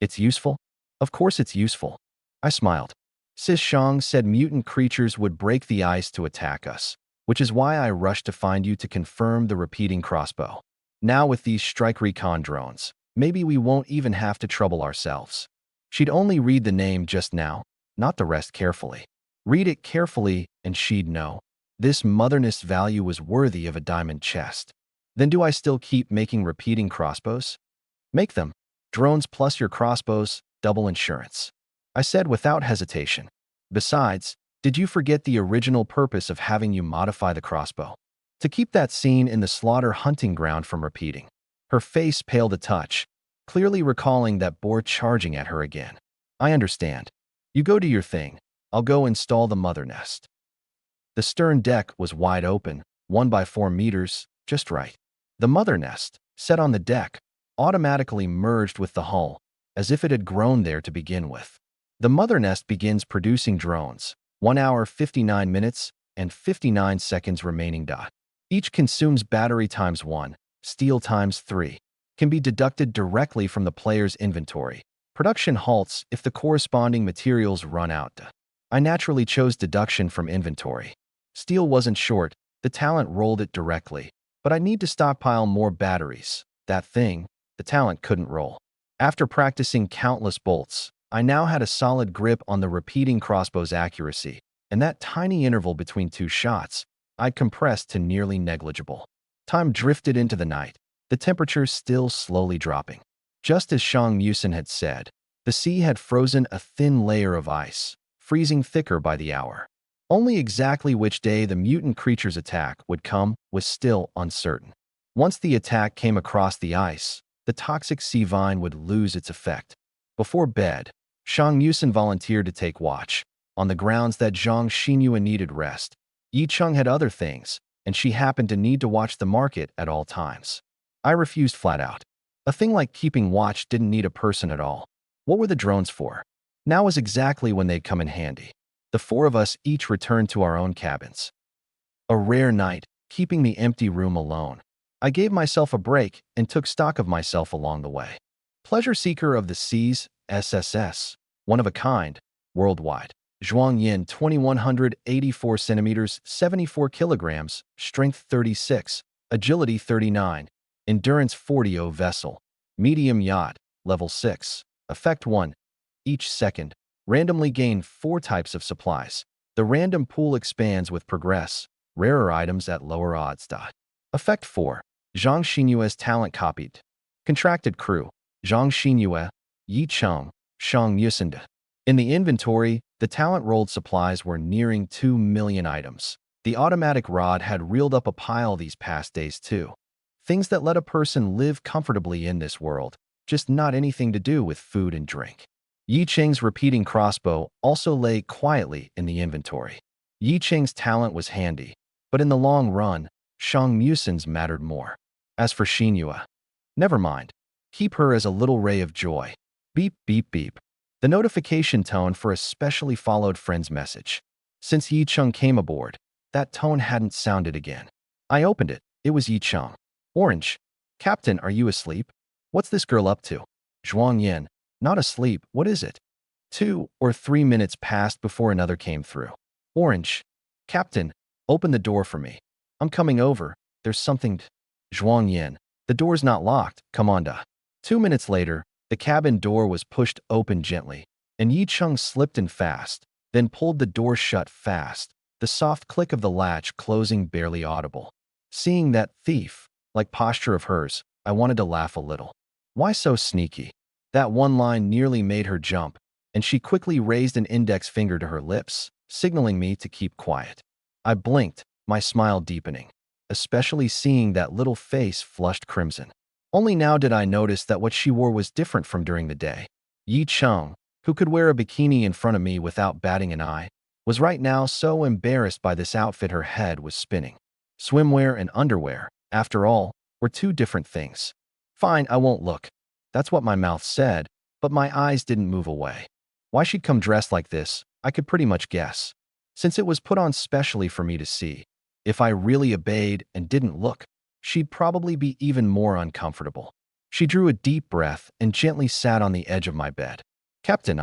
"It's useful?" "Of course it's useful." I smiled. Sis Shang said mutant creatures would break the ice to attack us, which is why I rushed to find you to confirm the repeating crossbow. Now with these strike recon drones, maybe we won't even have to trouble ourselves. She'd only read the name just now, not the rest carefully. Read it carefully and she'd know. This Motherness value was worthy of a diamond chest. Then do I still keep making repeating crossbows? "Make them. Drones plus your crossbows, double insurance," I said without hesitation. "Besides, did you forget the original purpose of having you modify the crossbow? To keep that scene in the slaughter hunting ground from repeating." Her face paled a touch, clearly recalling that boar charging at her again. "I understand. You go do your thing. I'll go install the mother nest." The stern deck was wide open, 1 by 4 meters, just right. The mother nest, set on the deck, automatically merged with the hull, as if it had grown there to begin with. The mother nest begins producing drones, 1 hour 59 minutes and 59 seconds remaining. Each consumes battery times 1, steel times 3, can be deducted directly from the player's inventory. Production halts if the corresponding materials run out. I naturally chose deduction from inventory. Steel wasn't short, the talent rolled it directly, but I need to stockpile more batteries. That thing, the talent couldn't roll. After practicing countless bolts, I now had a solid grip on the repeating crossbow's accuracy, and that tiny interval between 2 shots, I'd compressed to nearly negligible. Time drifted into the night, the temperature still slowly dropping. Just as Shang Musin had said, the sea had frozen a thin layer of ice, freezing thicker by the hour. Only exactly which day the mutant creature's attack would come was still uncertain. Once the attack came across the ice, the toxic sea vine would lose its effect. Before bed, Shang Musin volunteered to take watch, on the grounds that Zhang Xinyue needed rest. Yi Cheng had other things, and she happened to need to watch the market at all times. I refused flat out. A thing like keeping watch didn't need a person at all. What were the drones for? Now was exactly when they'd come in handy. The 4 of us each returned to our own cabins. A rare night, keeping the empty room alone. I gave myself a break and took stock of myself along the way. Pleasure Seeker of the Seas, SSS, one of a kind, worldwide. Zhuang Yin, 2184 centimeters, 74 kilograms, strength 36, agility 39, endurance 40. Vessel, medium yacht, level 6, effect 1. Each second, randomly gain 4 types of supplies. The random pool expands with progress, rarer items at lower odds. Effect 4. Zhang Xinyue's talent copied. Contracted crew, Zhang Xinyue, Yi Cheng, Shang Yusende. In the inventory, the talent-rolled supplies were nearing 2 million items. The automatic rod had reeled up a pile these past days too. Things that let a person live comfortably in this world, just not anything to do with food and drink. Yi Cheng's repeating crossbow also lay quietly in the inventory. Yi Cheng's talent was handy, but in the long run, Shang Musen's mattered more. As for Xinyue, never mind. Keep her as a little ray of joy. Beep, beep, beep. The notification tone for a specially followed friend's message. Since Yi Cheng came aboard, that tone hadn't sounded again. I opened it. It was Yi Cheng. Orange. Captain, are you asleep? What's this girl up to? Zhuang Yin. Not asleep. What is it? 2 or 3 minutes passed before another came through. Orange. Captain, open the door for me. I'm coming over. There's something. Zhuang Yin. The door's not locked. Come on, da. 2 minutes later, the cabin door was pushed open gently, and Yi Cheng slipped in fast, then pulled the door shut fast, the soft click of the latch closing barely audible. Seeing that thief-like posture of hers, I wanted to laugh a little. Why so sneaky? That one line nearly made her jump, and she quickly raised an index finger to her lips, signaling me to keep quiet. I blinked, my smile deepening, especially seeing that little face flushed crimson. Only now did I notice that what she wore was different from during the day. Yi Cheng, who could wear a bikini in front of me without batting an eye, was right now so embarrassed by this outfit her head was spinning. Swimwear and underwear, after all, were 2 different things. Fine, I won't look. That's what my mouth said, but my eyes didn't move away. Why she'd come dressed like this, I could pretty much guess, since it was put on specially for me to see. If I really obeyed and didn't look, she'd probably be even more uncomfortable. She drew a deep breath and gently sat on the edge of my bed. Captain,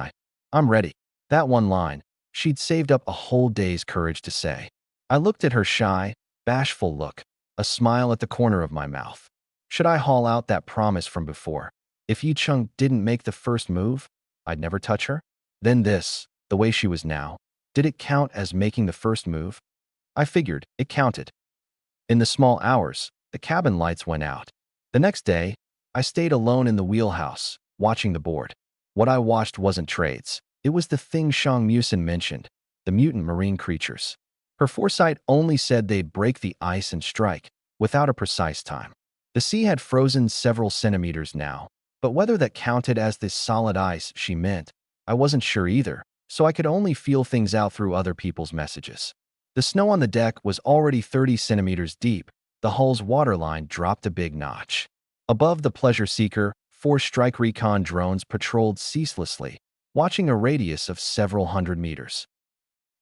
I'm ready. That one line, she'd saved up a whole day's courage to say. I looked at her shy, bashful look, a smile at the corner of my mouth. Should I haul out that promise from before? If Yi Cheng didn't make the first move, I'd never touch her? Then this, the way she was now, did it count as making the first move? I figured it counted. In the small hours, the cabin lights went out. The next day, I stayed alone in the wheelhouse, watching the board. What I watched wasn't trades. It was the thing Shang Musen mentioned, the mutant marine creatures. Her foresight only said they'd break the ice and strike, without a precise time. The sea had frozen several centimeters now, but whether that counted as this solid ice she meant, I wasn't sure either, so I could only feel things out through other people's messages. The snow on the deck was already 30 centimeters deep. The hull's waterline dropped a big notch. Above the Pleasure Seeker, 4 strike recon drones patrolled ceaselessly, watching a radius of several hundred meters.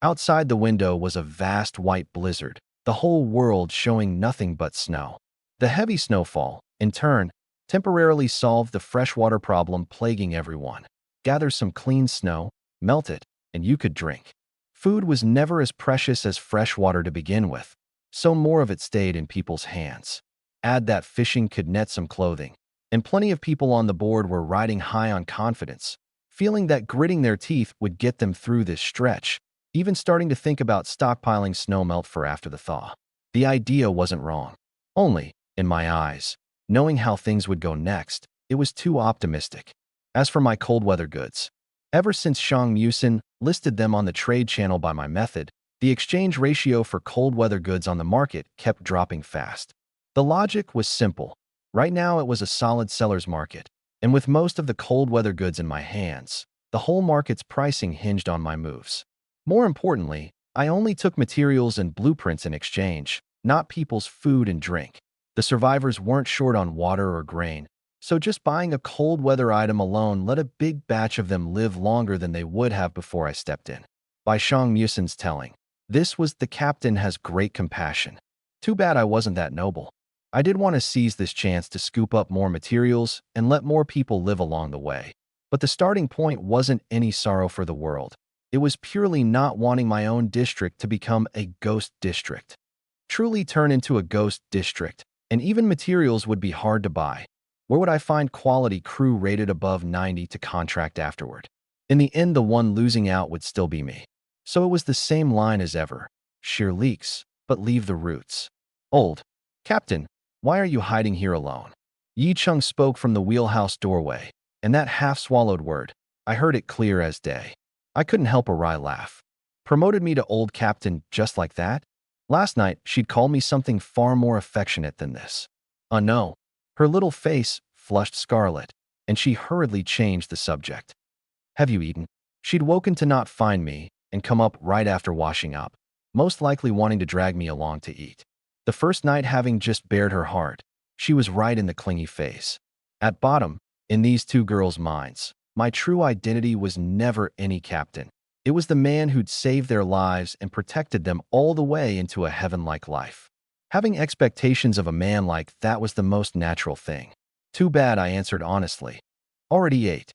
Outside the window was a vast white blizzard, the whole world showing nothing but snow. The heavy snowfall, in turn, temporarily solved the freshwater problem plaguing everyone. Gather some clean snow, melt it, and you could drink. Food was never as precious as fresh water to begin with, so more of it stayed in people's hands. Add that fishing could net some clothing, and plenty of people on the board were riding high on confidence, feeling that gritting their teeth would get them through this stretch, even starting to think about stockpiling snowmelt for after the thaw. The idea wasn't wrong. Only, in my eyes, knowing how things would go next, it was too optimistic. As for my cold weather goods, ever since Shang Musen listed them on the trade channel by my method, the exchange ratio for cold weather goods on the market kept dropping fast. The logic was simple. Right now it was a solid seller's market, and with most of the cold weather goods in my hands, the whole market's pricing hinged on my moves. More importantly, I only took materials and blueprints in exchange, not people's food and drink. The survivors weren't short on water or grain, so just buying a cold weather item alone let a big batch of them live longer than they would have before I stepped in. By Shang Musen's telling, this was the captain has great compassion. Too bad I wasn't that noble. I did want to seize this chance to scoop up more materials and let more people live along the way. But the starting point wasn't any sorrow for the world. It was purely not wanting my own district to become a ghost district. Truly turn into a ghost district, and even materials would be hard to buy. Where would I find quality crew rated above 90 to contract afterward? In the end, the one losing out would still be me. So it was the same line as ever. Sheer leaks, but leave the roots. Old Captain, why are you hiding here alone? Yi Chung spoke from the wheelhouse doorway, and that half-swallowed word, I heard it clear as day. I couldn't help a wry laugh. Promoted me to old captain just like that? Last night, she'd called me something far more affectionate than this. No. Her little face flushed scarlet, and she hurriedly changed the subject. Have you eaten? She'd woken to not find me and come up right after washing up, most likely wanting to drag me along to eat. The first night having just bared her heart, she was right in the clingy phase. At bottom, in these two girls' minds, my true identity was never any captain. It was the man who'd saved their lives and protected them all the way into a heaven-like life. Having expectations of a man like that was the most natural thing. Too bad, I answered honestly. Already ate.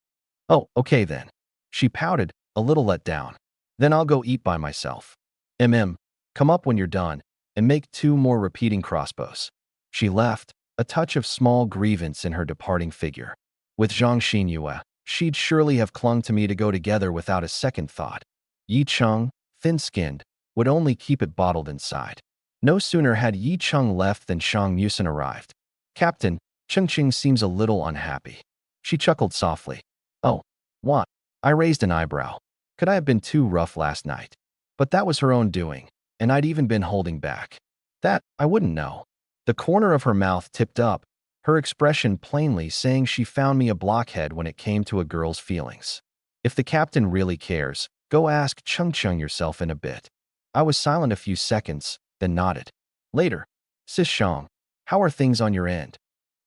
Oh, okay then. She pouted, a little let down. Then I'll go eat by myself. Come up when you're done, and make 2 more repeating crossbows. She left, a touch of small grievance in her departing figure. With Zhang Xinyue, she'd surely have clung to me to go together without a second thought. Yi Chung, thin-skinned, would only keep it bottled inside. No sooner had Yi Chung left than Shang Musin arrived. Captain, Cheng Ching seems a little unhappy. She chuckled softly. Oh, what? I raised an eyebrow. Could I have been too rough last night? But that was her own doing, and I'd even been holding back. That, I wouldn't know. The corner of her mouth tipped up, her expression plainly saying she found me a blockhead when it came to a girl's feelings. If the captain really cares, go ask Chung Chung yourself in a bit. I was silent a few seconds, then nodded. Later. Sis Shang, how are things on your end?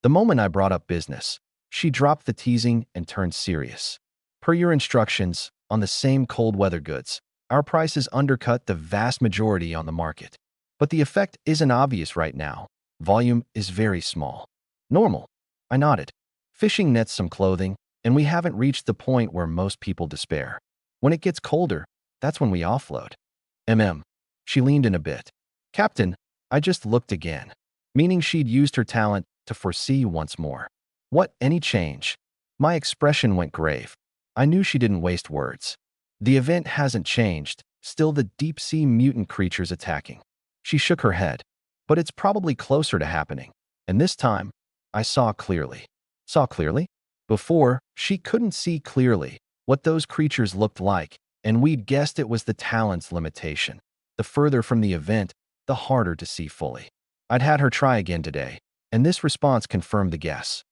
The moment I brought up business, she dropped the teasing and turned serious. Per your instructions, on the same cold weather goods, our prices undercut the vast majority on the market. But the effect isn't obvious right now. Volume is very small. Normal. I nodded. Fishing nets some clothing, and we haven't reached the point where most people despair. When it gets colder, that's when we offload. She leaned in a bit. Captain, I just looked again. Meaning she'd used her talent to foresee once more. What, any change? My expression went grave. I knew she didn't waste words. The event hasn't changed, still the deep-sea mutant creatures attacking. She shook her head. But it's probably closer to happening. And this time, I saw clearly. Saw clearly? Before, she couldn't see clearly what those creatures looked like, and we'd guessed it was the talent's limitation. The further from the event, the harder to see fully. I'd had her try again today, and this response confirmed the guess.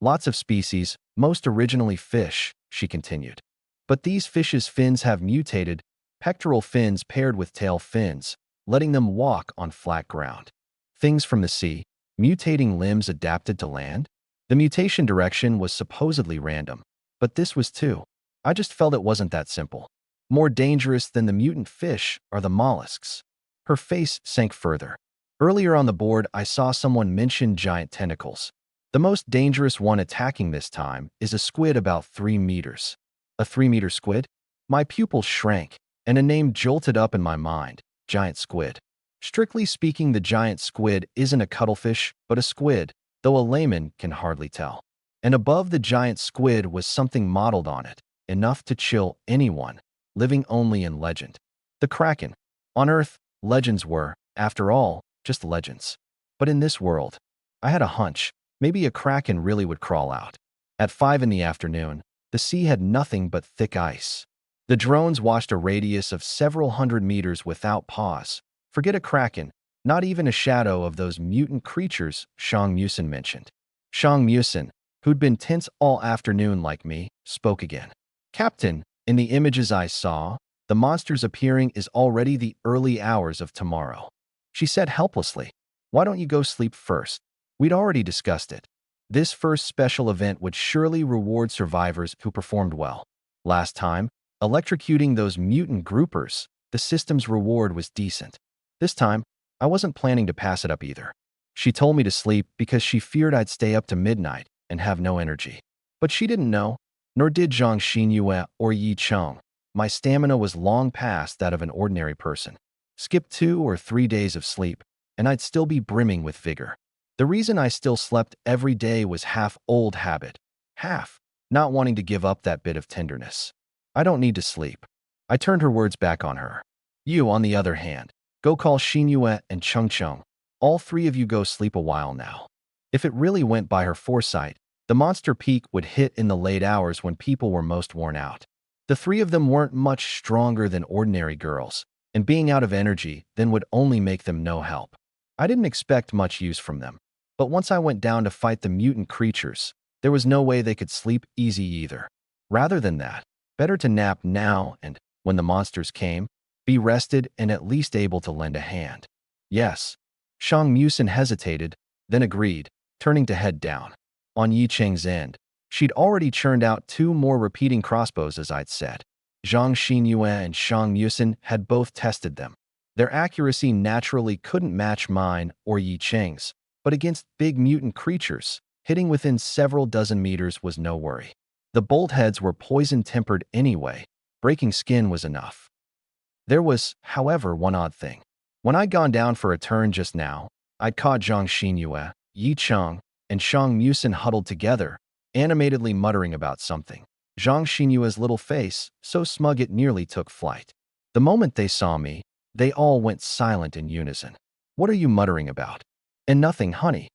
Lots of species, most originally fish, she continued. But these fish's fins have mutated, pectoral fins paired with tail fins, letting them walk on flat ground. Things from the sea, mutating limbs adapted to land? The mutation direction was supposedly random, but this was too. I just felt it wasn't that simple. More dangerous than the mutant fish are the mollusks. Her face sank further. Earlier on the board, I saw someone mention giant tentacles. The most dangerous one attacking this time is a squid about 3 meters. A 3-meter squid? My pupils shrank, and a name jolted up in my mind, giant squid. Strictly speaking, the giant squid isn't a cuttlefish, but a squid, though a layman can hardly tell. And above the giant squid was something modeled on it, enough to chill anyone, living only in legend. The Kraken. On Earth, legends were, after all, just legends. But in this world, I had a hunch, maybe a Kraken really would crawl out. At 5 in the afternoon, the sea had nothing but thick ice. The drones watched a radius of several hundred meters without pause. Forget a Kraken, not even a shadow of those mutant creatures Shang Musin mentioned. Shang Musin, who'd been tense all afternoon like me, spoke again. Captain, in the images I saw, the monsters appearing is already the early hours of tomorrow. She said helplessly, why don't you go sleep first? We'd already discussed it. This first special event would surely reward survivors who performed well. Last time, electrocuting those mutant groupers, the system's reward was decent. This time, I wasn't planning to pass it up either. She told me to sleep because she feared I'd stay up to midnight and have no energy. But she didn't know, nor did Zhang Xinyue or Yi Cheng. My stamina was long past that of an ordinary person. Skip 2 or 3 days of sleep, and I'd still be brimming with vigor. The reason I still slept every day was half old habit, half not wanting to give up that bit of tenderness. I don't need to sleep. I turned her words back on her. You, on the other hand, go call Xinyue and Cheng Cheng. All three of you go sleep a while now. If it really went by her foresight, the monster peak would hit in the late hours when people were most worn out. The three of them weren't much stronger than ordinary girls, and being out of energy then would only make them no help. I didn't expect much use from them, but once I went down to fight the mutant creatures, there was no way they could sleep easy either. Rather than that, better to nap now and, when the monsters came, be rested and at least able to lend a hand. Yes. Shang Musin hesitated, then agreed, turning to head down. On Yi Cheng's end, she'd already churned out 2 more repeating crossbows as I'd said. Zhang Xinyue and Shang Musin had both tested them. Their accuracy naturally couldn't match mine or Yi Cheng's, but against big mutant creatures, hitting within several dozen meters was no worry. The bolt heads were poison-tempered anyway. Breaking skin was enough. There was, however, one odd thing. When I'd gone down for a turn just now, I'd caught Zhang Xinyue, Yi Cheng, and Shang Musin huddled together, animatedly muttering about something. Zhang Xinyue's little face, so smug it nearly took flight. The moment they saw me, they all went silent in unison. What are you muttering about? And nothing, honey.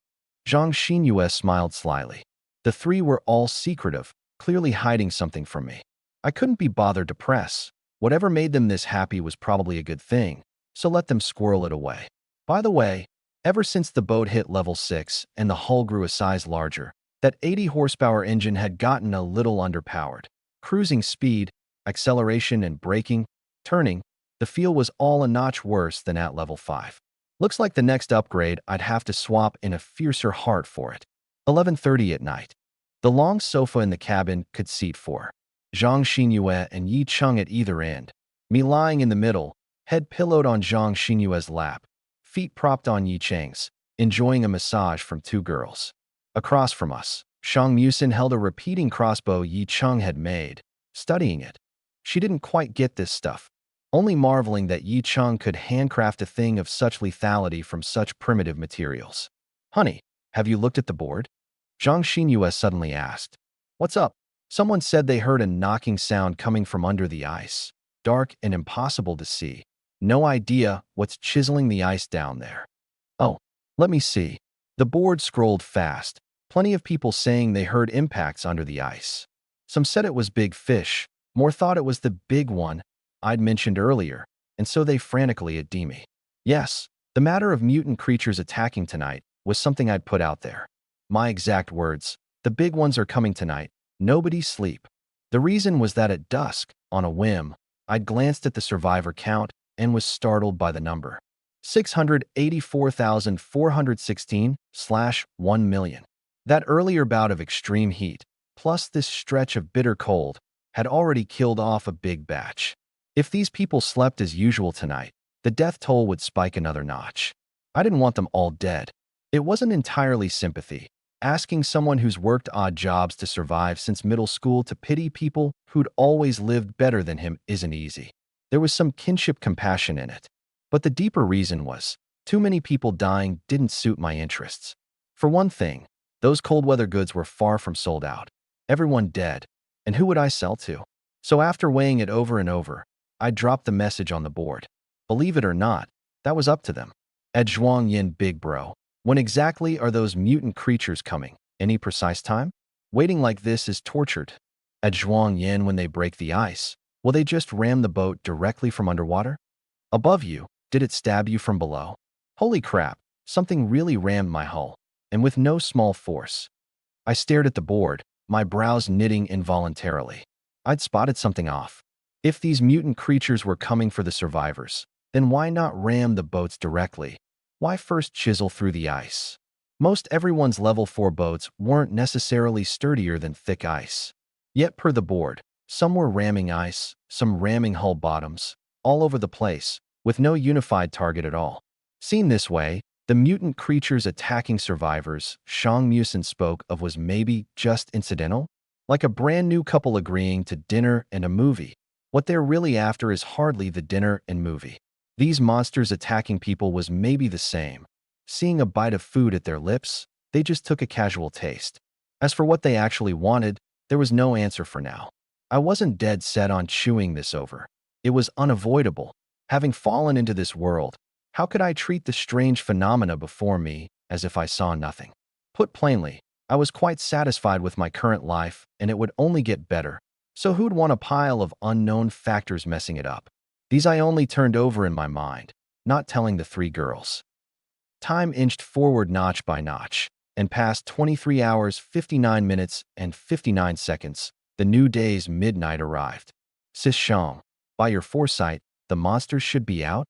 Zhang Xinyue smiled slyly. The three were all secretive, clearly hiding something from me. I couldn't be bothered to press. Whatever made them this happy was probably a good thing, so let them squirrel it away. By the way, ever since the boat hit level 6 and the hull grew a size larger, that 80 horsepower engine had gotten a little underpowered. Cruising speed, acceleration and braking, turning, the feel was all a notch worse than at level 5. Looks like the next upgrade I'd have to swap in a fiercer heart for it. 11:30 at night. The long sofa in the cabin could seat 4. Zhang Xinyue and Yi Cheng at either end. Me lying in the middle, head pillowed on Zhang Xinyue's lap, feet propped on Yi Cheng's, enjoying a massage from 2 girls. Across from us, Shang Musin held a repeating crossbow Yi Cheng had made, studying it. She didn't quite get this stuff, only marveling that Yi Cheng could handcraft a thing of such lethality from such primitive materials. Honey, have you looked at the board? Zhang Xinyue suddenly asked. What's up? Someone said they heard a knocking sound coming from under the ice, dark and impossible to see. No idea what's chiseling the ice down there. Oh, let me see. The board scrolled fast, plenty of people saying they heard impacts under the ice. Some said it was big fish, more thought it was the big one I'd mentioned earlier, and so they frantically at me. Yes, the matter of mutant creatures attacking tonight was something I'd put out there. My exact words, the big ones are coming tonight, nobody sleep. The reason was that at dusk, on a whim, I'd glanced at the survivor count and was startled by the number. 684,416/1 million. That earlier bout of extreme heat, plus this stretch of bitter cold, had already killed off a big batch. If these people slept as usual tonight, the death toll would spike another notch. I didn't want them all dead. It wasn't entirely sympathy. Asking someone who's worked odd jobs to survive since middle school to pity people who'd always lived better than him isn't easy. There was some kinship compassion in it. But the deeper reason was, too many people dying didn't suit my interests. For one thing, those cold weather goods were far from sold out. Everyone dead, and who would I sell to? So after weighing it over and over, I dropped the message on the board. Believe it or not, that was up to them. At Zhuang Yin, big bro, when exactly are those mutant creatures coming? Any precise time? Waiting like this is tortured. At Zhuang Yin, when they break the ice, will they just ram the boat directly from underwater? Above you, did it stab you from below? Holy crap, something really rammed my hull, and with no small force. I stared at the board, my brows knitting involuntarily. I'd spotted something off. If these mutant creatures were coming for the survivors, then why not ram the boats directly? Why first chisel through the ice? Most everyone's level 4 boats weren't necessarily sturdier than thick ice. Yet per the board, some were ramming ice, some ramming hull bottoms, all over the place, with no unified target at all. Seen this way, the mutant creatures attacking survivors Shang Musin spoke of was maybe just incidental? Like a brand new couple agreeing to dinner and a movie. What they're really after is hardly the dinner and movie. These monsters attacking people was maybe the same. Seeing a bite of food at their lips, they just took a casual taste. As for what they actually wanted, there was no answer for now. I wasn't dead set on chewing this over. It was unavoidable. Having fallen into this world, how could I treat the strange phenomena before me as if I saw nothing? Put plainly, I was quite satisfied with my current life, and it would only get better. So who'd want a pile of unknown factors messing it up? These I only turned over in my mind, not telling the three girls. Time inched forward notch by notch, and past 23 hours, 59 minutes, and 59 seconds, the new day's midnight arrived. Sis Shang, by your foresight, the monsters should be out?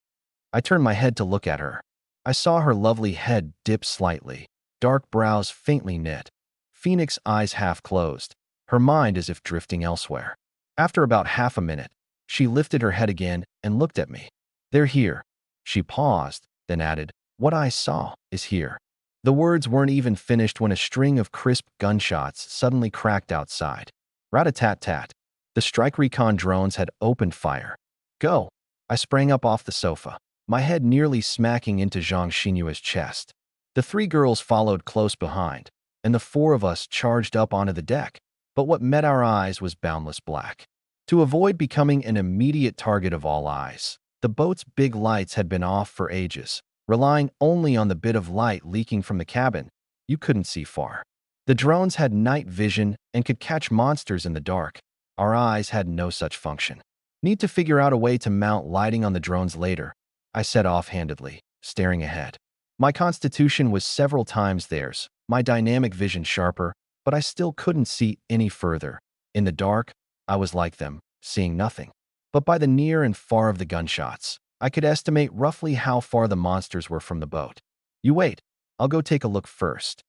I turned my head to look at her. I saw her lovely head dip slightly, dark brows faintly knit, phoenix eyes half closed, her mind as if drifting elsewhere. After about half a minute, she lifted her head again and looked at me. They're here. She paused, then added, what I saw is here. The words weren't even finished when a string of crisp gunshots suddenly cracked outside. Rat-a-tat-tat. The strike recon drones had opened fire. Go! I sprang up off the sofa, my head nearly smacking into Zhang Xinyue's chest. The three girls followed close behind, and the four of us charged up onto the deck. But what met our eyes was boundless black. To avoid becoming an immediate target of all eyes, the boat's big lights had been off for ages. Relying only on the bit of light leaking from the cabin, you couldn't see far. The drones had night vision and could catch monsters in the dark. Our eyes had no such function. Need to figure out a way to mount lighting on the drones later, I said offhandedly, staring ahead. My constitution was several times theirs, my dynamic vision sharper, but I still couldn't see any further. In the dark, I was like them, seeing nothing. But by the near and far of the gunshots, I could estimate roughly how far the monsters were from the boat. You wait, I'll go take a look first.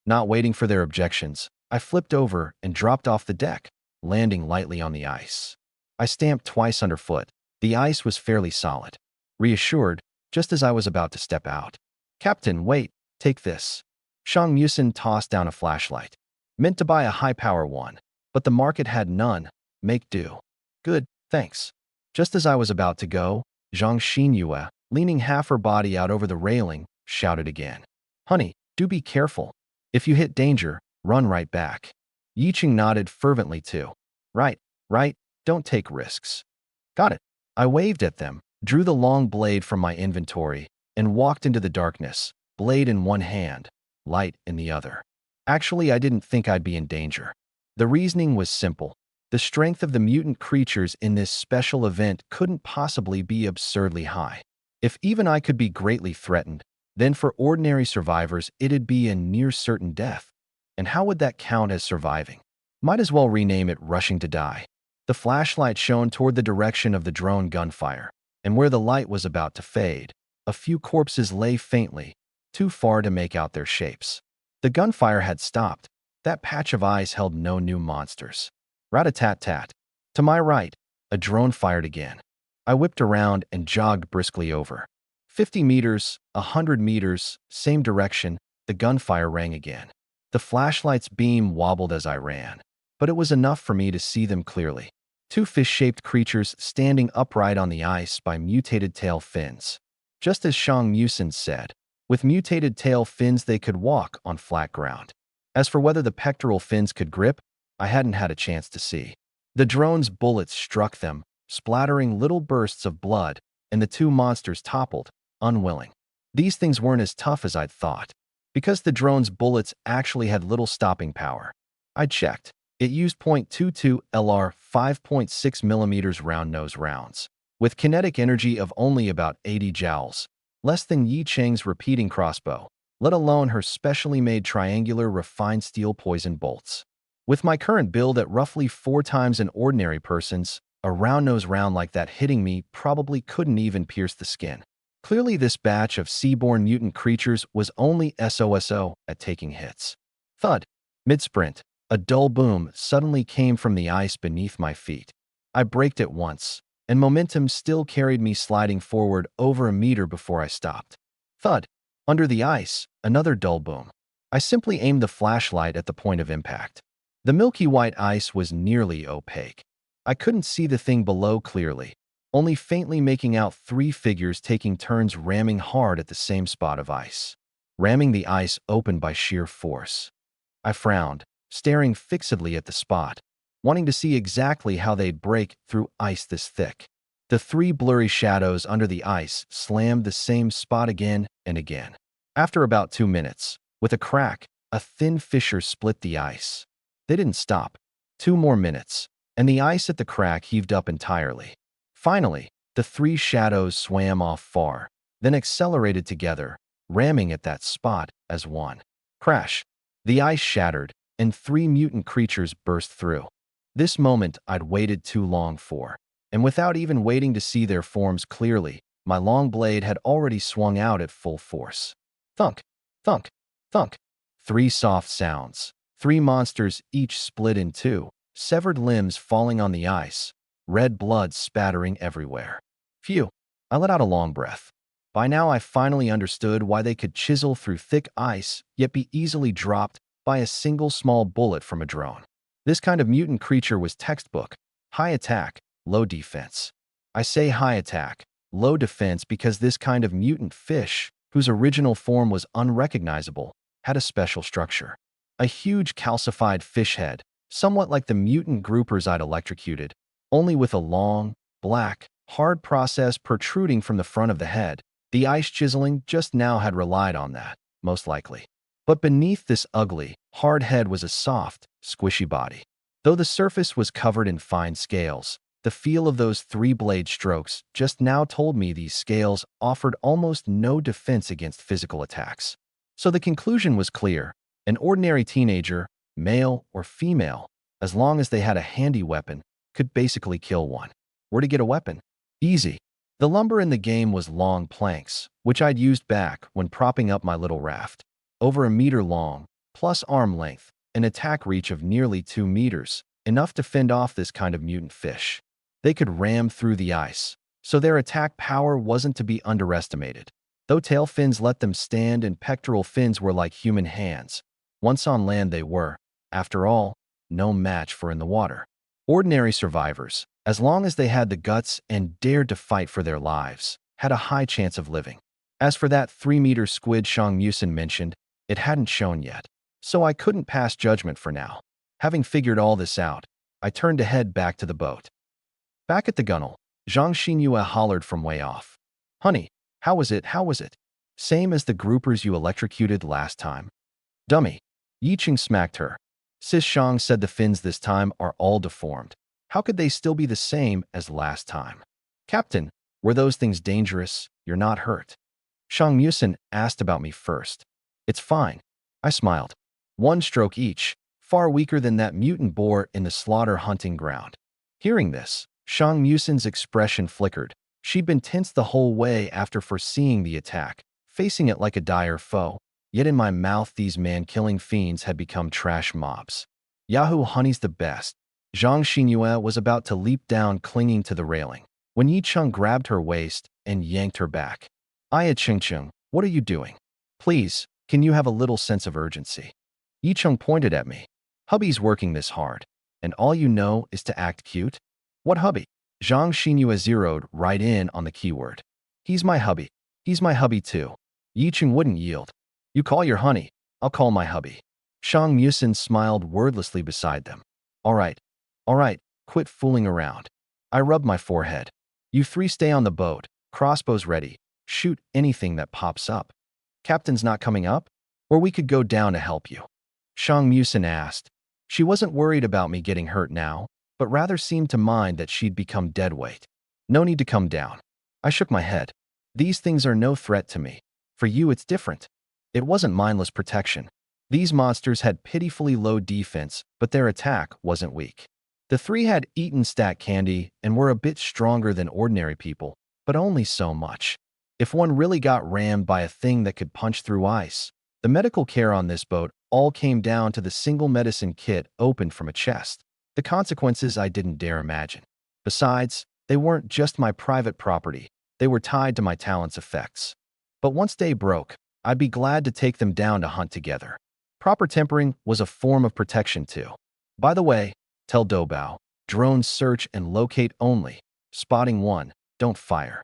Not waiting for their objections, I flipped over and dropped off the deck, landing lightly on the ice. I stamped twice underfoot. The ice was fairly solid. Reassured, just as I was about to step out. Captain, wait, take this. Shang Musin tossed down a flashlight. Meant to buy a high-power one, but the market had none. Make do. Good, thanks. Just as I was about to go, Zhang Xinyue, leaning half her body out over the railing, shouted again. Honey, do be careful. If you hit danger, run right back. Yiqing nodded fervently too. Right, don't take risks. Got it. I waved at them, drew the long blade from my inventory, and walked into the darkness, blade in one hand, light in the other. Actually, I didn't think I'd be in danger. The reasoning was simple. The strength of the mutant creatures in this special event couldn't possibly be absurdly high. If even I could be greatly threatened, then for ordinary survivors it'd be a near certain death. And how would that count as surviving? Might as well rename it rushing to die. The flashlight shone toward the direction of the drone gunfire, and where the light was about to fade, a few corpses lay faintly, too far to make out their shapes. The gunfire had stopped. That patch of ice held no new monsters. Rat-a-tat-tat. To my right, a drone fired again. I whipped around and jogged briskly over. 50 meters, 100 meters, same direction, the gunfire rang again. The flashlight's beam wobbled as I ran, but it was enough for me to see them clearly. Two fish-shaped creatures standing upright on the ice by mutated tail fins. Just as Shang Musin said, with mutated tail fins they could walk on flat ground. As for whether the pectoral fins could grip, I hadn't had a chance to see. The drone's bullets struck them, splattering little bursts of blood, and the two monsters toppled, unwilling. These things weren't as tough as I'd thought, because the drone's bullets actually had little stopping power. I checked. It used .22 LR 5.6mm round-nose rounds, with kinetic energy of only about 80 joules, less than Yi Cheng's repeating crossbow, let alone her specially made triangular refined steel poison bolts. With my current build at roughly 4 times an ordinary person's, a round-nose round like that hitting me probably couldn't even pierce the skin. Clearly this batch of sea-born mutant creatures was only SOSO at taking hits. Thud. Mid-sprint, a dull boom suddenly came from the ice beneath my feet. I braked at once, and momentum still carried me sliding forward over a meter before I stopped. Thud. Under the ice, another dull boom. I simply aimed the flashlight at the point of impact. The milky white ice was nearly opaque. I couldn't see the thing below clearly, only faintly making out three figures taking turns ramming hard at the same spot of ice. Ramming the ice open by sheer force. I frowned, staring fixedly at the spot, wanting to see exactly how they'd break through ice this thick. The three blurry shadows under the ice slammed the same spot again and again. After about 2 minutes, with a crack, a thin fissure split the ice. They didn't stop. 2 more minutes, and the ice at the crack heaved up entirely. Finally, the three shadows swam off far, then accelerated together, ramming at that spot as one. Crash! The ice shattered, and three mutant creatures burst through. This moment I'd waited too long for, and without even waiting to see their forms clearly, my long blade had already swung out at full force. Thunk! Thunk! Thunk! Three soft sounds. Three monsters each split in two, severed limbs falling on the ice, red blood spattering everywhere. Phew! I let out a long breath. By now I finally understood why they could chisel through thick ice, yet be easily dropped by a single small bullet from a drone. This kind of mutant creature was textbook: high attack, low defense. I say high attack, low defense because this kind of mutant fish, whose original form was unrecognizable, had a special structure. A huge calcified fish head, somewhat like the mutant groupers I'd electrocuted, only with a long, black, hard process protruding from the front of the head. The ice chiseling just now had relied on that, most likely. But beneath this ugly, hard head was a soft, squishy body. Though the surface was covered in fine scales, the feel of those three-blade strokes just now told me these scales offered almost no defense against physical attacks. So the conclusion was clear. An ordinary teenager, male or female, as long as they had a handy weapon, could basically kill one. Where to get a weapon? Easy. The lumber in the game was long planks, which I'd used back when propping up my little raft. Over 1 meter long, plus arm length, an attack reach of nearly 2 meters, enough to fend off this kind of mutant fish. They could ram through the ice, so their attack power wasn't to be underestimated. Though tail fins let them stand and pectoral fins were like human hands, once on land they were, after all, no match for in the water. Ordinary survivors, as long as they had the guts and dared to fight for their lives, had a high chance of living. As for that 3-meter squid Shang Musin mentioned, it hadn't shown yet, so I couldn't pass judgment for now. Having figured all this out, I turned to head back to the boat. Back at the gunwale, Zhang Xinyue hollered from way off. "Honey, how was it? How was it?" "Same as the groupers you electrocuted last time." "Dummy." Yicheng smacked her. Sis Shang said the fins this time are all deformed. How could they still be the same as last time? "Captain, were those things dangerous? You're not hurt?" Shang Musin asked about me first. "It's fine." I smiled. 1 stroke each, far weaker than that mutant boar in the slaughter hunting ground. Hearing this, Shang Musin's expression flickered. She'd been tense the whole way after foreseeing the attack, facing it like a dire foe. Yet in my mouth these man-killing fiends had become trash mobs. "Yahoo honey's the best." Zhang Xinyue was about to leap down clinging to the railing, when Yicheng grabbed her waist and yanked her back. "Aya Chengcheng, what are you doing? Please, can you have a little sense of urgency?" Yicheng pointed at me. "Hubby's working this hard, and all you know is to act cute?" "What hubby?" Zhang Xinyue zeroed right in on the keyword. "He's my hubby. He's my hubby too." Yicheng wouldn't yield. "You call your honey, I'll call my hubby." Shang Musin smiled wordlessly beside them. All right, quit fooling around." I rubbed my forehead. "You three stay on the boat, crossbows ready, shoot anything that pops up." "Captain's not coming up? Or we could go down to help you?" Shang Musin asked. She wasn't worried about me getting hurt now, but rather seemed to mind that she'd become dead weight. "No need to come down." I shook my head. "These things are no threat to me. For you it's different." It wasn't mindless protection. These monsters had pitifully low defense, but their attack wasn't weak. The three had eaten stat candy and were a bit stronger than ordinary people, but only so much. If one really got rammed by a thing that could punch through ice, the medical care on this boat all came down to the single medicine kit opened from a chest. The consequences I didn't dare imagine. Besides, they weren't just my private property, they were tied to my talent's effects. But once day broke, I'd be glad to take them down to hunt together. Proper tempering was a form of protection too. By the way, tell Dobao, drones search and locate only. Spotting one, don't fire.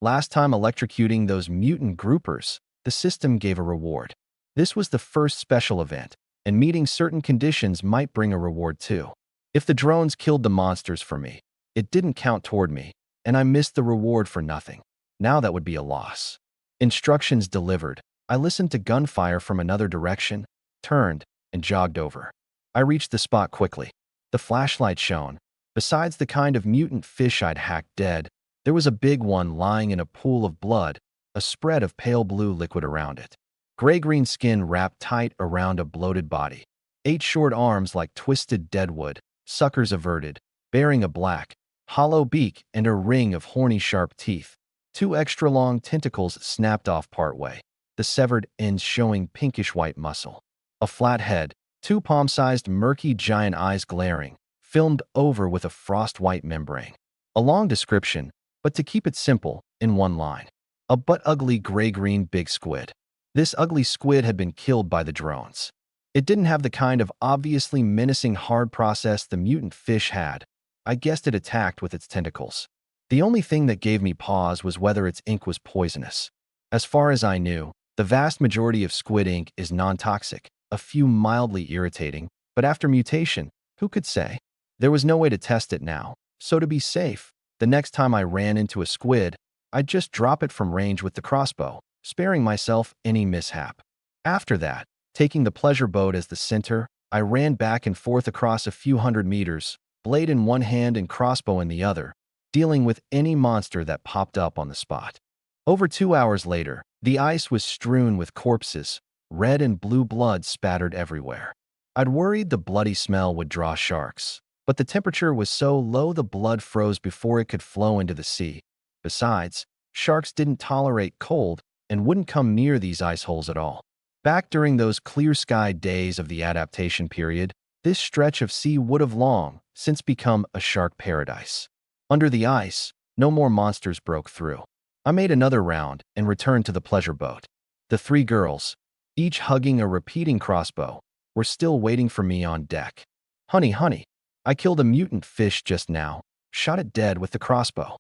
Last time electrocuting those mutant groupers, the system gave a reward. This was the first special event, and meeting certain conditions might bring a reward too. If the drones killed the monsters for me, it didn't count toward me, and I missed the reward for nothing. Now that would be a loss. Instructions delivered. I listened to gunfire from another direction, turned, and jogged over. I reached the spot quickly. The flashlight shone. Besides the kind of mutant fish I'd hacked dead, there was a big one lying in a pool of blood, a spread of pale blue liquid around it. Gray-green skin wrapped tight around a bloated body. 8 short arms like twisted deadwood, suckers averted, bearing a black, hollow beak and a ring of horny sharp teeth. 2 extra-long tentacles snapped off partway, the severed ends showing pinkish-white muscle. A flat head, 2 palm-sized murky giant eyes glaring, filmed over with a frost-white membrane. A long description, but to keep it simple, in one line. A but-ugly gray-green big squid. This ugly squid had been killed by the drones. It didn't have the kind of obviously menacing hard process the mutant fish had. I guessed it attacked with its tentacles. The only thing that gave me pause was whether its ink was poisonous. As far as I knew, the vast majority of squid ink is non-toxic, a few mildly irritating, but after mutation, who could say? There was no way to test it now, so to be safe, the next time I ran into a squid, I'd just drop it from range with the crossbow, sparing myself any mishap. After that, taking the pleasure boat as the center, I ran back and forth across a few hundred meters, blade in one hand and crossbow in the other, dealing with any monster that popped up on the spot. Over 2 hours later, the ice was strewn with corpses, red and blue blood spattered everywhere. I'd worried the bloody smell would draw sharks, but the temperature was so low the blood froze before it could flow into the sea. Besides, sharks didn't tolerate cold and wouldn't come near these ice holes at all. Back during those clear-skied days of the adaptation period, this stretch of sea would have long since become a shark paradise. Under the ice, no more monsters broke through. I made another round and returned to the pleasure boat. The 3 girls, each hugging a repeating crossbow, were still waiting for me on deck. Honey, I killed a mutant fish just now, shot it dead with the crossbow.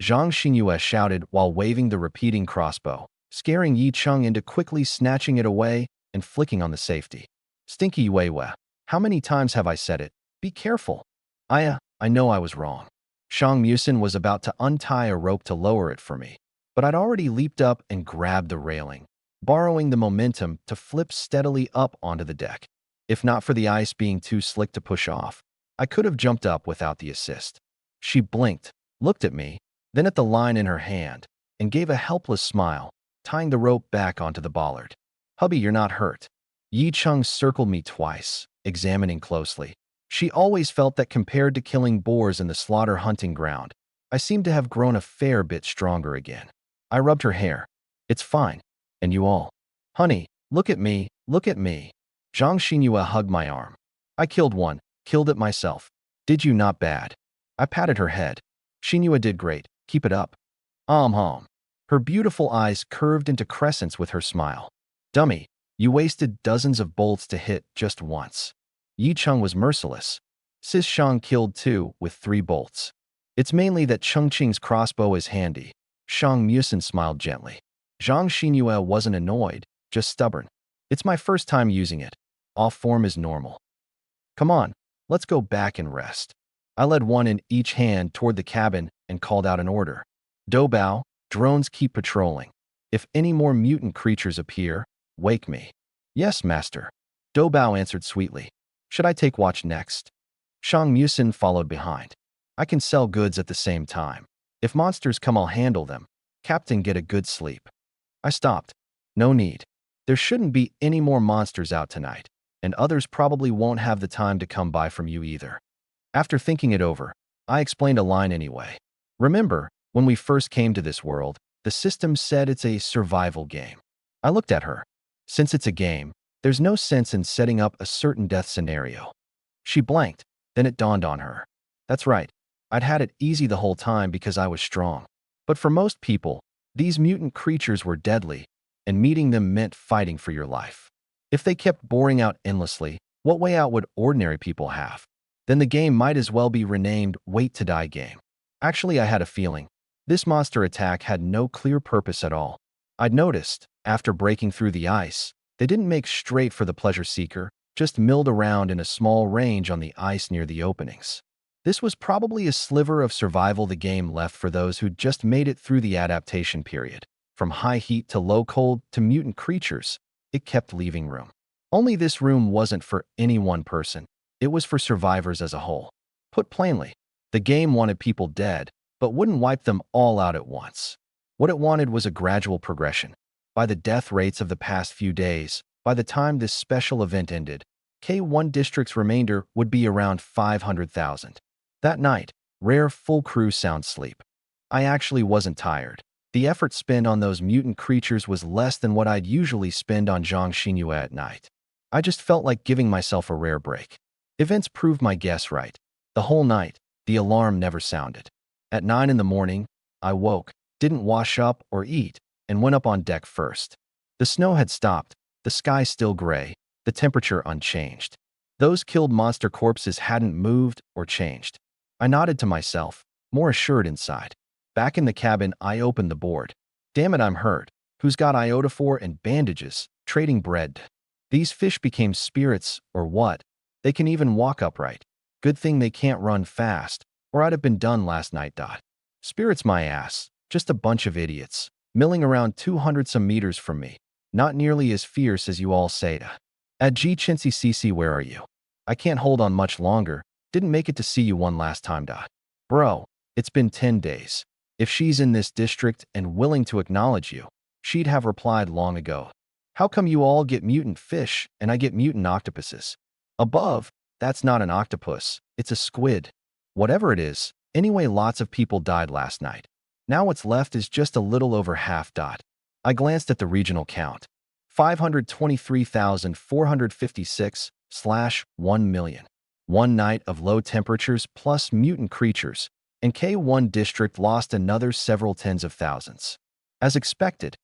Zhang Xinyue shouted while waving the repeating crossbow, scaring Yi Cheng into quickly snatching it away and flicking on the safety. Stinky Weiwei, how many times have I said it? Be careful. I know I was wrong. Shang Musin was about to untie a rope to lower it for me, but I'd already leaped up and grabbed the railing, borrowing the momentum to flip steadily up onto the deck. If not for the ice being too slick to push off, I could have jumped up without the assist. She blinked, looked at me, then at the line in her hand, and gave a helpless smile, tying the rope back onto the bollard. Hubby, you're not hurt. Yi Cheng circled me twice, examining closely. She always felt that compared to killing boars in the slaughter hunting ground, I seemed to have grown a fair bit stronger again. I rubbed her hair. It's fine. And you all? Honey, look at me, look at me. Zhang Xinyue hugged my arm. I killed one, killed it myself. Did you? Not bad. I patted her head. Xinyue did great, keep it up. Her beautiful eyes curved into crescents with her smile. Dummy, you wasted dozens of bolts to hit just once. Yi Cheng was merciless. Sis Shang killed 2 with 3 bolts. It's mainly that Chengqing's crossbow is handy. Shang Musin smiled gently. Zhang Xinyue wasn't annoyed, just stubborn. It's my first time using it. Off form is normal. Come on, let's go back and rest. I led one in each hand toward the cabin and called out an order. Dobao, drones keep patrolling. If any more mutant creatures appear, wake me. Yes, master. Dobao answered sweetly. Should I take watch next? Shang Musin followed behind. I can sell goods at the same time. If monsters come, I'll handle them. Captain, get a good sleep. I stopped. No need. There shouldn't be any more monsters out tonight, and others probably won't have the time to come by from you either. After thinking it over, I explained a line anyway. Remember, when we first came to this world, the system said it's a survival game. I looked at her. Since it's a game, there's no sense in setting up a certain death scenario. She blanked, then it dawned on her. That's right. I'd had it easy the whole time because I was strong. But for most people, These mutant creatures were deadly, and meeting them meant fighting for your life. If they kept boring out endlessly, what way out would ordinary people have? Then the game might as well be renamed Wait to Die Game. Actually, I had a feeling. This monster attack had no clear purpose at all. I'd noticed, after breaking through the ice, they didn't make straight for the pleasure seeker, just milled around in a small range on the ice near the openings. This was probably a sliver of survival the game left for those who'd just made it through the adaptation period. From high heat to low cold to mutant creatures, it kept leaving room. Only this room wasn't for any one person. It was for survivors as a whole. Put plainly, the game wanted people dead, but wouldn't wipe them all out at once. What it wanted was a gradual progression. By the death rates of the past few days, by the time this special event ended, K1 District's remainder would be around 500,000. That night, rare full crew sound sleep. I actually wasn't tired. The effort spent on those mutant creatures was less than what I'd usually spend on Zhang Xinyue at night. I just felt like giving myself a rare break. Events proved my guess right. The whole night, the alarm never sounded. At 9 in the morning, I woke, didn't wash up or eat, and went up on deck first. The snow had stopped, the sky still gray, the temperature unchanged. Those killed monster corpses hadn't moved or changed. I nodded to myself, more assured inside. Back in the cabin, I opened the board. Damn it, I'm hurt. Who's got iodophore and bandages? Trading bread. These fish became spirits, or what? They can even walk upright. Good thing they can't run fast, or I'd have been done last night. Spirits my ass. Just a bunch of idiots, milling around 200 some meters from me. Not nearly as fierce as you all say. At G Chintzy CC, where are you? I can't hold on much longer. Didn't make it to see you one last time. Bro, it's been 10 days. If she's in this district and willing to acknowledge you, she'd have replied long ago. How come you all get mutant fish and I get mutant octopuses? Above, that's not an octopus, it's a squid. Whatever it is, anyway, lots of people died last night. Now what's left is just a little over half. I glanced at the regional count. 523,456/1 million. One night of low temperatures plus mutant creatures, and K1 District lost another several tens of thousands. As expected,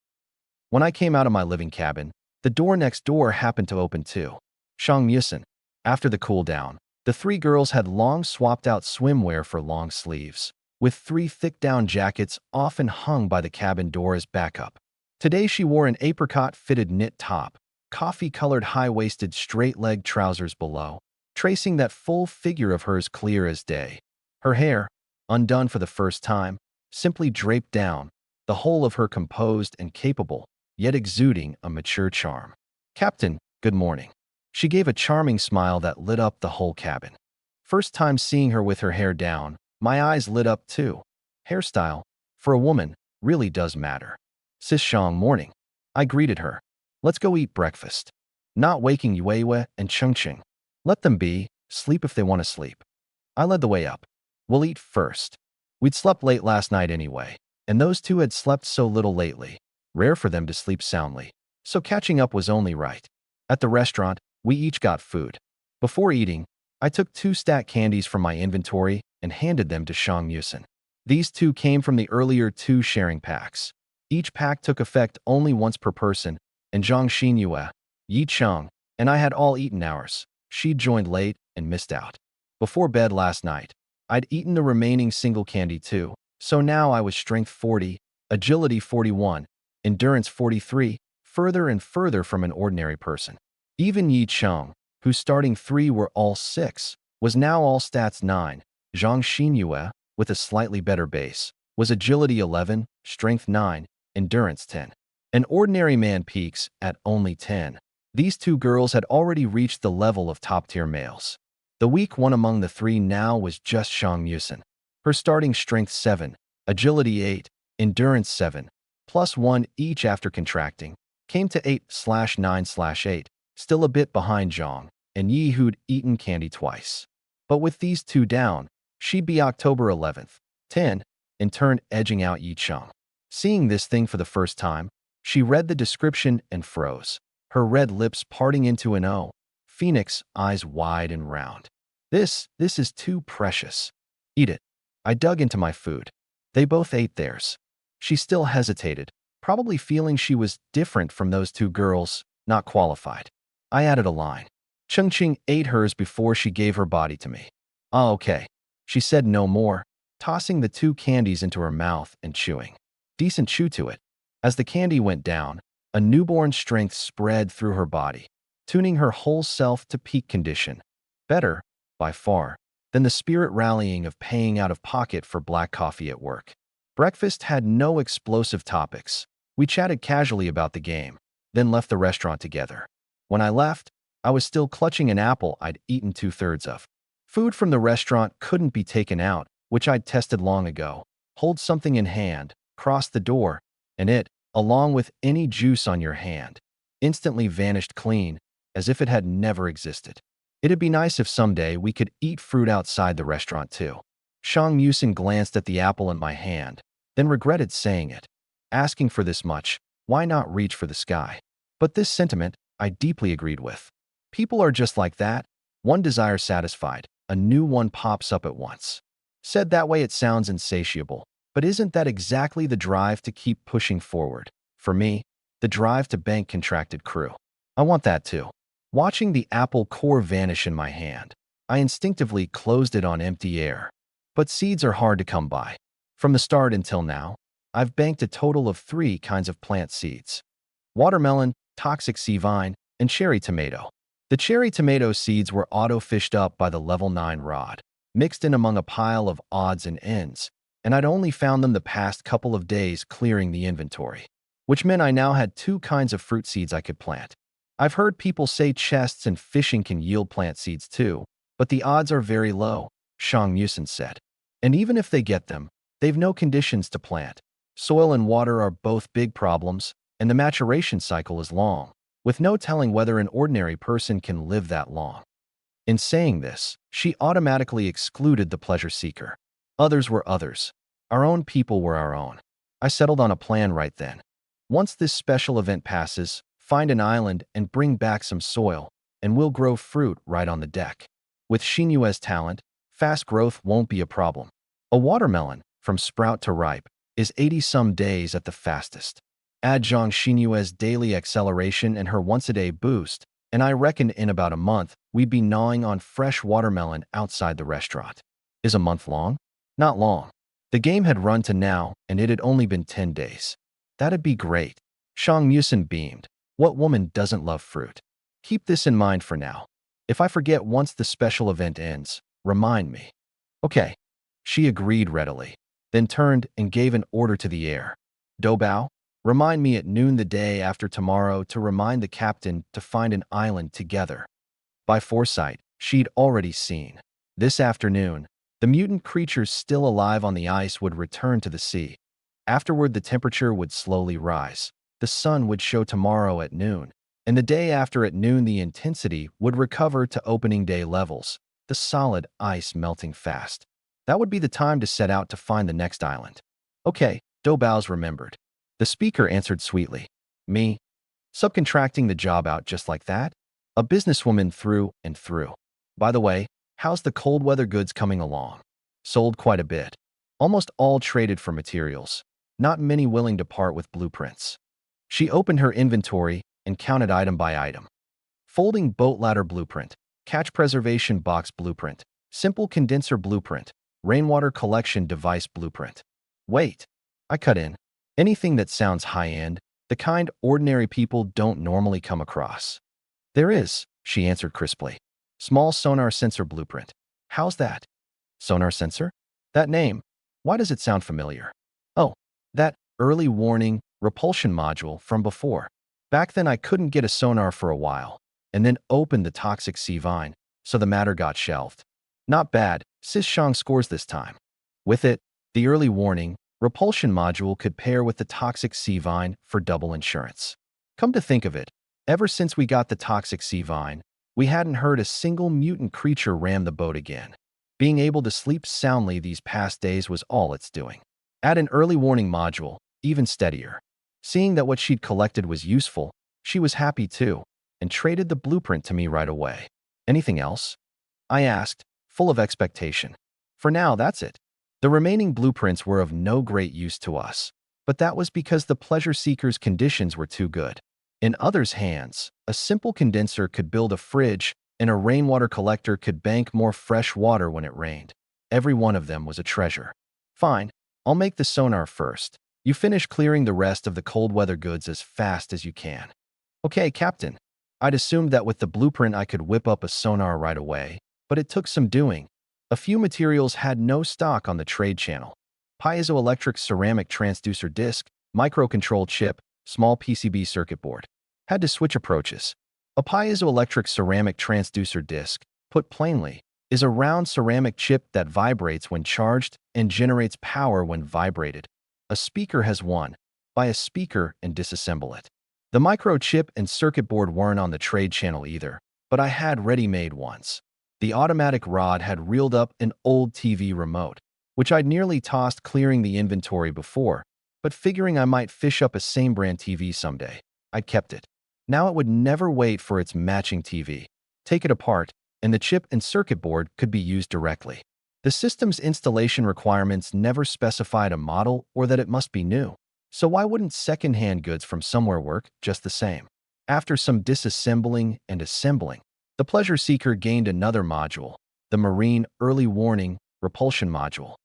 when I came out of my living cabin, the door next door happened to open too. Shang Musin. After the cool down, the three girls had long swapped out swimwear for long sleeves, with 3 thick down jackets often hung by the cabin door as backup. Today she wore an apricot-fitted knit top, coffee-colored high-waisted straight-leg trousers below, tracing that full figure of hers clear as day. Her hair, undone for the first time, simply draped down, the whole of her composed and capable, yet exuding a mature charm. Captain, good morning. She gave a charming smile that lit up the whole cabin. First time seeing her with her hair down, my eyes lit up too. Hairstyle, for a woman, really does matter. Sis Shang, morning. I greeted her. Let's go eat breakfast. Not waking Yuewe and Chengqing. Let them be, sleep if they want to sleep. I led the way up. We'll eat first. We'd slept late last night anyway, and those two had slept so little lately. Rare for them to sleep soundly, so catching up was only right. At the restaurant, we each got food. Before eating, I took 2 stack candies from my inventory and handed them to Shang Musin. These 2 came from the earlier 2 sharing packs. Each pack took effect only once per person, and Zhang Xinyue, Yi Cheng, and I had all eaten ours. She'd joined late and missed out. Before bed last night, I'd eaten the remaining single candy too, so now I was strength 40, agility 41, endurance 43, further and further from an ordinary person. Even Yi Cheng, whose starting 3 were all 6, was now all stats 9. Zhang Xinyue, with a slightly better base, was agility 11, strength 9, endurance 10. An ordinary man peaks at only 10. These 2 girls had already reached the level of top-tier males. The weak one among the 3 now was just Shang Musin. Her starting strength 7, agility 8, endurance 7, plus 1 each after contracting, came to 8/9/8, still a bit behind Zhang and Yi, who'd eaten candy twice. But with these 2 down, she'd be October 11th, 10, in turn edging out Yi Cheng. Seeing this thing for the first time, she read the description and froze, her red lips parting into an O, phoenix, eyes wide and round. This is too precious. Eat it. I dug into my food. They both ate theirs. She still hesitated, probably feeling she was different from those two girls, not qualified. I added a line. Chengqing ate hers before she gave her body to me. Ah, okay. She said no more, tossing the two candies into her mouth and chewing. Decent chew to it. As the candy went down, a newborn strength spread through her body, tuning her whole self to peak condition. Better, by far, than the spirit rallying of paying out of pocket for black coffee at work. Breakfast had no explosive topics. We chatted casually about the game, then left the restaurant together. When I left, I was still clutching an apple I'd eaten 2/3 of. Food from the restaurant couldn't be taken out, which I'd tested long ago. Hold something in hand, cross the door, and it, along with any juice on your hand, instantly vanished clean, as if it had never existed. It'd be nice if someday we could eat fruit outside the restaurant too. Shang Musin glanced at the apple in my hand, then regretted saying it. Asking for this much, why not reach for the sky? But this sentiment, I deeply agreed with. People are just like that. One desire satisfied, a new one pops up at once. Said that way it sounds insatiable, but isn't that exactly the drive to keep pushing forward? For me, the drive to bank contracted crew. I want that too. Watching the apple core vanish in my hand, I instinctively closed it on empty air. But seeds are hard to come by. From the start until now, I've banked a total of 3 kinds of plant seeds: watermelon, toxic sea vine, and cherry tomato. The cherry tomato seeds were auto-fished up by the level 9 rod, mixed in among a pile of odds and ends, and I'd only found them the past couple of days clearing the inventory, which meant I now had 2 kinds of fruit seeds I could plant. I've heard people say chests and fishing can yield plant seeds too, but the odds are very low, Shang Musin said. And even if they get them, they've no conditions to plant. Soil and water are both big problems, and the maturation cycle is long, with no telling whether an ordinary person can live that long. In saying this, she automatically excluded the pleasure seeker. Others were others. Our own people were our own. I settled on a plan right then. Once this special event passes, find an island and bring back some soil, and we'll grow fruit right on the deck. With Xinyue's talent, fast growth won't be a problem. A watermelon, from sprout to ripe, is 80-some days at the fastest. Add Zhang Xinyue's daily acceleration and her once-a-day boost, and I reckon in about a month, we'd be gnawing on fresh watermelon outside the restaurant. Is a month long? Not long. The game had run to now, and it had only been 10 days. That'd be great. Shang Musin beamed. What woman doesn't love fruit? Keep this in mind for now. If I forget once the special event ends, remind me. Okay. She agreed readily, then turned and gave an order to the air. Dobao, remind me at noon the day after tomorrow to remind the captain to find an island together. By foresight, she'd already seen. This afternoon, the mutant creatures still alive on the ice would return to the sea. Afterward, the temperature would slowly rise. The sun would show tomorrow at noon, and the day after at noon the intensity would recover to opening day levels, the solid ice melting fast. That would be the time to set out to find the next island. Okay, Dobao's remembered. The speaker answered sweetly. Me? Subcontracting the job out just like that? A businesswoman through and through. By the way, how's the cold weather goods coming along? Sold quite a bit. Almost all traded for materials. Not many willing to part with blueprints. She opened her inventory and counted item by item. Folding boat ladder blueprint, catch preservation box blueprint, simple condenser blueprint, rainwater collection device blueprint. Wait, I cut in. Anything that sounds high-end, the kind ordinary people don't normally come across. There is, she answered crisply. Small sonar sensor blueprint. How's that? Sonar sensor? That name. Why does it sound familiar? Oh, that early warning repulsion module from before. Back then I couldn't get a sonar for a while, and then opened the toxic sea vine, so the matter got shelved. Not bad, Sis Shang scores this time. With it, the early warning repulsion module could pair with the toxic sea vine for double insurance. Come to think of it, ever since we got the toxic sea vine, we hadn't heard a single mutant creature ram the boat again. Being able to sleep soundly these past days was all it's doing. Add an early warning module, even steadier. Seeing that what she'd collected was useful, she was happy too, and traded the blueprint to me right away. Anything else? I asked, full of expectation. For now, that's it. The remaining blueprints were of no great use to us. But that was because the pleasure seeker's conditions were too good. In others' hands, a simple condenser could build a fridge, and a rainwater collector could bank more fresh water when it rained. Every one of them was a treasure. Fine, I'll make the sonar first. You finish clearing the rest of the cold weather goods as fast as you can. Okay, Captain. I'd assumed that with the blueprint I could whip up a sonar right away, but it took some doing. A few materials had no stock on the trade channel. Piezoelectric ceramic transducer disc, microcontrol chip, small PCB circuit board. Had to switch approaches. A piezoelectric ceramic transducer disc, put plainly, is a round ceramic chip that vibrates when charged and generates power when vibrated. A speaker has one. Buy a speaker and disassemble it. The microchip and circuit board weren't on the trade channel either, but I had ready-made ones. The automatic rod had reeled up an old TV remote, which I'd nearly tossed clearing the inventory before, but figuring I might fish up a same-brand TV someday, I'd kept it. Now it would never wait for its matching TV. Take it apart, and the chip and circuit board could be used directly. The system's installation requirements never specified a model or that it must be new. So why wouldn't second-hand goods from somewhere work just the same? After some disassembling and assembling, the pleasure seeker gained another module, the Marine Early Warning Repulsion Module.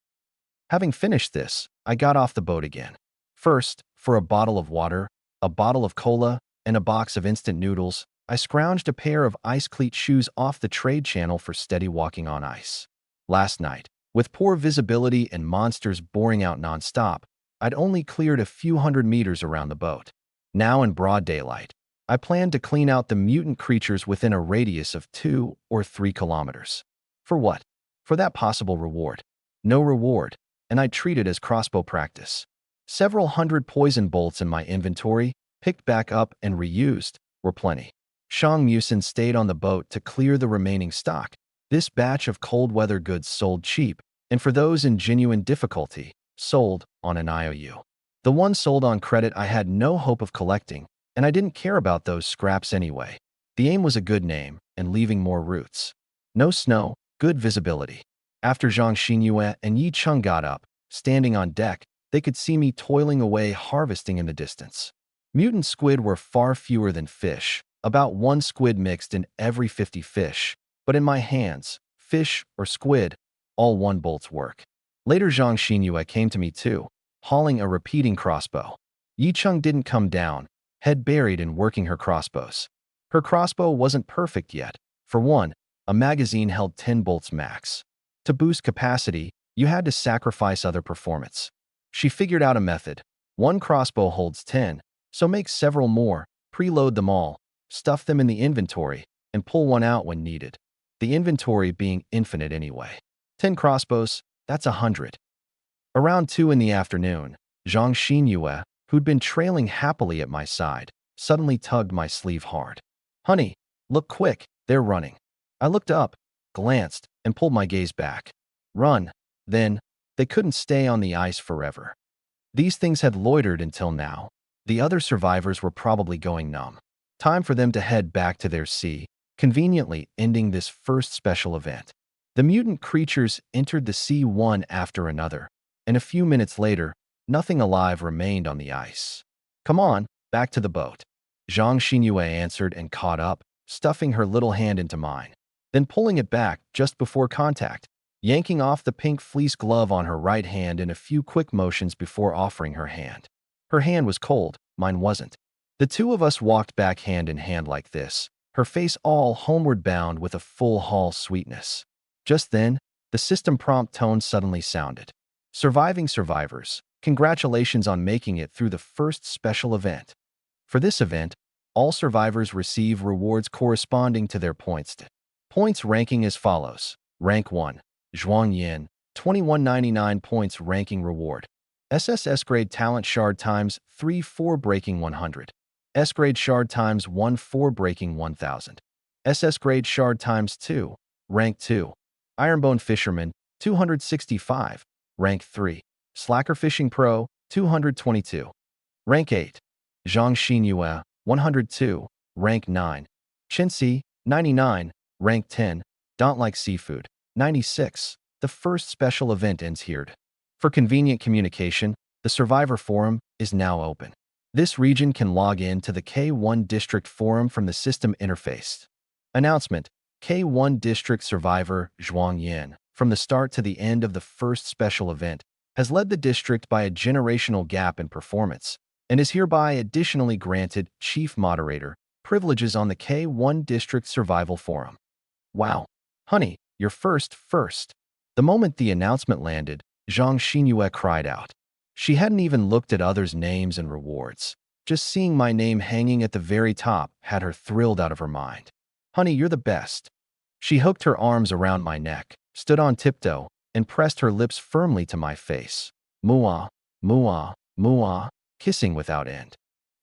Having finished this, I got off the boat again. First, for a bottle of water, a bottle of cola, and a box of instant noodles, I scrounged a pair of ice cleat shoes off the trade channel for steady walking on ice. Last night, with poor visibility and monsters boring out non-stop, I'd only cleared a few hundred meters around the boat. Now in broad daylight, I planned to clean out the mutant creatures within a radius of 2 or 3 kilometers. For what? For that possible reward. No reward, and I'd treat it as crossbow practice. Several hundred poison bolts in my inventory, picked back up and reused, were plenty. Shang Musin stayed on the boat to clear the remaining stock. This batch of cold weather goods sold cheap, and for those in genuine difficulty, sold on an IOU. The one sold on credit I had no hope of collecting, and I didn't care about those scraps anyway. The aim was a good name and leaving more roots. No snow, good visibility. After Zhang Xinyue and Yi Cheng got up, standing on deck, they could see me toiling away harvesting in the distance. Mutant squid were far fewer than fish, about 1 squid mixed in every 50 fish, but in my hands, fish or squid, all 1 bolt's work. Later Zhang Xinyue came to me too, hauling a repeating crossbow. Yi Cheng didn't come down, head buried in working her crossbows. Her crossbow wasn't perfect yet. For one, a magazine held 10 bolts max. To boost capacity, you had to sacrifice other performance. She figured out a method. 1 crossbow holds 10, so make several more, preload them all, stuff them in the inventory, and pull one out when needed. The inventory being infinite anyway. 10 crossbows, that's 100. Around 2 in the afternoon, Zhang Xinyue, who'd been trailing happily at my side, suddenly tugged my sleeve hard. "Honey, look quick, they're running." I looked up, glanced, and pulled my gaze back. Run, then, they couldn't stay on the ice forever. These things had loitered until now. The other survivors were probably going numb. Time for them to head back to their sea, conveniently ending this first special event. The mutant creatures entered the sea one after another, and a few minutes later, nothing alive remained on the ice. "Come on, back to the boat." Zhang Xinyue answered and caught up, stuffing her little hand into mine, then pulling it back just before contact, yanking off the pink fleece glove on her right hand in a few quick motions before offering her hand. Her hand was cold, mine wasn't. The two of us walked back hand in hand like this, her face all homeward bound with a full haul sweetness. Just then, the system prompt tone suddenly sounded. "Surviving survivors, congratulations on making it through the first special event. For this event, all survivors receive rewards corresponding to their points. Points ranking as follows. Rank 1, Zhuang Yin, 2199 points ranking reward. SSS grade talent shard times 3-4 breaking 100. S grade shard times 1-4 breaking 1000. SS grade shard times 2, rank 2. Ironbone Fisherman, 265, rank 3. Slacker Fishing Pro, 222. Rank 8. Zhang Xinyue, 102, rank 9. Chinsi, 99, rank 10. Don't Like Seafood, 96. The first special event ends here. For convenient communication, The Survivor Forum is now open. This region can log in to the K1 District Forum from the system interface. Announcement: K1 District Survivor Zhuang Yin, from the start to the end of the first special event, has led the district by a generational gap in performance, and is hereby additionally granted Chief Moderator privileges on the K1 District Survival Forum. Wow, honey, you're first. The moment the announcement landed, Zhang Xinyue cried out. She hadn't even looked at others' names and rewards. Just seeing my name hanging at the very top had her thrilled out of her mind. Honey, you're the best. She hooked her arms around my neck, stood on tiptoe, and pressed her lips firmly to my face. Muah, muah, muah, kissing without end.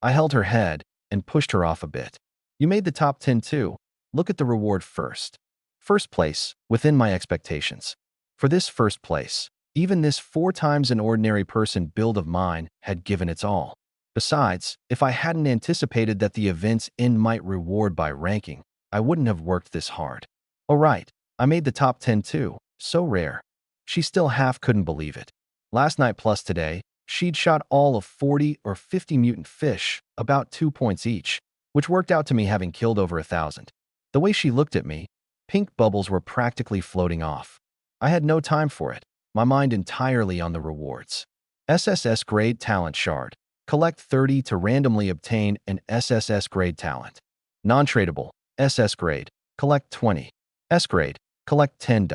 I held her head and pushed her off a bit. You made the top 10 too. Look at the reward first. First place, within my expectations. For this first place, even this 4 times an ordinary person build of mine had given its all. Besides, if I hadn't anticipated that the event's end might reward by ranking, I wouldn't have worked this hard. Oh right, I made the top 10 too. So rare. She still half couldn't believe it. Last night plus today, she'd shot all of 40 or 50 mutant fish, about 2 points each, which worked out to me having killed over 1,000. The way she looked at me, pink bubbles were practically floating off. I had no time for it, my mind entirely on the rewards. SSS Grade Talent Shard. Collect 30 to randomly obtain an SSS Grade Talent. Non-tradable, SS Grade. Collect 20. S Grade. Collect 10.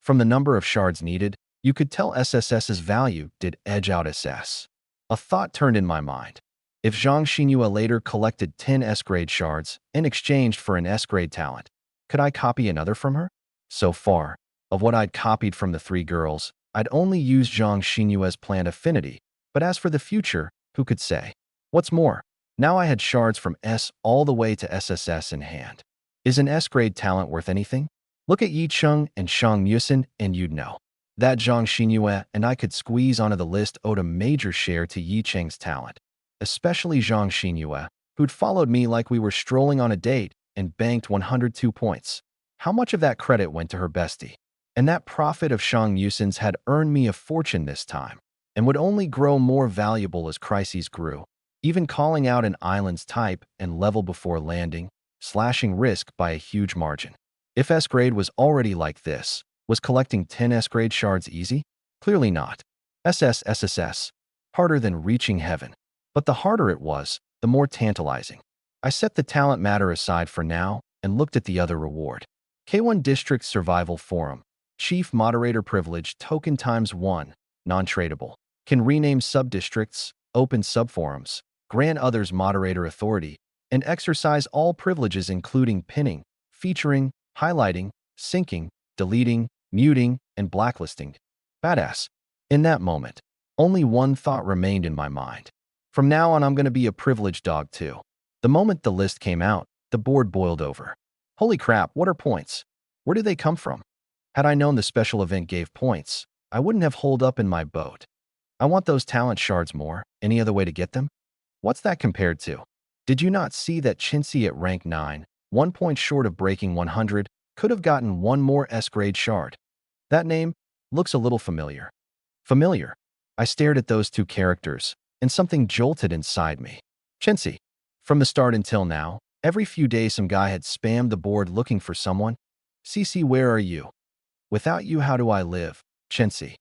From the number of shards needed, you could tell SSS's value did edge out SS. A thought turned in my mind. If Zhang Xinyue later collected 10 S-grade shards and exchanged for an S-grade talent, could I copy another from her? So far, of what I'd copied from the 3 girls, I'd only used Zhang Xinyue's planned affinity, but as for the future, who could say? What's more, now I had shards from S all the way to SSS in hand. Is an S-grade talent worth anything? Look at Yi Cheng and Shang Musin and you'd know. That Zhang Xinyue and I could squeeze onto the list owed a major share to Yi Cheng's talent, especially Zhang Xinyue, who'd followed me like we were strolling on a date and banked 102 points. How much of that credit went to her bestie? And that profit of Shang Musin's had earned me a fortune this time, and would only grow more valuable as crises grew, even calling out an island's type and level before landing, slashing risk by a huge margin. If S-grade was already like this, was collecting 10 S-grade shards easy? Clearly not. SSS, harder than reaching heaven. But the harder it was, the more tantalizing. I set the talent matter aside for now and looked at the other reward. K1 District Survival Forum. Chief Moderator Privilege Token ×1, non-tradable. Can rename sub-districts, open sub-forums, grant others moderator authority, and exercise all privileges including pinning, featuring, highlighting, syncing, deleting, muting, and blacklisting. Badass. In that moment, only one thought remained in my mind. From now on, I'm going to be a privileged dog too. The moment the list came out, the board boiled over. Holy crap, what are points? Where do they come from? Had I known the special event gave points, I wouldn't have holed up in my boat. I want those talent shards more. Any other way to get them? What's that compared to? Did you not see that Chintzy at rank 9, 1 point short of breaking 100, could have gotten 1 more S-grade shard? That name looks a little familiar. Familiar. I stared at those 2 characters, and something jolted inside me. Chintzy. From the start until now, every few days some guy had spammed the board looking for someone. CC, where are you? Without you, how do I live? Chintzy.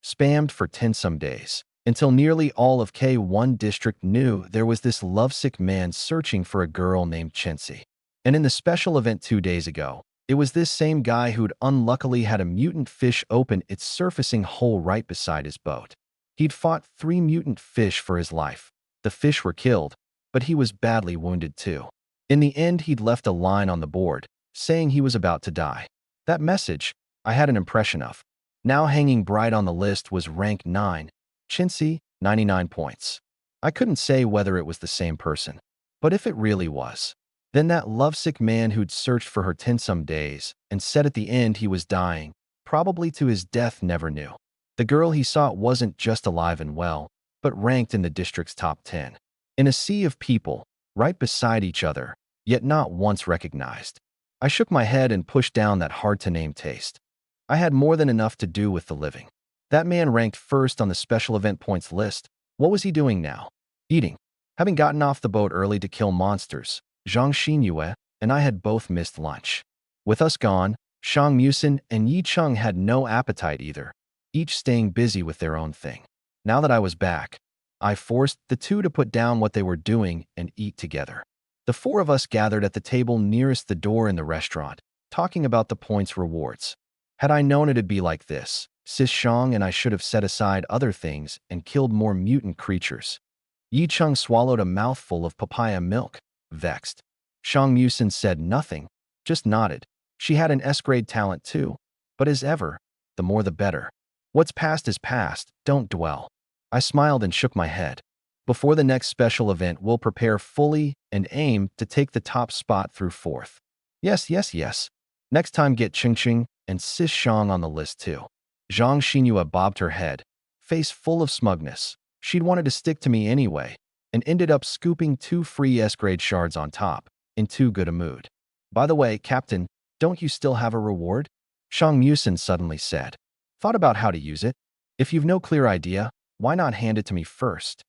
Spammed for 10 some days, until nearly all of K1 District knew there was this lovesick man searching for a girl named Chintzy. And in the special event 2 days ago, it was this same guy who'd unluckily had a mutant fish open its surfacing hole right beside his boat. He'd fought 3 mutant fish for his life. The fish were killed, but he was badly wounded too. In the end, he'd left a line on the board, saying he was about to die. That message, I had an impression of. Now hanging bright on the list was rank 9, Chintzy, 99 points. I couldn't say whether it was the same person, but if it really was, then that lovesick man who'd searched for her 10 some days and said at the end he was dying, probably to his death, never knew. The girl he sought wasn't just alive and well, but ranked in the district's top 10. In a sea of people, right beside each other, yet not once recognized. I shook my head and pushed down that hard-to-name taste. I had more than enough to do with the living. That man ranked first on the special event points list. What was he doing now? Eating. Having gotten off the boat early to kill monsters, Zhang Xinyue and I had both missed lunch. With us gone, Shang Musin and Yi Cheng had no appetite either, each staying busy with their own thing. Now that I was back, I forced the two to put down what they were doing and eat together. The four of us gathered at the table nearest the door in the restaurant, talking about the points rewards. Had I known it'd be like this, Sis Shang and I should have set aside other things and killed more mutant creatures. Yi Cheng swallowed a mouthful of papaya milk, vexed. Shang Musin said nothing, just nodded. She had an S-grade talent too, but as ever, the more the better. What's past is past, don't dwell. I smiled and shook my head. Before the next special event, we'll prepare fully and aim to take the top spot through fourth. Yes, yes, yes. Next time get Ching Ching and Sis Shang on the list too. Zhang Xinyue bobbed her head, face full of smugness. She'd wanted to stick to me anyway, and ended up scooping 2 free S-grade shards on top, in too good a mood. By the way, Captain, don't you still have a reward? Shang Musin suddenly said. Thought about how to use it? If you've no clear idea, why not hand it to me first?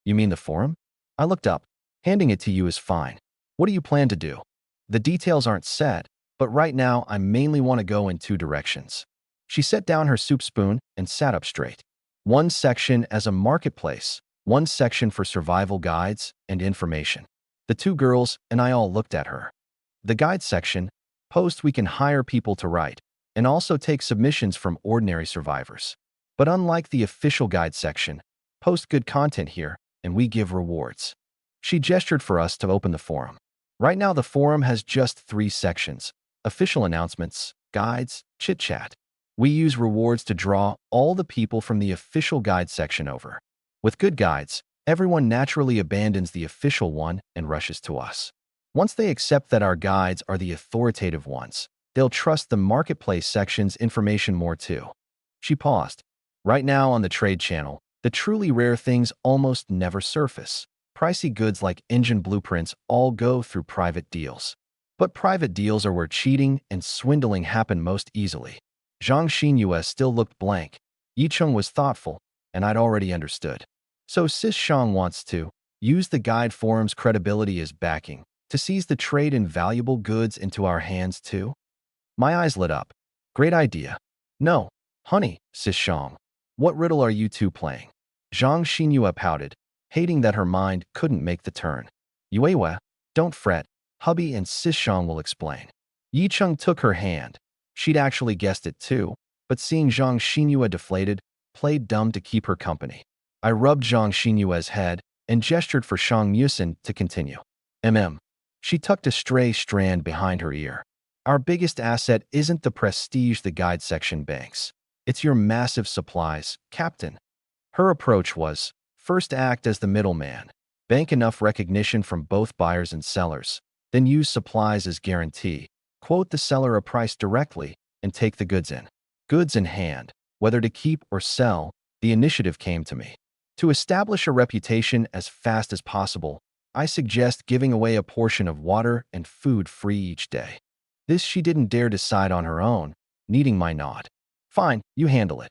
You mean the forum? I looked up. Handing it to you is fine. What do you plan to do? The details aren't set, but right now I mainly want to go in 2 directions. She set down her soup spoon and sat up straight. One section as a marketplace, one section for survival guides and information. The 2 girls and I all looked at her. The guide section, post we can hire people to write, and also take submissions from ordinary survivors. But unlike the official guide section, post good content here, and we give rewards. She gestured for us to open the forum. Right now the forum has just 3 sections: official announcements, guides, chit-chat. We use rewards to draw all the people from the official guide section over. With good guides, everyone naturally abandons the official one and rushes to us. Once they accept that our guides are the authoritative ones, they'll trust the marketplace section's information more too. She paused. Right now on the trade channel, the truly rare things almost never surface. Pricey goods like engine blueprints all go through private deals. But private deals are where cheating and swindling happen most easily. Zhang Xinyue still looked blank. Yi Cheng was thoughtful, and I'd already understood. So Sis Shang wants to use the guide forum's credibility as backing to seize the trade in valuable goods into our hands too? My eyes lit up. Great idea. No, honey, Sis Shang. What riddle are you 2 playing? Zhang Xinyue pouted, hating that her mind couldn't make the turn. Yuewe, don't fret. Hubby and Sis Shang will explain. Yi Cheng took her hand. She'd actually guessed it too, but seeing Zhang Xinyue deflated, played dumb to keep her company. I rubbed Zhang Xinyue's head and gestured for Shang Musin to continue. She tucked a stray strand behind her ear. Our biggest asset isn't the prestige the guide section banks. It's your massive supplies, Captain. Her approach was, first act as the middleman, bank enough recognition from both buyers and sellers, then use supplies as guarantee. Quote the seller a price directly and take the goods in. Goods in hand, whether to keep or sell, the initiative came to me. To establish a reputation as fast as possible, I suggest giving away a portion of water and food free each day. This she didn't dare decide on her own, needing my nod. Fine, you handle it.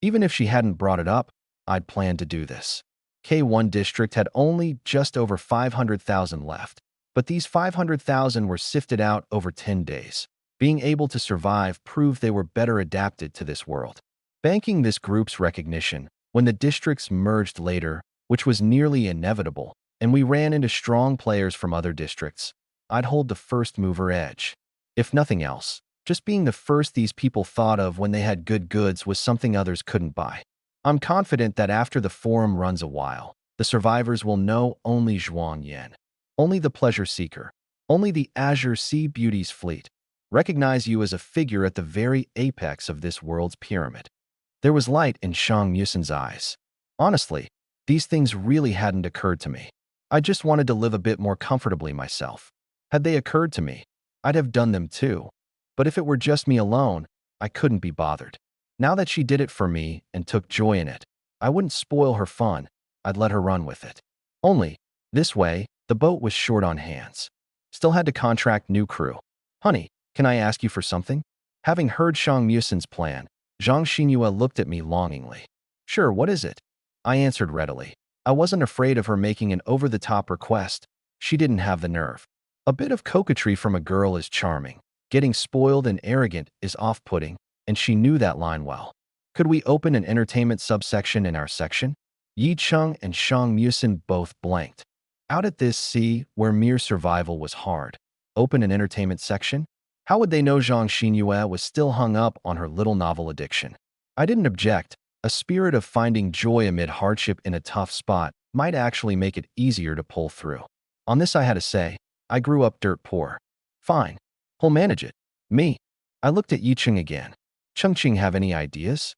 Even if she hadn't brought it up, I'd planned to do this. K1 district had only just over 500,000 left. But these 500,000 were sifted out over 10 days. Being able to survive proved they were better adapted to this world. Banking this group's recognition, when the districts merged later, which was nearly inevitable, and we ran into strong players from other districts, I'd hold the first mover edge. If nothing else, just being the first these people thought of when they had good goods was something others couldn't buy. I'm confident that after the forum runs a while, the survivors will know only Zhuang Yan. Only the pleasure seeker, only the Azure Sea Beauty's fleet, recognize you as a figure at the very apex of this world's pyramid. There was light in Shang Musin's eyes. Honestly, these things really hadn't occurred to me. I just wanted to live a bit more comfortably myself. Had they occurred to me, I'd have done them too. But if it were just me alone, I couldn't be bothered. Now that she did it for me and took joy in it, I wouldn't spoil her fun. I'd let her run with it. Only, this way, the boat was short on hands. Still had to contract new crew. Honey, can I ask you for something? Having heard Shang Musin's plan, Zhang Xinyue looked at me longingly. Sure, what is it? I answered readily. I wasn't afraid of her making an over-the-top request. She didn't have the nerve. A bit of coquetry from a girl is charming. Getting spoiled and arrogant is off-putting, and she knew that line well. Could we open an entertainment subsection in our section? Yi Cheng and Shang Musin both blanked. Out at this sea, where mere survival was hard. Open an entertainment section? How would they know Zhang Xinyue was still hung up on her little novel addiction? I didn't object. A spirit of finding joy amid hardship in a tough spot might actually make it easier to pull through. On this I had to say, I grew up dirt poor. Fine. He'll manage it. Me. I looked at Yicheng again. Chengqing have any ideas?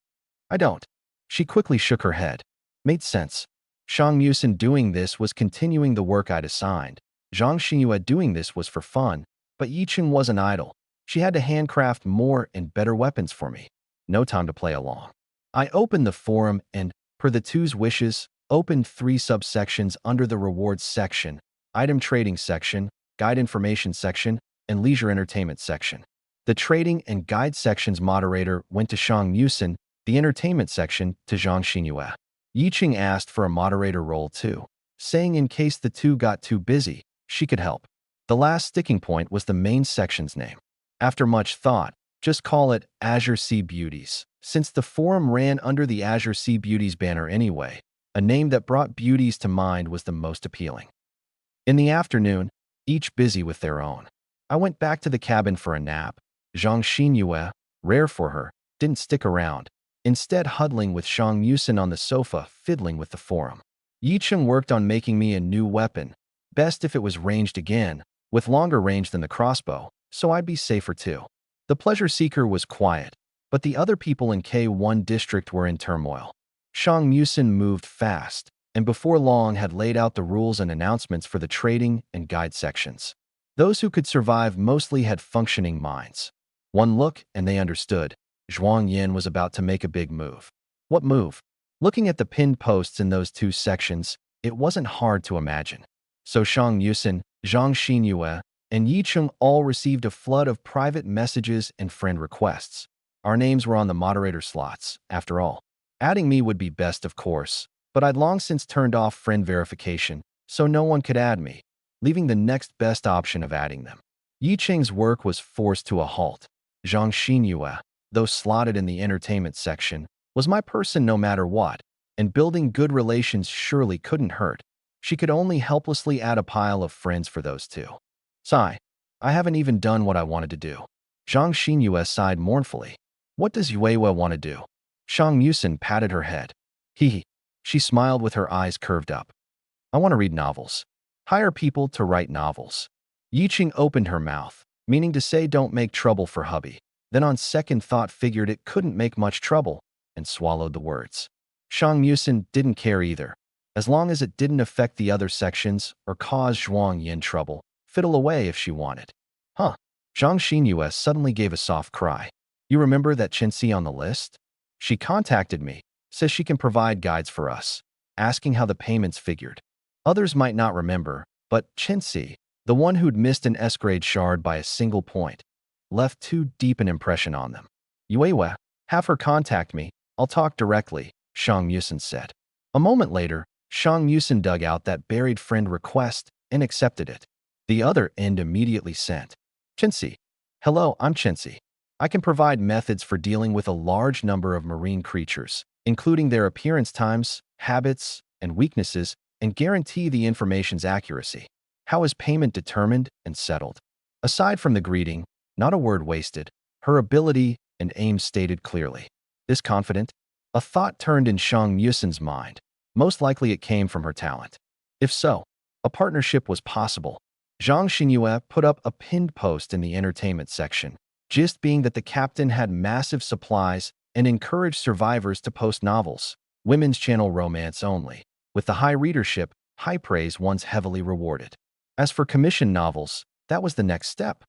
I don't. She quickly shook her head. Made sense. Shang Musin doing this was continuing the work I'd assigned. Zhang Xinyue doing this was for fun, but Yicheng wasn't idle. She had to handcraft more and better weapons for me. No time to play along. I opened the forum and, per the two's wishes, opened 3 subsections under the rewards section, item trading section, guide information section, and leisure entertainment section. The trading and guide section's moderator went to Shang Musin, the entertainment section to Zhang Xinyue. Yicheng asked for a moderator role too, saying in case the two got too busy, she could help. The last sticking point was the main section's name. After much thought, just call it Azure Sea Beauties, since the forum ran under the Azure Sea Beauties banner anyway. A name that brought beauties to mind was the most appealing. In the afternoon, each busy with their own, I went back to the cabin for a nap. Zhang Xinyue, rare for her, didn't stick around, instead huddling with Shang Musin on the sofa, fiddling with the forum. Yicheng worked on making me a new weapon, best if it was ranged again, with longer range than the crossbow, so I'd be safer too. The pleasure seeker was quiet, but the other people in K1 district were in turmoil. Shang Musin moved fast, and before long had laid out the rules and announcements for the trading and guide sections. Those who could survive mostly had functioning minds. One look and they understood. Zhuang Yin was about to make a big move. What move? Looking at the pinned posts in those 2 sections, it wasn't hard to imagine. So Shang Musin, Zhang Xinyue, and Yicheng all received a flood of private messages and friend requests. Our names were on the moderator slots, after all. Adding me would be best, of course, but I'd long since turned off friend verification, so no one could add me, leaving the next best option of adding them. Yicheng's work was forced to a halt. Zhang Xinyue, though slotted in the entertainment section, was my person no matter what, and building good relations surely couldn't hurt. She could only helplessly add a pile of friends for those 2. Sigh. I haven't even done what I wanted to do. Zhang Xinyue sighed mournfully. What does Yuewe want to do? Shang Musin patted her head. Hee. She smiled with her eyes curved up. I want to read novels. Hire people to write novels. Yicheng opened her mouth, meaning to say don't make trouble for hubby. Then on second thought figured it couldn't make much trouble, and swallowed the words. Shang Musin didn't care either. As long as it didn't affect the other sections or cause Zhuang Yin trouble, fiddle away if she wanted. Huh. Zhang Xinyue suddenly gave a soft cry. You remember that Chenxi on the list? She contacted me, says she can provide guides for us, asking how the payments figured. Others might not remember, but Chenxi, the one who'd missed an S-grade shard by a single point, left too deep an impression on them. Yuewe, have her contact me. I'll talk directly, Shang Musin said. A moment later, Shang Musin dug out that buried friend request and accepted it. The other end immediately sent. Chenxi. Hello, I'm Chenxi. I can provide methods for dealing with a large number of marine creatures, including their appearance times, habits, and weaknesses, and guarantee the information's accuracy. How is payment determined and settled? Aside from the greeting, not a word wasted, her ability and aim stated clearly. This confident? A thought turned in Shang Musin's mind. Most likely it came from her talent. If so, a partnership was possible. Zhang Xinyue put up a pinned post in the entertainment section, gist being that the captain had massive supplies and encouraged survivors to post novels, women's channel romance only. With the high readership, high praise once heavily rewarded. As for commissioned novels, that was the next step.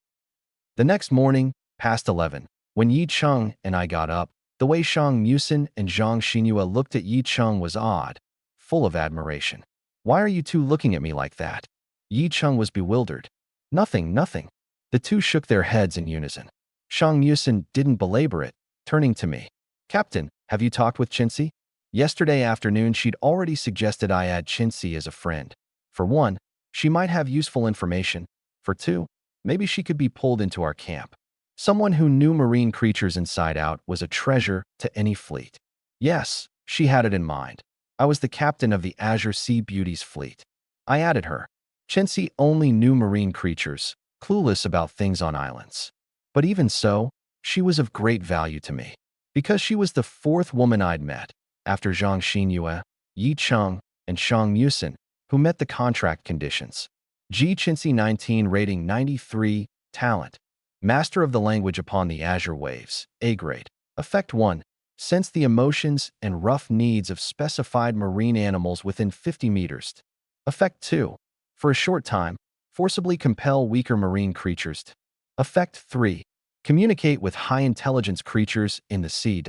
The next morning, past 11, when Yi Cheng and I got up, the way Shang Musin and Zhang Xinyue looked at Yi Cheng was odd, full of admiration. Why are you two looking at me like that? Yi Cheng was bewildered. Nothing, nothing. The two shook their heads in unison. Shang Musin didn't belabor it, turning to me. Captain, have you talked with Chintzy? Yesterday afternoon, she'd already suggested I add Chintzy as a friend. For one, she might have useful information. For two, maybe she could be pulled into our camp. Someone who knew marine creatures inside out was a treasure to any fleet. Yes, she had it in mind. I was the captain of the Azure Sea Beauties fleet. I added her. Chintzy only knew marine creatures, clueless about things on islands. But even so, she was of great value to me. Because she was the fourth woman I'd met, after Zhang Xinyue, Yi Cheng, and Shang Musin, who met the contract conditions. Ji Chintzy 19 rating 93, talent. Master of the language upon the azure waves, A grade. Effect 1. Sense the emotions and rough needs of specified marine animals within 50 meters. Effect 2. For a short time, forcibly compel weaker marine creatures. Effect 3. Communicate with high-intelligence creatures in the sea.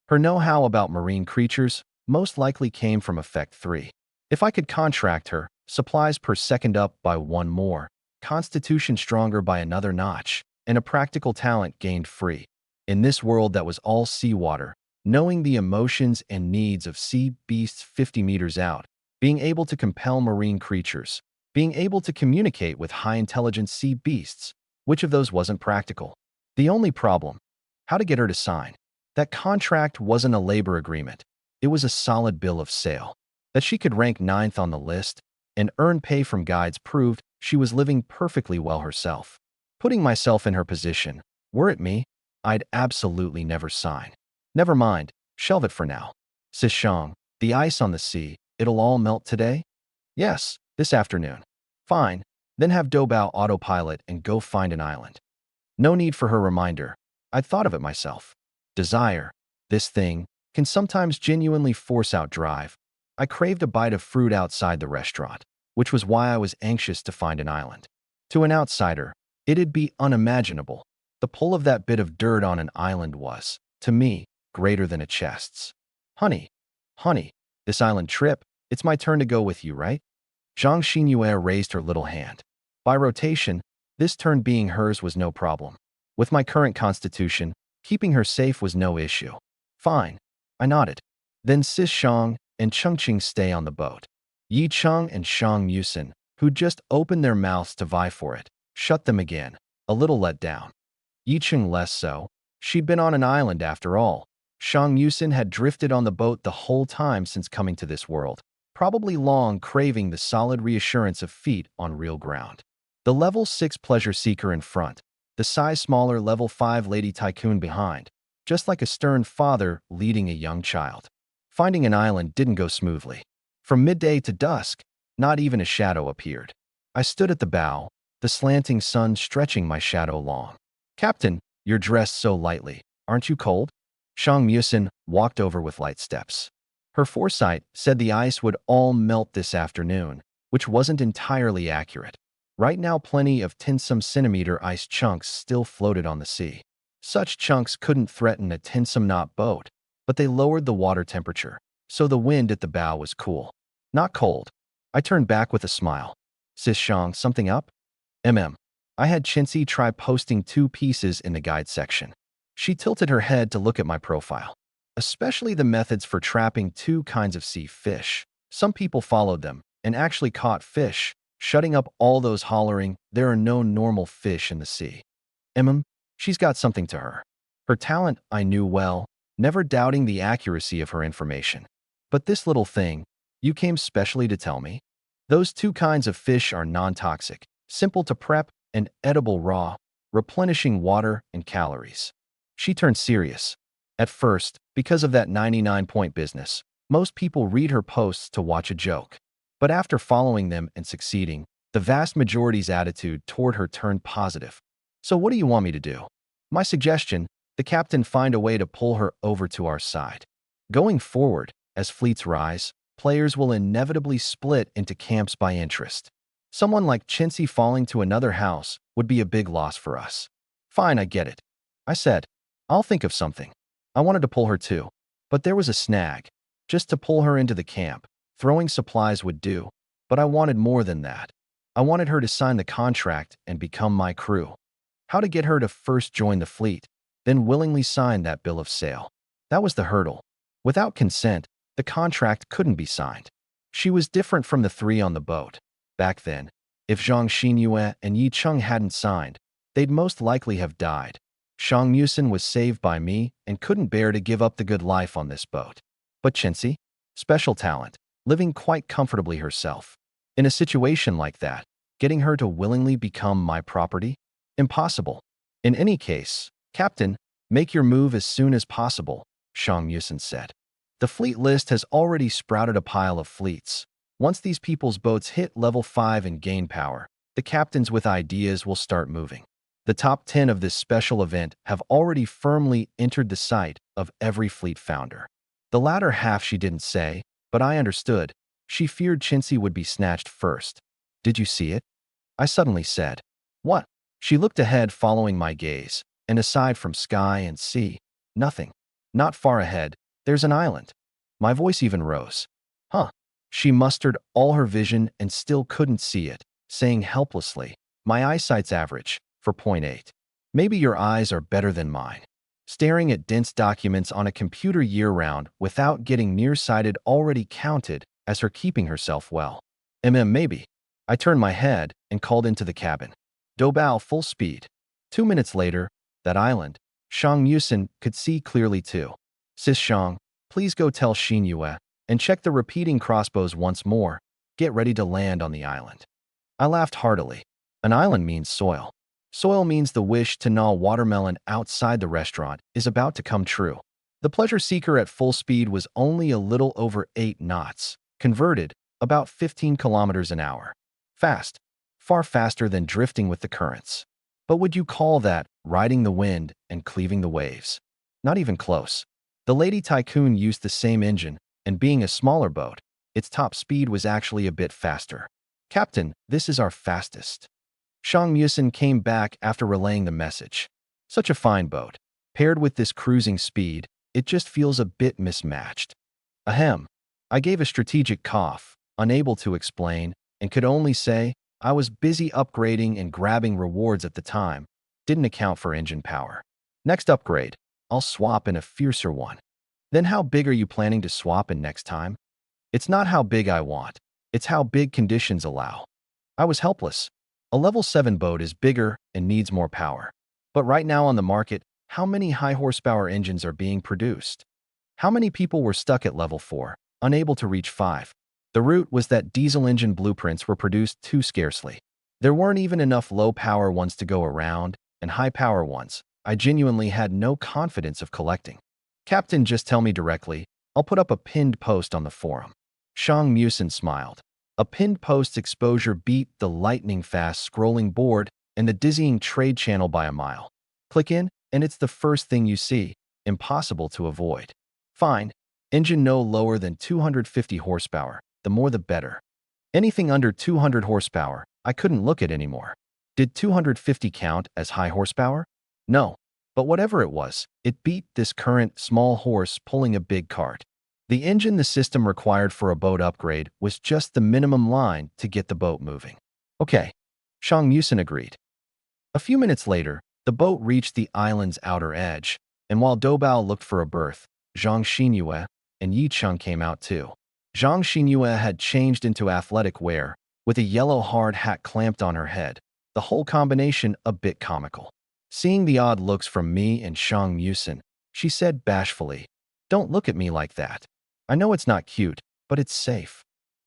Her know-how about marine creatures most likely came from Effect 3. If I could contract her, supplies per second up by 1 more, constitution stronger by another notch, and a practical talent gained free. In this world that was all seawater, knowing the emotions and needs of sea beasts 50 meters out, being able to compel marine creatures, being able to communicate with high-intelligence sea beasts, which of those wasn't practical? The only problem, how to get her to sign. That contract wasn't a labor agreement. It was a solid bill of sale. That she could rank 9th on the list and earn pay from guides proved she was living perfectly well herself. Putting myself in her position, were it me, I'd absolutely never sign. Never mind, shelve it for now. Sis Shang, the ice on the sea, it'll all melt today? Yes, this afternoon. Fine, then have Dobao autopilot and go find an island. No need for her reminder. I'd thought of it myself. Desire, this thing, can sometimes genuinely force out drive. I craved a bite of fruit outside the restaurant, which was why I was anxious to find an island. To an outsider, it'd be unimaginable. The pull of that bit of dirt on an island was, to me, greater than a chest's. Honey, this island trip, it's my turn to go with you, right? Zhang Xinyue raised her little hand. By rotation, this turn being hers was no problem. With my current constitution, keeping her safe was no issue. Fine, I nodded. Then Sis Shang and Chengqing stay on the boat. Yi Cheng and Shang Musin, who'd just opened their mouths to vie for it, shut them again, a little let down. Yi Cheng less so. She'd been on an island after all. Shang Musin had drifted on the boat the whole time since coming to this world, probably long craving the solid reassurance of feet on real ground. The level 6 pleasure seeker in front, the size smaller level 5 lady tycoon behind, just like a stern father leading a young child. Finding an island didn't go smoothly. From midday to dusk, not even a shadow appeared. I stood at the bow, the slanting sun stretching my shadow long. Captain, you're dressed so lightly. Aren't you cold? Shang Musin walked over with light steps. Her foresight said the ice would all melt this afternoon, which wasn't entirely accurate. Right now, plenty of tinsome centimeter ice chunks still floated on the sea. Such chunks couldn't threaten a tinsome knot boat, but they lowered the water temperature, so the wind at the bow was cool. Not cold. I turned back with a smile. Sis Shang, something up? I had Chintzy try posting 2 pieces in the guide section. She tilted her head to look at my profile. Especially the methods for trapping 2 kinds of sea fish. Some people followed them and actually caught fish, shutting up all those hollering, there are no normal fish in the sea. She's got something to her. Her talent I knew well, never doubting the accuracy of her information. But this little thing, you came specially to tell me? Those 2 kinds of fish are non-toxic, simple to prep, and edible raw, replenishing water and calories. She turned serious. At first, because of that 99-point business, most people read her posts to watch a joke. But after following them and succeeding, the vast majority's attitude toward her turned positive. So what do you want me to do? My suggestion, the captain find a way to pull her over to our side. Going forward, as fleets rise, players will inevitably split into camps by interest. Someone like Chintzy falling to another house would be a big loss for us. Fine, I get it. I said, I'll think of something. I wanted to pull her too, but there was a snag. Just to pull her into the camp, throwing supplies would do, but I wanted more than that. I wanted her to sign the contract and become my crew. How to get her to first join the fleet, then willingly sign that bill of sale. That was the hurdle. Without consent, the contract couldn't be signed. She was different from the three on the boat. Back then, if Zhang Xinyue and Yi Cheng hadn't signed, they'd most likely have died. Zhang Musin was saved by me and couldn't bear to give up the good life on this boat. But Chincy? Special talent, living quite comfortably herself. In a situation like that, getting her to willingly become my property? Impossible. In any case, Captain, make your move as soon as possible, Zhang Musin said. The fleet list has already sprouted a pile of fleets. Once these people's boats hit level 5 and gain power, the captains with ideas will start moving. The top 10 of this special event have already firmly entered the sight of every fleet founder. The latter half she didn't say, but I understood. She feared Chincy would be snatched first. Did you see it? I suddenly said. What? She looked ahead following my gaze, and aside from sky and sea, nothing. Not far ahead, there's an island. My voice even rose. Huh. She mustered all her vision and still couldn't see it, saying helplessly, my eyesight's average, for point 8. Maybe your eyes are better than mine. Staring at dense documents on a computer year-round without getting nearsighted already counted as her keeping herself well. Maybe. I turned my head and called into the cabin. Dobao full speed. 2 minutes later, that island, Zhang Musin could see clearly too. Sis Zhang, please go tell Xinyue and check the repeating crossbows once more. Get ready to land on the island. I laughed heartily. An island means soil. Soil means the wish to gnaw watermelon outside the restaurant is about to come true. The pleasure seeker at full speed was only a little over 8 knots, converted about 15 kilometers an hour. Fast, far faster than drifting with the currents. But would you call that riding the wind and cleaving the waves? Not even close. The Lady Tycoon used the same engine, and being a smaller boat, its top speed was actually a bit faster. Captain, this is our fastest. Zhang Musin came back after relaying the message. Such a fine boat. Paired with this cruising speed, it just feels a bit mismatched. Ahem. I gave a strategic cough, unable to explain, and could only say, I was busy upgrading and grabbing rewards at the time. Didn't account for engine power. Next upgrade, I'll swap in a fiercer one. Then how big are you planning to swap in next time? It's not how big I want. It's how big conditions allow. I was helpless. A level 7 boat is bigger and needs more power. But right now on the market, how many high-horsepower engines are being produced? How many people were stuck at level 4, unable to reach 5? The root was that diesel engine blueprints were produced too scarcely. There weren't even enough low-power ones to go around, and high-power ones I genuinely had no confidence of collecting. Captain, just tell me directly. I'll put up a pinned post on the forum. Zhang Musin smiled. A pinned post's exposure beat the lightning-fast scrolling board and the dizzying trade channel by a mile. Click in, and it's the first thing you see. Impossible to avoid. Fine. Engine no lower than 250 horsepower. The more the better. Anything under 200 horsepower, I couldn't look at anymore. Did 250 count as high horsepower? No. But whatever it was, it beat this current small horse pulling a big cart. The engine the system required for a boat upgrade was just the minimum line to get the boat moving. Okay, Zhang Musin agreed. A few minutes later, the boat reached the island's outer edge, and while Dobao looked for a berth, Zhang Xinyue and Yi Cheng came out too. Zhang Xinyue had changed into athletic wear, with a yellow hard hat clamped on her head, the whole combination a bit comical. Seeing the odd looks from me and Zhang Musin, she said bashfully, "Don't look at me like that. I know it's not cute, but it's safe."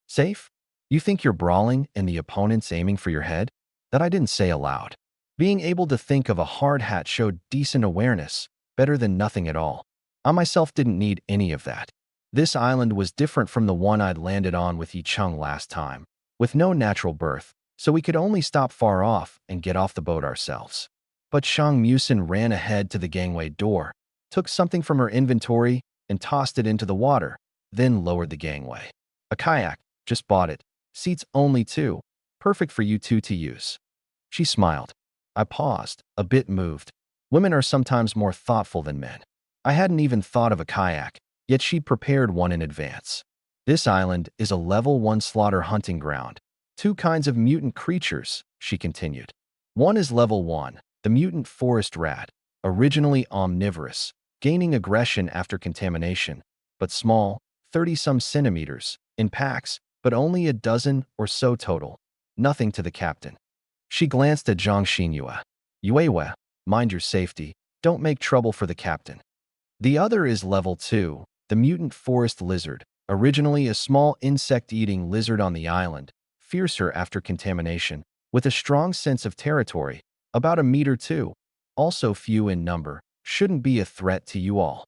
Safe? You think you're brawling and the opponent's aiming for your head? That I didn't say aloud. Being able to think of a hard hat showed decent awareness, better than nothing at all. I myself didn't need any of that. This island was different from the one I'd landed on with Yi Cheng last time, with no natural berth, so we could only stop far off and get off the boat ourselves. But Zhang Musin ran ahead to the gangway door, took something from her inventory, and tossed it into the water, then lowered the gangway. A kayak, just bought it. Seats only 2. Perfect for you two to use. She smiled. I paused, a bit moved. Women are sometimes more thoughtful than men. I hadn't even thought of a kayak, yet she'd prepared one in advance. This island is a level 1 slaughter hunting ground. 2 kinds of mutant creatures, she continued. One is level 1, the mutant forest rat, originally omnivorous, gaining aggression after contamination, but small, 30-some centimeters, in packs, but only a dozen or so total. Nothing to the captain. She glanced at Zhang Xinyue. Yuewe, mind your safety. Don't make trouble for the captain. The other is level 2, the mutant forest lizard, originally a small insect-eating lizard on the island, fiercer after contamination, with a strong sense of territory, about a meter too, also few in number, shouldn't be a threat to you all.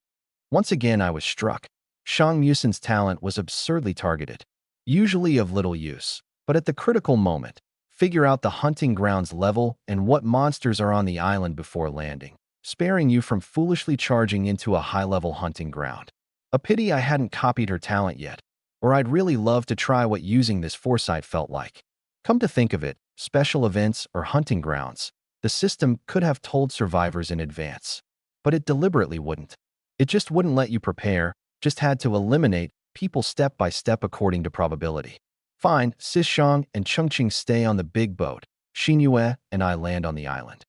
Once again I was struck. Shang Musin's talent was absurdly targeted, usually of little use, but at the critical moment, figure out the hunting grounds level and what monsters are on the island before landing, sparing you from foolishly charging into a high-level hunting ground. A pity I hadn't copied her talent yet, or I'd really love to try what using this foresight felt like. Come to think of it, special events or hunting grounds, the system could have told survivors in advance, but it deliberately wouldn't. It just wouldn't let you prepare, just had to eliminate people step by step according to probability. Fine, Sishang and Chengqing stay on the big boat, Xinyue and I land on the island.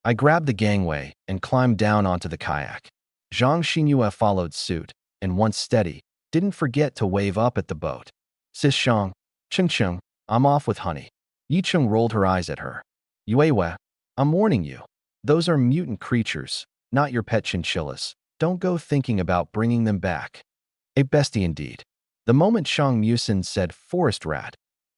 I grabbed the gangway and climbed down onto the kayak. Zhang Xinyue followed suit, and once steady, didn't forget to wave up at the boat. Sishang, Chengqing, I'm off with honey. Yicheng rolled her eyes at her. Yuewe, I'm warning you. Those are mutant creatures, not your pet chinchillas. Don't go thinking about bringing them back. A bestie indeed. The moment Shang Musin said forest rat,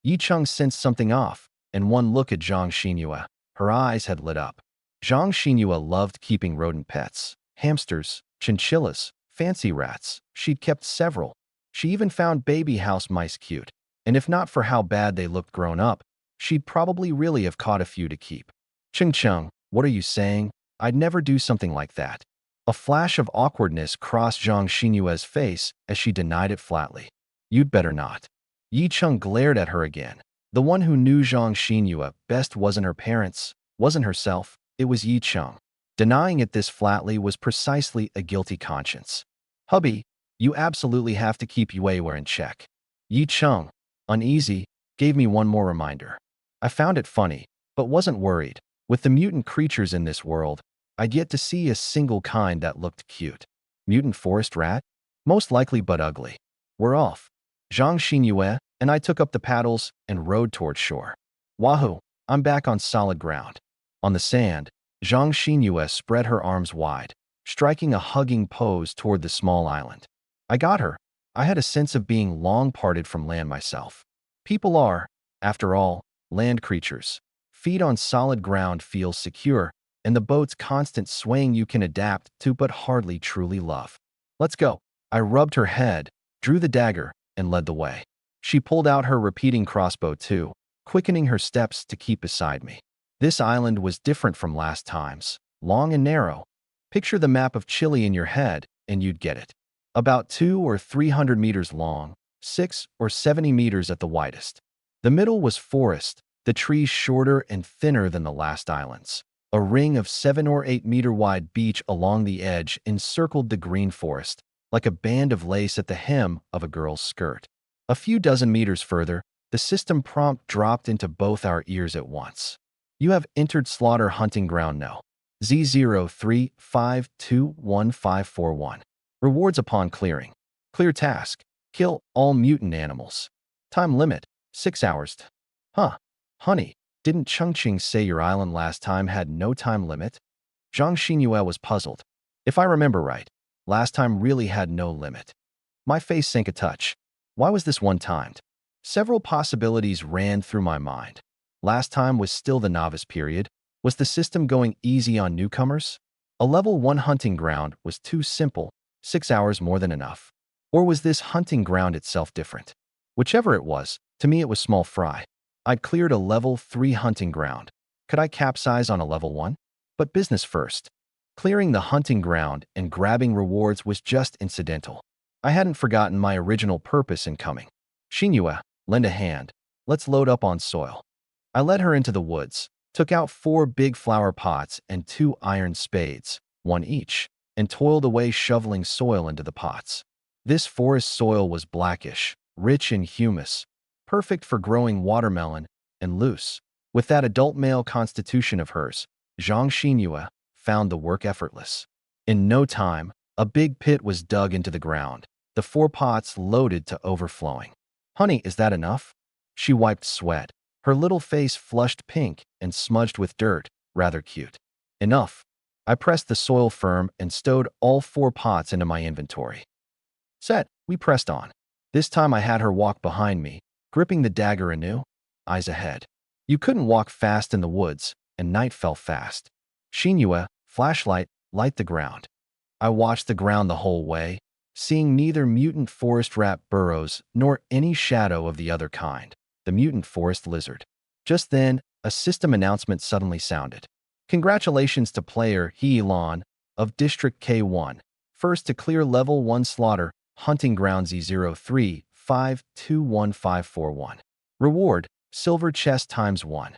Yicheng sensed something off, and one look at Zhang Xinyue. Her eyes had lit up. Zhang Xinyue loved keeping rodent pets, hamsters, chinchillas, fancy rats. She'd kept several. She even found baby house mice cute, and if not for how bad they looked grown up, she'd probably really have caught a few to keep. Cheng, what are you saying? I'd never do something like that. A flash of awkwardness crossed Zhang Xinyue's face as she denied it flatly. You'd better not. Yicheng glared at her again. The one who knew Zhang Xinyue best wasn't her parents, wasn't herself, it was Yicheng. Denying it this flatly was precisely a guilty conscience. Hubby, you absolutely have to keep Yuewe in check. Yicheng, uneasy, gave me one more reminder. I found it funny, but wasn't worried. With the mutant creatures in this world, I'd yet to see a single kind that looked cute. Mutant forest rat? Most likely but ugly. We're off. Zhang Xinyue and I took up the paddles and rowed toward shore. Wahoo, I'm back on solid ground. On the sand, Zhang Xinyue spread her arms wide, striking a hugging pose toward the small island. I got her. I had a sense of being long parted from land myself. People are, after all, land creatures. Feet on solid ground feels secure, and the boat's constant swaying you can adapt to but hardly truly love. Let's go. I rubbed her head, drew the dagger, and led the way. She pulled out her repeating crossbow too, quickening her steps to keep beside me. This island was different from last times, long and narrow. Picture the map of Chile in your head, and you'd get it. About 200 or 300 meters long, 6 or 70 meters at the widest. The middle was forest, the trees shorter and thinner than the last islands. A ring of 7 or 8 meter wide beach along the edge encircled the green forest, like a band of lace at the hem of a girl's skirt. A few dozen meters further, the system prompt dropped into both our ears at once. You have entered slaughter hunting ground no. Z03521541. Rewards upon clearing. Clear task. Kill all mutant animals. Time limit, 6 hours. Huh. Honey, didn't Chengqing say your island last time had no time limit? Zhang Xinyue was puzzled. If I remember right, last time really had no limit. My face sank a touch. Why was this one timed? Several possibilities ran through my mind. Last time was still the novice period. Was the system going easy on newcomers? A level 1 hunting ground was too simple, 6 hours more than enough. Or was this hunting ground itself different? Whichever it was, to me it was small fry. I'd cleared a level 3 hunting ground. Could I capsize on a level 1? But business first. Clearing the hunting ground and grabbing rewards was just incidental. I hadn't forgotten my original purpose in coming. Xinyue, lend a hand. Let's load up on soil. I led her into the woods, took out 4 big flower pots and 2 iron spades, 1 each, and toiled away shoveling soil into the pots. This forest soil was blackish, rich in humus, perfect for growing watermelon, and loose. With that adult male constitution of hers, Zhang Xinyue found the work effortless. In no time, A big pit was dug into the ground, the 4 pots loaded to overflowing. Honey, is that enough? She wiped sweat, her little face flushed pink and smudged with dirt, rather cute. Enough. I pressed the soil firm and stowed all 4 pots into my inventory. Set, we pressed on. This time I had her walk behind me, gripping the dagger anew, eyes ahead. You couldn't walk fast in the woods, and night fell fast. Shinua, flashlight, light the ground. I watched the ground the whole way, seeing neither mutant forest rat burrows nor any shadow of the other kind, the mutant forest lizard. Just then, a system announcement suddenly sounded. Congratulations to player Heelon of District K1, first to clear Level 1 Slaughter, Hunting Ground Z03521541. Reward, Silver Chest ×1.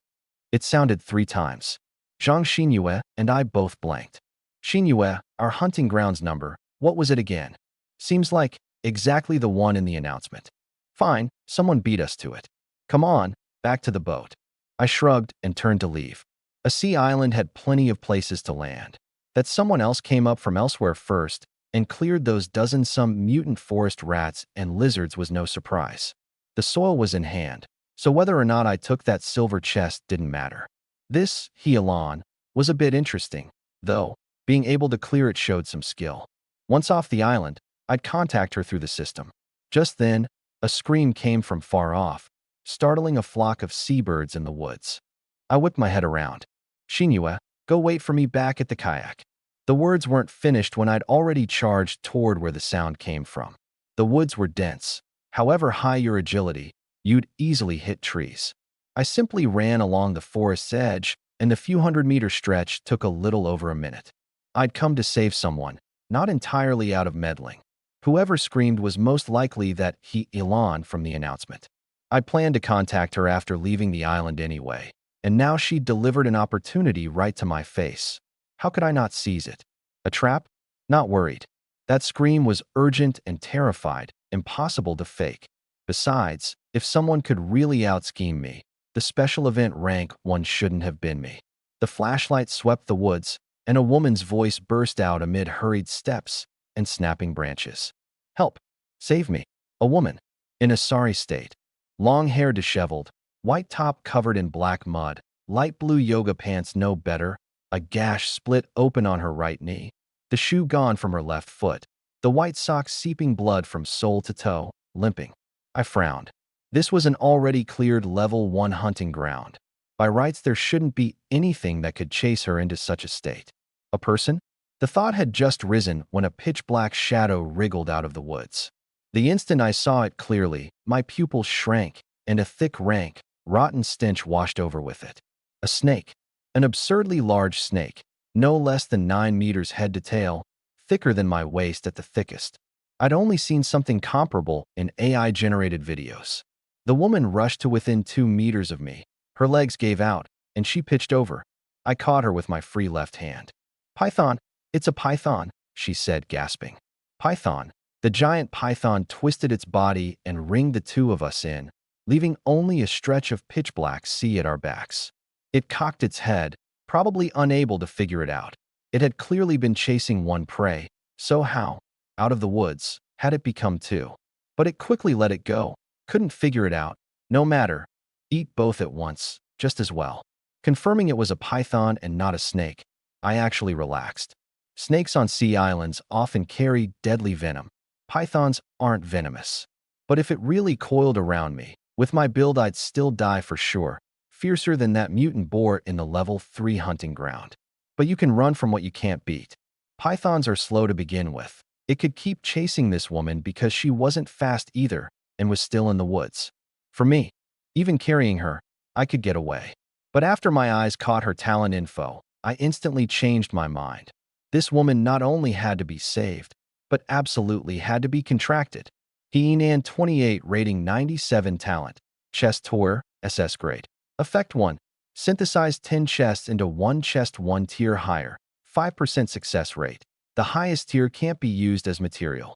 It sounded 3 times. Zhang Xinyue and I both blanked. Xinyue, our hunting grounds number, what was it again? Seems like exactly the one in the announcement. Fine, someone beat us to it. Come on, back to the boat. I shrugged and turned to leave. A sea island had plenty of places to land. That someone else came up from elsewhere first and cleared those dozen-some mutant forest rats and lizards was no surprise. The soil was in hand, so whether or not I took that silver chest didn't matter. This, Heelon, was a bit interesting, though. Being able to clear it showed some skill. Once off the island, I'd contact her through the system. Just then, a scream came from far off, startling a flock of seabirds in the woods. I whipped my head around. Shinua, go wait for me back at the kayak. The words weren't finished when I'd already charged toward where the sound came from. The woods were dense. However high your agility, you'd easily hit trees. I simply ran along the forest's edge, and the few hundred-meter stretch took a little over a minute. I'd come to save someone, not entirely out of meddling. Whoever screamed was most likely that Elon from the announcement. I'd planned to contact her after leaving the island anyway, and now she'd delivered an opportunity right to my face. How could I not seize it? A trap? Not worried. That scream was urgent and terrified, impossible to fake. Besides, if someone could really out-scheme me, the special event rank 1 shouldn't have been me. The flashlight swept the woods, and a woman's voice burst out amid hurried steps and snapping branches. Help! Save me! A woman, in a sorry state. Long hair disheveled, white top covered in black mud, light blue yoga pants no better, a gash split open on her right knee, the shoe gone from her left foot, the white socks seeping blood from sole to toe, limping. I frowned. This was an already cleared Level 1 hunting ground. By rights, there shouldn't be anything that could chase her into such a state. A person? The thought had just risen when a pitch-black shadow wriggled out of the woods. The instant I saw it clearly, my pupils shrank, and a thick, rank, rotten stench washed over with it. A snake. An absurdly large snake, no less than 9 meters head to tail, thicker than my waist at the thickest. I'd only seen something comparable in AI-generated videos. The woman rushed to within 2 meters of me. Her legs gave out, and she pitched over. I caught her with my free left hand. Python, it's a python, she said, gasping. Python. The giant python twisted its body and ringed the two of us in, leaving only a stretch of pitch-black sea at our backs. It cocked its head, probably unable to figure it out. It had clearly been chasing one prey, so how, out of the woods, had it become 2? But it quickly let it go. Couldn't figure it out. No matter. Eat both at once, just as well. Confirming it was a python and not a snake, I actually relaxed. Snakes on sea islands often carry deadly venom. Pythons aren't venomous. But if it really coiled around me, with my build I'd still die for sure, fiercer than that mutant boar in the Level 3 hunting ground. But you can run from what you can't beat. Pythons are slow to begin with. It could keep chasing this woman because she wasn't fast either and was still in the woods. For me, even carrying her, I could get away. But after my eyes caught her talent info, I instantly changed my mind. This woman not only had to be saved, but absolutely had to be contracted. Heenan 28 rating 97 talent. Chest tour, SS grade. Effect 1. Synthesize 10 chests into 1 chest 1 tier higher. 5% success rate. The highest tier can't be used as material.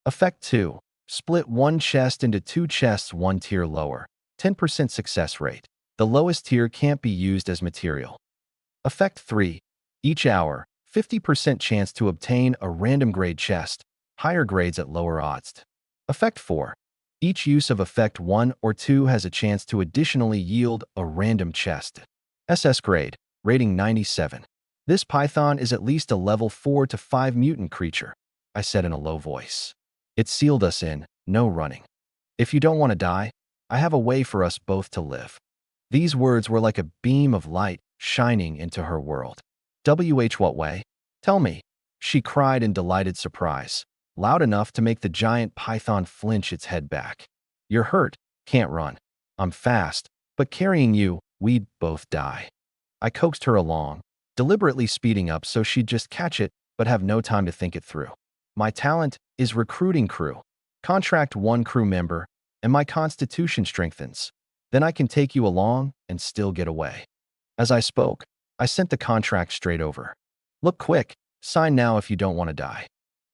Effect 2. Split 1 chest into 2 chests 1 tier lower. 10% success rate. The lowest tier can't be used as material. Effect 3. Each hour, 50% chance to obtain a random grade chest, higher grades at lower odds. Effect 4. Each use of Effect 1 or 2 has a chance to additionally yield a random chest. SS grade, rating 97. This python is at least a level 4 to 5 mutant creature, I said in a low voice. It sealed us in, no running. If you don't want to die, I have a way for us both to live. These words were like a beam of light shining into her world. What way? Tell me, she cried in delighted surprise, loud enough to make the giant python flinch its head back. You're hurt, can't run. I'm fast, but carrying you, we'd both die. I coaxed her along, deliberately speeding up so she'd just catch it but have no time to think it through. My talent is recruiting crew. Contract 1 crew member, and my constitution strengthens. Then I can take you along and still get away. As I spoke, I sent the contract straight over. Look quick, sign now if you don't want to die.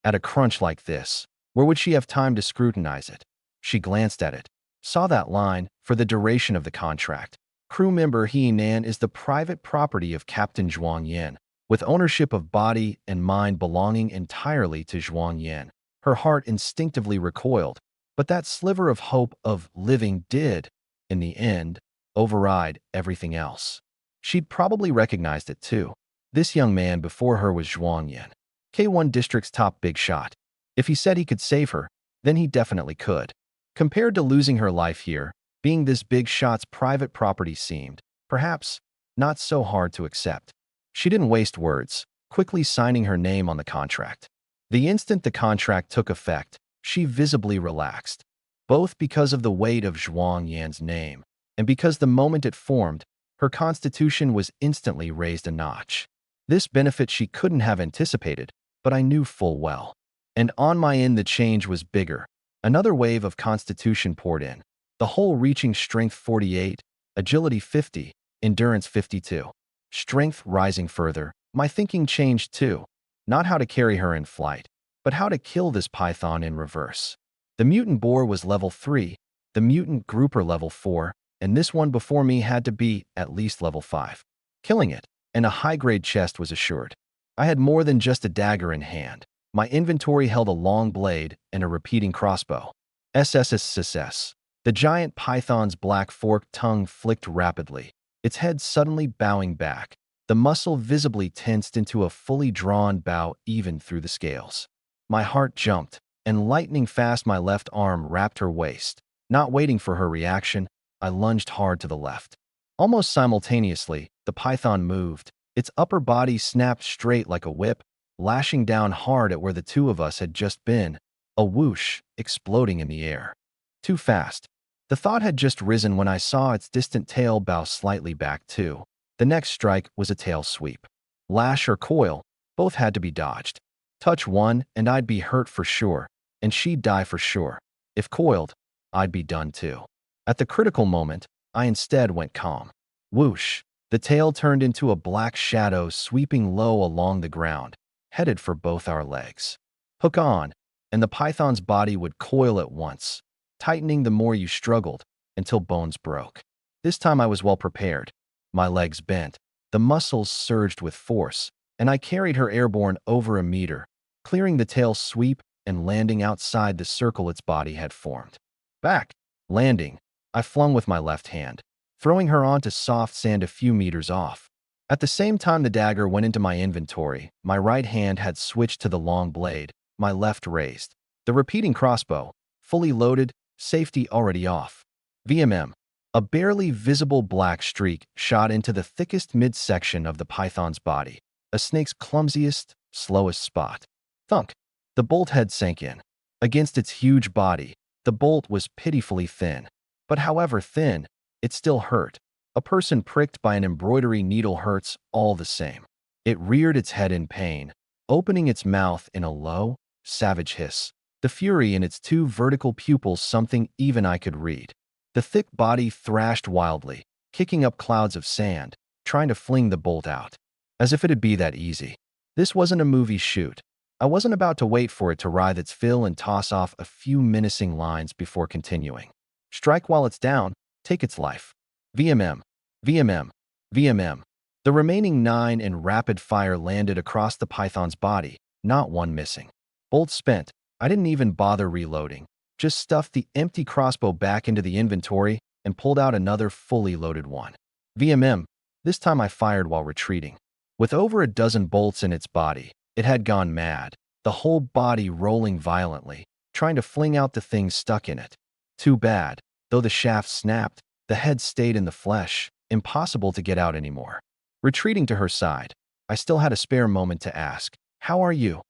At a crunch like this, where would she have time to scrutinize it? She glanced at it, saw that line, for the duration of the contract. Crew member He Nan is the private property of Captain Zhuang Yan, with ownership of body and mind belonging entirely to Zhuang Yan. Her heart instinctively recoiled, but that sliver of hope of living did, in the end, override everything else. She'd probably recognized it too. This young man before her was Zhuang Yan, K1 District's top big shot. If he said he could save her, then he definitely could. Compared to losing her life here, being this big shot's private property seemed, perhaps, not so hard to accept. She didn't waste words, quickly signing her name on the contract. The instant the contract took effect, she visibly relaxed, both because of the weight of Zhuang Yan's name and because the moment it formed, her constitution was instantly raised a notch. This benefit she couldn't have anticipated, but I knew full well. And on my end the change was bigger. Another wave of constitution poured in, the whole reaching strength 48, agility 50, endurance 52. Strength rising further, my thinking changed too. Not how to carry her in flight, but how to kill this python in reverse. The mutant boar was level 3, the mutant grouper level 4, and this one before me had to be at least level 5. Killing it, and a high-grade chest was assured. I had more than just a dagger in hand. My inventory held a long blade and a repeating crossbow. SSSS. The giant python's black forked tongue flicked rapidly, its head suddenly bowing back, the muscle visibly tensed into a fully drawn bow even through the scales. My heart jumped, and lightning fast my left arm wrapped her waist. Not waiting for her reaction, I lunged hard to the left. Almost simultaneously, the python moved. Its upper body snapped straight like a whip, lashing down hard at where the two of us had just been, a whoosh, exploding in the air. Too fast. The thought had just risen when I saw its distant tail bow slightly back too. The next strike was a tail sweep. Lash or coil, both had to be dodged. Touch one, and I'd be hurt for sure, and she'd die for sure. If coiled, I'd be done too. At the critical moment, I instead went calm. Whoosh! The tail turned into a black shadow sweeping low along the ground, headed for both our legs. Hook on, and the python's body would coil at once, tightening the more you struggled, until bones broke. This time I was well prepared. My legs bent, the muscles surged with force, and I carried her airborne over a meter, clearing the tail sweep and landing outside the circle its body had formed. Back, landing, I flung with my left hand, throwing her onto soft sand a few meters off. At the same time the dagger went into my inventory, my right hand had switched to the long blade, my left raised. The repeating crossbow, fully loaded, safety already off. VMM. A barely visible black streak shot into the thickest midsection of the python's body, a snake's clumsiest, slowest spot. Thunk. The bolt head sank in. Against its huge body, the bolt was pitifully thin. But however thin, it still hurt. A person pricked by an embroidery needle hurts all the same. It reared its head in pain, opening its mouth in a low, savage hiss. The fury in its two vertical pupils something even I could read. The thick body thrashed wildly, kicking up clouds of sand, trying to fling the bolt out. As if it'd be that easy. This wasn't a movie shoot. I wasn't about to wait for it to writhe its fill and toss off a few menacing lines before continuing. Strike while it's down, take its life. VMM. VMM. VMM. The remaining 9 in rapid fire landed across the python's body, not one missing. Bolt spent. I didn't even bother reloading. Just stuffed the empty crossbow back into the inventory and pulled out another fully loaded one. VMM. This time I fired while retreating. With over a dozen bolts in its body, it had gone mad, the whole body rolling violently, trying to fling out the things stuck in it. Too bad. Though the shaft snapped, the head stayed in the flesh, impossible to get out anymore. Retreating to her side, I still had a spare moment to ask, "How are you?"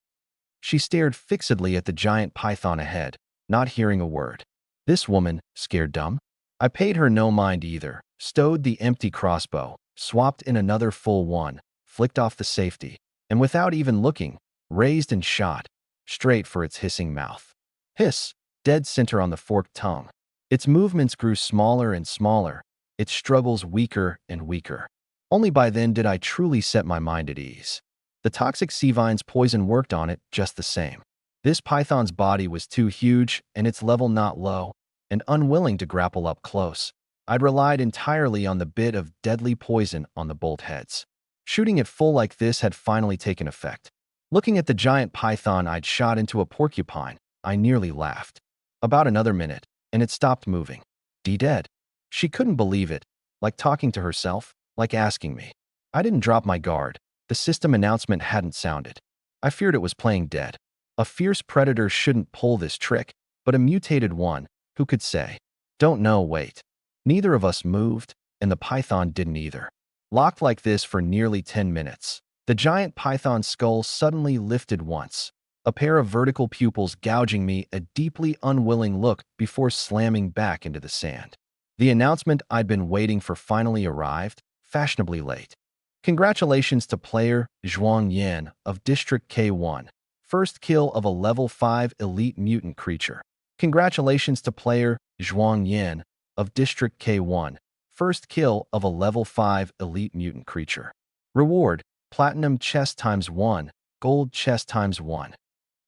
She stared fixedly at the giant python ahead, not hearing a word. This woman, scared dumb? I paid her no mind either, stowed the empty crossbow, swapped in another full one, flicked off the safety, and without even looking, raised and shot, straight for its hissing mouth. Hiss, dead center on the forked tongue. Its movements grew smaller and smaller, its struggles weaker and weaker. Only by then did I truly set my mind at ease. The toxic sea vine's poison worked on it just the same. This python's body was too huge and its level not low, and unwilling to grapple up close. I'd relied entirely on the bit of deadly poison on the bolt heads. Shooting it full like this had finally taken effect. Looking at the giant python I'd shot into a porcupine, I nearly laughed. About another minute, and it stopped moving. Dead. She couldn't believe it, like talking to herself, like asking me. I didn't drop my guard. The system announcement hadn't sounded. I feared it was playing dead. A fierce predator shouldn't pull this trick, but a mutated one, who could say? Don't know, wait. Neither of us moved, and the python didn't either. Locked like this for nearly 10 minutes. The giant python's skull suddenly lifted once, a pair of vertical pupils gouging me a deeply unwilling look before slamming back into the sand. The announcement I'd been waiting for finally arrived, fashionably late. Congratulations to player Zhuang Yan of District K1. First kill of a level 5 elite mutant creature. Congratulations to player Zhuang Yan of District K1. First kill of a level 5 elite mutant creature. Reward: Platinum chest ×1, Gold chest ×1.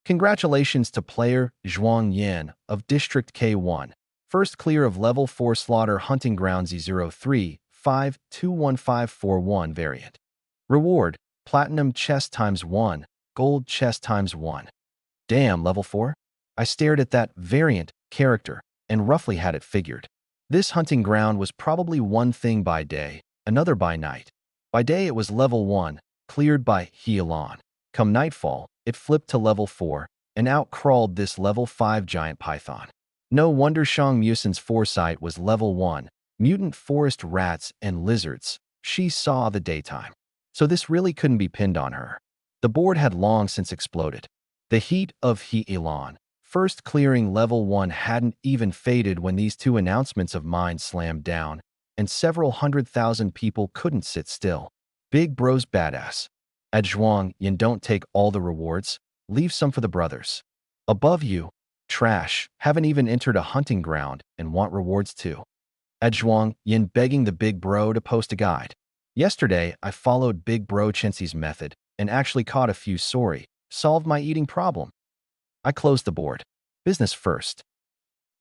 Congratulations to player Zhuang Yan of District K1. First clear of level 4 Slaughter Hunting Ground Z03-521541 variant. Reward: Platinum chest ×1, Gold chest ×1. Damn, level 4? I stared at that variant character and roughly had it figured. This hunting ground was probably one thing by day, another by night. By day it was level 1, cleared by Healon. Come nightfall, it flipped to level 4, and out crawled this level 5 giant python. No wonder Shang Musin's foresight was level 1, mutant forest rats and lizards. She saw the daytime. So this really couldn't be pinned on her. The board had long since exploded. The heat of Healon, first clearing level 1, hadn't even faded when these two announcements of mine slammed down, and several 100,000 people couldn't sit still. Big bro's badass. At Zhuang Yan, don't take all the rewards, leave some for the brothers. Above you, trash, haven't even entered a hunting ground and want rewards too. At Zhuang Yan, begging the big bro to post a guide. Yesterday, I followed big bro Chensi's method and actually caught a few sorry, solved my eating problem. I closed the board. Business first.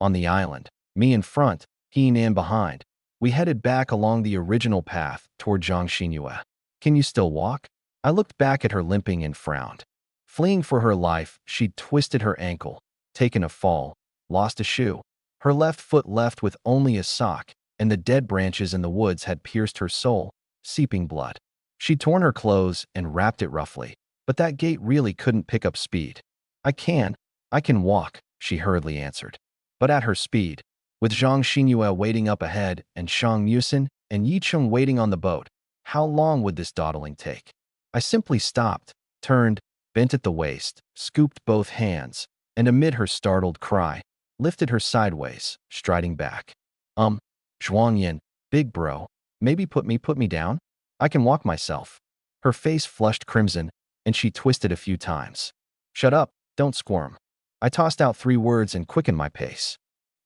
On the island, me in front, he and Ann behind, we headed back along the original path toward Zhangxingyue. Can you still walk? I looked back at her limping and frowned. Fleeing for her life, she'd twisted her ankle, taken a fall, lost a shoe. Her left foot left with only a sock, and the dead branches in the woods had pierced her soul, seeping blood. She'd torn her clothes and wrapped it roughly, but that gait really couldn't pick up speed. I can walk, she hurriedly answered. But at her speed, with Zhang Xingyue waiting up ahead and Shang Musin and Yi Chung waiting on the boat, how long would this dawdling take? I simply stopped, turned, bent at the waist, scooped both hands, and amid her startled cry, lifted her sideways, striding back. Zhuang Yan, big bro, maybe put me down? I can walk myself. Her face flushed crimson, and she twisted a few times. Shut up, don't squirm. I tossed out 3 words and quickened my pace.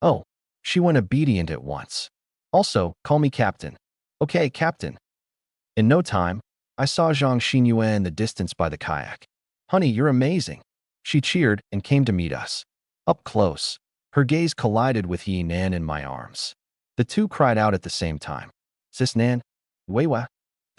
Oh, she went obedient at once. Also, call me Captain. Okay, Captain. In no time, I saw Zhang Xingyue in the distance by the kayak. Honey, you're amazing. She cheered and came to meet us. Up close, her gaze collided with Yi Nan in my arms. The two cried out at the same time. Sis Nan, Weiwa.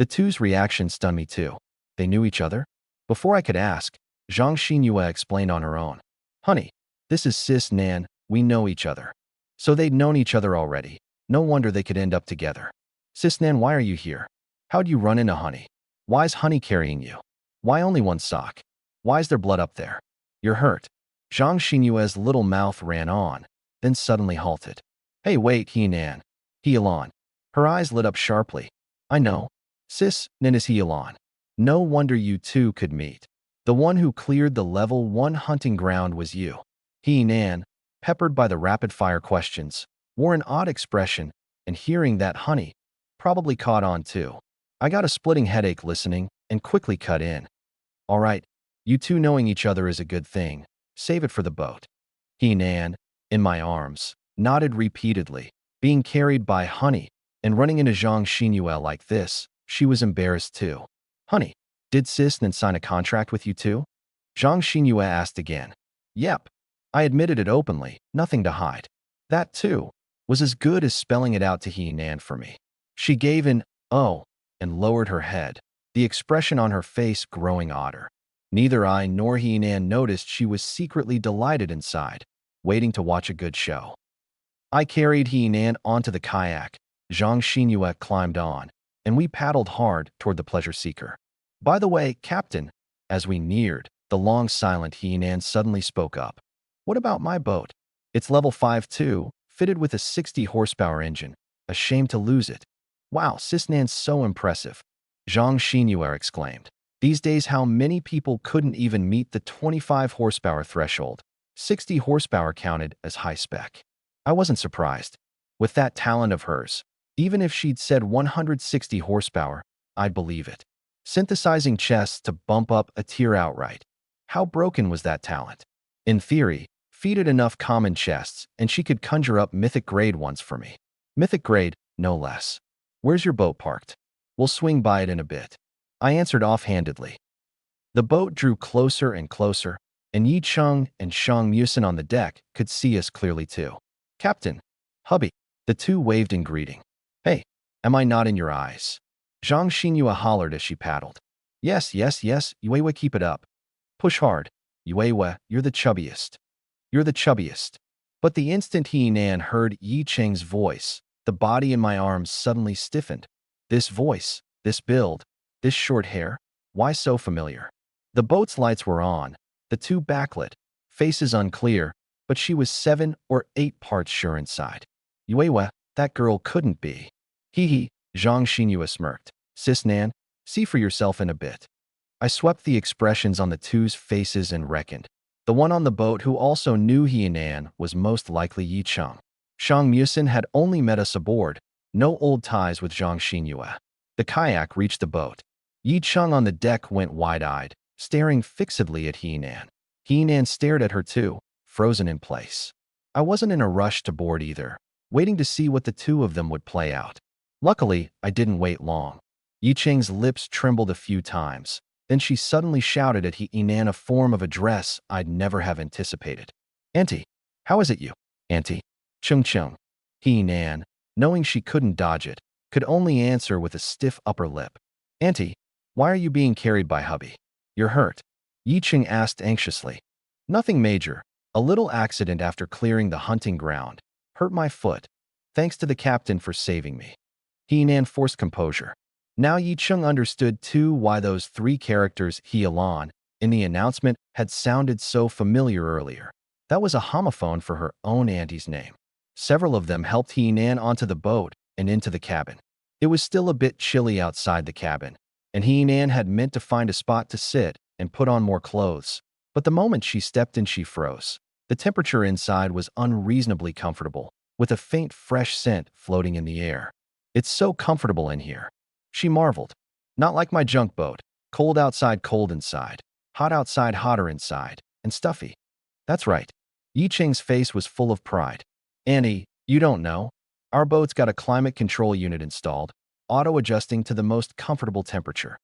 The two's reaction stunned me too. They knew each other? Before I could ask, Zhang Xinyue explained on her own. Honey, this is Sis Nan, we know each other. So they'd known each other already. No wonder they could end up together. Sis Nan, why are you here? How'd you run into Honey? Why's Honey carrying you? Why only one sock? Why's there blood up there? You're hurt. Zhang Xinyue's little mouth ran on, then suddenly halted. Hey, wait, He-Nan. He-Lan. Her eyes lit up sharply. I know. Sis, Nan is He-Lan. No wonder you two could meet. The one who cleared the level 1 hunting ground was you. He-Nan, peppered by the rapid-fire questions, wore an odd expression, and hearing that Honey probably caught on too. I got a splitting headache listening and quickly cut in. All right, you two knowing each other is a good thing. Save it for the boat. He-Nan, in my arms, nodded repeatedly. Being carried by Honey and running into Zhang Xinyue like this, she was embarrassed too. Honey, did Sis Nan sign a contract with you too? Zhang Xinyue asked again. Yep. I admitted it openly, nothing to hide. That too was as good as spelling it out to He-Nan for me. She gave an oh and lowered her head, the expression on her face growing odder. Neither I nor He-Nan noticed she was secretly delighted inside, waiting to watch a good show. I carried He-Nan onto the kayak. Zhang Xinyue climbed on, and we paddled hard toward the pleasure seeker. By the way, Captain, as we neared, the long silent He-Nan suddenly spoke up. What about my boat? It's level 5 too, fitted with a 60 horsepower engine. A shame to lose it. Wow, Sis Nan's so impressive. Zhang Xinyue exclaimed. These days, how many people couldn't even meet the 25 horsepower threshold? 60 horsepower counted as high spec. I wasn't surprised. With that talent of hers, even if she'd said 160 horsepower, I'd believe it. Synthesizing chests to bump up a tier outright. How broken was that talent? In theory, feed it enough common chests and she could conjure up mythic grade ones for me. Mythic grade, no less. Where's your boat parked? We'll swing by it in a bit. I answered offhandedly. The boat drew closer and closer, and Yi Cheng and Shang Musin on the deck could see us clearly too. Captain, hubby, the two waved in greeting. Hey, am I not in your eyes? Zhang Xinyue hollered as she paddled. Yes, yes, yes, Yuewe, keep it up. Push hard. Yuewe, you're the chubbiest. You're the chubbiest. But the instant He-Nan heard Yi Cheng's voice, the body in my arms suddenly stiffened. This voice, this build, this short hair, why so familiar? The boat's lights were on, the two backlit, faces unclear, but she was 7 or 8 parts sure inside. Yuewe, that girl couldn't be. Hee, Zhang Xinyue smirked. Sis Nan, see for yourself in a bit. I swept the expressions on the two's faces and reckoned. The one on the boat who also knew He-Nan was most likely Yi Cheng. Shang Musin had only met us aboard, no old ties with Zhang Xinyue. The kayak reached the boat. Yi Cheng on the deck went wide-eyed, staring fixedly at He-Nan. He-Nan stared at her too, frozen in place. I wasn't in a rush to board either, waiting to see what the two of them would play out. Luckily, I didn't wait long. Yi Cheng's lips trembled a few times. Then she suddenly shouted at He-Nan a form of address I'd never have anticipated. Auntie, how is it you? Auntie. Chung. He-Nan, knowing she couldn't dodge it, could only answer with a stiff upper lip. Auntie, why are you being carried by hubby? You're hurt. Yi Cheng asked anxiously. Nothing major. A little accident after clearing the hunting ground. Hurt my foot. Thanks to the captain for saving me. He-Nan forced composure. Now Yi Cheng understood too why those 3 characters He-Lan in the announcement had sounded so familiar earlier. That was a homophone for her own auntie's name. Several of them helped He-Nan onto the boat and into the cabin. It was still a bit chilly outside the cabin, and He-Nan had meant to find a spot to sit and put on more clothes. But the moment she stepped in, she froze. The temperature inside was unreasonably comfortable, with a faint fresh scent floating in the air. It's so comfortable in here. She marveled. Not like my junk boat. Cold outside, cold inside. Hot outside, hotter inside. And stuffy. That's right. Yi Cheng's face was full of pride. Annie, you don't know. Our boat's got a climate control unit installed, auto-adjusting to the most comfortable temperature.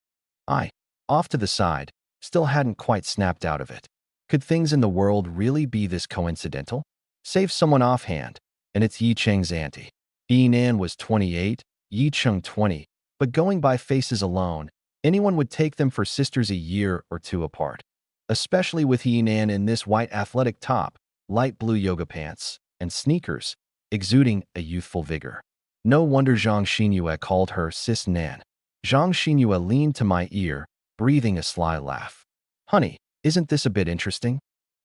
I, off to the side, still hadn't quite snapped out of it. Could things in the world really be this coincidental? Save someone offhand, and it's Yi Cheng's auntie. He-Nan was 28, Yi Cheng 20, but going by faces alone, anyone would take them for sisters a year or two apart. Especially with Heenan in this white athletic top, light blue yoga pants, and sneakers, exuding a youthful vigor. No wonder Zhang Xinyue called her Sis Nan. Zhang Xinyue leaned to my ear, breathing a sly laugh. Honey, isn't this a bit interesting?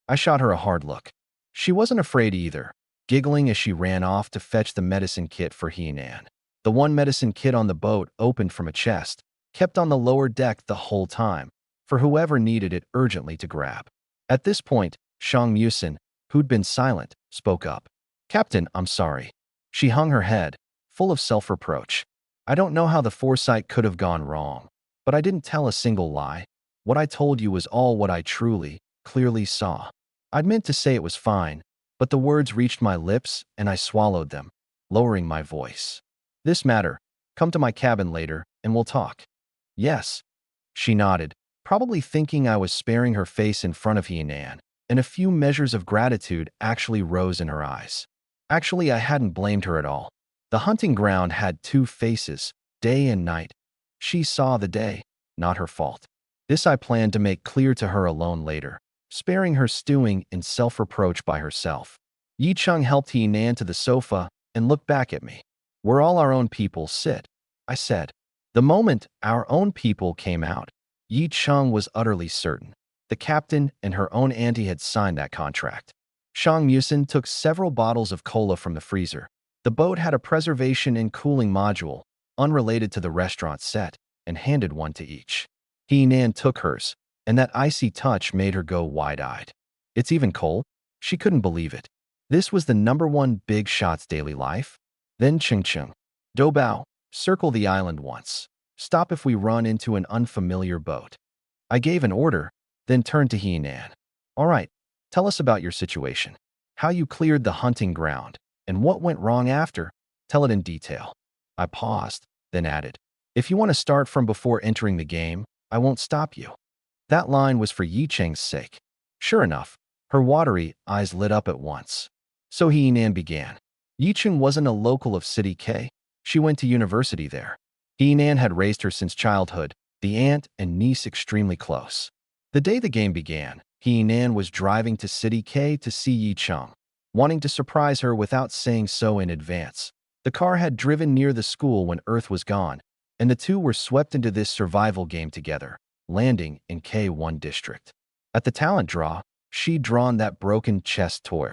I shot her a hard look. She wasn't afraid either, giggling as she ran off to fetch the medicine kit for Heenan. The one medicine kit on the boat opened from a chest, kept on the lower deck the whole time, for whoever needed it urgently to grab. At this point, Shang Musin, who'd been silent, spoke up. Captain, I'm sorry. She hung her head, full of self-reproach. I don't know how the foresight could have gone wrong, but I didn't tell a single lie. What I told you was all what I truly, clearly saw. I'd meant to say it was fine, but the words reached my lips and I swallowed them, lowering my voice. This matter, come to my cabin later and we'll talk. Yes. She nodded, probably thinking I was sparing her face in front of Heenan, and a few measures of gratitude actually rose in her eyes. Actually, I hadn't blamed her at all. The hunting ground had two faces, day and night. She saw the day, not her fault. This I planned to make clear to her alone later, sparing her stewing in self-reproach by herself. Yi Chung helped Heenan to the sofa and looked back at me. We're all our own people, sit, I said. The moment our own people came out, Yi Chung was utterly certain. The captain and her own auntie had signed that contract. Shang Musin took several bottles of cola from the freezer. The boat had a preservation and cooling module, unrelated to the restaurant set, and handed one to each. Heenan took hers, and that icy touch made her go wide-eyed. It's even cold? She couldn't believe it. This was the #1 Big Shot's daily life? Then Ching. Dobao, circle the island once. Stop if we run into an unfamiliar boat. I gave an order, then turned to Heenan. All right, tell us about your situation. How you cleared the hunting ground, and what went wrong after. Tell it in detail. I paused, then added, if you want to start from before entering the game, I won't stop you. That line was for Yi Cheng's sake. Sure enough, her watery eyes lit up at once. So Heenan began. Yi Cheng wasn't a local of City K. She went to university there. Heenan had raised her since childhood, the aunt and niece extremely close. The day the game began, Heenan was driving to City K to see Yi Cheng, wanting to surprise her without saying so in advance. The car had driven near the school when Earth was gone, and the two were swept into this survival game together, landing in K1 district. At the talent draw, she'd drawn that broken chest toy.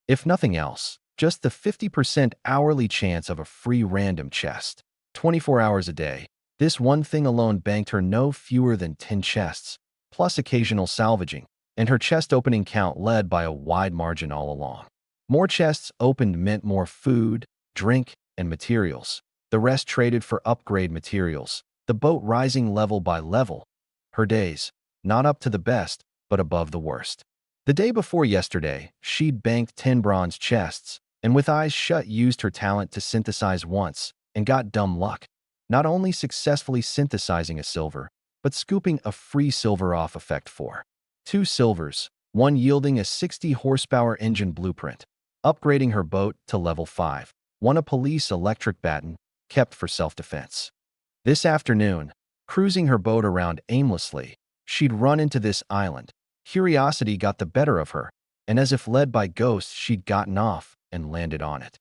If nothing else, just the 50% hourly chance of a free random chest. 24 hours a day, this one thing alone banked her no fewer than 10 chests, plus occasional salvaging, and her chest opening count led by a wide margin all along. More chests opened meant more food, drink, and materials. The rest traded for upgrade materials, the boat rising level by level. Her days, not up to the best, but above the worst. The day before yesterday, she'd banked 10 bronze chests, and with eyes shut used her talent to synthesize once, and got dumb luck. Not only successfully synthesizing a silver, but scooping a free silver off effect for 2 silvers, one yielding a 60 horsepower engine blueprint, upgrading her boat to level 5, one a police electric baton, kept for self-defense. This afternoon, cruising her boat around aimlessly, she'd run into this island. Curiosity got the better of her, and as if led by ghosts she'd gotten off and landed on it.